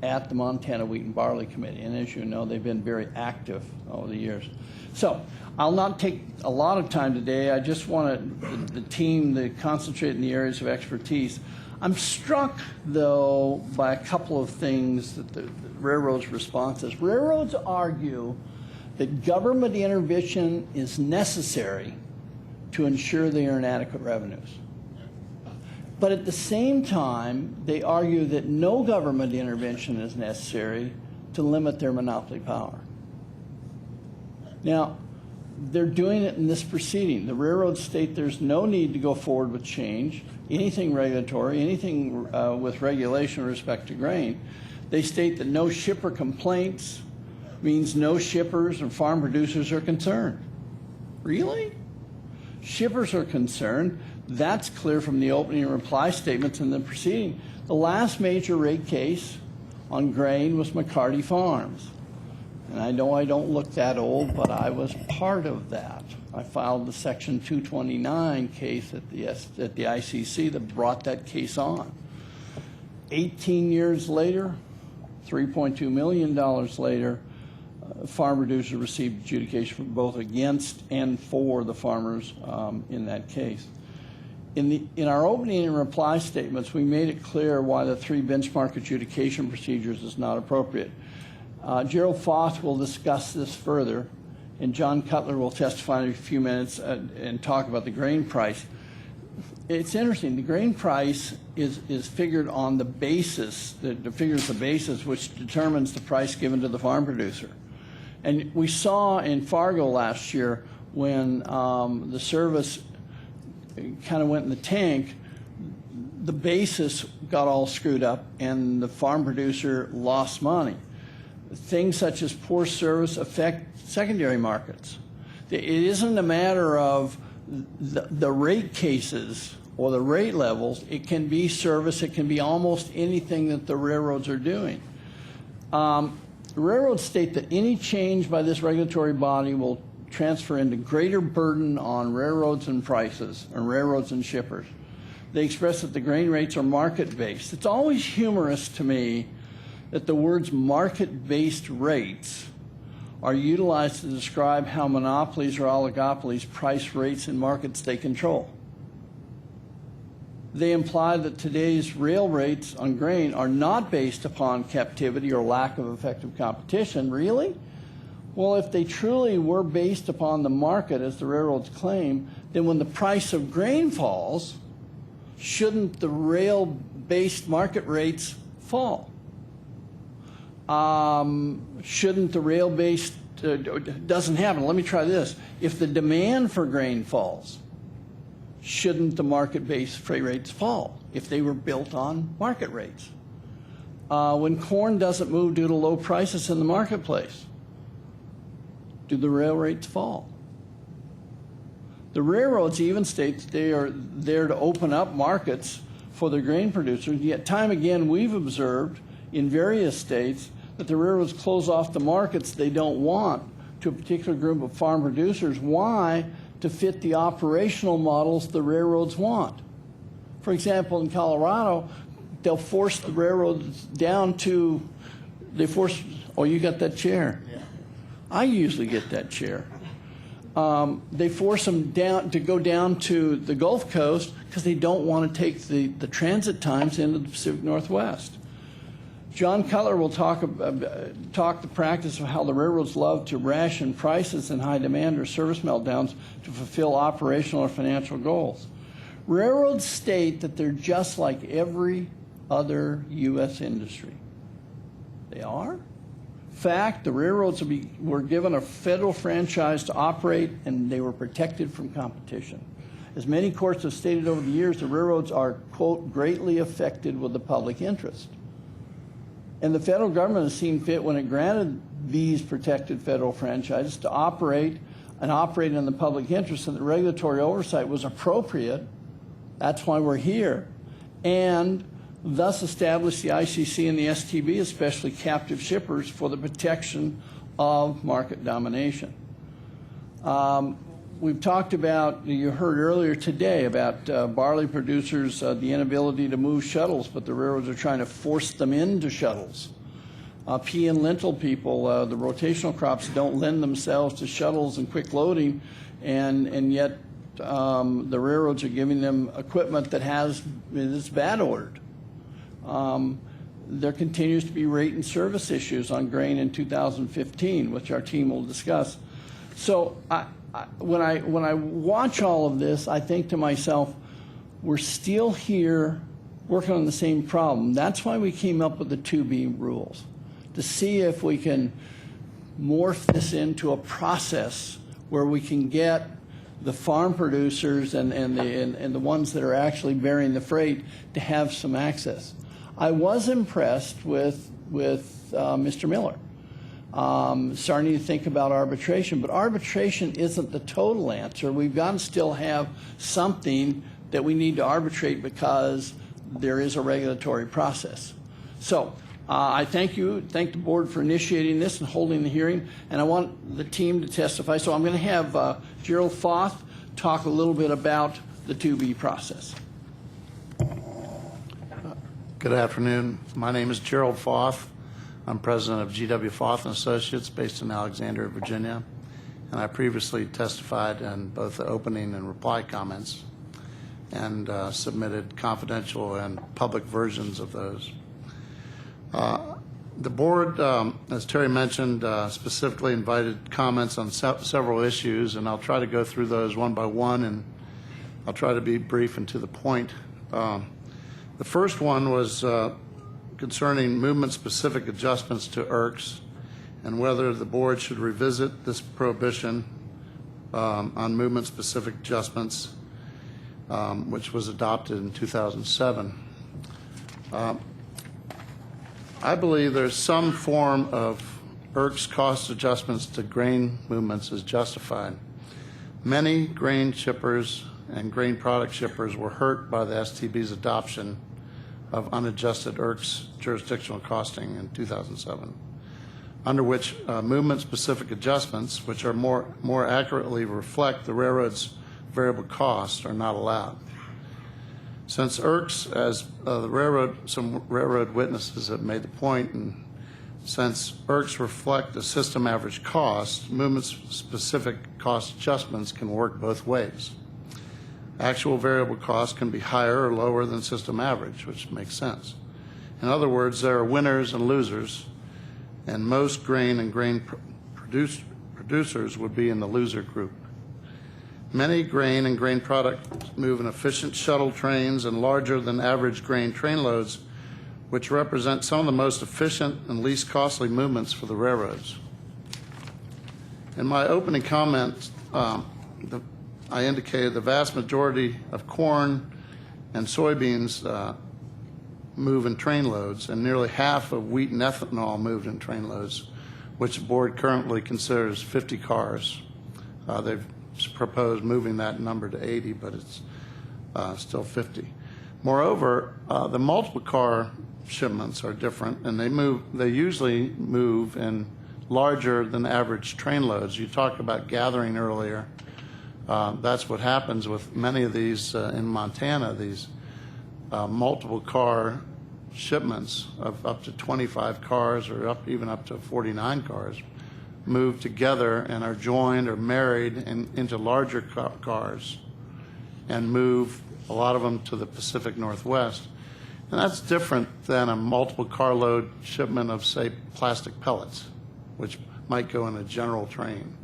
at the Montana Wheat and Barley Committee. And as you know, they've been very active over the years. So I'll not take a lot of time today. I just want the team to concentrate in the areas of expertise. I'm struck, though, by a couple of things that the railroad's response is. Railroads argue that government intervention is necessary to ensure they earn adequate revenues. But at the same time, they argue that no government intervention is necessary to limit their monopoly power. Now, they're doing it in this proceeding. The railroads state there's no need to go forward with change, anything regulatory, anything with regulation with respect to grain. They state that no shipper complaints means no shippers and farm producers are concerned. Really? Shippers are concerned. That's clear from the opening and reply statements in the proceeding. The last major rate case on grain was McCarty Farms. And I know I don't look that old, but I was part of that. I filed the Section 229 case at the ICC that brought that case on. 18 years later, $3.2 million later, farm producers received adjudication for both against and for the farmers in that case. In our opening and reply statements, we made it clear why the 3 benchmark adjudication procedures is not appropriate. Gerald Foth will discuss this further, and John Cutler will testify in a few minutes and talk about the grain price. It's interesting. The grain price is figured on the basis, the basis which determines the price given to the farm producer. And we saw in Fargo last year when the service kind of went in the tank, the basis got all screwed up and the farm producer lost money. Things such as poor service affect secondary markets. It isn't a matter of the rate cases or the rate levels. It can be service. It can be almost anything that the railroads are doing. The railroads state that any change by this regulatory body will transfer into greater burden on railroads and prices, and railroads and shippers. They express that the grain rates are market-based. It's always humorous to me that the words market-based rates are utilized to describe how monopolies or oligopolies price rates in markets they control. They imply that today's rail rates on grain are not based upon captivity or lack of effective competition. Really? Well, if they truly were based upon the market, as the railroads claim, then when the price of grain falls, shouldn't the rail-based market rates fall? Shouldn't the rail-based, doesn't happen. Let me try this. If the demand for grain falls, shouldn't the market-based freight rates fall if they were built on market rates? When corn doesn't move due to low prices in the marketplace, do the rail rates fall? The railroads even state that they are there to open up markets for the grain producers, yet time again we've observed in various states that the railroads close off the markets they don't want to a particular group of farm producers. Why? To fit the operational models the railroads want. For example, in Colorado, they'll force the railroads down to, oh, you got that chair? Yeah. I usually get that chair. They force them down to go down to the Gulf Coast because they don't want to take the transit times into the Pacific Northwest. John Cutler will talk the practice of how the railroads love to ration prices in high demand or service meltdowns to fulfill operational or financial goals. Railroads state that they're just like every other U.S. industry. They are? In fact, the railroads were given a federal franchise to operate, and they were protected from competition. As many courts have stated over the years, the railroads are, quote, greatly affected with the public interest. And the federal government has seen fit, when it granted these protected federal franchises, to operate in the public interest, and the regulatory oversight was appropriate. That's why we're here. And thus established the ICC and the STB, especially captive shippers, for the protection of market domination. We've talked about, you heard earlier today, about barley producers, the inability to move shuttles, but the railroads are trying to force them into shuttles. pea and lentil people, the rotational crops don't lend themselves to shuttles and quick loading, and yet the railroads are giving them equipment that is bad ordered. There continues to be rate and service issues on grain in 2015, which our team will discuss. So when I watch all of this, I think to myself, we're still here working on the same problem. That's why we came up with the 2B rules, to see if we can morph this into a process where we can get the farm producers and the ones that are actually bearing the freight to have some access. I was impressed with Mr. Miller starting to think about arbitration, but arbitration isn't the total answer. We've got to still have something that we need to arbitrate because there is a regulatory process. So I thank the board for initiating this and holding the hearing, and I want the team to testify. So I'm going to have Gerald Foth talk a little bit about the 2B process. Good afternoon. My name is Gerald Foth. I'm president of GW Foth & Associates based in Alexandria, Virginia, and I previously testified in both the opening and reply comments and submitted confidential and public versions of those. The board, as Terry mentioned, specifically invited comments on several issues, and I'll try to go through those one by one, and I'll try to be brief and to the point. The first one was concerning movement-specific adjustments to IRCs and whether the board should revisit this prohibition on movement-specific adjustments, which was adopted in 2007. I believe there's some form of IRCs cost adjustments to grain movements is justified. Many grain shippers and grain product shippers were hurt by the STB's adoption of unadjusted IRCs jurisdictional costing in 2007, under which movement-specific adjustments, which are more accurately reflect the railroad's variable costs, are not allowed. Since IRCs, as some railroad witnesses have made the point, and since IRCs reflect the system average cost, movement-specific cost adjustments can work both ways. Actual variable costs can be higher or lower than system average, which makes sense. In other words, there are winners and losers, and most grain and grain producers would be in the loser group. Many grain and grain products move in efficient shuttle trains and larger than average grain train loads, which represent some of the most efficient and least costly movements for the railroads. In my opening comments, I indicated the vast majority of corn and soybeans move in train loads, and nearly half of wheat and ethanol moved in train loads, which the board currently considers 50 cars. They've proposed moving that number to 80, but it's still 50. Moreover, the multiple car shipments are different, and they usually move in larger than average train loads. You talked about gathering earlier. That's what happens with many of these in Montana, these multiple car shipments of up to 25 cars or even up to 49 cars move together and are joined or married into larger cars and move, a lot of them, to the Pacific Northwest. And that's different than a multiple carload shipment of, say, plastic pellets, which might go in a general train.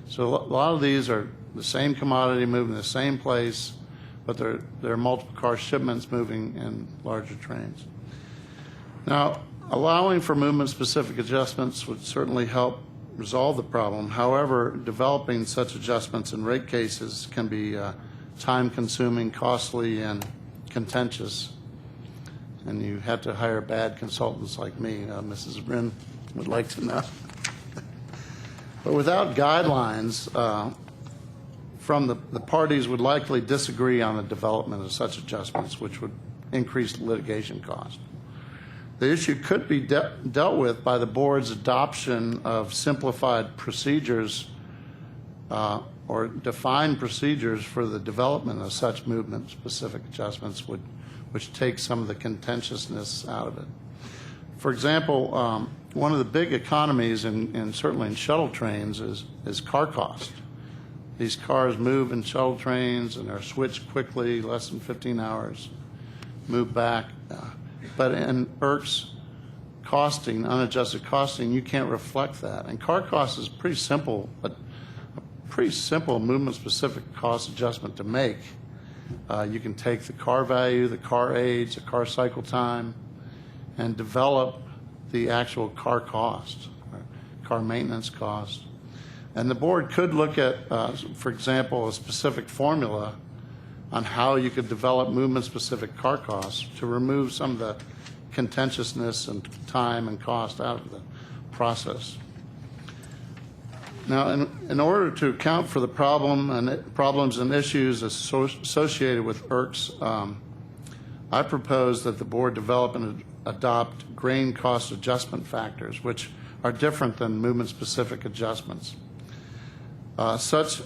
So a lot of these are the same commodity moving the same place, but they're multiple car shipments moving in larger trains. Now, allowing for movement-specific adjustments would certainly help resolve the problem. However, developing such adjustments in rate cases can be time-consuming, costly, and contentious. And you have to hire bad consultants like me. Mrs. Brin would like to know. But without guidelines from the parties would likely disagree on the development of such adjustments, which would increase litigation costs. The issue could be dealt with by the board's adoption of simplified procedures or defined procedures for the development of such movement-specific adjustments, which take some of the contentiousness out of it. For example, one of the big economies, certainly in shuttle trains, is car cost. These cars move in shuttle trains and are switched quickly, less than 15 hours, move back. But in IRC's costing, unadjusted costing, you can't reflect that. And car cost is pretty simple, but a pretty simple movement-specific cost adjustment to make. You can take the car value, the car age, the car cycle time, and develop the actual car cost, car maintenance cost. And the board could look at, for example, a specific formula on how you could develop movement-specific car costs to remove some of the contentiousness and time and cost out of the process. Now, in order to account for the problems and issues associated with IRCs, I propose that the board develop and adopt grain cost adjustment factors, which are different than movement-specific adjustments. Such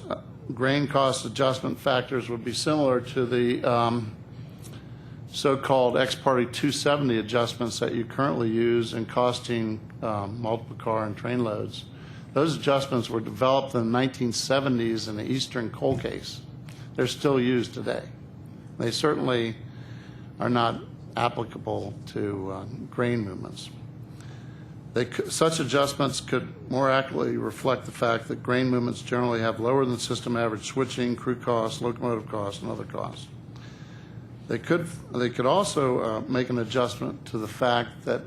grain cost adjustment factors would be similar to the so-called ex parte 270 adjustments that you currently use in costing multiple car and train loads. Those adjustments were developed in the 1970s in the Eastern coal case. They're still used today. They certainly are not applicable to grain movements. Such adjustments could more accurately reflect the fact that grain movements generally have lower than system average switching, crew costs, locomotive costs, and other costs. They could also make an adjustment to the fact that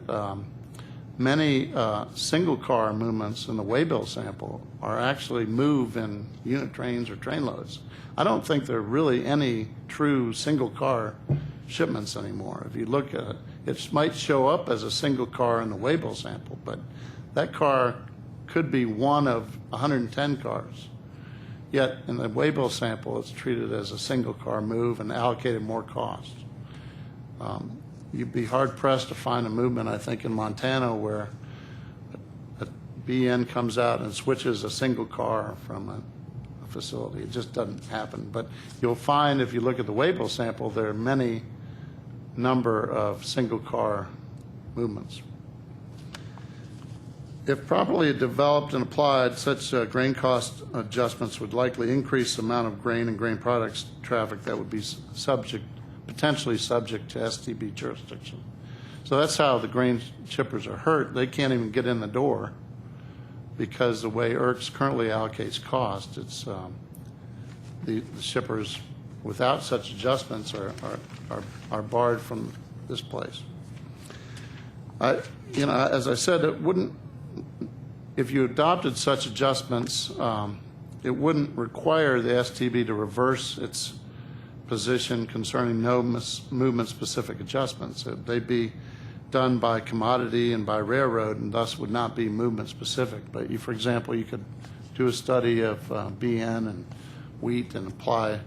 many single car movements in the waybill sample are actually moved in unit trains or train loads. I don't think there are really any true single car shipments anymore. If you look at it, it might show up as a single car in the waybill sample, but that car could be one of 110 cars. Yet in the waybill sample, it's treated as a single car move and allocated more cost. You'd be hard-pressed to find a movement, I think, in Montana where a BN comes out and switches a single car from a facility. It just doesn't happen. But you'll find, if you look at the waybill sample, there are many number of single car movements. If properly developed and applied, such grain cost adjustments would likely increase the amount of grain and grain products traffic that would be potentially subject to STB jurisdiction. So that's how the grain shippers are hurt. They can't even get in the door because the way IRCS currently allocates cost, it's the shippers without such adjustments are barred from this place. As I said, it wouldn't. If you adopted such adjustments, it wouldn't require the STB to reverse its position concerning no movement-specific adjustments. They'd be done by commodity and by railroad, and thus would not be movement-specific. But for example, you could do a study of BN and wheat and apply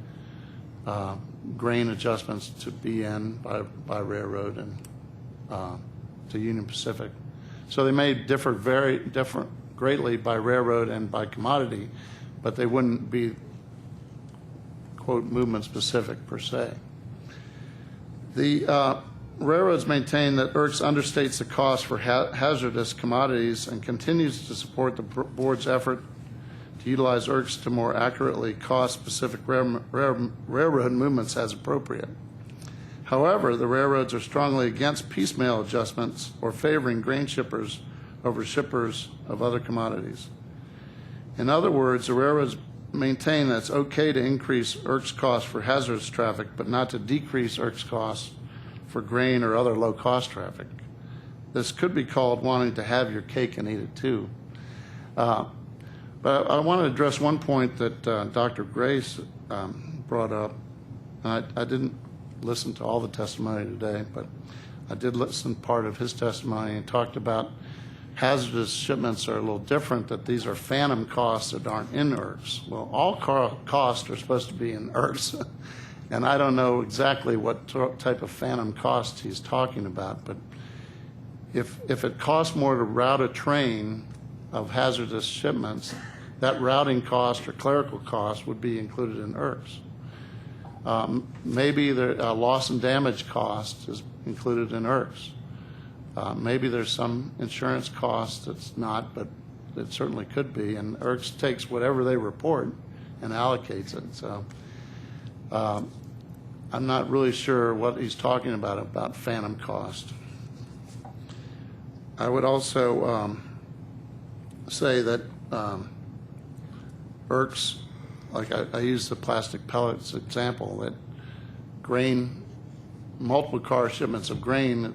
grain adjustments to BN by railroad and to Union Pacific. So they may differ greatly by railroad and by commodity, but they wouldn't be, quote, movement specific per se. The railroads maintain that IRCS understates the cost for hazardous commodities and continues to support the board's effort to utilize IRCS to more accurately cost specific railroad movements as appropriate. However, the railroads are strongly against piecemeal adjustments or favoring grain shippers over shippers of other commodities. In other words, the railroads maintain that it's okay to increase IRCS costs for hazardous traffic, but not to decrease IRCS costs for grain or other low-cost traffic. This could be called wanting to have your cake and eat it too. But I want to address one point that Dr. Grace brought up. I didn't listen to all the testimony today, but I did listen to part of his testimony and talked about hazardous shipments are a little different, that these are phantom costs that aren't in IRCS. Well, all costs are supposed to be in IRCS, and I don't know exactly what type of phantom cost he's talking about, but if it costs more to route a train of hazardous shipments, that routing cost or clerical cost would be included in IRCS. Maybe the loss and damage cost is included in IRCS. Maybe there's some insurance cost that's not, but it certainly could be. And IRCS takes whatever they report and allocates it. So I'm not really sure what he's talking about phantom cost. I would also say that IRCS, like I used the plastic pellets example, that grain, multiple car shipments of grain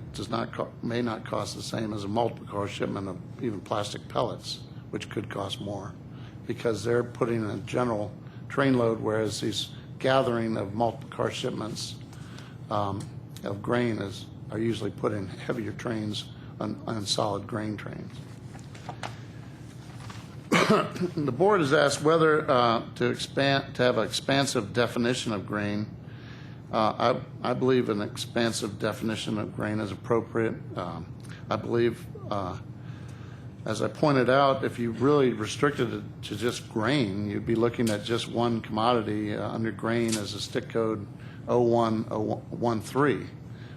may not cost the same as a multiple car shipment of even plastic pellets, which could cost more because they're putting a general train load, whereas these gathering of multiple car shipments of grain are usually put in heavier trains on solid grain trains. The board has asked whether to have an expansive definition of grain. I believe an expansive definition of grain is appropriate. I believe, as I pointed out, if you really restricted it to just grain, you'd be looking at just one commodity under grain as a stick code 01013,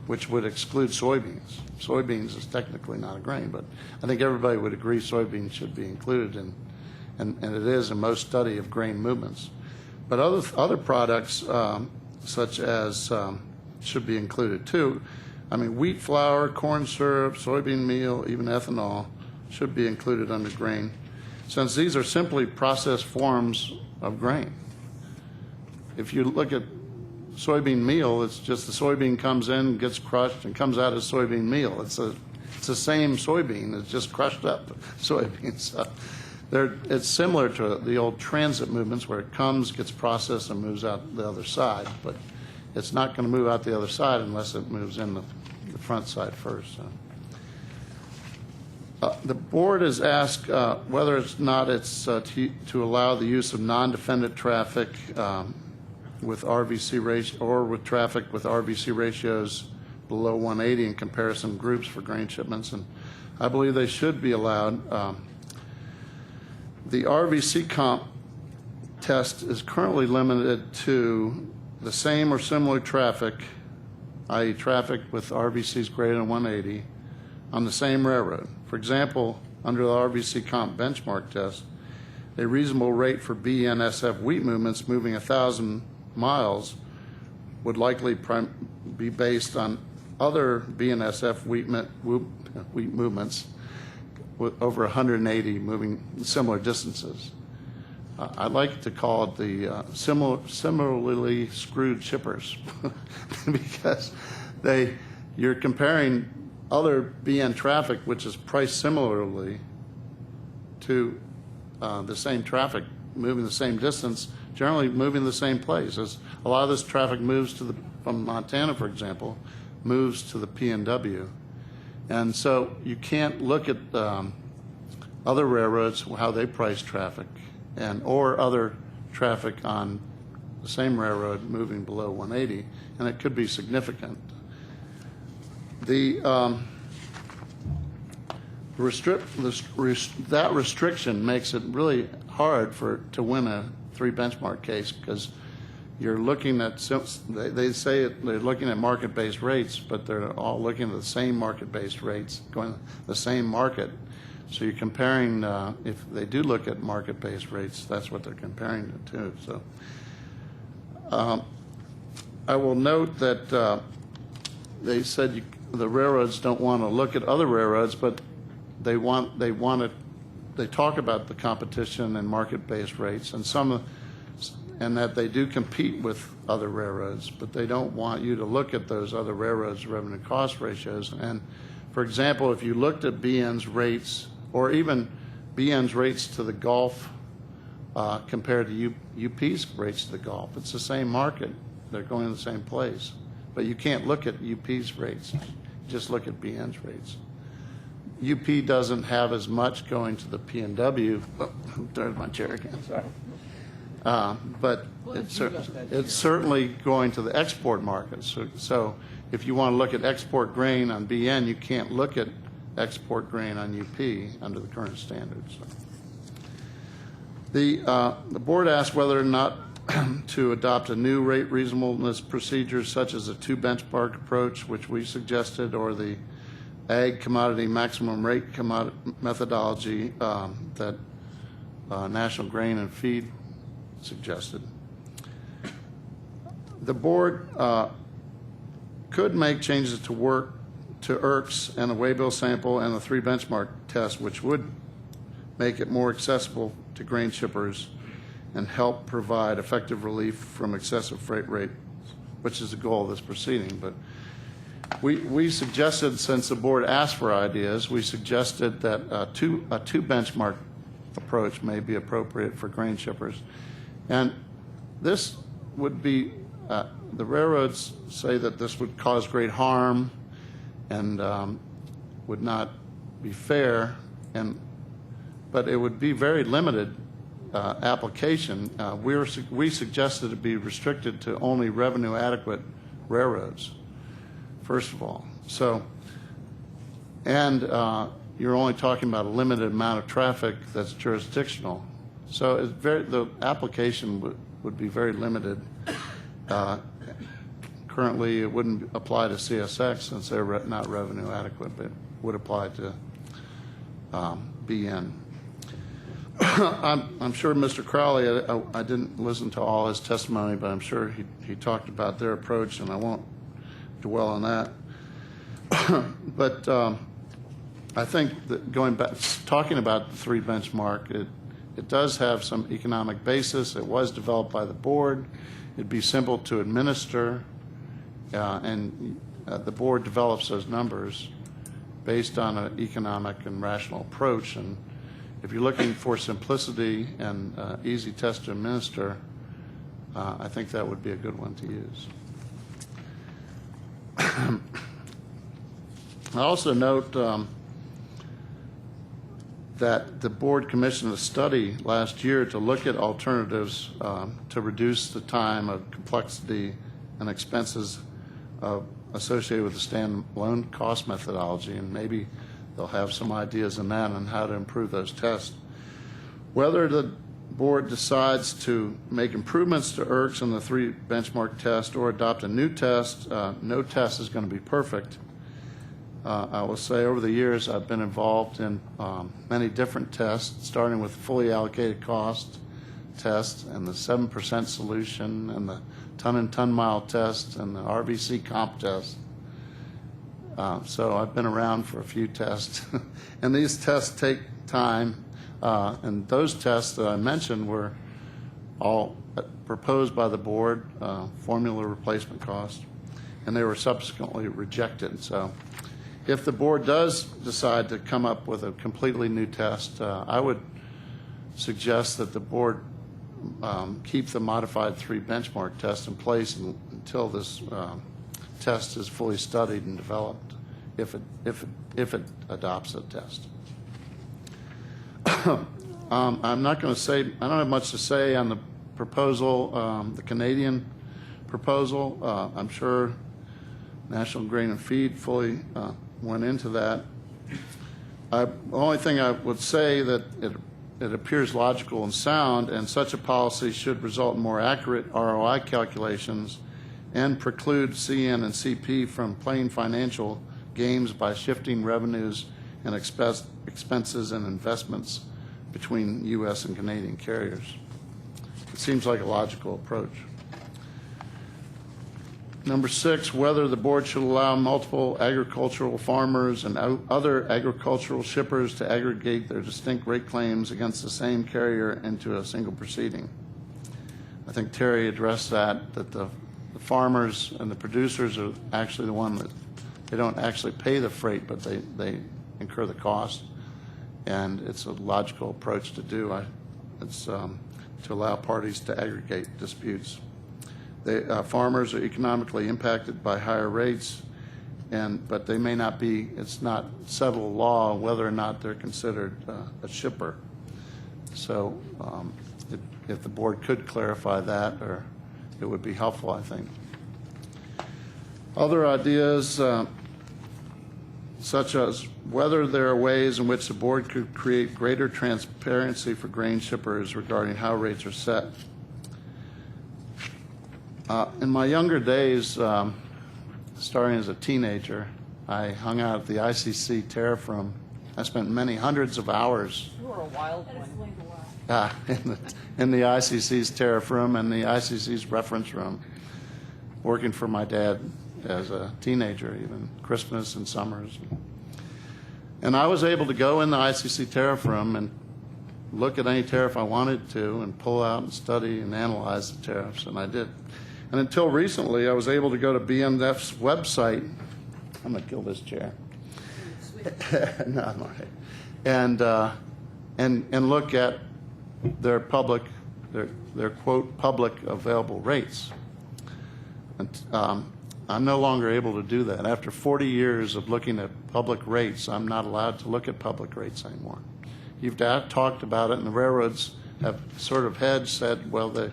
which would exclude soybeans. Soybeans is technically not a grain, but I think everybody would agree soybeans should be included, and it is in most study of grain movements. But other products such as should be included too. I mean, wheat flour, corn syrup, soybean meal, even ethanol should be included under grain, since these are simply processed forms of grain. If you look at soybean meal, it's just the soybean comes in, gets crushed, and comes out as soybean meal. It's the same soybean, it's just crushed up soybeans. So it's similar to the old transit movements where it comes, gets processed, and moves out the other side. But it's not going to move out the other side unless it moves in the front side first. So. The board has asked whether it's to allow the use of non-defendant traffic with RVC ratio or with traffic with RVC ratios below 180 in comparison groups for grain shipments, and I believe they should be allowed. The RVC comp test is currently limited to the same or similar traffic, i.e. traffic with RVCs greater than 180 on the same railroad. For example, under the RVC comp benchmark test, a reasonable rate for Bnsf wheat movements moving 1,000 miles would likely be based on other Bnsf wheat movements with over 180 moving similar distances. I'd like to call it the similarly screwed shippers because you're comparing other BN traffic, which is priced similarly to the same traffic moving the same distance, generally moving the same place. As a lot of this traffic moves from Montana, for example, moves to the PNW. And so you can't look at other railroads, how they price traffic, or other traffic on the same railroad moving below 180, and it could be significant. That restriction makes it really hard to win a 3 benchmark case because you're looking at, they say they're looking at market-based rates, but they're all looking at the same market-based rates, going the same market. So you're comparing, if they do look at market-based rates, that's what they're comparing it to. So I will note that they said the railroads don't want to look at other railroads, but they talk about the competition and market-based rates, and that they do compete with other railroads, but they don't want you to look at those other railroads' revenue cost ratios. And for example, if you looked at BN's rates, or even BN's rates to the Gulf compared to UP's rates to the Gulf, it's the same market. They're going to the same place. But you can't look at UP's rates. Just look at BN's rates. UP doesn't have as much going to the PNW. Oh, there's my chair again, sorry. But it's certainly going to the export markets. So if you want to look at export grain on BN, you can't look at export grain on UP under the current standards. The board asked whether or not to adopt a new rate reasonableness procedure such as a 2 benchmark approach, which we suggested, or the ag commodity maximum rate methodology that National Grain and Feed suggested. The board could make changes to IRCs and the waybill sample and the 3 benchmark test, which would make it more accessible to grain shippers and help provide effective relief from excessive freight rate, which is the goal of this proceeding. But we suggested, since the board asked for ideas, we suggested that a two benchmark approach may be appropriate for grain shippers. And this would be, the railroads say that this would cause great harm and would not be fair, but it would be very limited application. We suggested it be restricted to only revenue adequate railroads, first of all. So, and you're only talking about a limited amount of traffic that's jurisdictional. So it's the application would be very limited. Currently, it wouldn't apply to CSX since they're not revenue adequate, but would apply to BN. I'm sure Mr. Crowley, I didn't listen to all his testimony, but I'm sure he talked about their approach, and I won't dwell on that. But I think that going back, talking about the 3 benchmark, it does have some economic basis. It was developed by the board. It'd be simple to administer, and the board develops those numbers based on an economic and rational approach. And if you're looking for simplicity and easy test to administer, I think that would be a good one to use. I also note that the board commissioned a study last year to look at alternatives to reduce the time of complexity and expenses associated with the standalone cost methodology, and maybe they'll have some ideas in that on how to improve those tests. Whether the board decides to make improvements to IRCs in the 3 benchmark test or adopt a new test, no test is going to be perfect. I will say over the years I've been involved in many different tests, starting with fully allocated cost test and the 7% solution and the ton and ton mile test and the RVC comp test. So I've been around for a few tests. And these tests take time. And those tests that I mentioned were all proposed by the board, formula replacement cost, and they were subsequently rejected. So if the board does decide to come up with a completely new test, I would suggest that the board keep the modified 3 benchmark test in place until this test is fully studied and developed, if it adopts a test. I'm not going to say, I don't have much to say on the proposal, the Canadian proposal. I'm sure National Grain and Feed fully went into that. The only thing I would say that it appears logical and sound, and such a policy should result in more accurate ROI calculations and preclude CN and CP from playing financial games by shifting revenues and expenses and investments between U.S. and Canadian carriers. It seems like a logical approach. Number 6, whether the board should allow multiple agricultural farmers and other agricultural shippers to aggregate their distinct rate claims against the same carrier into a single proceeding. I think Terry addressed that the farmers and the producers are actually the one that they don't actually pay the freight, but they incur the cost. And it's a logical approach to do. It's to allow parties to aggregate disputes. Farmers are economically impacted by higher rates, but they may not be, it's not settled law whether or not they're considered a shipper. So if the board could clarify that, or it would be helpful, I think. Other ideas, such as whether there are ways in which the board could create greater transparency for grain shippers regarding how rates are set. In my younger days, starting as a teenager, I hung out at the ICC tariff room. I spent many hundreds of hours You were a wild one. in the ICC's tariff room and the ICC's reference room, working for my dad as a teenager, even Christmas and summers. And I was able to go in the ICC tariff room and look at any tariff I wanted to and pull out and study and analyze the tariffs, and I did. And until recently, I was able to go to Bnsf's website. I'm going to kill this chair. No, I'm all right. And look at their public, their quote, public available rates. And, I'm no longer able to do that. After 40 years of looking at public rates, I'm not allowed to look at public rates anymore. You've talked about it, and the railroads have sort of said, well, they're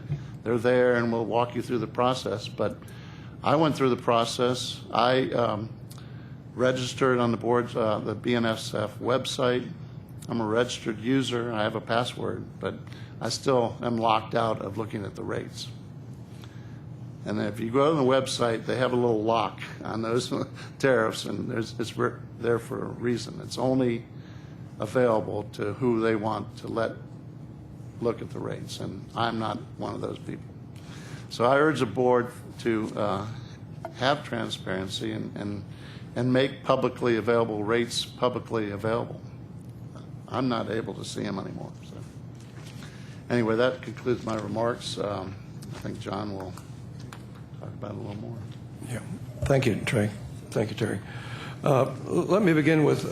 there, and we'll walk you through the process. But I went through the process. I registered on the board's, the Bnsf website. I'm a registered user. I have a password, but I still am locked out of looking at the rates. And if you go to the website, they have a little lock on those tariffs, and it's there for a reason. It's only available to who they want to look at the rates, and I'm not one of those people. So I urge the board to have transparency and make publicly available rates publicly available. I'm not able to see them anymore. So anyway, that concludes my remarks. I think John will talk about it a little more. Yeah. Thank you, Trey. Thank you, Terry. Let me begin with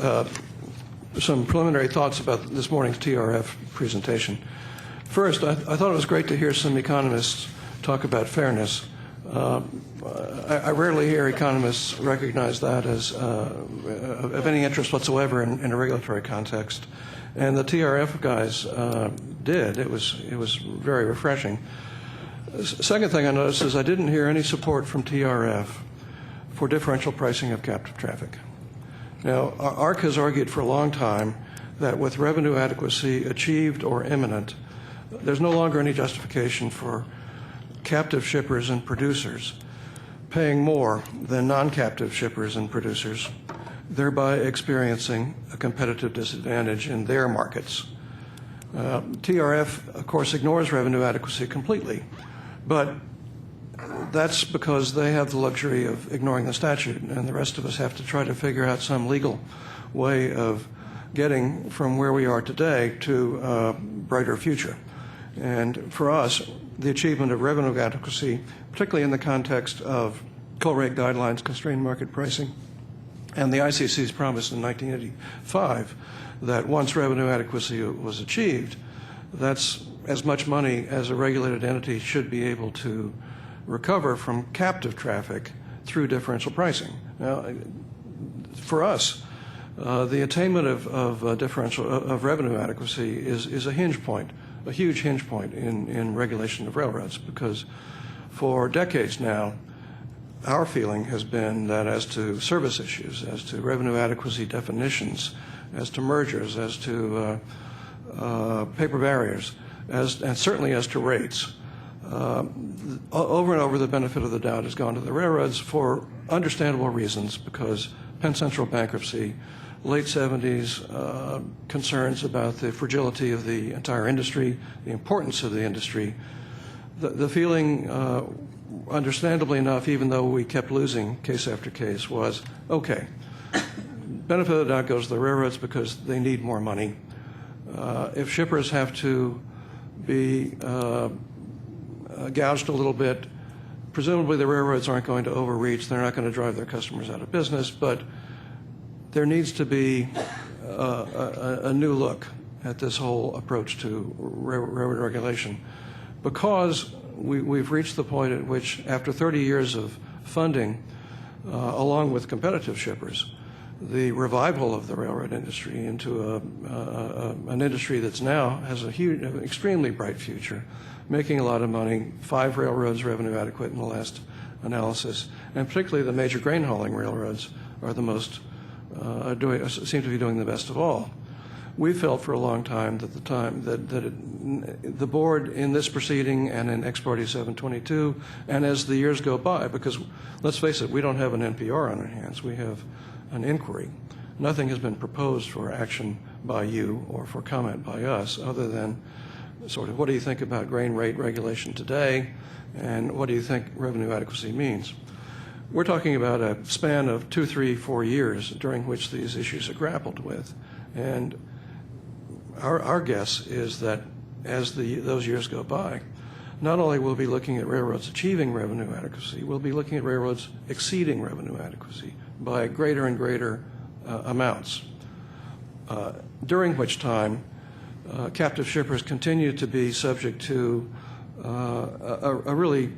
some preliminary thoughts about this morning's TRF presentation. First, I thought it was great to hear some economists talk about fairness. I rarely hear economists recognize that as of any interest whatsoever in a regulatory context, and the TRF guys did. It was very refreshing. Second thing I noticed is I didn't hear any support from TRF for differential pricing of captive traffic. Now, ARC has argued for a long time that with revenue adequacy achieved or imminent, there's no longer any justification for captive shippers and producers paying more than non-captive shippers and producers, thereby experiencing a competitive disadvantage in their markets. TRF, of course, ignores revenue adequacy completely, but that's because they have the luxury of ignoring the statute, and the rest of us have to try to figure out some legal way of getting from where we are today to a brighter future. And for us, the achievement of revenue adequacy, particularly in the context of coal rate guidelines, constrained market pricing, and the ICC's promise in 1985 that once revenue adequacy was achieved, that's as much money as a regulated entity should be able to recover from captive traffic through differential pricing. Now, for us, the attainment of revenue adequacy is a hinge point, a huge hinge point in regulation of railroads, because for decades now, our feeling has been that as to service issues, as to revenue adequacy definitions, as to mergers, as to paper barriers, and certainly as to rates, over and over the benefit of the doubt has gone to the railroads for understandable reasons, because Penn Central bankruptcy, late 70s concerns about the fragility of the entire industry, the importance of the industry. The feeling, understandably enough, even though we kept losing case after case, was, okay, benefit of the doubt goes to the railroads because they need more money. If shippers have to be gouged a little bit, presumably the railroads aren't going to overreach. They're not going to drive their customers out of business, but there needs to be a new look at this whole approach to railroad regulation, because we've reached the point at which, after 30 years of funding, along with competitive shippers, the revival of the railroad industry into an industry that's now has a huge, extremely bright future, making a lot of money. 5 railroads revenue adequate in the last analysis, and particularly the major grain hauling railroads are the most seem to be doing the best of all. We felt for a long time that the board in this proceeding and in Ex parte 722, and as the years go by, because let's face it, we don't have an NPR on our hands. We have an inquiry. Nothing has been proposed for action by you or for comment by us other than sort of what do you think about grain rate regulation today and what do you think revenue adequacy means. We're talking about a span of 2, 3, 4 years during which these issues are grappled with. And our guess is that as those years go by, not only will we be looking at railroads achieving revenue adequacy, we'll be looking at railroads exceeding revenue adequacy by greater and greater amounts, during which time captive shippers continue to be subject to a really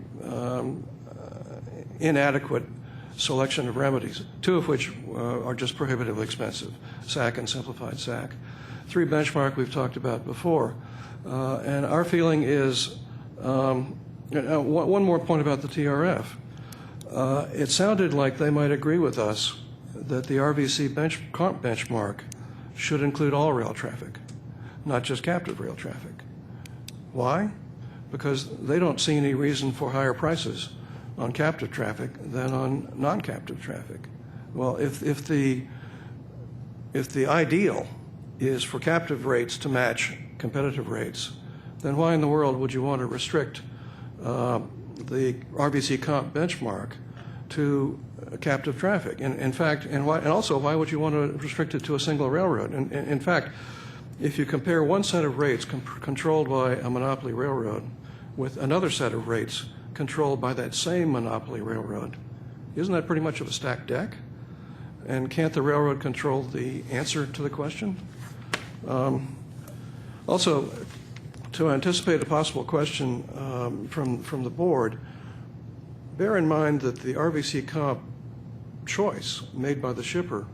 inadequate selection of remedies, 2 of which are just prohibitively expensive, SAC and simplified SAC. 3 benchmark we've talked about before. And our feeling is, one more point about the TRF. It sounded like they might agree with us that the RVC benchmark should include all rail traffic, not just captive rail traffic. Why? Because they don't see any reason for higher prices on captive traffic than on non-captive traffic. Well, if the ideal is for captive rates to match competitive rates, then why in the world would you want to restrict the RVC comp benchmark to captive traffic? In fact, and also why would you want to restrict it to a single railroad? In fact, if you compare one set of rates controlled by a monopoly railroad with another set of rates controlled by that same monopoly railroad, isn't that pretty much of a stacked deck? And can't the railroad control the answer to the question? Also, to anticipate a possible question from the board, bear in mind that the RVC comp choice made by the shipper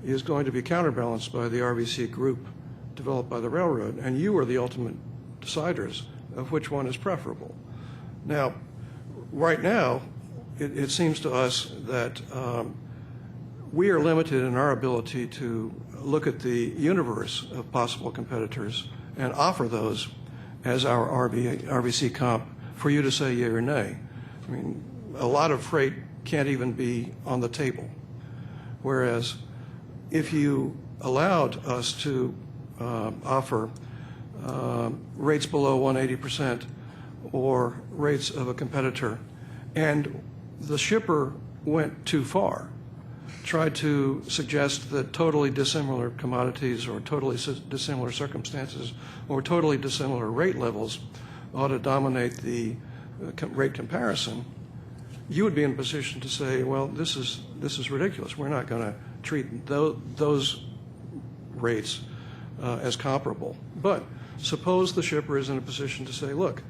is going to be counterbalanced by the RVC group developed by the railroad, and you are the ultimate deciders of which one is preferable. Now, right now, it seems to us that we are limited in our ability to look at the universe of possible competitors and offer those as our RVC comp for you to say yea or nay. I mean, a lot of freight can't even be on the table. Whereas if you allowed us to offer rates below 180% or rates of a competitor, and the shipper went too far, tried to suggest that totally dissimilar commodities or totally dissimilar circumstances or totally dissimilar rate levels ought to dominate the rate comparison, you would be in a position to say, well, this is ridiculous. We're not going to treat those rates as comparable. But suppose the shipper is in a position to say, look,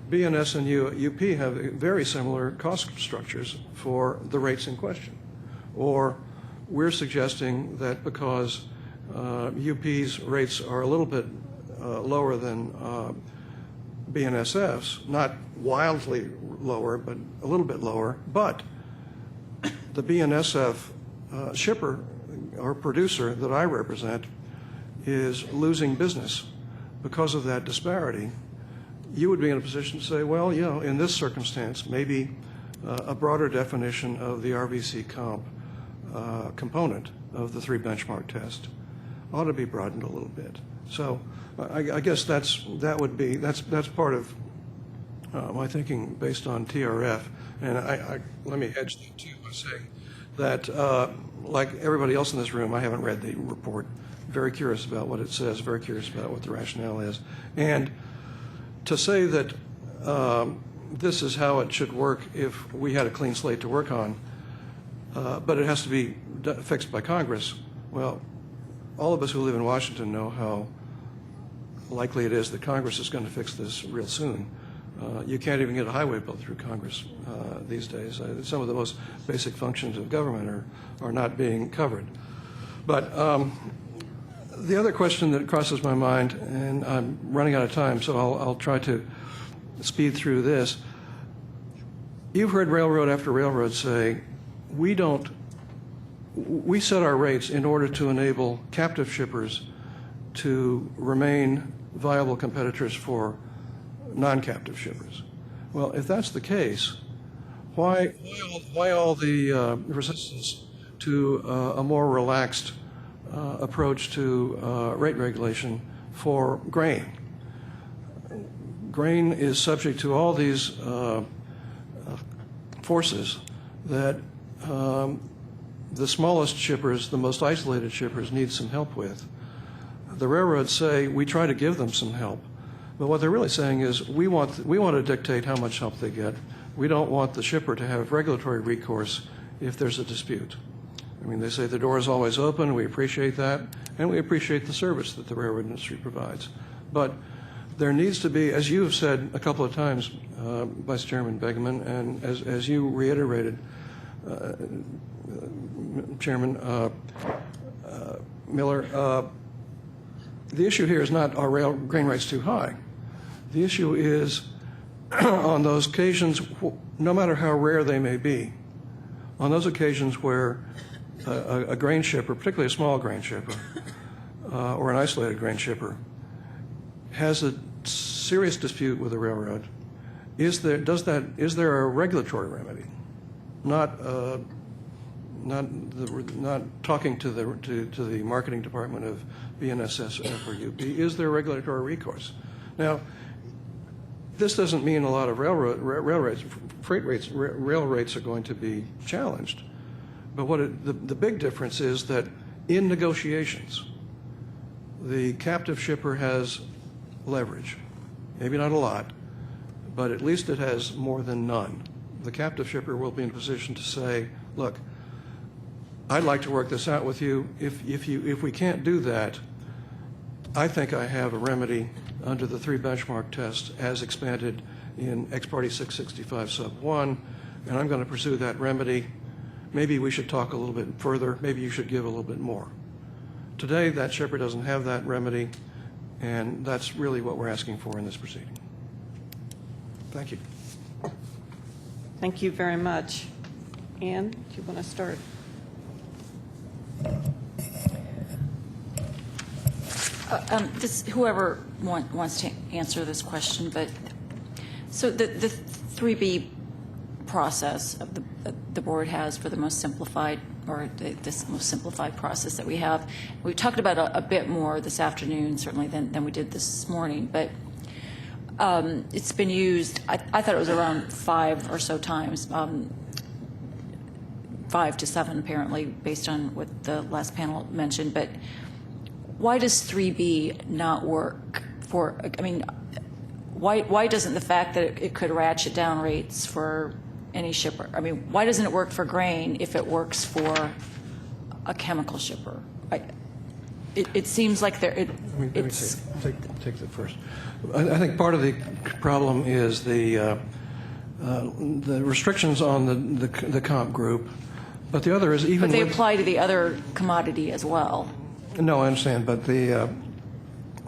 BNS and UP have very similar cost structures for the rates in question. Or we're suggesting that because UP's rates are a little bit lower than BNSF's, not wildly lower, but a little bit lower, but the BNSF shipper or producer that I represent is losing business because of that disparity. You would be in a position to say, well, you know, in this circumstance, maybe a broader definition of the RVC comp component of the 3 benchmark test ought to be broadened a little bit. So I guess that's part of my thinking based on TRF. And let me hedge that too by saying that, like everybody else in this room, I haven't read the report. Very curious about what it says, very curious about what the rationale is. And to say that this is how it should work if we had a clean slate to work on, but it has to be fixed by Congress, well, all of us who live in Washington know how likely it is that Congress is going to fix this real soon. You can't even get a highway built through Congress these days. Some of the most basic functions of government are not being covered. But the other question that crosses my mind, and I'm running out of time, so I'll try to speed through this. You've heard railroad after railroad say, we set our rates in order to enable captive shippers to remain viable competitors for non-captive shippers. Well, if that's the case, why all the resistance to a more relaxed approach to rate regulation for grain. Grain is subject to all these forces that the smallest shippers, the most isolated shippers, need some help with. The railroads say we try to give them some help, but what they're really saying is we want to dictate how much help they get. We don't want the shipper to have regulatory recourse if there's a dispute. I mean, they say the door is always open. We appreciate that, and we appreciate the service that the railroad industry provides. But there needs to be, as you have said a couple of times, Vice Chairman Begeman, and as you reiterated, Chairman Miller, the issue here is not are grain rates too high. The issue is on those occasions, no matter how rare they may be, on those occasions where a grain shipper, particularly a small grain shipper, or an isolated grain shipper, has a serious dispute with the railroad, is there a regulatory remedy? Not talking to the marketing department of Bnsf or UP. Is there regulatory recourse? Now, this doesn't mean a lot of rail rates are going to be challenged. But the big difference is that in negotiations, the captive shipper has leverage. Maybe not a lot, but at least it has more than none. The captive shipper will be in a position to say, look, I'd like to work this out with you. If we can't do that, I think I have a remedy under the 3 benchmark test as expanded in Ex Parte 665 sub 1, and I'm going to pursue that remedy. Maybe we should talk a little bit further. Maybe you should give a little bit more. Today, that shipper doesn't have that remedy, and that's really what we're asking for in this proceeding. Thank you. Thank you very much. Ann, do you want to start? Whoever wants to answer this question, but so the 3B process of the board has for the most simplified, or this most simplified process that we have, we talked about a bit more this afternoon, certainly than we did this morning, but it's been used, I thought it was around 5 or so times, 5 to 7 apparently, based on what the last panel mentioned, but why does 3B not work for, I mean, why doesn't the fact that it could ratchet down rates for any shipper, I mean, why doesn't it work for grain if it works for a chemical shipper? It seems like Let me take that first. I think part of the problem is the restrictions on the comp group, but the other is even. But they apply to the other commodity as well. No, I understand, but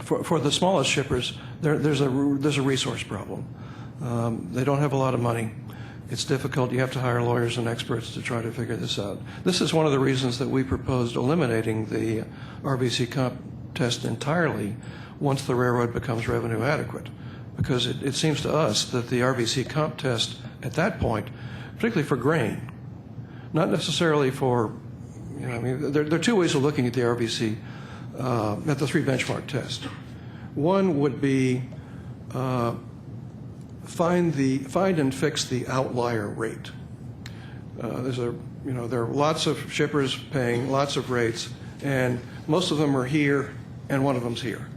for the smallest shippers, there's a resource problem. They don't have a lot of money. It's difficult. You have to hire lawyers and experts to try to figure this out. This is one of the reasons that we proposed eliminating the RBC comp test entirely once the railroad becomes revenue adequate, because it seems to us that the RBC comp test at that point, particularly for grain, not necessarily for, you know, I mean, there are 2 ways of looking at the RBC, at the 3 benchmark test. One would be find and fix the outlier rate. There are lots of shippers paying lots of rates, and most of them are here, and one of them's here.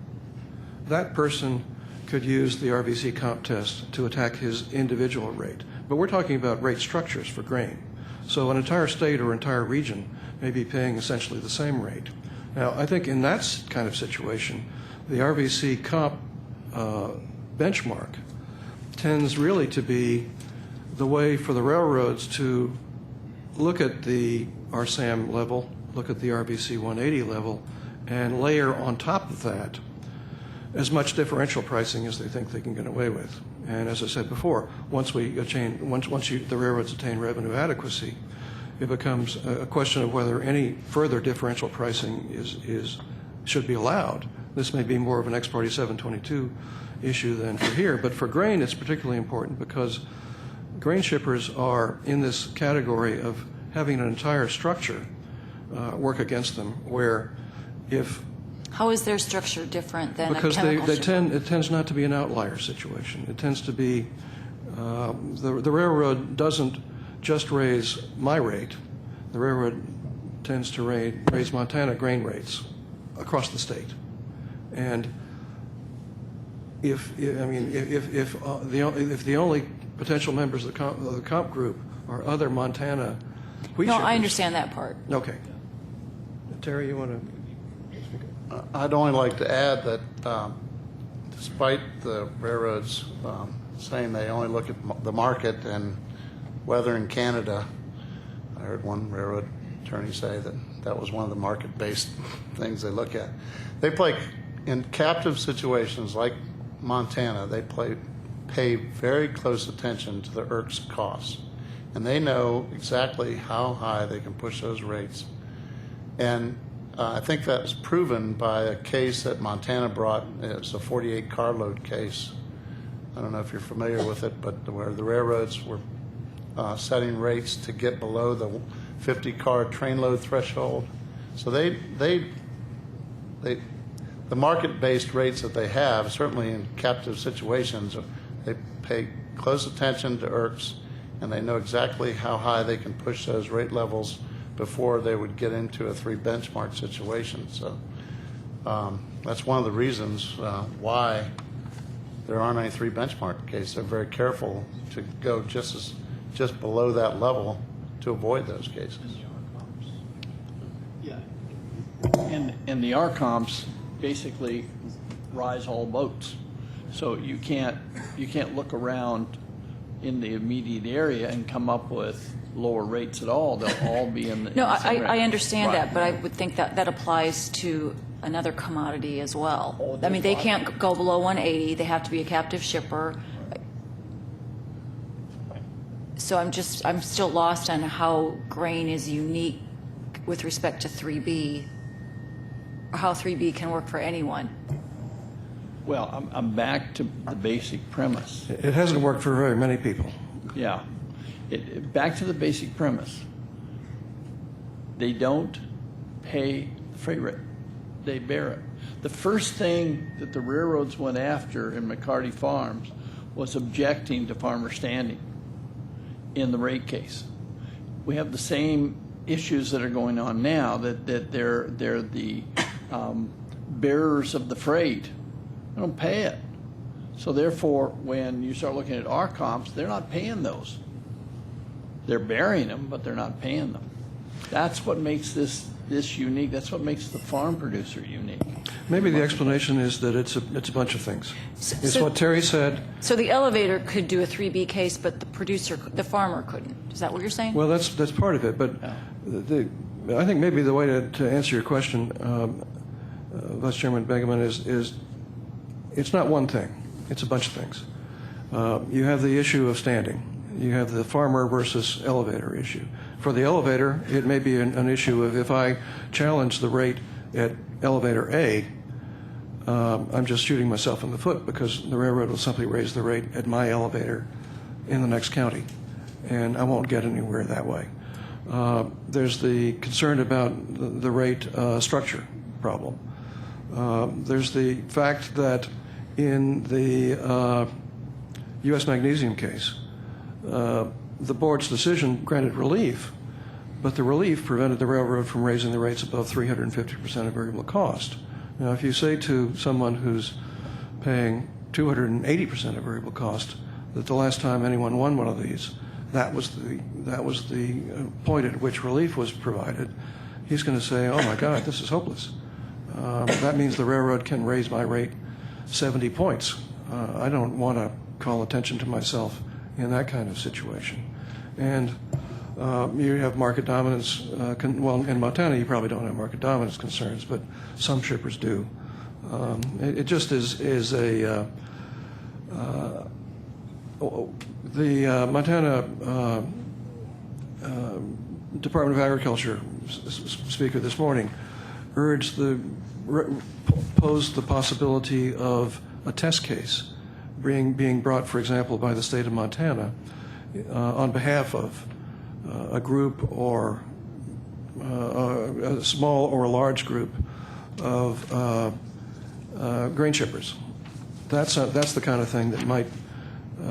That person could use the RBC comp test to attack his individual rate. But we're talking about rate structures for grain. So an entire state or entire region may be paying essentially the same rate. Now, I think in that kind of situation, the RBC comp benchmark tends really to be the way for the railroads to look at the RSAM level, look at the RBC 180 level, and layer on top of that as much differential pricing as they think they can get away with. And as I said before, once the railroads attain revenue adequacy, it becomes a question of whether any further differential pricing should be allowed. This may be more of an Ex Parte 722 issue than for here, but for grain it's particularly important because grain shippers are in this category of having an entire structure work against them, where if How is their structure different than because a chemical shipper? it tends not to be an outlier situation. It tends to be the railroad doesn't just raise my rate. The railroad tends to raise Montana grain rates across the state, and if the only potential members of the comp group are other Montana wheat No, shippers. I understand that part. Okay. Terry, you want to? I'd only like to add that despite the railroads saying they only look at the market and weather in Canada, I heard one railroad attorney say that was one of the market-based things they look at. They play in captive situations like Montana. They pay very close attention to the IRC's costs, and they know exactly how high they can push those rates. And I think that's proven by a case that Montana brought. It's a 48 carload case. I don't know if you're familiar with it, but where the railroads were setting rates to get below the 50-car train load threshold. So the market-based rates that they have, certainly in captive situations, they pay close attention to IRCs, and they know exactly how high they can push those rate levels before they would get into a 3 benchmark situation. So that's one of the reasons why there aren't any 3 benchmark cases. They're very careful to go just below that level to avoid those cases. Yeah. And the RComps basically rise all boats. So you can't look around in the immediate area and come up with lower rates at all. They'll all be in the No, same rate. I understand Right. that, but I would think that applies to another commodity as well. I mean, they can't go below 180. They have to be a captive shipper. So I'm still lost on how grain is unique with respect to 3B, or how 3B can work for anyone. Well, I'm back to the basic premise. It hasn't worked for very many people. Yeah. Back to the basic premise. They don't pay the freight rate. They bear it. The first thing that the railroads went after in McCarty Farms was objecting to farmer standing in the rate case. We have the same issues that are going on now, that they're the bearers of the freight. They don't pay it. So therefore, when you start looking at our comps, they're not paying those. They're bearing them, but they're not paying them. That's what makes this unique. That's what makes the farm producer unique. Maybe the explanation is that it's a bunch of things. It's what Terry said. So the elevator could do a 3B case, but the farmer couldn't. Is that what you're saying? Well, that's part of it. But I think maybe the way to answer your question, Vice Chairman Begeman, is it's not one thing. It's a bunch of things. You have the issue of standing. You have the farmer versus elevator issue. For the elevator, it may be an issue of if I challenge the rate at elevator A, I'm just shooting myself in the foot because the railroad will simply raise the rate at my elevator in the next county, and I won't get anywhere that way. There's the concern about the rate structure problem. There's the fact that in the U.S. Magnesium case, the board's decision granted relief, but the relief prevented the railroad from raising the rates above 350% of variable cost. Now, if you say to someone who's paying 280% of variable cost that the last time anyone won one of these, that was the point at which relief was provided, he's going to say, "Oh my God, this is hopeless. That means the railroad can raise my rate 70 points. I don't want to call attention to myself in that kind of situation." And you have market dominance. Well, in Montana, you probably don't have market dominance concerns, but some shippers do. It just is a the Montana Department of Agriculture speaker this morning posed the possibility of a test case being brought, for example, by the state of Montana on behalf of a group or a small or large group of grain shippers. That's the kind of thing that might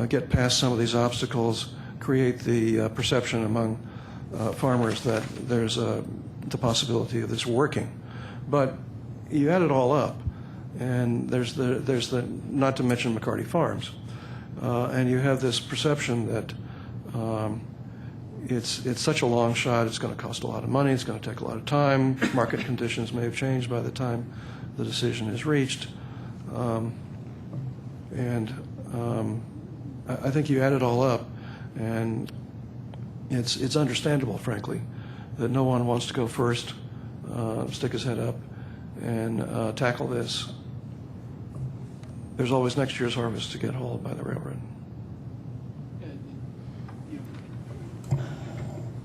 get past some of these obstacles, create the perception among farmers that there's the possibility of this working. But you add it all up, and there's the not to mention McCarty Farms, and you have this perception that it's such a long shot. It's going to cost a lot of money. It's going to take a lot of time. Market conditions may have changed by the time the decision is reached, I think you add it all up, and it's understandable, frankly, that no one wants to go first, stick his head up, and tackle this. There's always next year's harvest to get hauled by the railroad.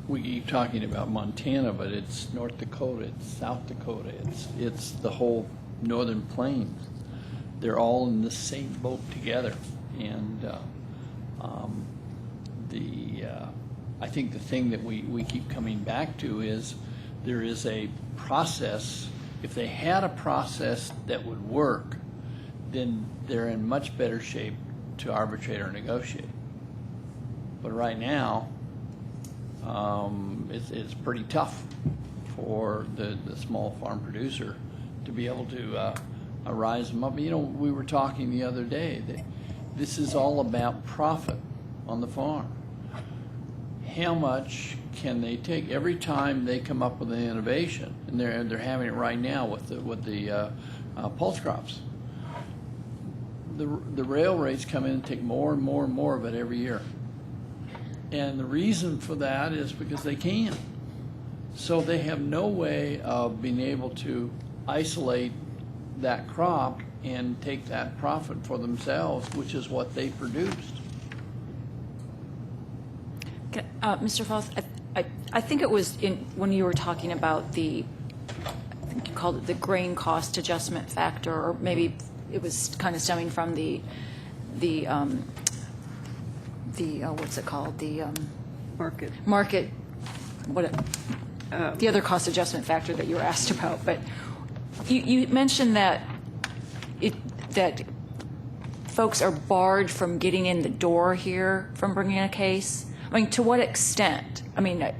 We keep talking about Montana, but it's North Dakota, it's South Dakota, it's the whole northern plains. They're all in the same boat together, and I think the thing that we keep coming back to is there is a process. If they had a process that would work, then they're in much better shape to arbitrate or negotiate. But right now, it's pretty tough for the small farm producer to be able to rise them up. You know, we were talking the other day that this is all about profit on the farm. How much can they take every time they come up with an innovation? And they're having it right now with the pulse crops. The rail rates come in and take more and more and more of it every year. And the reason for that is because they can. So they have no way of being able to isolate that crop and take that profit for themselves, which is what they produced. Mr. Foss, I think it was when you were talking about I think you called it the grain cost adjustment factor, or maybe it was kind of stemming from the what's it called? The market, the other cost adjustment factor that you were asked about. But you mentioned that that folks are barred from getting in the door here from bringing a case. I mean, to what extent? I mean,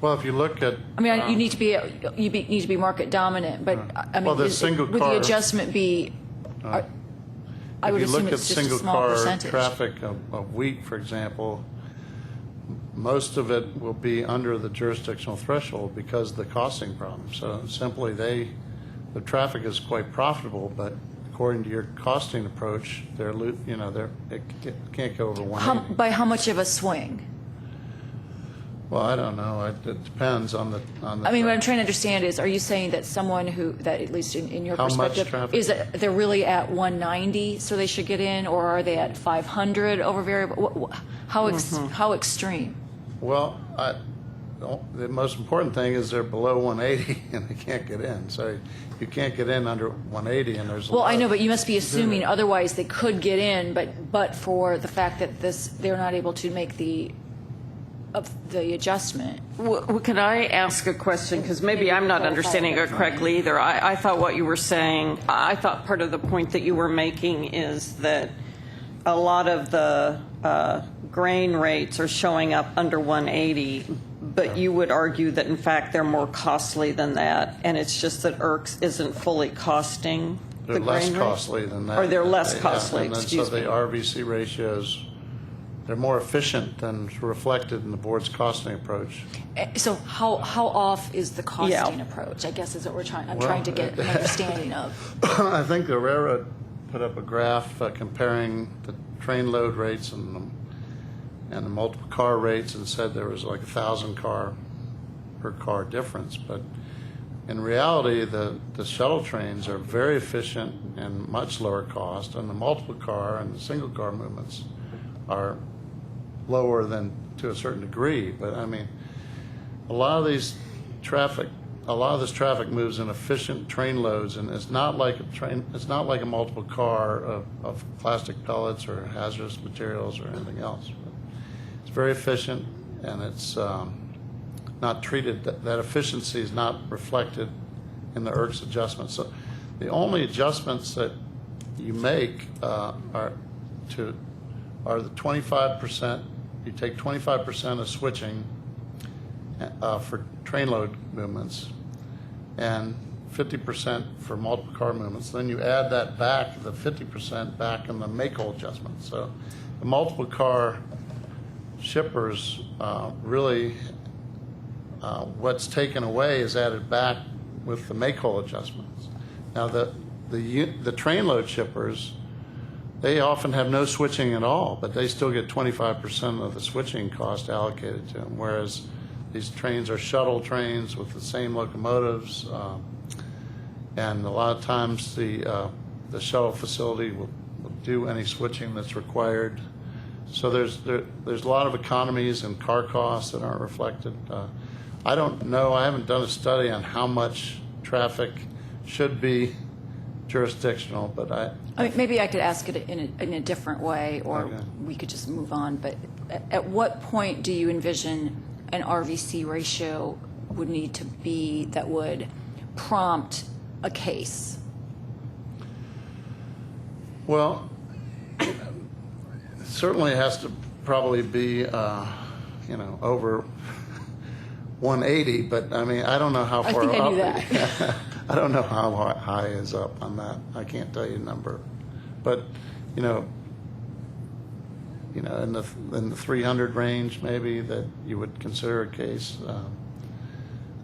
well, if you look at, you need to be market dominant, but I mean, well, would the adjustment be? I would assume it's just a small percentage. If you look at single car traffic of wheat, for example, most of it will be under the jurisdictional threshold because of the costing problem. So simply the traffic is quite profitable, but according to your costing approach, it can't go over 180. By how much of a swing? Well, I don't know. It depends on the. I mean, what I'm trying to understand is, are you saying that someone that at least in your perspective, is that they're really at 190, so they should get in, or are they at 500 over variable? How extreme? Well, the most important thing is they're below 180 and they can't get in. So you can't get in under 180, and there's. Well, I know, but you must be assuming otherwise they could get in, but for the fact that they're not able to make the adjustment. Well, can I ask a question? Because maybe I'm not understanding it correctly either. I thought what you were saying, I thought part of the point that you were making is that a lot of the grain rates are showing up under 180, but you would argue that in fact they're more costly than that, and it's just that IRCS isn't fully costing the grain rates? They're less costly than that. Or they're less costly, excuse me. So the RVC ratios, they're more efficient than reflected in the board's costing approach. So how off is the costing approach, I guess is what I'm trying to get an understanding of. I think the railroad put up a graph comparing the train load rates and the multiple car rates and said there was like 1,000 car per car difference. But in reality, the shuttle trains are very efficient and much lower cost, and the multiple car and the single car movements are lower than to a certain degree. But I mean, a lot of this traffic moves in efficient train loads, and it's not like a multiple car of plastic pellets or hazardous materials or anything else. But it's very efficient, and it's not treated, that efficiency is not reflected in the IRC's adjustments. So the only adjustments that you make are the 25%. You take 25% of switching for train load movements and 50% for multiple car movements. Then you add that back, the 50% back in the make-whole adjustment. So the multiple car shippers really, what's taken away is added back with the make-whole adjustments. Now the train load shippers, they often have no switching at all, but they still get 25% of the switching cost allocated to them, whereas these trains are shuttle trains with the same locomotives, and a lot of times the shuttle facility will do any switching that's required. So there's a lot of economies and car costs that aren't reflected. I don't know. I haven't done a study on how much traffic should be jurisdictional, but I mean, maybe I could ask it in a different way, or Okay. we could just move on. But at what point do you envision an RVC ratio would need to be that would prompt a case? Well, certainly it has to probably be, over 180. But I mean, I don't know how far I think up. I knew that. I don't know how high is up on that. I can't tell you a number, but in the 300 range maybe that you would consider a case.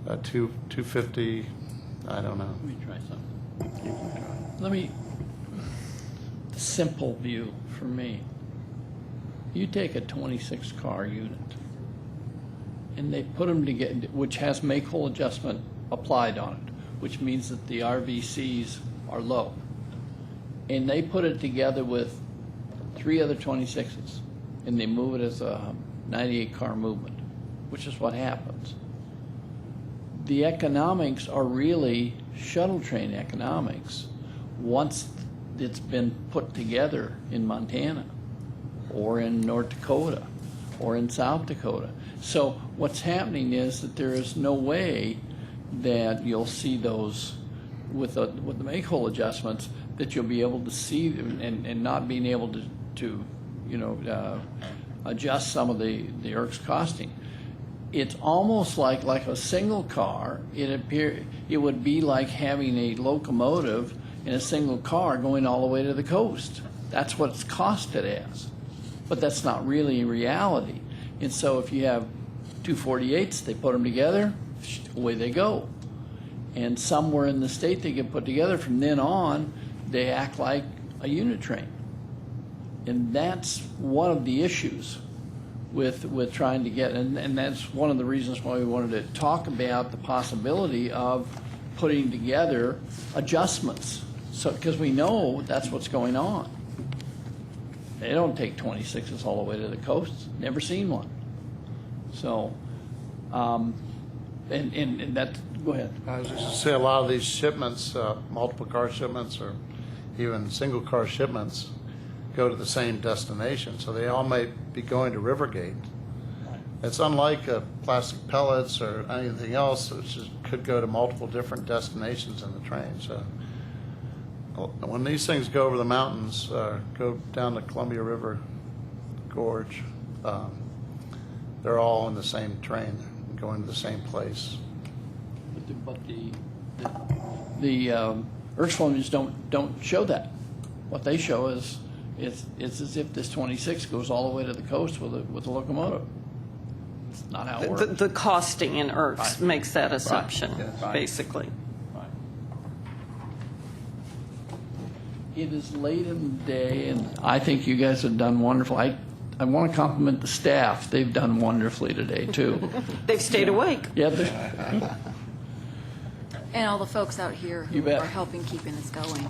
250. I don't know. Let me try something. The simple view for me. You take a 26 car unit and they put them together, which has make-whole adjustment applied on it, which means that the RVCs are low. And they put it together with 3 other 26s, and they move it as a 98-car movement, which is what happens. The economics are really shuttle train economics once it's been put together in Montana or in North Dakota or in South Dakota. So what's happening is that there is no way that you'll see those with the make-whole adjustments that you'll be able to see them and not being able to adjust some of the IRC's costing. It's almost like a single car. It would be like having a locomotive in a single car going all the way to the coast. That's what it's costed as. But that's not really reality. And so if you have 248s, they put them together, away they go. And somewhere in the state they get put together, from then on, they act like a unit train. And that's one of the issues with trying to get, and that's one of the reasons why we wanted to talk about the possibility of putting together adjustments. So, because we know that's what's going on. They don't take 26s all the way to the coast. Never seen one. So, and that, go ahead. I was just going to say a lot of these shipments, multiple car shipments or even single car shipments, go to the same destination. So they all may be going to Rivergate. It's unlike plastic pellets or anything else, which could go to multiple different destinations in the train. So when these things go over the mountains, go down the Columbia River Gorge, they're all in the same train, going to the same place. But the IRC's formulas don't show that. What they show is it's as if this 26 goes all the way to the coast with a locomotive. It's not how it works. The costing in IRCs Right. makes that assumption, Right. basically. Right. It is late in the day, and I think you guys have done wonderful. I want to compliment the staff. They've done wonderfully today, too. They've stayed awake. Yeah. And all the folks out here You who bet. are helping keeping this going.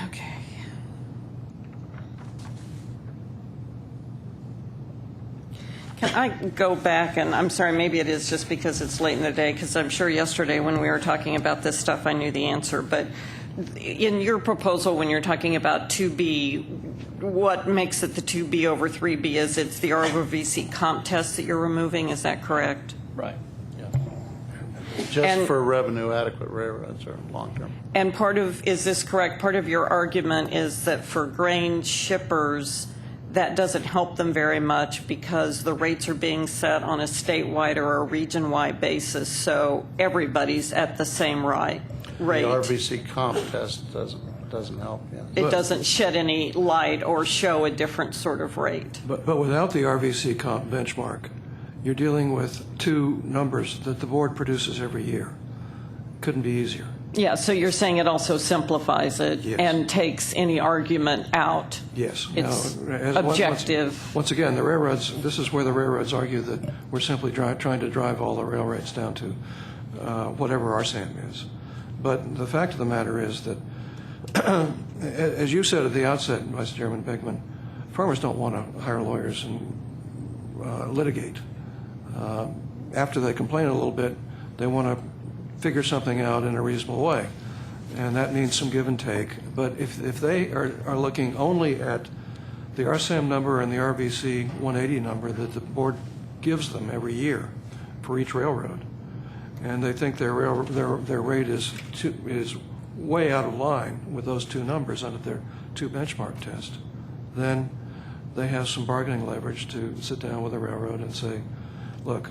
Okay. Can I go back, and I'm sorry, maybe it is just because it's late in the day, because I'm sure yesterday when we were talking about this stuff, I knew the answer, but in your proposal, when you're talking about 2B, what makes it the 2B over 3B is it's the RVC comp test that you're removing. Is that correct? Right. Just for revenue adequate railroads or long term. And is this correct? Part of your argument is that for grain shippers, that doesn't help them very much because the rates are being set on a statewide or a region-wide basis, so everybody's at the same rate. The RVC comp test doesn't help. Yeah. It doesn't shed any light or show a different sort of rate. But without the RVC comp benchmark, you're dealing with two numbers that the board produces every year. Couldn't be easier. Yeah, so you're saying it also simplifies it and takes any argument out. Yes. It's objective. Once again, the railroads, this is where the railroads argue that we're simply trying to drive all the rail rates down to whatever our SAM is. But the fact of the matter is that, as you said at the outset, Vice Chairman Beckman, farmers don't want to hire lawyers and litigate. After they complain a little bit, they want to figure something out in a reasonable way. And that means some give and take. But if they are looking only at the RSAM number and the RVC 180 number that the board gives them every year for each railroad, and they think their rate is way out of line with those two numbers under their two benchmark test, then they have some bargaining leverage to sit down with the railroad and say, look,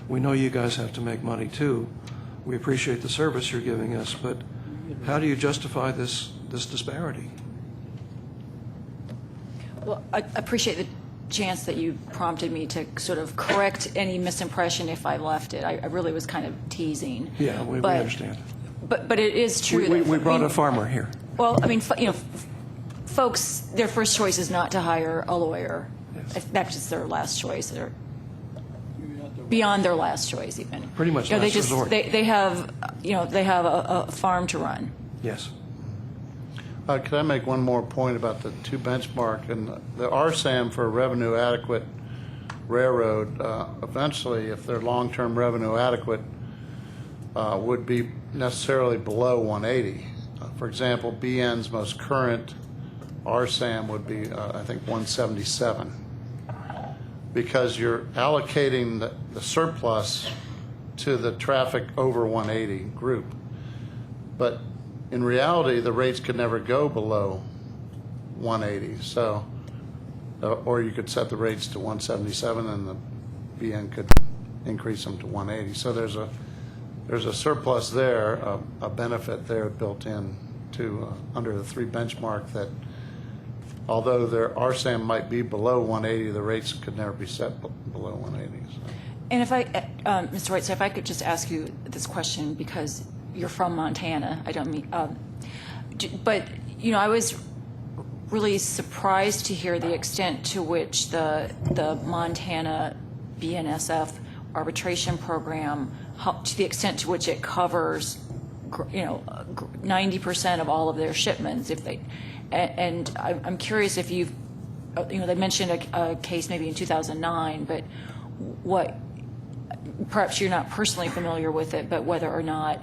we know you guys have to make money too. We appreciate the service you're giving us, but how do you justify this disparity? Well, I appreciate the chance that you prompted me to sort of correct any misimpression if I left it. I really was kind of teasing. Yeah, we understand. But it is true. We brought a farmer here. Well, I mean, folks, their first choice is not to hire a lawyer. Yes. That's just their last choice. They're beyond their last choice, even. Pretty much last resort. They have, they have a farm to run. Yes. Could I make one more point about the two benchmark and the RSAM for a revenue adequate railroad? Eventually, if they're long-term revenue adequate, would be necessarily below 180. For example, BN's most current RSAM would be, I think, 177, because you're allocating the surplus to the traffic over 180 group. But in reality, the rates could never go below 180. So, or you could set the rates to 177, and the BN could increase them to 180. So there's a surplus there, a benefit there built in to under the three benchmark that, although their RSAM might be below 180, the rates could never be set below 180. So. And if I, Mr. White, so if I could just ask you this question, because you're from Montana, I don't mean, but I was really surprised to hear the extent to which the Montana Bnsf arbitration program, to the extent to which it covers, 90% of all of their shipments, if they. And I'm curious if you've, they mentioned a case maybe in 2009, but perhaps you're not personally familiar with it, but whether or not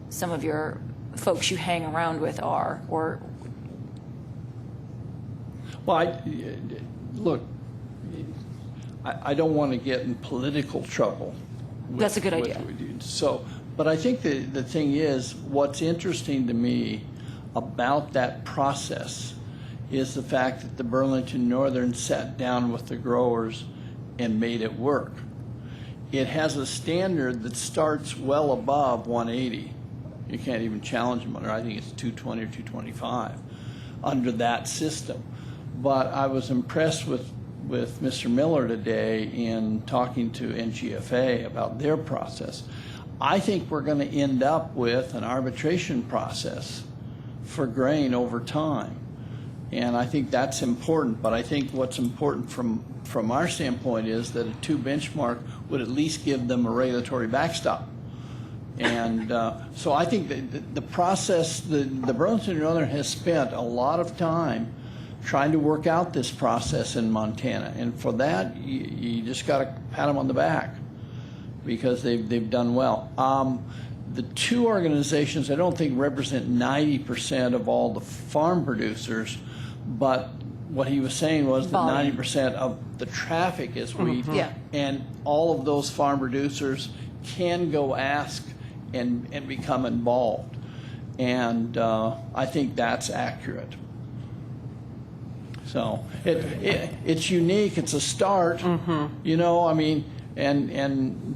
some of your folks you hang around with are, or. Well, look, I don't want to get in political trouble. That's a good idea. So, but I think the thing is, what's interesting to me about that process is the fact that the Burlington Northern sat down with the growers and made it work. It has a standard that starts well above 180. You can't even challenge them under, I think it's 220 or 225 under that system. But I was impressed with Mr. Miller today in talking to NGFA about their process. I think we're going to end up with an arbitration process for grain over time. And I think that's important. But I think what's important from our standpoint is that a two benchmark would at least give them a regulatory backstop. And so I think that the process, the Burlington Northern has spent a lot of time trying to work out this process in Montana. And for that, you just got to pat them on the back because they've done well. the two organizations I don't think represent 90% of all the farm producers, but what he was saying was that Volume. 90% of the traffic is wheat, Yeah. and all of those farm producers can go ask and become involved. And I think that's accurate. So it's unique. It's a start. You know, I mean, and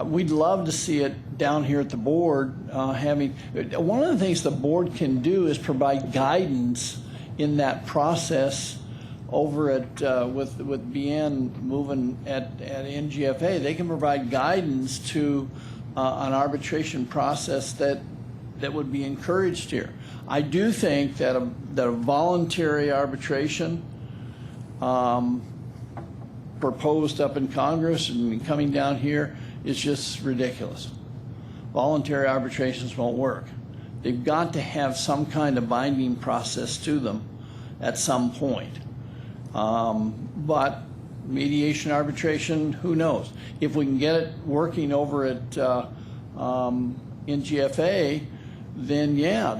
we'd love to see it down here at the board. Having one of the things the board can do is provide guidance in that process. Over at with BN moving at NGFA, they can provide guidance to an arbitration process that would be encouraged here. I do think that a voluntary arbitration proposed up in Congress and coming down here is just ridiculous. Voluntary arbitrations won't work. They've got to have some kind of binding process to them at some point. But mediation arbitration, who knows? If we can get it working over at NGFA, then yeah,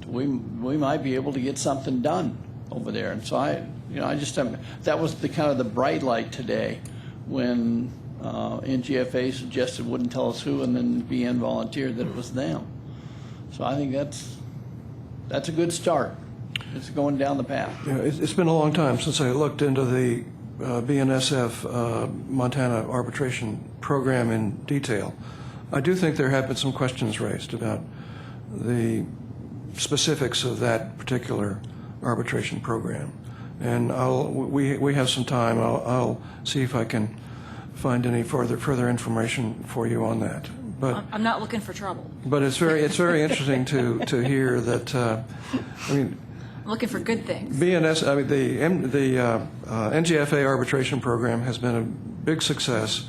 we might be able to get something done over there. And so that was the kind of the bright light today when NGFA suggested wouldn't tell us who, and then BN volunteered that it was them. So I think that's a good start. It's going down the path. Yeah, it's been a long time since I looked into the Bnsf Montana arbitration program in detail. I do think there have been some questions raised about the specifics of that particular arbitration program, and we have some time. I'll see if I can find any further information for you on that. But I'm not looking for trouble. But it's very interesting to hear that. I mean, I'm looking for good things. the NGFA arbitration program has been a big success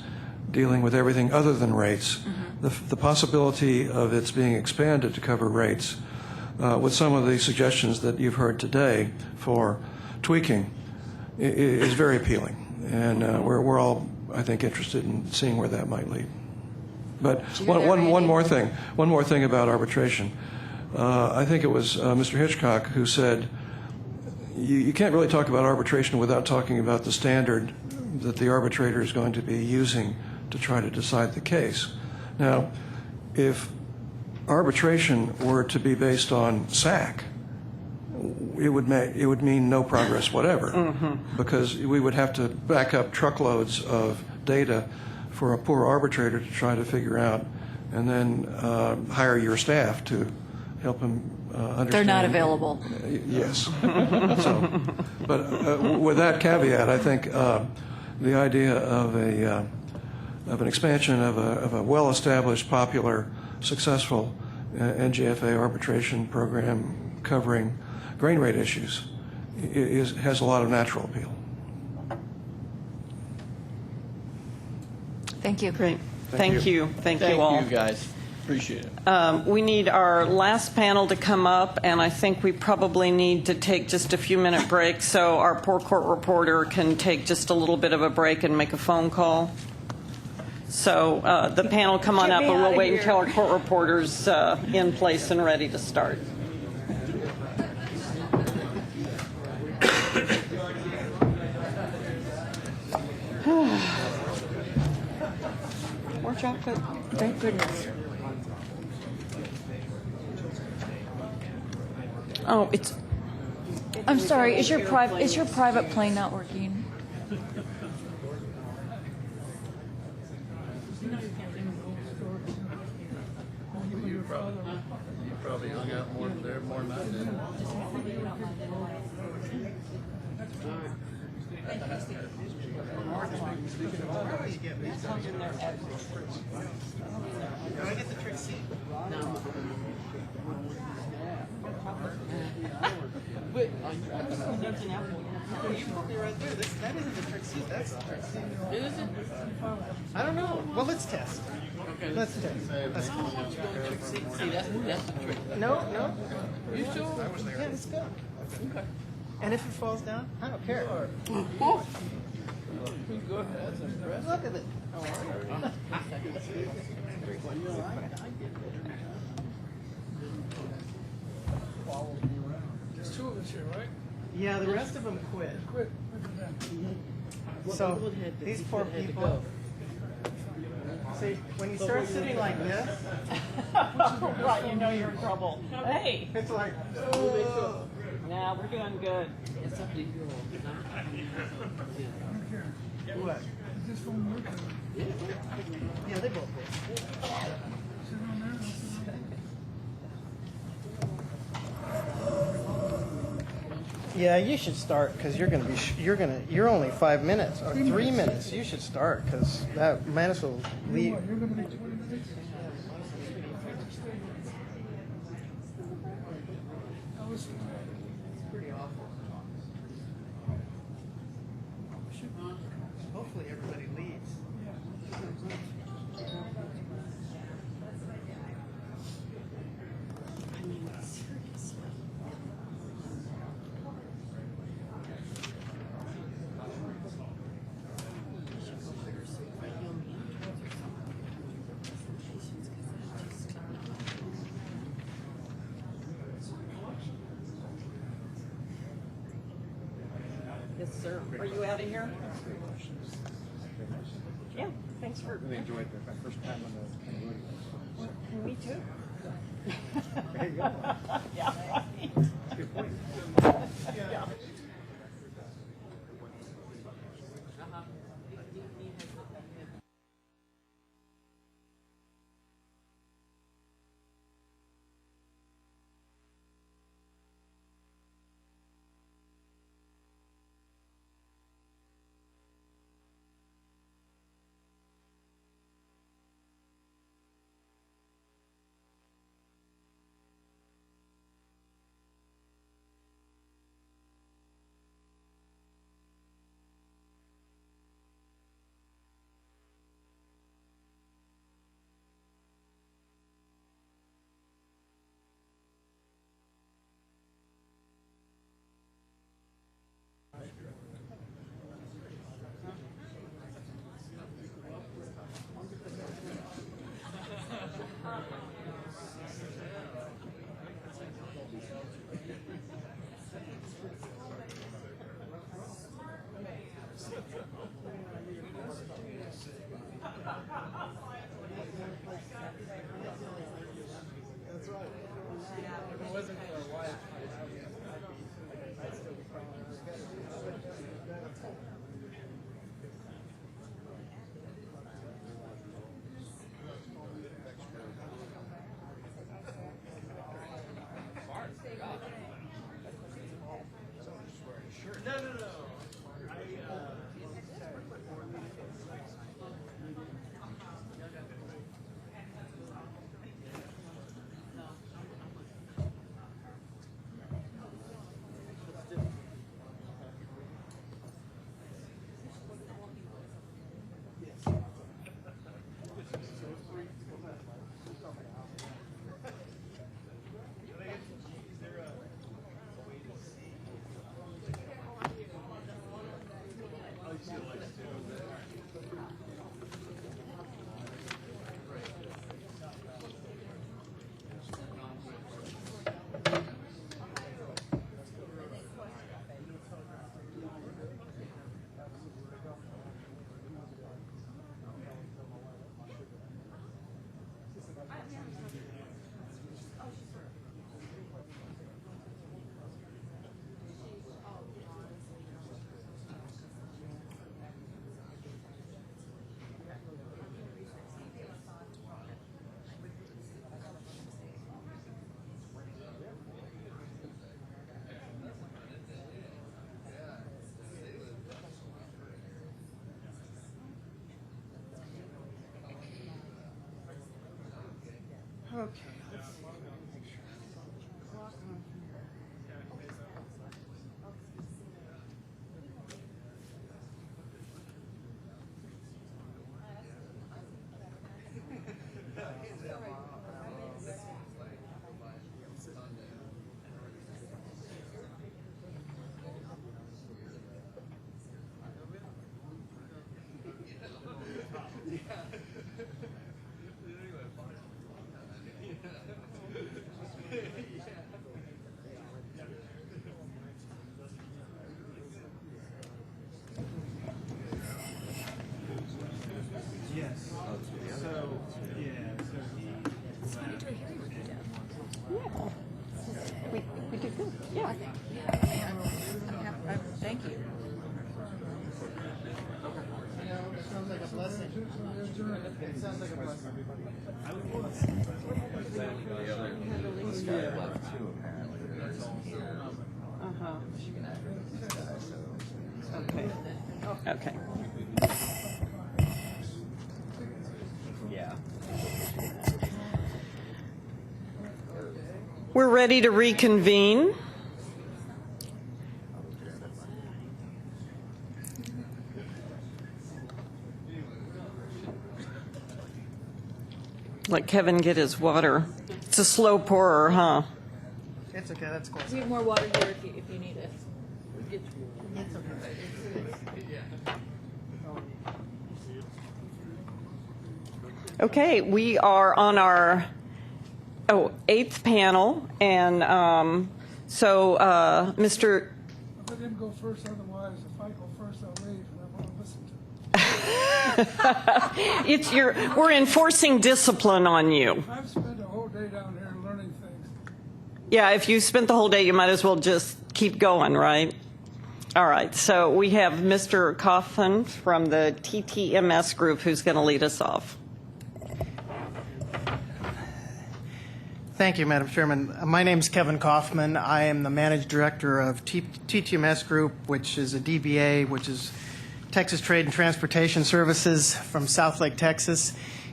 dealing with everything other than rates. The possibility of its being expanded to cover rates with some of the suggestions that you've heard today for tweaking is very appealing. And we're all, I think, interested in seeing where that might lead. But one more thing about arbitration. I think it was Mr. Hitchcock who said you can't really talk about arbitration without talking about the standard that the arbitrator is going to be using to try to decide the case. Now, if arbitration were to be based on SAC, it would mean no progress whatever, because we would have to back up truckloads of data for a poor arbitrator to try to figure out, and then hire your staff to help him understand. They're not available. Yes. But with that caveat, I think the idea of an expansion of a well-established, popular, successful NGFA arbitration program covering grain rate issues has a lot of natural appeal. Thank you. Great. Thank you. Thank you all. Thank you, guys. Appreciate it. We need our last panel to come up, and I think we probably need to take just a few-minute break so our poor court reporter can take just a little bit of a break and make a phone call. So the panel, come on up, but we'll wait until our court reporter's in place and ready to start. More chocolate. Thank goodness. Oh, it's. I'm sorry. Is your private plane not working? You probably hung out more than I did. Can I get the trick seat? No. But you put me right there. That isn't the trick seat. That's the trick seat. It isn't? I don't know. Well, let's test. Okay. Let's test. Let's test. See, that's the trick. No. You sure? Yeah, let's go. Okay. And if it falls down, I don't care. Oh. Go ahead. Look at it. There's two of us here, right? Yeah, the rest of them quit. Quit. So these poor people. See, when you start sitting like this, right, you know you're in trouble. Hey, it's like, Nah, we're doing good. It's up to you all. What? Is this phone working? Yeah, they both quit. Sit on there. Yeah, you should start because you're gonna be you're only 5 minutes or 3 minutes. You should start because that Manus will leave. You're going to be 20 minutes? It's pretty awful. Hopefully everybody leaves. I mean, seriously. Yes, sir. Are you out of here? Yeah, thanks for. Really enjoyed my first time on the Me too. There you go. Yeah, right. Good point. Yeah. Okay. Okay. Okay. Yeah. We're ready to reconvene. Let Kevin get his water. It's a slow pourer, huh? It's okay, that's close. We have more water here if you need it. It's okay. Okay, we are on our eighth panel, and Mr. Let him go first, otherwise if I go first, I'll leave, and I won't listen to him. We're enforcing discipline on you. I've spent a whole day down here learning things. Yeah, if you spent the whole day, you might as well just keep going, right? All right, so we have Mr. Kaufman from the TTMS group who's going to lead us off. Thank you, Madam Chairman. My name is Kevin Kaufman. I am the Managed Director of TTMS Group, which is a DBA, which is Texas Trade and Transportation Services from Southlake, Texas.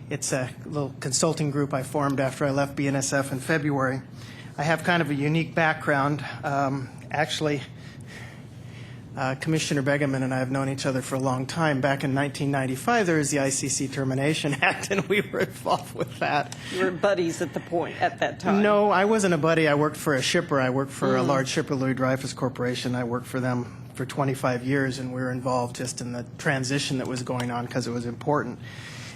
It's a little consulting group I formed after I left BNSF in February. I have kind of a unique background. Actually, Commissioner Begeman and I have known each other for a long time. Back in 1995, there was the ICC Termination Act, and we were involved with that. You were buddies at that time. No, I wasn't a buddy. I worked for a shipper. I worked for a large shipper, Louis Dreyfus Corporation. I worked for them for 25 years, and we were involved just in the transition that was going on because it was important.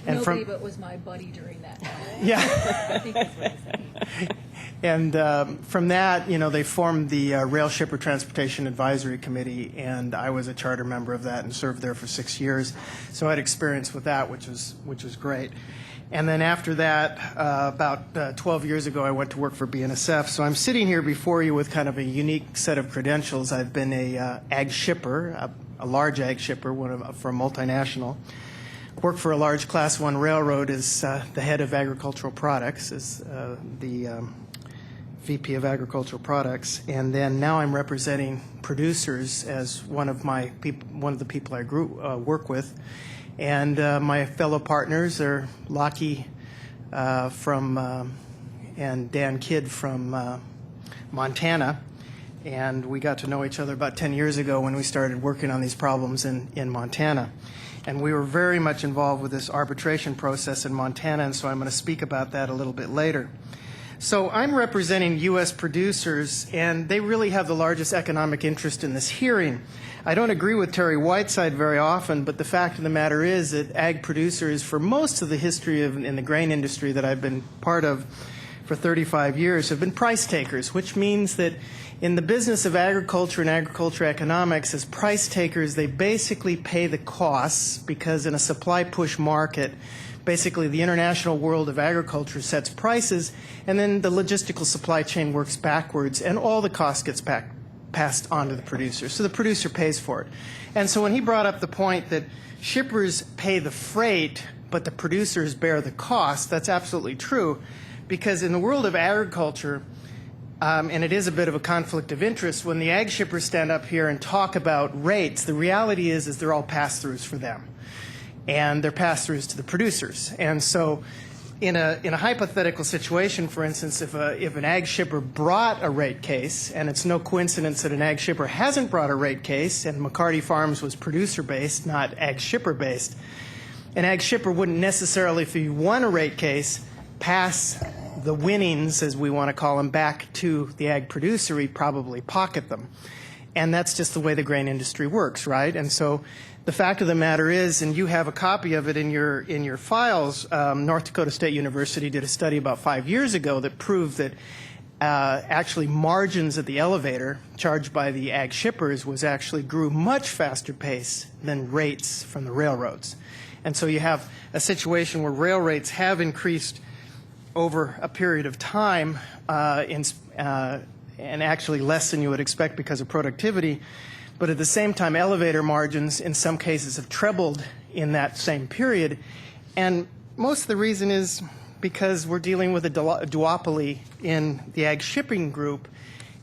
And Nobody but was my buddy during that time. Yeah. I think that's what he said. And from that, they formed the Rail Shipper Transportation Advisory Committee, and I was a charter member of that and served there for 6 years. So I had experience with that, which was great. And then after that, about 12 years ago, I went to work for BNSF. So I'm sitting here before you with kind of a unique set of credentials. I've been a ag shipper, a large ag shipper for a multinational. Worked for a large Class 1 railroad as the head of agricultural products, as the VP of agricultural products, and then now I'm representing producers as one of the people I work with, and my fellow partners are Lockie and Dan Kidd from Montana, and we got to know each other about 10 years ago when we started working on these problems in Montana. And we were very much involved with this arbitration process in Montana, and so I'm going to speak about that a little bit later. So I'm representing U.S. producers, and they really have the largest economic interest in this hearing. I don't agree with Terry Whiteside very often, but the fact of the matter is that ag producers, for most of the history in the grain industry that I've been part of for 35 years, have been price takers, which means that in the business of agriculture and agriculture economics, as price takers, they basically pay the costs because in a supply-push market, basically the international world of agriculture sets prices, and then the logistical supply chain works backwards, and all the cost gets passed on to the producer. So the producer pays for it. And so when he brought up the point that shippers pay the freight, but the producers bear the cost, that's absolutely true, because in the world of agriculture, and it is a bit of a conflict of interest, when the ag shippers stand up here and talk about rates, the reality is they're all pass-throughs for them. And they're pass-throughs to the producers. And so in a hypothetical situation, for instance, if an ag shipper brought a rate case, and it's no coincidence that an ag shipper hasn't brought a rate case, and McCarty Farms was producer-based, not ag shipper-based, an ag shipper wouldn't necessarily, if he won a rate case, pass the winnings, as we want to call them, back to the ag producer. He'd probably pocket them. And that's just the way the grain industry works, right? And so the fact of the matter is, and you have a copy of it in your files, North Dakota State University did a study about 5 years ago that proved that actually margins at the elevator charged by the ag shippers actually grew much faster pace than rates from the railroads. And so you have a situation where rail rates have increased over a period of time and actually less than you would expect because of productivity. But at the same time, elevator margins in some cases have trebled in that same period. And most of the reason is because we're dealing with a duopoly in the ag shipping group.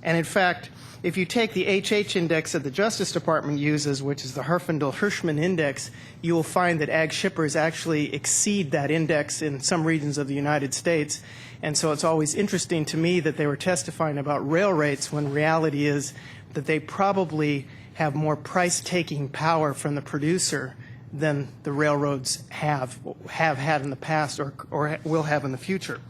And in fact, if you take the HH index that the Justice Department uses, which is the Herfindahl-Hirschman index, you will find that ag shippers actually exceed that index in some regions of the United States. And so it's always interesting to me that they were testifying about rail rates when reality is that they probably have more price-taking power from the producer than the railroads have had in the past or will have in the future.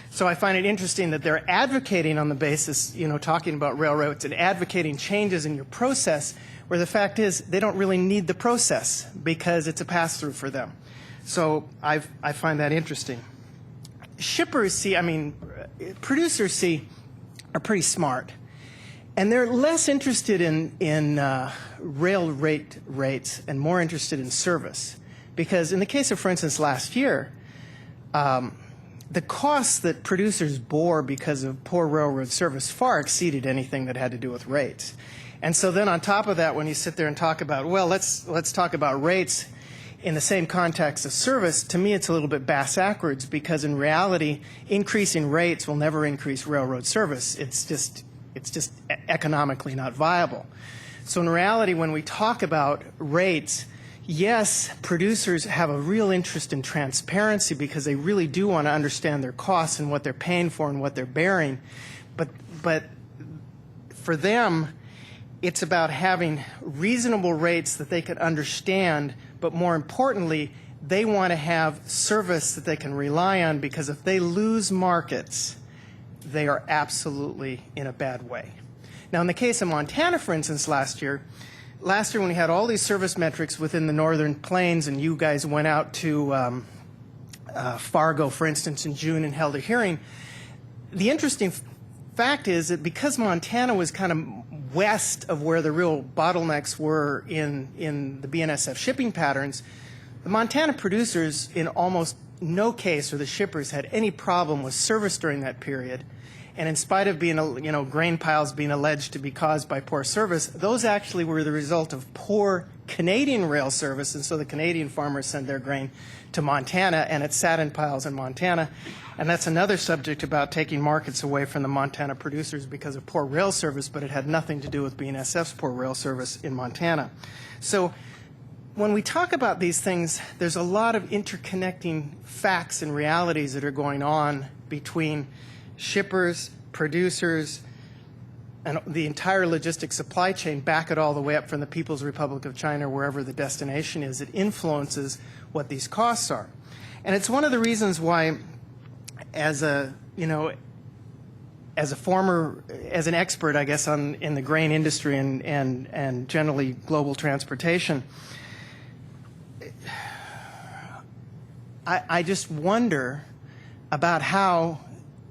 So I find it interesting that they're advocating on the basis, talking about railroads and advocating changes in your process, where the fact is they don't really need the process because it's a pass-through for them. So I find that interesting. Producers are pretty smart. And they're less interested in rail rates and more interested in service. Because in the case of, for instance, last year, the costs that producers bore because of poor railroad service far exceeded anything that had to do with rates. And so then on top of that, when you sit there and talk about, well, let's talk about rates in the same context of service, to me it's a little bit bass-backwards, because in reality, increasing rates will never increase railroad service. It's just economically not viable. So in reality, when we talk about rates, yes, producers have a real interest in transparency because they really do want to understand their costs and what they're paying for and what they're bearing. But for them, it's about having reasonable rates that they can understand, but more importantly, they want to have service that they can rely on, because if they lose markets, they are absolutely in a bad way. Now, in the case of Montana, for instance, last year when we had all these service metrics within the northern plains, and you guys went out to Fargo, for instance, in June and held a hearing, the interesting fact is that because Montana was kind of west of where the real bottlenecks were in the Bnsf shipping patterns, the Montana producers in almost no case, or the shippers, had any problem with service during that period. And in spite of being, grain piles being alleged to be caused by poor service, those actually were the result of poor Canadian rail service. And so the Canadian farmers sent their grain to Montana, and it sat in piles in Montana. And that's another subject about taking markets away from the Montana producers because of poor rail service, but it had nothing to do with BNSF's poor rail service in Montana. So when we talk about these things, there's a lot of interconnecting facts and realities that are going on between shippers, producers, and the entire logistics supply chain, back it all the way up from the People's Republic of China, wherever the destination is. It influences what these costs are. And it's one of the reasons why, as an expert, I guess, in the grain industry and generally global transportation, I just wonder about how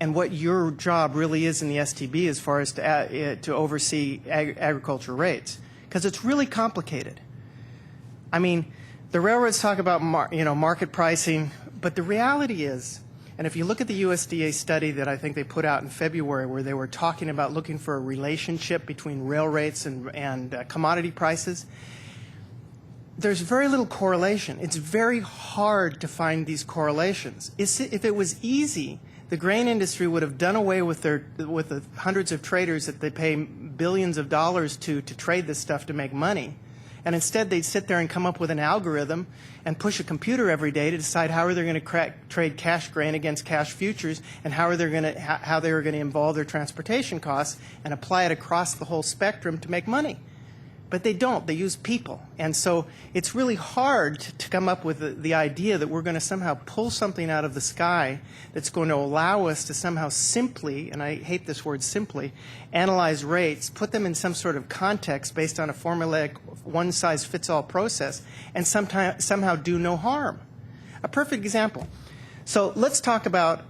and what your job really is in the STB as far as to oversee agriculture rates, because it's really complicated. I mean, the railroads talk about market pricing, but the reality is, and if you look at the USDA study that I think they put out in February, where they were talking about looking for a relationship between rail rates and commodity prices, there's very little correlation. It's very hard to find these correlations. If it was easy, the grain industry would have done away with the hundreds of traders that they pay billions of dollars to trade this stuff to make money. And instead, they'd sit there and come up with an algorithm and push a computer every day to decide how are they going to trade cash grain against cash futures, and how they were going to involve their transportation costs and apply it across the whole spectrum to make money. But they don't. They use people. And so it's really hard to come up with the idea that we're going to somehow pull something out of the sky that's going to allow us to somehow simply, and I hate this word simply, analyze rates, put them in some sort of context based on a formulaic one-size-fits-all process, and somehow do no harm. A perfect example. So let's talk about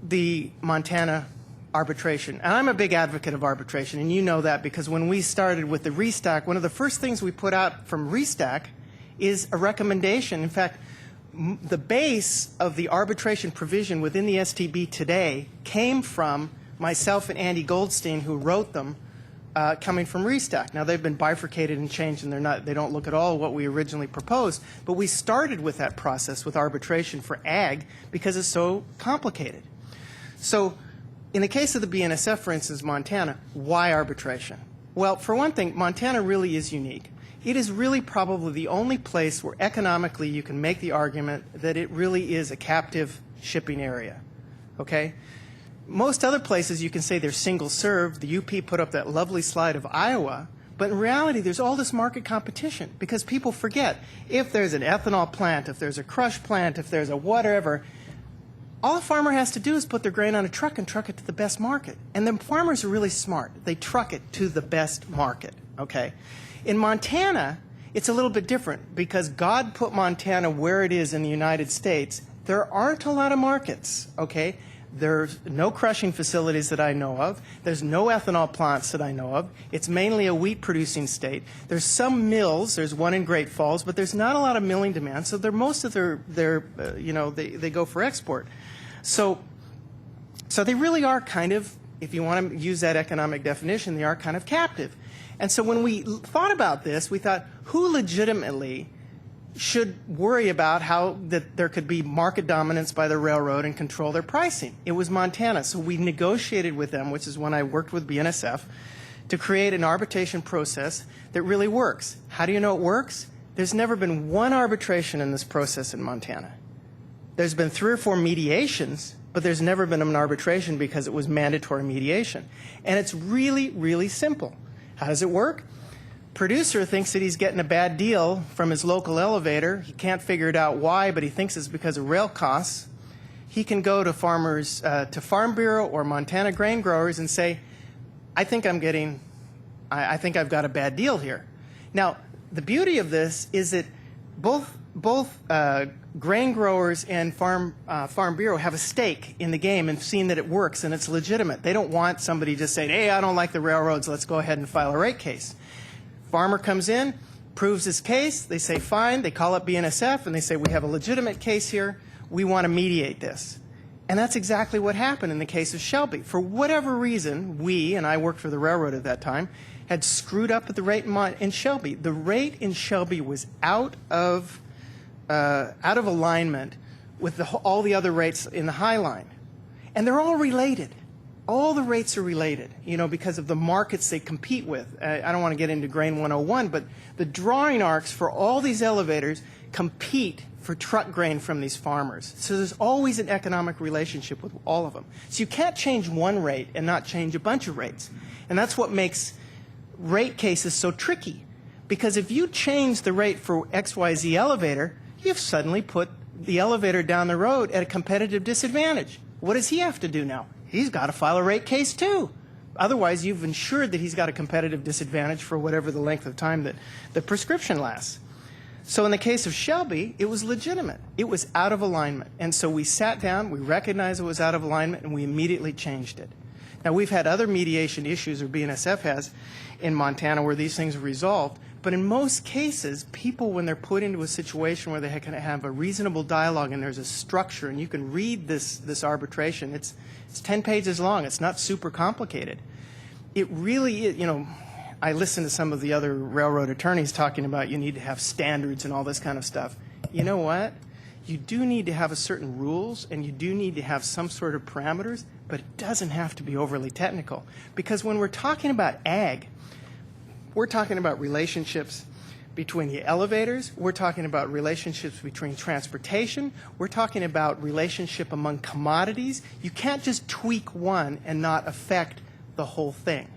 the Montana arbitration. And I'm a big advocate of arbitration, and you know that because when we started with the Restack, one of the first things we put out from Restack is a recommendation. In fact, the base of the arbitration provision within the STB today came from myself and Andy Goldstein, who wrote them coming from restock. Now they've been bifurcated and changed, and they don't look at all what we originally proposed. But we started with that process with arbitration for ag because it's so complicated. So, in the case of the BNSF, for instance, Montana, why arbitration? Well, for one thing, Montana really is unique. It is really probably the only place where economically you can make the argument that it really is a captive shipping area. Okay? Most other places you can say they're single served. The UP put up that lovely slide of Iowa, but in reality there's all this market competition because people forget if there's an ethanol plant, if there's a crush plant, if there's a whatever, all a farmer has to do is put their grain on a truck and truck it to the best market. And the farmers are really smart. They truck it to the best market. Okay? In Montana, it's a little bit different because God put Montana where it is in the United States. There aren't a lot of markets. Okay? There's no crushing facilities that I know of. There's no ethanol plants that I know of. It's mainly a wheat-producing state. There's some mills. There's one in Great Falls, but there's not a lot of milling demand. So most of they go for export. So they really are kind of, if you want to use that economic definition, they are kind of captive. And so when we thought about this, we thought, who legitimately should worry about how that there could be market dominance by the railroad and control their pricing? It was Montana. So we negotiated with them, which is when I worked with BNSF, to create an arbitration process that really works. How do you know it works? There's never been one arbitration in this process in Montana. There's been 3 or 4 mediations, but there's never been an arbitration because it was mandatory mediation. And it's really, really simple. How does it work? Producer thinks that he's getting a bad deal from his local elevator. He can't figure it out why, but he thinks it's because of rail costs. He can go to farmers, to Farm Bureau or Montana grain growers and say, I think I've got a bad deal here. Now, the beauty of this is that both grain growers and Farm Bureau have a stake in the game and seeing that it works and it's legitimate. They don't want somebody just saying, hey, I don't like the railroads, let's go ahead and file a rate case. Farmer comes in, proves his case, they say fine, they call up BNSF and they say we have a legitimate case here, we want to mediate this. And that's exactly what happened in the case of Shelby. For whatever reason, we, and I worked for the railroad at that time, had screwed up at the rate in Shelby. The rate in Shelby was out of alignment with all the other rates in the High Line. And they're all related. All the rates are related, because of the markets they compete with. I don't want to get into Grain 101, but the drawing arcs for all these elevators compete for truck grain from these farmers. So there's always an economic relationship with all of them. So you can't change one rate and not change a bunch of rates. And that's what makes rate cases so tricky. Because if you change the rate for XYZ elevator, you've suddenly put the elevator down the road at a competitive disadvantage. What does he have to do now? He's got to file a rate case too. Otherwise, you've ensured that he's got a competitive disadvantage for whatever the length of time that the prescription lasts. So in the case of Shelby, it was legitimate. It was out of alignment. And so we sat down, we recognized it was out of alignment, and we immediately changed it. Now, we've had other mediation issues, or BNSF has, in Montana where these things are resolved. But in most cases, people, when they're put into a situation where they can have a reasonable dialogue and there's a structure, and you can read this arbitration, it's 10 pages long. It's not super complicated. It really is, I listen to some of the other railroad attorneys talking about you need to have standards and all this kind of stuff. You know what? You do need to have a certain rules, and you do need to have some sort of parameters, but it doesn't have to be overly technical. Because when we're talking about ag, we're talking about relationships between the elevators. We're talking about relationships between transportation. We're talking about relationship among commodities. You can't just tweak one and not affect the whole thing.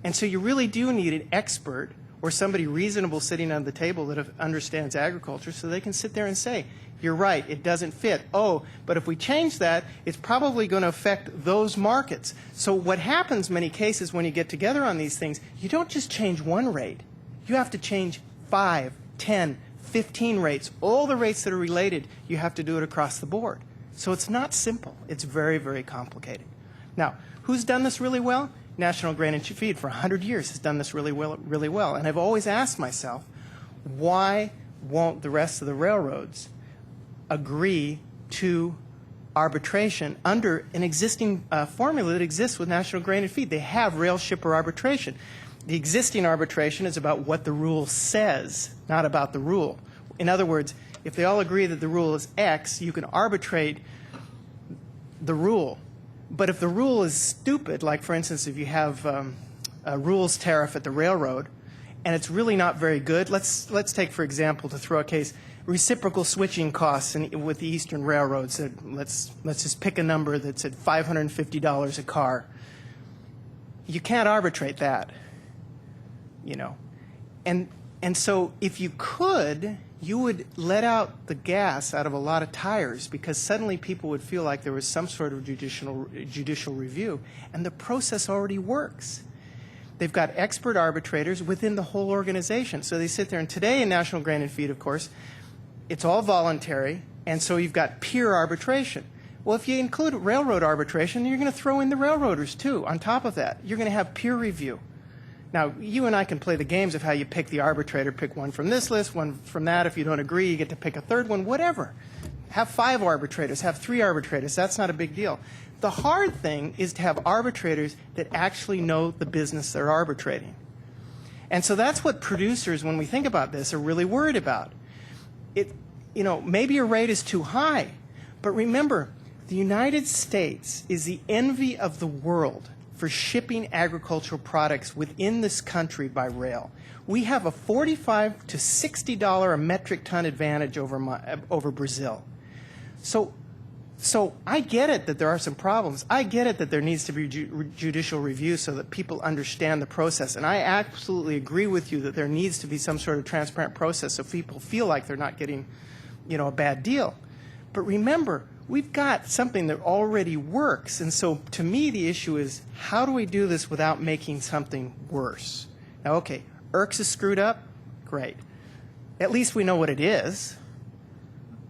And so you really do need an expert or somebody reasonable sitting on the table that understands agriculture so they can sit there and say, you're right, it doesn't fit. Oh, but if we change that, it's probably going to affect those markets. So what happens many cases when you get together on these things, you don't just change one rate. You have to change 5, 10, 15 rates. All the rates that are related, you have to do it across the board. So it's not simple. It's very, very complicated. Now, who's done this really well? National Grain and Feed for 100 years has done this really well. And I've always asked myself, why won't the rest of the railroads agree to arbitration under an existing formula that exists with National Grain and Feed? They have rail shipper arbitration. The existing arbitration is about what the rule says, not about the rule. In other words, if they all agree that the rule is X, you can arbitrate the rule. But if the rule is stupid, like for instance, if you have a rules tariff at the railroad, and it's really not very good, let's take, for example, to throw a case, reciprocal switching costs with the Eastern railroads. Let's just pick a number that's at $550 a car. You can't arbitrate that, you know. And so if you could, you would let out the gas out of a lot of tires, because suddenly people would feel like there was some sort of judicial review, and the process already works. They've got expert arbitrators within the whole organization. So they sit there, and today in National Grain and Feed, of course, it's all voluntary, and so you've got peer arbitration. Well, if you include railroad arbitration, you're going to throw in the railroaders too. On top of that, you're going to have peer review. Now, you and I can play the games of how you pick the arbitrator. Pick one from this list, one from that. If you don't agree, you get to pick a third one, whatever. Have 5 arbitrators, have 3 arbitrators. That's not a big deal. The hard thing is to have arbitrators that actually know the business they're arbitrating. And so that's what producers, when we think about this, are really worried about. You know, maybe your rate is too high, but remember, the United States is the envy of the world for shipping agricultural products within this country by rail. We have a $45 to $60 a metric ton advantage over Brazil. So I get it that there are some problems. I get it that there needs to be judicial review so that people understand the process. And I absolutely agree with you that there needs to be some sort of transparent process so people feel like they're not getting, you know, a bad deal. But remember, we've got something that already works. And so to me, the issue is, how do we do this without making something worse? Now, okay, IRCS is screwed up. Great. At least we know what it is.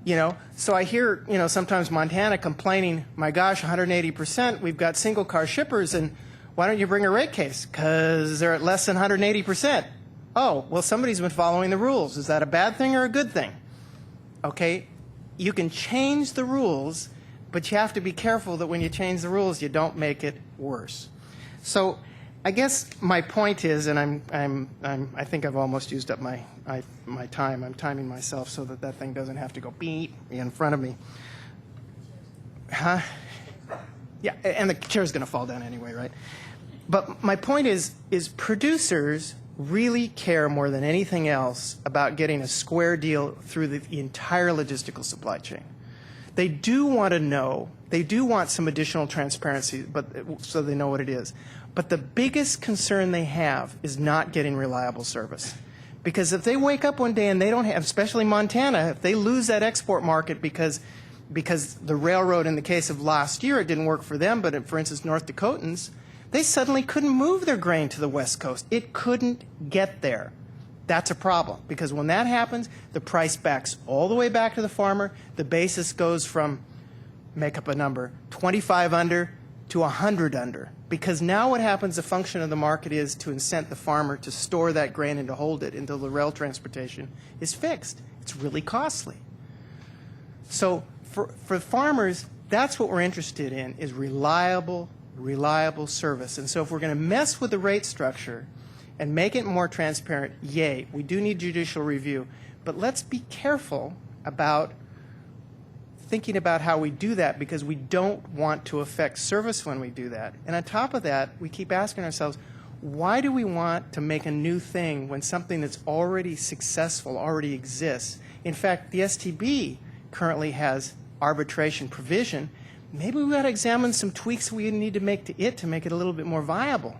You know, so I hear, you know, sometimes Montana complaining, my gosh, 180%, we've got single car shippers, and why don't you bring a rate case? Because they're at less than 180%. Oh, well, somebody's been following the rules. Is that a bad thing or a good thing? Okay, you can change the rules, but you have to be careful that when you change the rules, you don't make it worse. So I guess my point is, and I think I've almost used up my time. I'm timing myself so that that thing doesn't have to go beep in front of me. Huh? Yeah, and the chair's going to fall down anyway, right? But my point is producers really care more than anything else about getting a square deal through the entire logistical supply chain. They do want to know, they do want some additional transparency, but so they know what it is. But the biggest concern they have is not getting reliable service. Because if they wake up one day and they don't have, especially Montana, if they lose that export market because the railroad, in the case of last year, it didn't work for them, but for instance, North Dakotans, they suddenly couldn't move their grain to the West Coast. It couldn't get there. That's a problem, because when that happens, the price backs all the way back to the farmer. The basis goes from, make up a number, 25 under to 100 under. Because now what happens, the function of the market is to incent the farmer to store that grain and to hold it until the rail transportation is fixed. It's really costly. So for farmers, that's what we're interested in, is reliable service. And so if we're going to mess with the rate structure and make it more transparent, yay, we do need judicial review. But let's be careful about thinking about how we do that, because we don't want to affect service when we do that. And on top of that, we keep asking ourselves, why do we want to make a new thing when something that's already successful already exists? In fact, the STB currently has arbitration provision. Maybe we've got to examine some tweaks we need to make to it a little bit more viable.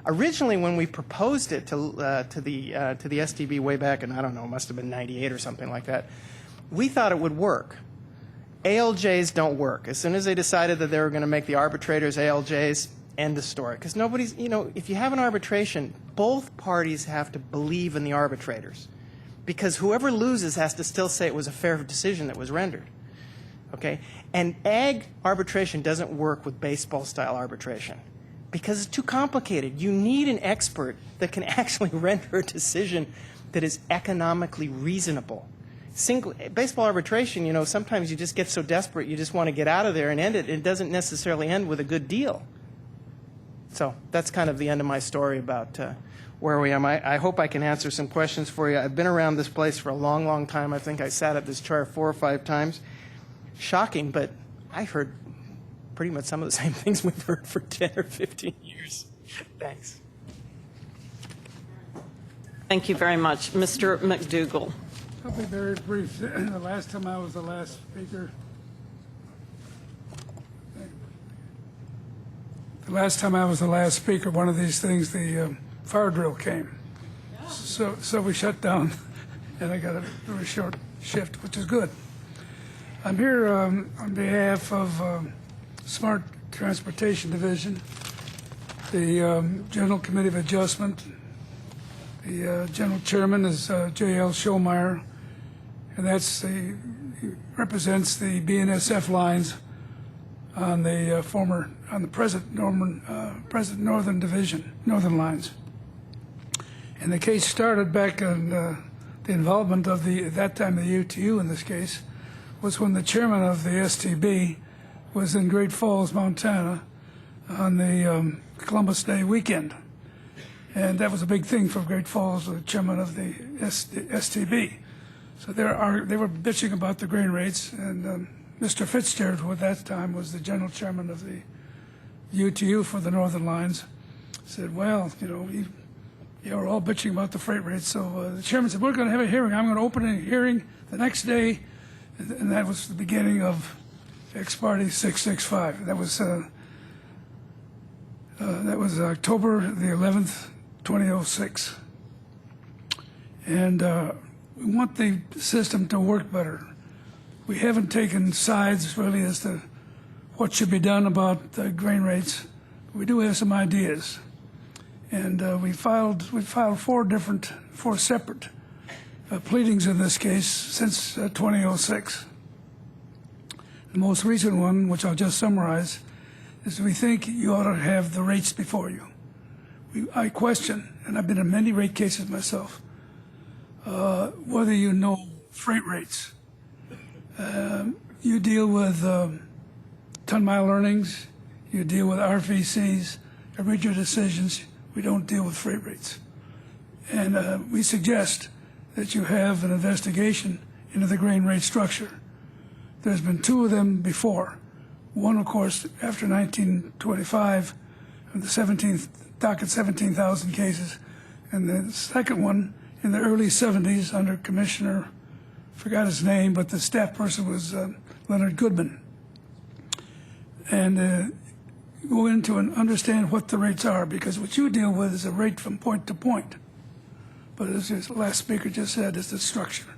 Originally, when we proposed it to the STB way back in, I don't know, it must have been 98 or something like that, we thought it would work. ALJs don't work. As soon as they decided that they were going to make the arbitrators ALJs, end of story. Because nobody's, you know, if you have an arbitration, both parties have to believe in the arbitrators. Because whoever loses has to still say it was a fair decision that was rendered. Okay? And ag arbitration doesn't work with baseball-style arbitration because it's too complicated. You need an expert that can actually render a decision that is economically reasonable. Baseball arbitration, you know, sometimes you just get so desperate you just want to get out of there and end it. It doesn't necessarily end with a good deal. So that's kind of the end of my story about where we are. I hope I can answer some questions for you. I've been around this place for a long, long time. I think I sat at this chair 4 or 5 times. Shocking, but I heard pretty much some of the same things we've heard for 10 or 15 years. Thanks. Thank you very much. Mr. McDougall. I'll be very brief. The last time I was the last speaker, one of these things, the fire drill came. So we shut down, and I got a very short shift, which is good. I'm here on behalf of Smart Transportation Division, the General Committee of Adjustment. The General Chairman is J.L. Schomeyer, and he represents the Bnsf lines on the present Northern Division, Northern lines. And the case started back on the involvement of at that time the UTU in this case, was when the chairman of the STB was in Great Falls, Montana on the Columbus Day weekend. And that was a big thing for Great Falls, the chairman of the STB. So they were bitching about the grain rates, and Mr. Fitzgerald, who at that time was the general chairman of the UTU for the Northern Lines, said, well, you're all bitching about the freight rates. So the chairman said, we're going to have a hearing. I'm going to open a hearing the next day, and that was the beginning of Ex Parte 665. That was October the 11th, 2006. And we want the system to work better. We haven't taken sides really as to what should be done about the grain rates. We do have some ideas. And we filed 4 separate pleadings in this case since 2006. The most recent one, which I'll just summarize, is we think you ought to have the rates before you. I question, and I've been in many rate cases myself, whether you know freight rates. You deal with ton-mile earnings, you deal with RVCs, I read your decisions, we don't deal with freight rates. And we suggest that you have an investigation into the grain rate structure. There's been 2 of them before. One, of course, after 1925, the Docket 17,000 cases, and the second one in the early 70s under Commissioner, forgot his name, but the staff person was Leonard Goodman. And go into and understand what the rates are, because what you deal with is a rate from point to point. But as the last speaker just said, it's the structure.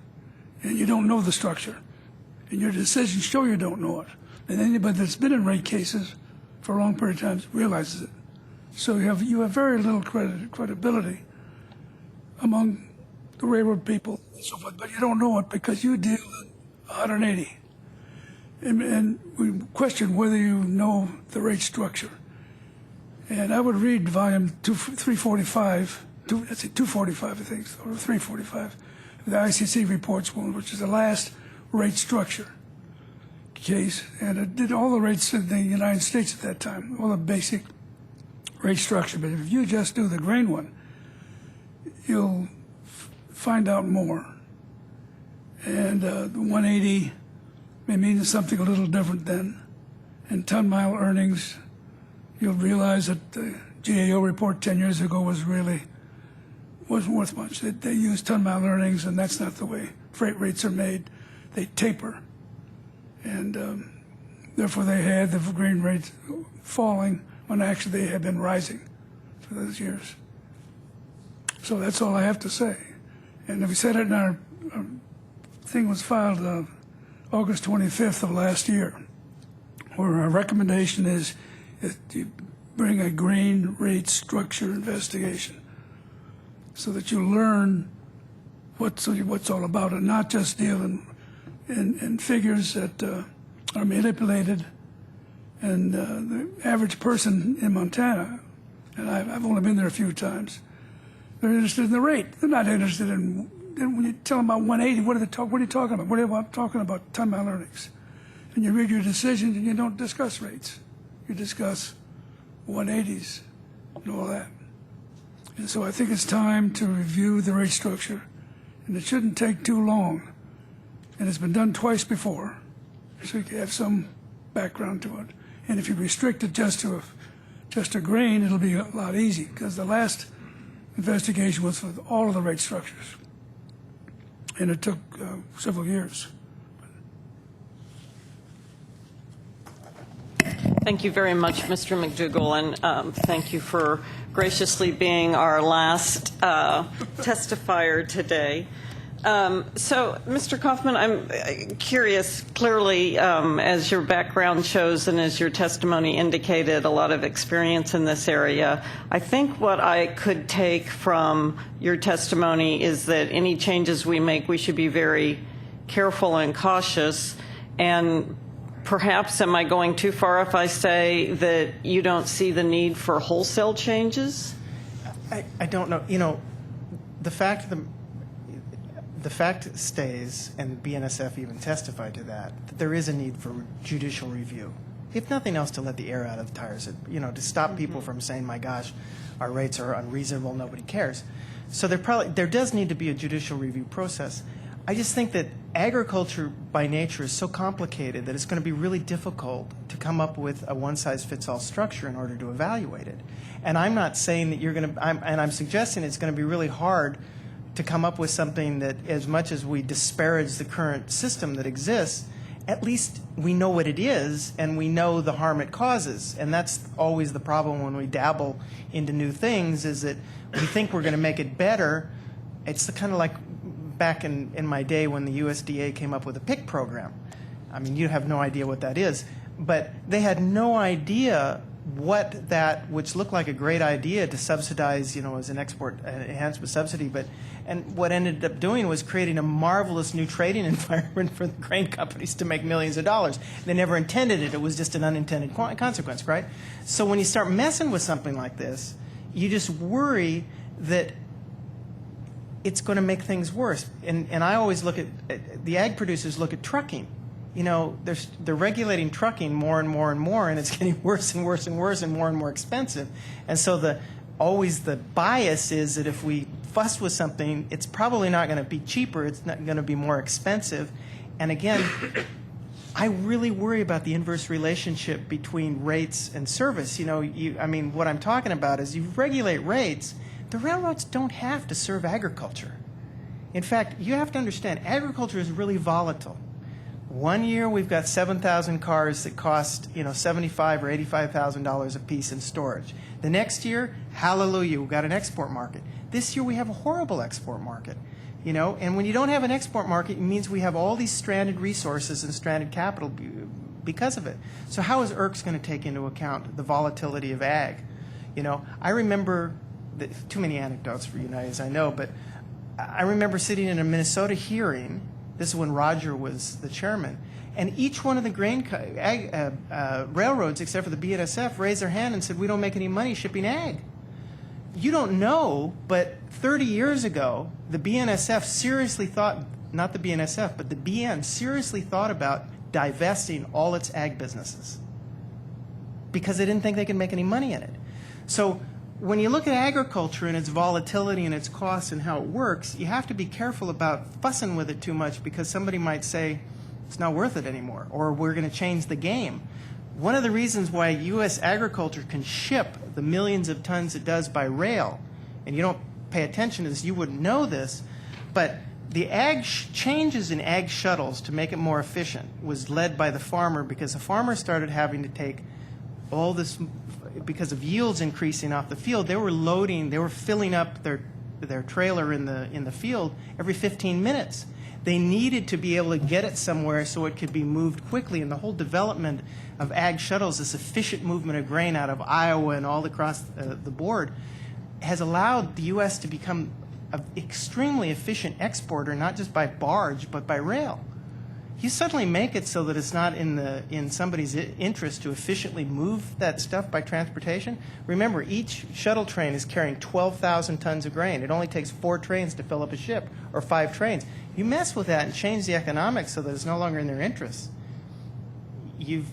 And you don't know the structure. And your decisions show you don't know it. And anybody that's been in rate cases for a long period of time realizes it. So you have very little credibility among the railroad people and so forth, but you don't know it because you deal with 180. And we question whether you know the rate structure. And I would read volume 345, 245, I think, or 345, the ICC reports one, which is the last rate structure case, and it did all the rates in the United States at that time, all the basic rate structure. But if you just do the grain one, you'll find out more. And the 180 may mean something a little different then. And ton-mile earnings, you'll realize that the GAO report 10 years ago wasn't worth much. They use ton-mile earnings, and that's not the way freight rates are made. They taper. And therefore they had the grain rates falling when actually they had been rising for those years. So that's all I have to say. And we said it in our thing was filed August 25th of last year, where our recommendation is to bring a grain rate structure investigation so that you learn what's all about and not just deal in figures that are manipulated. And the average person in Montana, and I've only been there a few times, they're interested in the rate. They're not interested in when you tell them about 180, what are you talking about? I'm talking about ton-mile earnings. And you read your decisions and you don't discuss rates. You discuss 180s. and all that. And so I think it's time to review the rate structure, and it shouldn't take too long. And it's been done twice before, so you can have some background to it. And if you restrict it just to grain, it'll be a lot easier, because the last investigation was for all of the rate structures, and it took several years. Thank you very much, Mr. McDougall, and thank you for graciously being our last testifier today. So, Mr. Kaufman, I'm curious, clearly, as your background shows and as your testimony indicated, a lot of experience in this area. I think what I could take from your testimony is that any changes we make, we should be very careful and cautious. And perhaps, am I going too far if I say that you don't see the need for wholesale changes? I don't know. You know, the fact stays, and BNSF even testified to that there is a need for judicial review. If nothing else, to let the air out of the tires, to stop people from saying, my gosh, our rates are unreasonable, nobody cares. So there does need to be a judicial review process. I just think that agriculture by nature is so complicated that it's going to be really difficult to come up with a one-size-fits-all structure in order to evaluate it. And I'm not saying that you're going to, I'm suggesting it's going to be really hard to come up with something that, as much as we disparage the current system that exists, at least we know what it is and we know the harm it causes. And that's always the problem when we dabble into new things, is that we think we're going to make it better. It's kind of like back in my day when the USDA came up with a PIC program. I mean, you have no idea what that is. But they had no idea what that, which looked like a great idea to subsidize, as an export enhancement subsidy, and what ended up doing was creating a marvelous new trading environment for the grain companies to make millions of dollars. They never intended it. It was just an unintended consequence, right? So when you start messing with something like this, you just worry that it's going to make things worse. And I always look at, the ag producers look at trucking. They're regulating trucking more and more and more, and it's getting worse and worse and worse and more expensive. And so always the bias is that if we fuss with something, it's probably not going to be cheaper, it's not going to be more expensive. And again, I really worry about the inverse relationship between rates and service. What I'm talking about is you regulate rates, the railroads don't have to serve agriculture. In fact, you have to understand, agriculture is really volatile. One year we've got 7,000 cars that cost $75,000 or $85,000 a piece in storage. The next year, hallelujah, we've got an export market. This year we have a horrible export market. And when you don't have an export market, it means we have all these stranded resources and stranded capital because of it. So how is IRCS going to take into account the volatility of ag? I remember, too many anecdotes for you guys, I know, but I remember sitting in a Minnesota hearing. This is when Roger was the chairman. And each one of the grain railroads, except for the BNSF, raised their hand and said, we don't make any money shipping ag. You don't know, but 30 years ago, the BNSF seriously thought, not the BNSF, but the BN seriously thought about divesting all its ag businesses because they didn't think they could make any money in it. So when you look at agriculture and its volatility and its costs and how it works, you have to be careful about fussing with it too much, because somebody might say it's not worth it anymore, or we're going to change the game. One of the reasons why U.S. agriculture can ship the millions of tons it does by rail, and you don't pay attention to this, you wouldn't know this, but the changes in ag shuttles to make it more efficient was led by the farmer, because the farmer started having to take all this, because of yields increasing off the field. They were filling up their trailer in the field every 15 minutes. They needed to be able to get it somewhere so it could be moved quickly, and the whole development of ag shuttles, this efficient movement of grain out of Iowa and all across the board, has allowed the U.S. to become an extremely efficient exporter, not just by barge, but by rail. You suddenly make it so that it's not in somebody's interest to efficiently move that stuff by transportation. Remember, each shuttle train is carrying 12,000 tons of grain. It only takes 4 trains to fill up a ship, or 5 trains. You mess with that and change the economics so that it's no longer in their interest, you've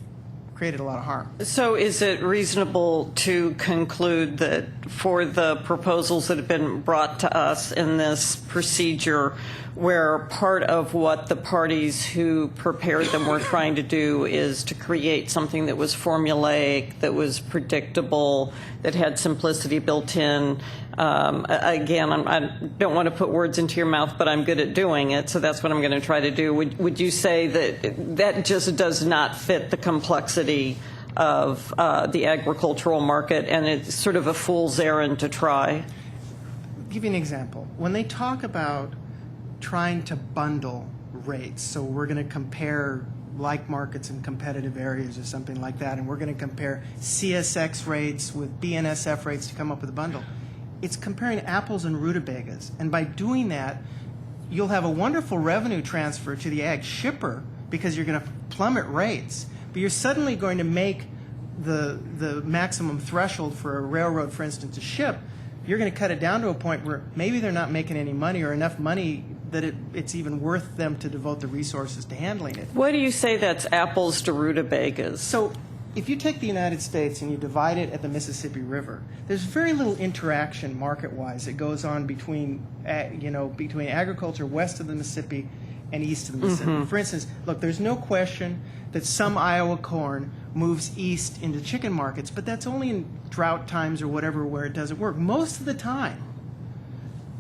created a lot of harm. So is it reasonable to conclude that for the proposals that have been brought to us in this procedure, where part of what the parties who prepared them were trying to do is to create something that was formulaic, that was predictable, that had simplicity built in? Again, I don't want to put words into your mouth, but I'm good at doing it, so that's what I'm going to try to do. Would you say that that just does not fit the complexity of the agricultural market, and it's sort of a fool's errand to try? I'll give you an example. When they talk about trying to bundle rates, so we're going to compare like markets in competitive areas or something like that, and we're going to compare CSX rates with BNSF rates to come up with a bundle. It's comparing apples and rutabagas, and by doing that, you'll have a wonderful revenue transfer to the ag shipper because you're going to plummet rates, but you're suddenly going to make the maximum threshold for a railroad, for instance, to ship. You're going to cut it down to a point where maybe they're not making any money or enough money that it's even worth them to devote the resources to handling it. Why do you say that's apples to rutabagas? So if you take the United States and you divide it at the Mississippi River, there's very little interaction market-wise that goes on between agriculture west of the Mississippi and east of the Mississippi. Mm-hmm. For instance, look, there's no question that some Iowa corn moves east into chicken markets, but that's only in drought times or whatever where it doesn't work. Most of the time,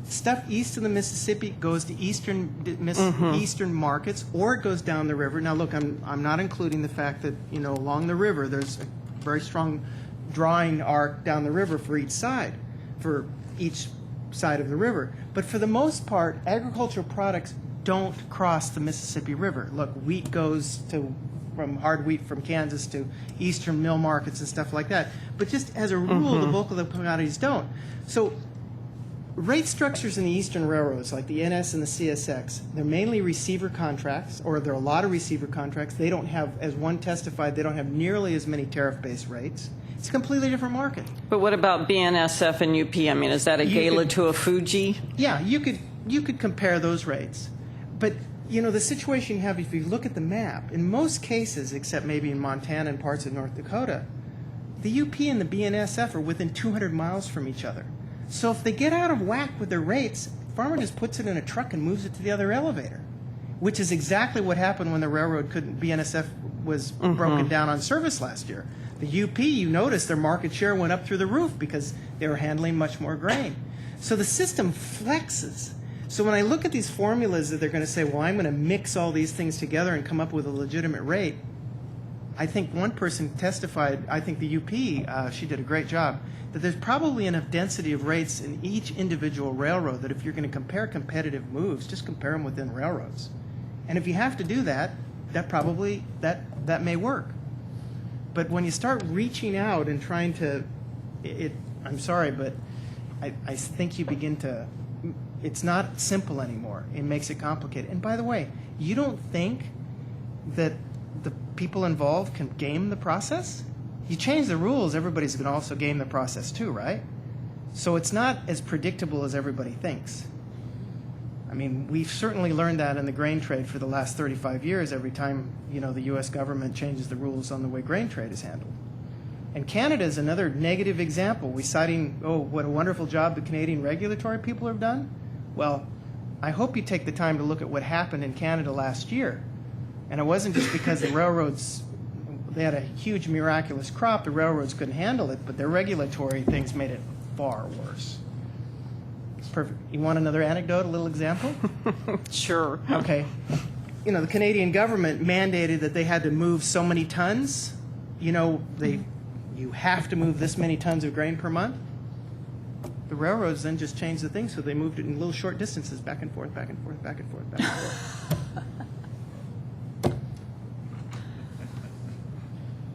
stuff east of the Mississippi goes to eastern markets, or it goes down the river. Now, look, I'm not including the fact that along the river there's a very strong drawing arc down the river for each side of the river. But for the most part, agricultural products don't cross the Mississippi River. Look, wheat goes from hard wheat from Kansas to eastern mill markets and stuff like that. But just as a rule, the bulk of the commodities don't. So rate structures in the eastern railroads, like the NS and the CSX, they're mainly receiver contracts, or there are a lot of receiver contracts. They don't have, as one testified, they don't have nearly as many tariff-based rates. It's a completely different market. But what about BNSF and UP? I mean, is that a Gala to a Fuji? Yeah, you could compare those rates. But, the situation you have, if you look at the map, in most cases, except maybe in Montana and parts of North Dakota, the UP and the BNSF are within 200 miles from each other. So if they get out of whack with their rates, farmer just puts it in a truck and moves it to the other elevator, which is exactly what happened when the railroad BNSF was broken down on service last year. The UP, you notice their market share went up through the roof because they were handling much more grain. So the system flexes. So when I look at these formulas that they're going to say, well, I'm going to mix all these things together and come up with a legitimate rate, I think one person testified, I think the UP, she did a great job, that there's probably enough density of rates in each individual railroad that if you're going to compare competitive moves, just compare them within railroads. And if you have to do that, that may work. But when you start reaching out and trying to, I'm sorry, but I think you begin to, it's not simple anymore. It makes it complicated. And by the way, you don't think that the people involved can game the process? You change the rules, everybody's going to also game the process too, right? So it's not as predictable as everybody thinks. I mean, we've certainly learned that in the grain trade for the last 35 years, every time, the U.S. government changes the rules on the way grain trade is handled. And Canada is another negative example. We're citing, what a wonderful job the Canadian regulatory people have done. Well, I hope you take the time to look at what happened in Canada last year. And it wasn't just because the railroads, they had a huge miraculous crop, the railroads couldn't handle it, but their regulatory things made it far worse. It's perfect. You want another anecdote, a little example? Sure. Okay. The Canadian government mandated that they had to move so many tons. You have to move this many tons of grain per month. The railroads then just changed the thing, so they moved it in little short distances, back and forth, back and forth, back and forth, back and forth.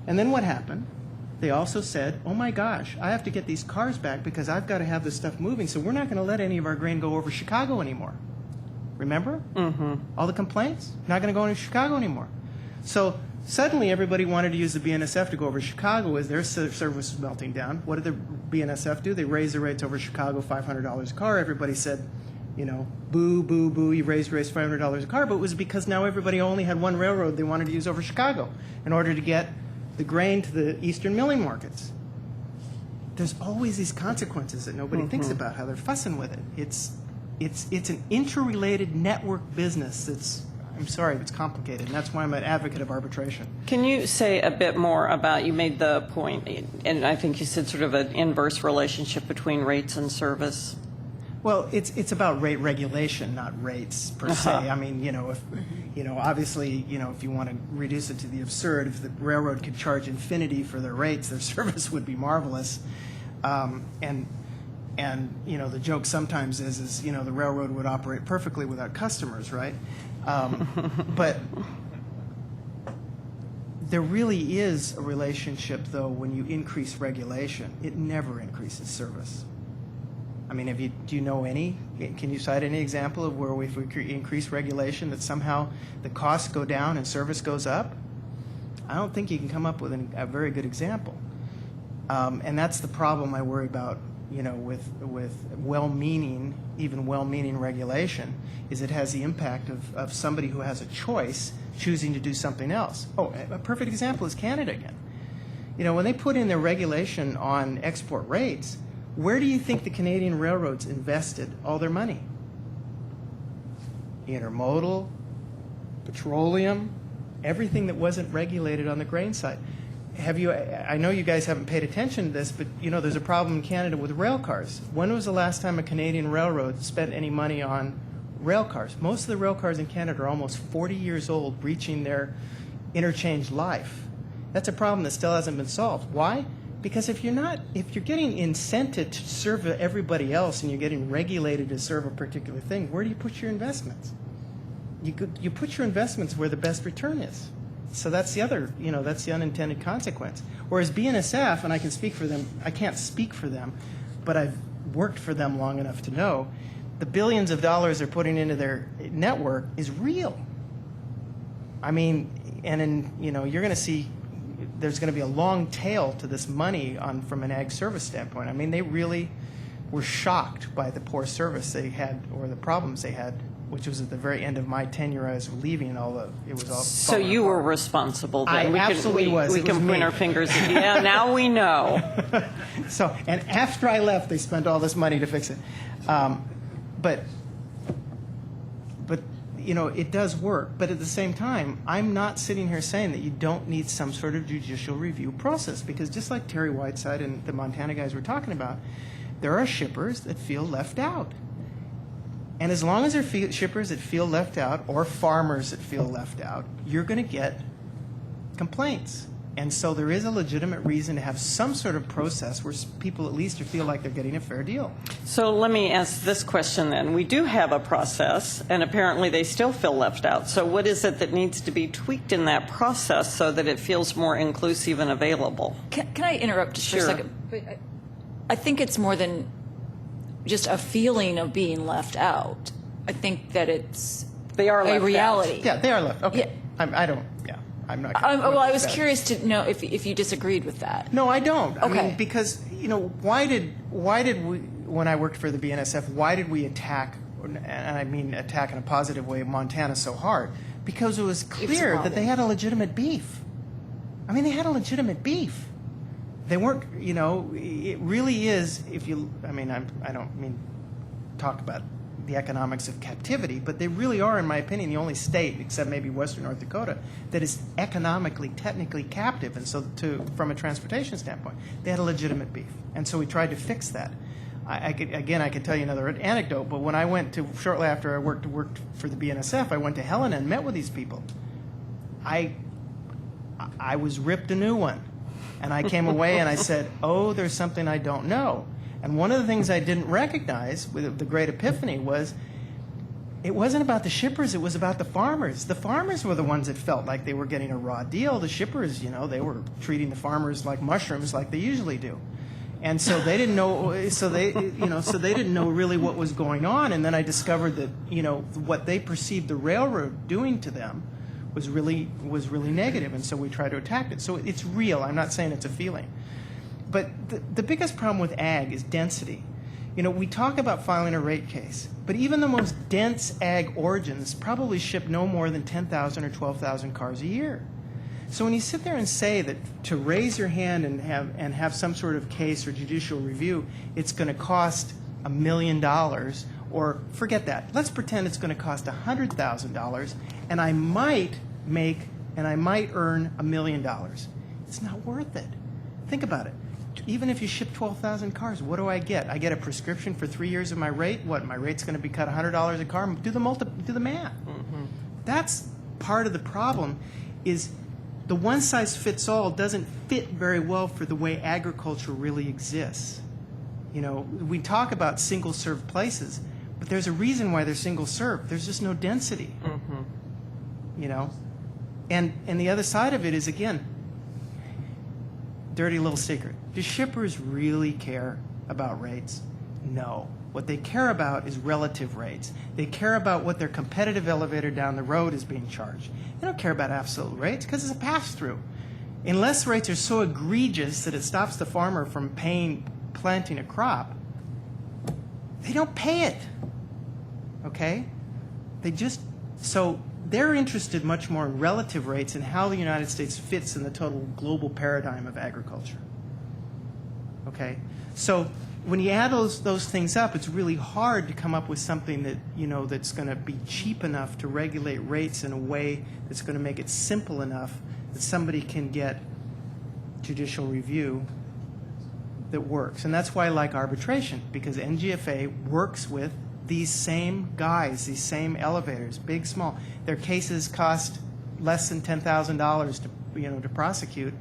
And then what happened? They also said, oh my gosh, I have to get these cars back because I've got to have this stuff moving, so we're not going to let any of our grain go over Chicago anymore. Remember? Mm-hmm. All the complaints? Not going to go into Chicago anymore. So suddenly everybody wanted to use the BNSF to go over Chicago as their service was melting down. What did the BNSF do? They raised the rates over Chicago, $500 a car. Everybody said, boo, boo, boo, you raised $500 a car. But it was because now everybody only had one railroad they wanted to use over Chicago in order to get the grain to the eastern milling markets. There's always these consequences that nobody thinks about, how they're fussing with it. It's an interrelated network business that's, I'm sorry, it's complicated, and that's why I'm an advocate of arbitration. Can you say a bit more about, you made the point, and I think you said sort of an inverse relationship between rates and service? Well, it's about rate regulation, not rates per se. I mean, if obviously, if you want to reduce it to the absurd, if the railroad could charge infinity for their rates, their service would be marvelous. And the joke sometimes is the railroad would operate perfectly without customers, right? But there really is a relationship, though, when you increase regulation. It never increases service. I mean, do you know any? Can you cite any example of where if we increase regulation that somehow the costs go down and service goes up? I don't think you can come up with a very good example. And that's the problem I worry about, with even well-meaning regulation, is it has the impact of somebody who has a choice choosing to do something else. Oh, a perfect example is Canada again. When they put in their regulation on export rates, where do you think the Canadian railroads invested all their money? Intermodal, petroleum, everything that wasn't regulated on the grain side. I know you guys haven't paid attention to this, but there's a problem in Canada with rail cars. When was the last time a Canadian railroad spent any money on rail cars? Most of the rail cars in Canada are almost 40 years old, reaching their interchange life. That's a problem that still hasn't been solved. Why? Because if you're getting incented to serve everybody else and you're getting regulated to serve a particular thing, where do you put your investments? You put your investments where the best return is. So that's the other, that's the unintended consequence. Whereas BNSF, and I can speak for them, I can't speak for them, but I've worked for them long enough to know, the billions of dollars they're putting into their network is real. I mean, and you're going to see there's going to be a long tail to this money from an ag service standpoint. I mean, they really were shocked by the poor service they had, or the problems they had, which was at the very end of my tenure. I was leaving, it was all. So you were responsible then? I absolutely was. We can point our fingers at you. Yeah, now we know. And after I left, they spent all this money to fix it. But it does work. But at the same time, I'm not sitting here saying that you don't need some sort of judicial review process, because just like Terry Whiteside and the Montana guys were talking about, there are shippers that feel left out. And as long as there are shippers that feel left out, or farmers that feel left out, you're going to get complaints. And so there is a legitimate reason to have some sort of process where people at least feel like they're getting a fair deal. So let me ask this question then. We do have a process, and apparently they still feel left out. So what is it that needs to be tweaked in that process so that it feels more inclusive and available? Can I interrupt just for a second? I think it's more than just a feeling of being left out. I think that they are a reality. Yeah, they are left. Okay. Yeah. I'm not. Well, I was curious to know if you disagreed with that. No, I don't. Okay. I mean, because why did we, when I worked for the BNSF, why did we attack, and I mean attack in a positive way, Montana so hard? Because it was clear that they had a legitimate beef. I mean, they had a legitimate beef. They weren't. It really is. I don't mean talk about the economics of captivity, but they really are, in my opinion, the only state, except maybe Western North Dakota, that is economically, technically captive. And so, from a transportation standpoint, they had a legitimate beef. And so we tried to fix that. I could tell you another anecdote, but when I went to, shortly after I worked for the BNSF, I went to Helena and met with these people. I was ripped a new one. And I came away and I said, oh, there's something I don't know. And one of the things I didn't recognize with the great epiphany was it wasn't about the shippers, it was about the farmers. The farmers were the ones that felt like they were getting a raw deal. The shippers, they were treating the farmers like mushrooms like they usually do. And so they didn't know, so they didn't know really what was going on. And then I discovered that, what they perceived the railroad doing to them was really negative, and so we try to attack it. So it's real. I'm not saying it's a feeling. But the biggest problem with ag is density. We talk about filing a rate case, but even the most dense ag origins probably ship no more than 10,000 or 12,000 cars a year. So when you sit there and say that to raise your hand and have some sort of case or judicial review, it's going to cost $1 million, or forget that. Let's pretend it's going to cost $100,000, and I might earn $1 million. It's not worth it. Think about it. Even if you ship 12,000 cars, what do I get? I get a prescription for 3 years of my rate. What? My rate's going to be cut $100 a car. Do the math. Mm-hmm. That's part of the problem. Is the one-size-fits-all doesn't fit very well for the way agriculture really exists. You know, we talk about single-serve places, but there's a reason why they're single-serve. There's just no density. Mm-hmm. You know, and the other side of it is, again, dirty little secret. Do shippers really care about rates? No. What they care about is relative rates. They care about what their competitive elevator down the road is being charged. They don't care about absolute rates because it's a pass-through. Unless rates are so egregious that it stops the farmer from planting a crop, they don't pay it. Okay? So they're interested much more in relative rates and how the United States fits in the total global paradigm of agriculture. Okay? So when you add those things up, it's really hard to come up with something that, you know, that's going to be cheap enough to regulate rates in a way that's going to make it simple enough that somebody can get judicial review that works. And that's why I like arbitration, because NGFA works with these same guys, these same elevators, big, small. Their cases cost less than $10,000 to prosecute.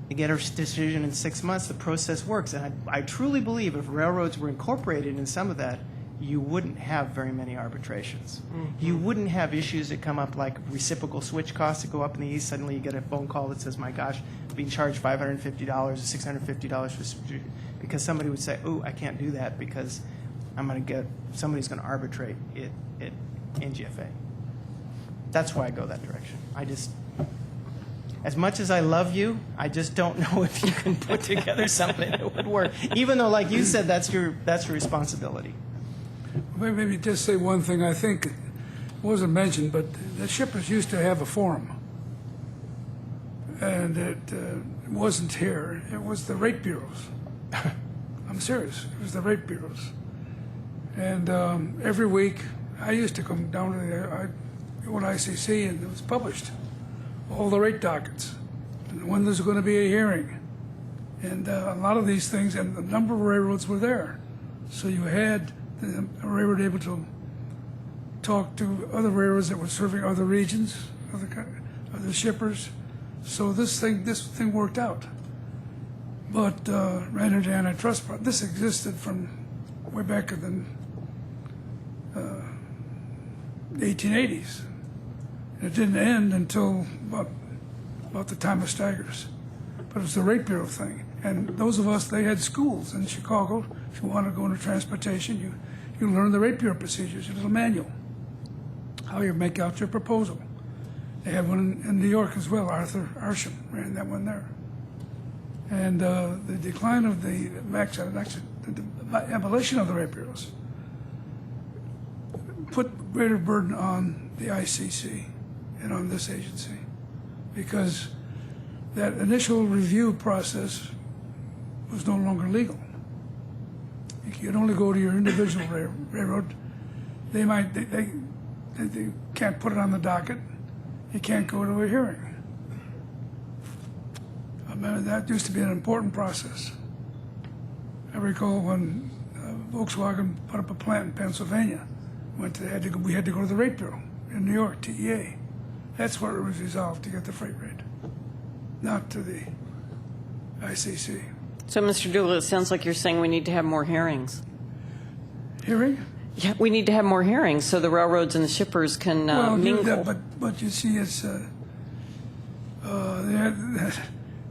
You get a decision in 6 months, the process works. And I truly believe if railroads were incorporated in some of that, you wouldn't have very many arbitrations. Mm-hmm. You wouldn't have issues that come up like reciprocal switch costs that go up in the east. Suddenly you get a phone call that says, my gosh, I'm being charged $550 or $650 because somebody would say, oh, I can't do that because somebody's going to arbitrate it at NGFA. That's why I go that direction. As much as I love you, I just don't know if you can put together something that would work. Even though, like you said, that's your responsibility. Maybe just say one thing. I think it wasn't mentioned, but the shippers used to have a forum, and it wasn't here. It was the rate bureaus. I'm serious. It was the rate bureaus. And every week, I used to come down to the old ICC, and it was published. All the rate dockets, and when there's going to be a hearing, and a lot of these things, and the number of railroads were there. So you had the railroad able to talk to other railroads that were serving other regions, other shippers. So this thing worked out. But ran into antitrust problem. This existed from way back in the 1880s. It didn't end until about the time of Staggers. But it was the rate bureau thing. And those of us, they had schools in Chicago. If you want to go into transportation, you learn the rate bureau procedures, a little manual, how you make out your proposal. They had one in New York as well. Arthur Arsham ran that one there. And the decline of the abolition of the rate bureaus put greater burden on the ICC and on this agency, because that initial review process was no longer legal. You could only go to your individual railroad. They can't put it on the docket. You can't go to a hearing. I remember that used to be an important process. I recall when Volkswagen put up a plant in Pennsylvania, we had to go to the rate bureau in New York, TEA. That's where it was resolved, to get the freight rate, not to the ICC. So, Mr. Doolittle, it sounds like you're saying we need to have more hearings. Hearing? Yeah, we need to have more hearings so the railroads and the shippers can mingle. But you see, it's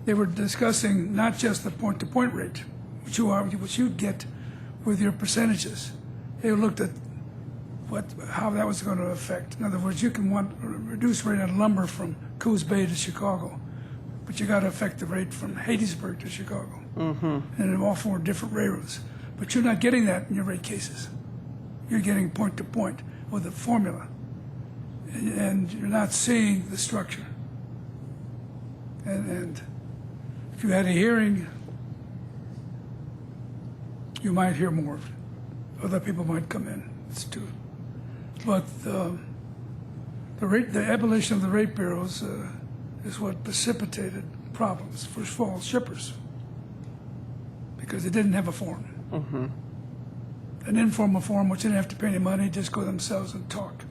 they were discussing not just the point-to-point rate, which you'd get with your percentages. They looked at how that was going to affect. In other words, you can want a reduced rate on lumber from Coos Bay to Chicago, but you got to affect the rate from Hattiesburg to Chicago. Mm-hmm. And all four different railroads. But you're not getting that in your rate cases. You're getting point-to-point with a formula, and you're not seeing the structure. And if you had a hearing, you might hear more. Other people might come in. It's true. But the abolition of the rate bureaus is what precipitated problems for small shippers because they didn't have a form. Mm-hmm. An informal form which didn't have to pay any money, just go themselves and talk.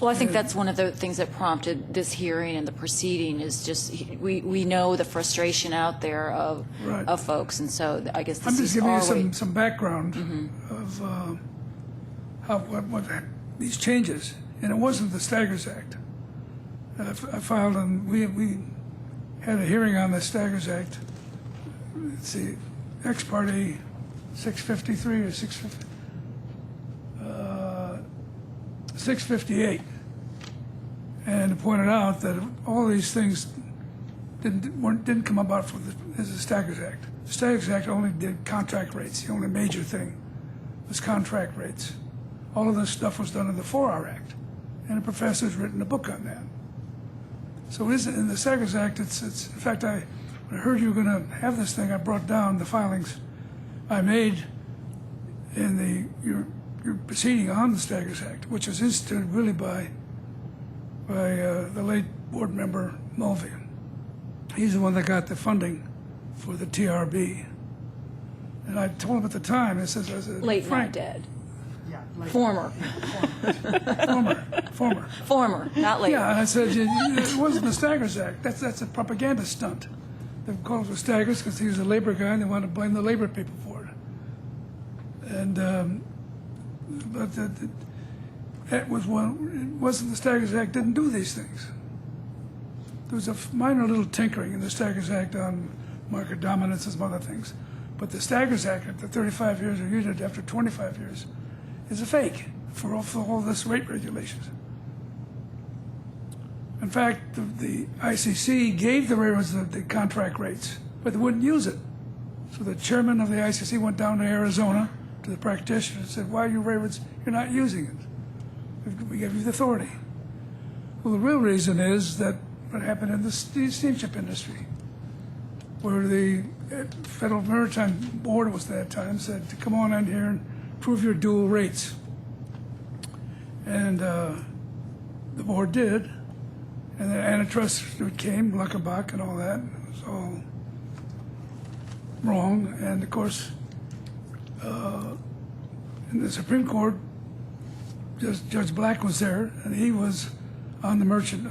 Well, I think that's one of the things that prompted this hearing and the proceeding is just we know the frustration out there of folks, and so I guess this I'm just is giving our you way. some background of what these changes, and it wasn't the Staggers Act. I filed and we had a hearing on the Staggers Act. Let's see, ex parte 653 or 658, and it pointed out that all these things didn't come about as the Staggers Act. The Staggers Act only did contract rates. The only major thing was contract rates. All of this stuff was done in the 4R Act, and a professor's written a book on that. So it isn't in the Staggers Act. It's in fact, when I heard you were going to have this thing, I brought down the filings I made in your proceeding on the Staggers Act, which was instituted really by the late board member Mulvey. He's the one that got the funding for the TRB. And I told him at the time, I said, Late, Frank, not dead. Former, not later. Yeah, and I said, it wasn't the Staggers Act. That's a propaganda stunt. They called it the Staggers because he was a labor guy and they wanted to blame the labor people for it. And but that was one. It wasn't the Staggers Act didn't do these things. There was a minor little tinkering in the Staggers Act on market dominance and some other things, but the Staggers Act after 35 years or used it after 25 years is a fake for all this rate regulations. In fact, the ICC gave the railroads the contract rates, but they wouldn't use it. So the chairman of the ICC went down to Arizona to the practitioner and said, why are you railroads, you're not using it? We gave you the authority. Well, the real reason is that what happened in the steamship industry, where the Federal Maritime Board was at that time said, to come on in here and prove your dual rates. And the board did. And the antitrust came, Luckenbach and all that. It was all wrong. And of course, in the Supreme Court, Judge Black was there, and he was on the Merchant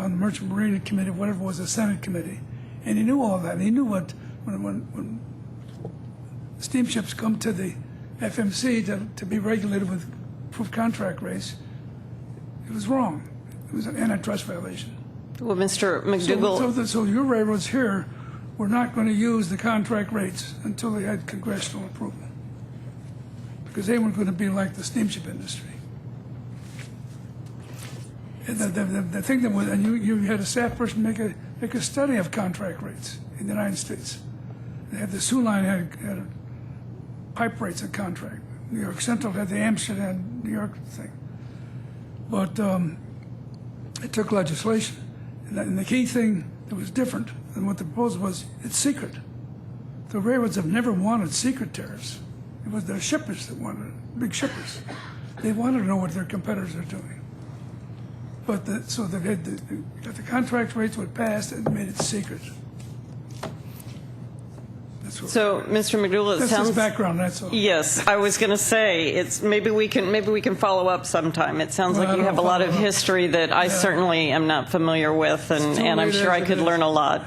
Marine Committee, whatever it was, the Senate Committee, and he knew all that. And he knew what when steamships come to the FMC to be regulated with proof contract rates, it was wrong. It was an antitrust violation. Well, Mr. McDougall. So your railroads here were not going to use the contract rates until they had congressional approval, because they weren't going to be like the steamship industry. And the thing that was, and you had a staff person make a study of contract rates in the United States. They had the Soo Line had pipe rates of contract. New York Central had the Amsterdam, New York thing. But it took legislation. And the key thing that was different than what the proposal was, it's secret. The railroads have never wanted secret tariffs. It was the shippers that wanted it, big shippers. They wanted to know what their competitors are doing. But so they had the contract rates were passed and made it secret. So, Mr. McDougall, it sounds. That's his background. That's all. Yes, I was going to say it's maybe we can follow up sometime. It sounds like you have a lot of history that I certainly am not familiar with, and I'm sure I could learn a lot.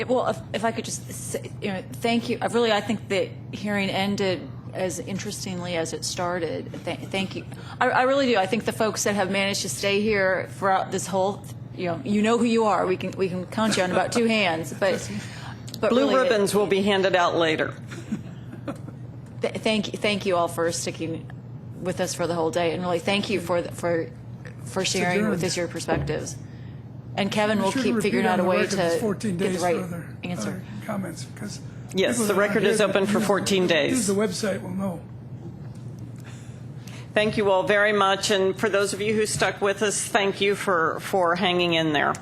Well, if I could just say, thank you. I think the hearing ended as interestingly as it started. Thank you. I really do. I think the folks that have managed to stay here throughout this whole, you know who you are. We can count you on about two hands, but blue really, ribbons will be handed out later. Thank you all for sticking with us for the whole day, and really thank you for sharing with us your perspectives. And Kevin will keep figuring out a way to get the right answer. Comments, because yes, the record is open for 14 days. Use the website, we'll know. Thank you all very much, and for those of you who stuck with us, thank you for hanging in there.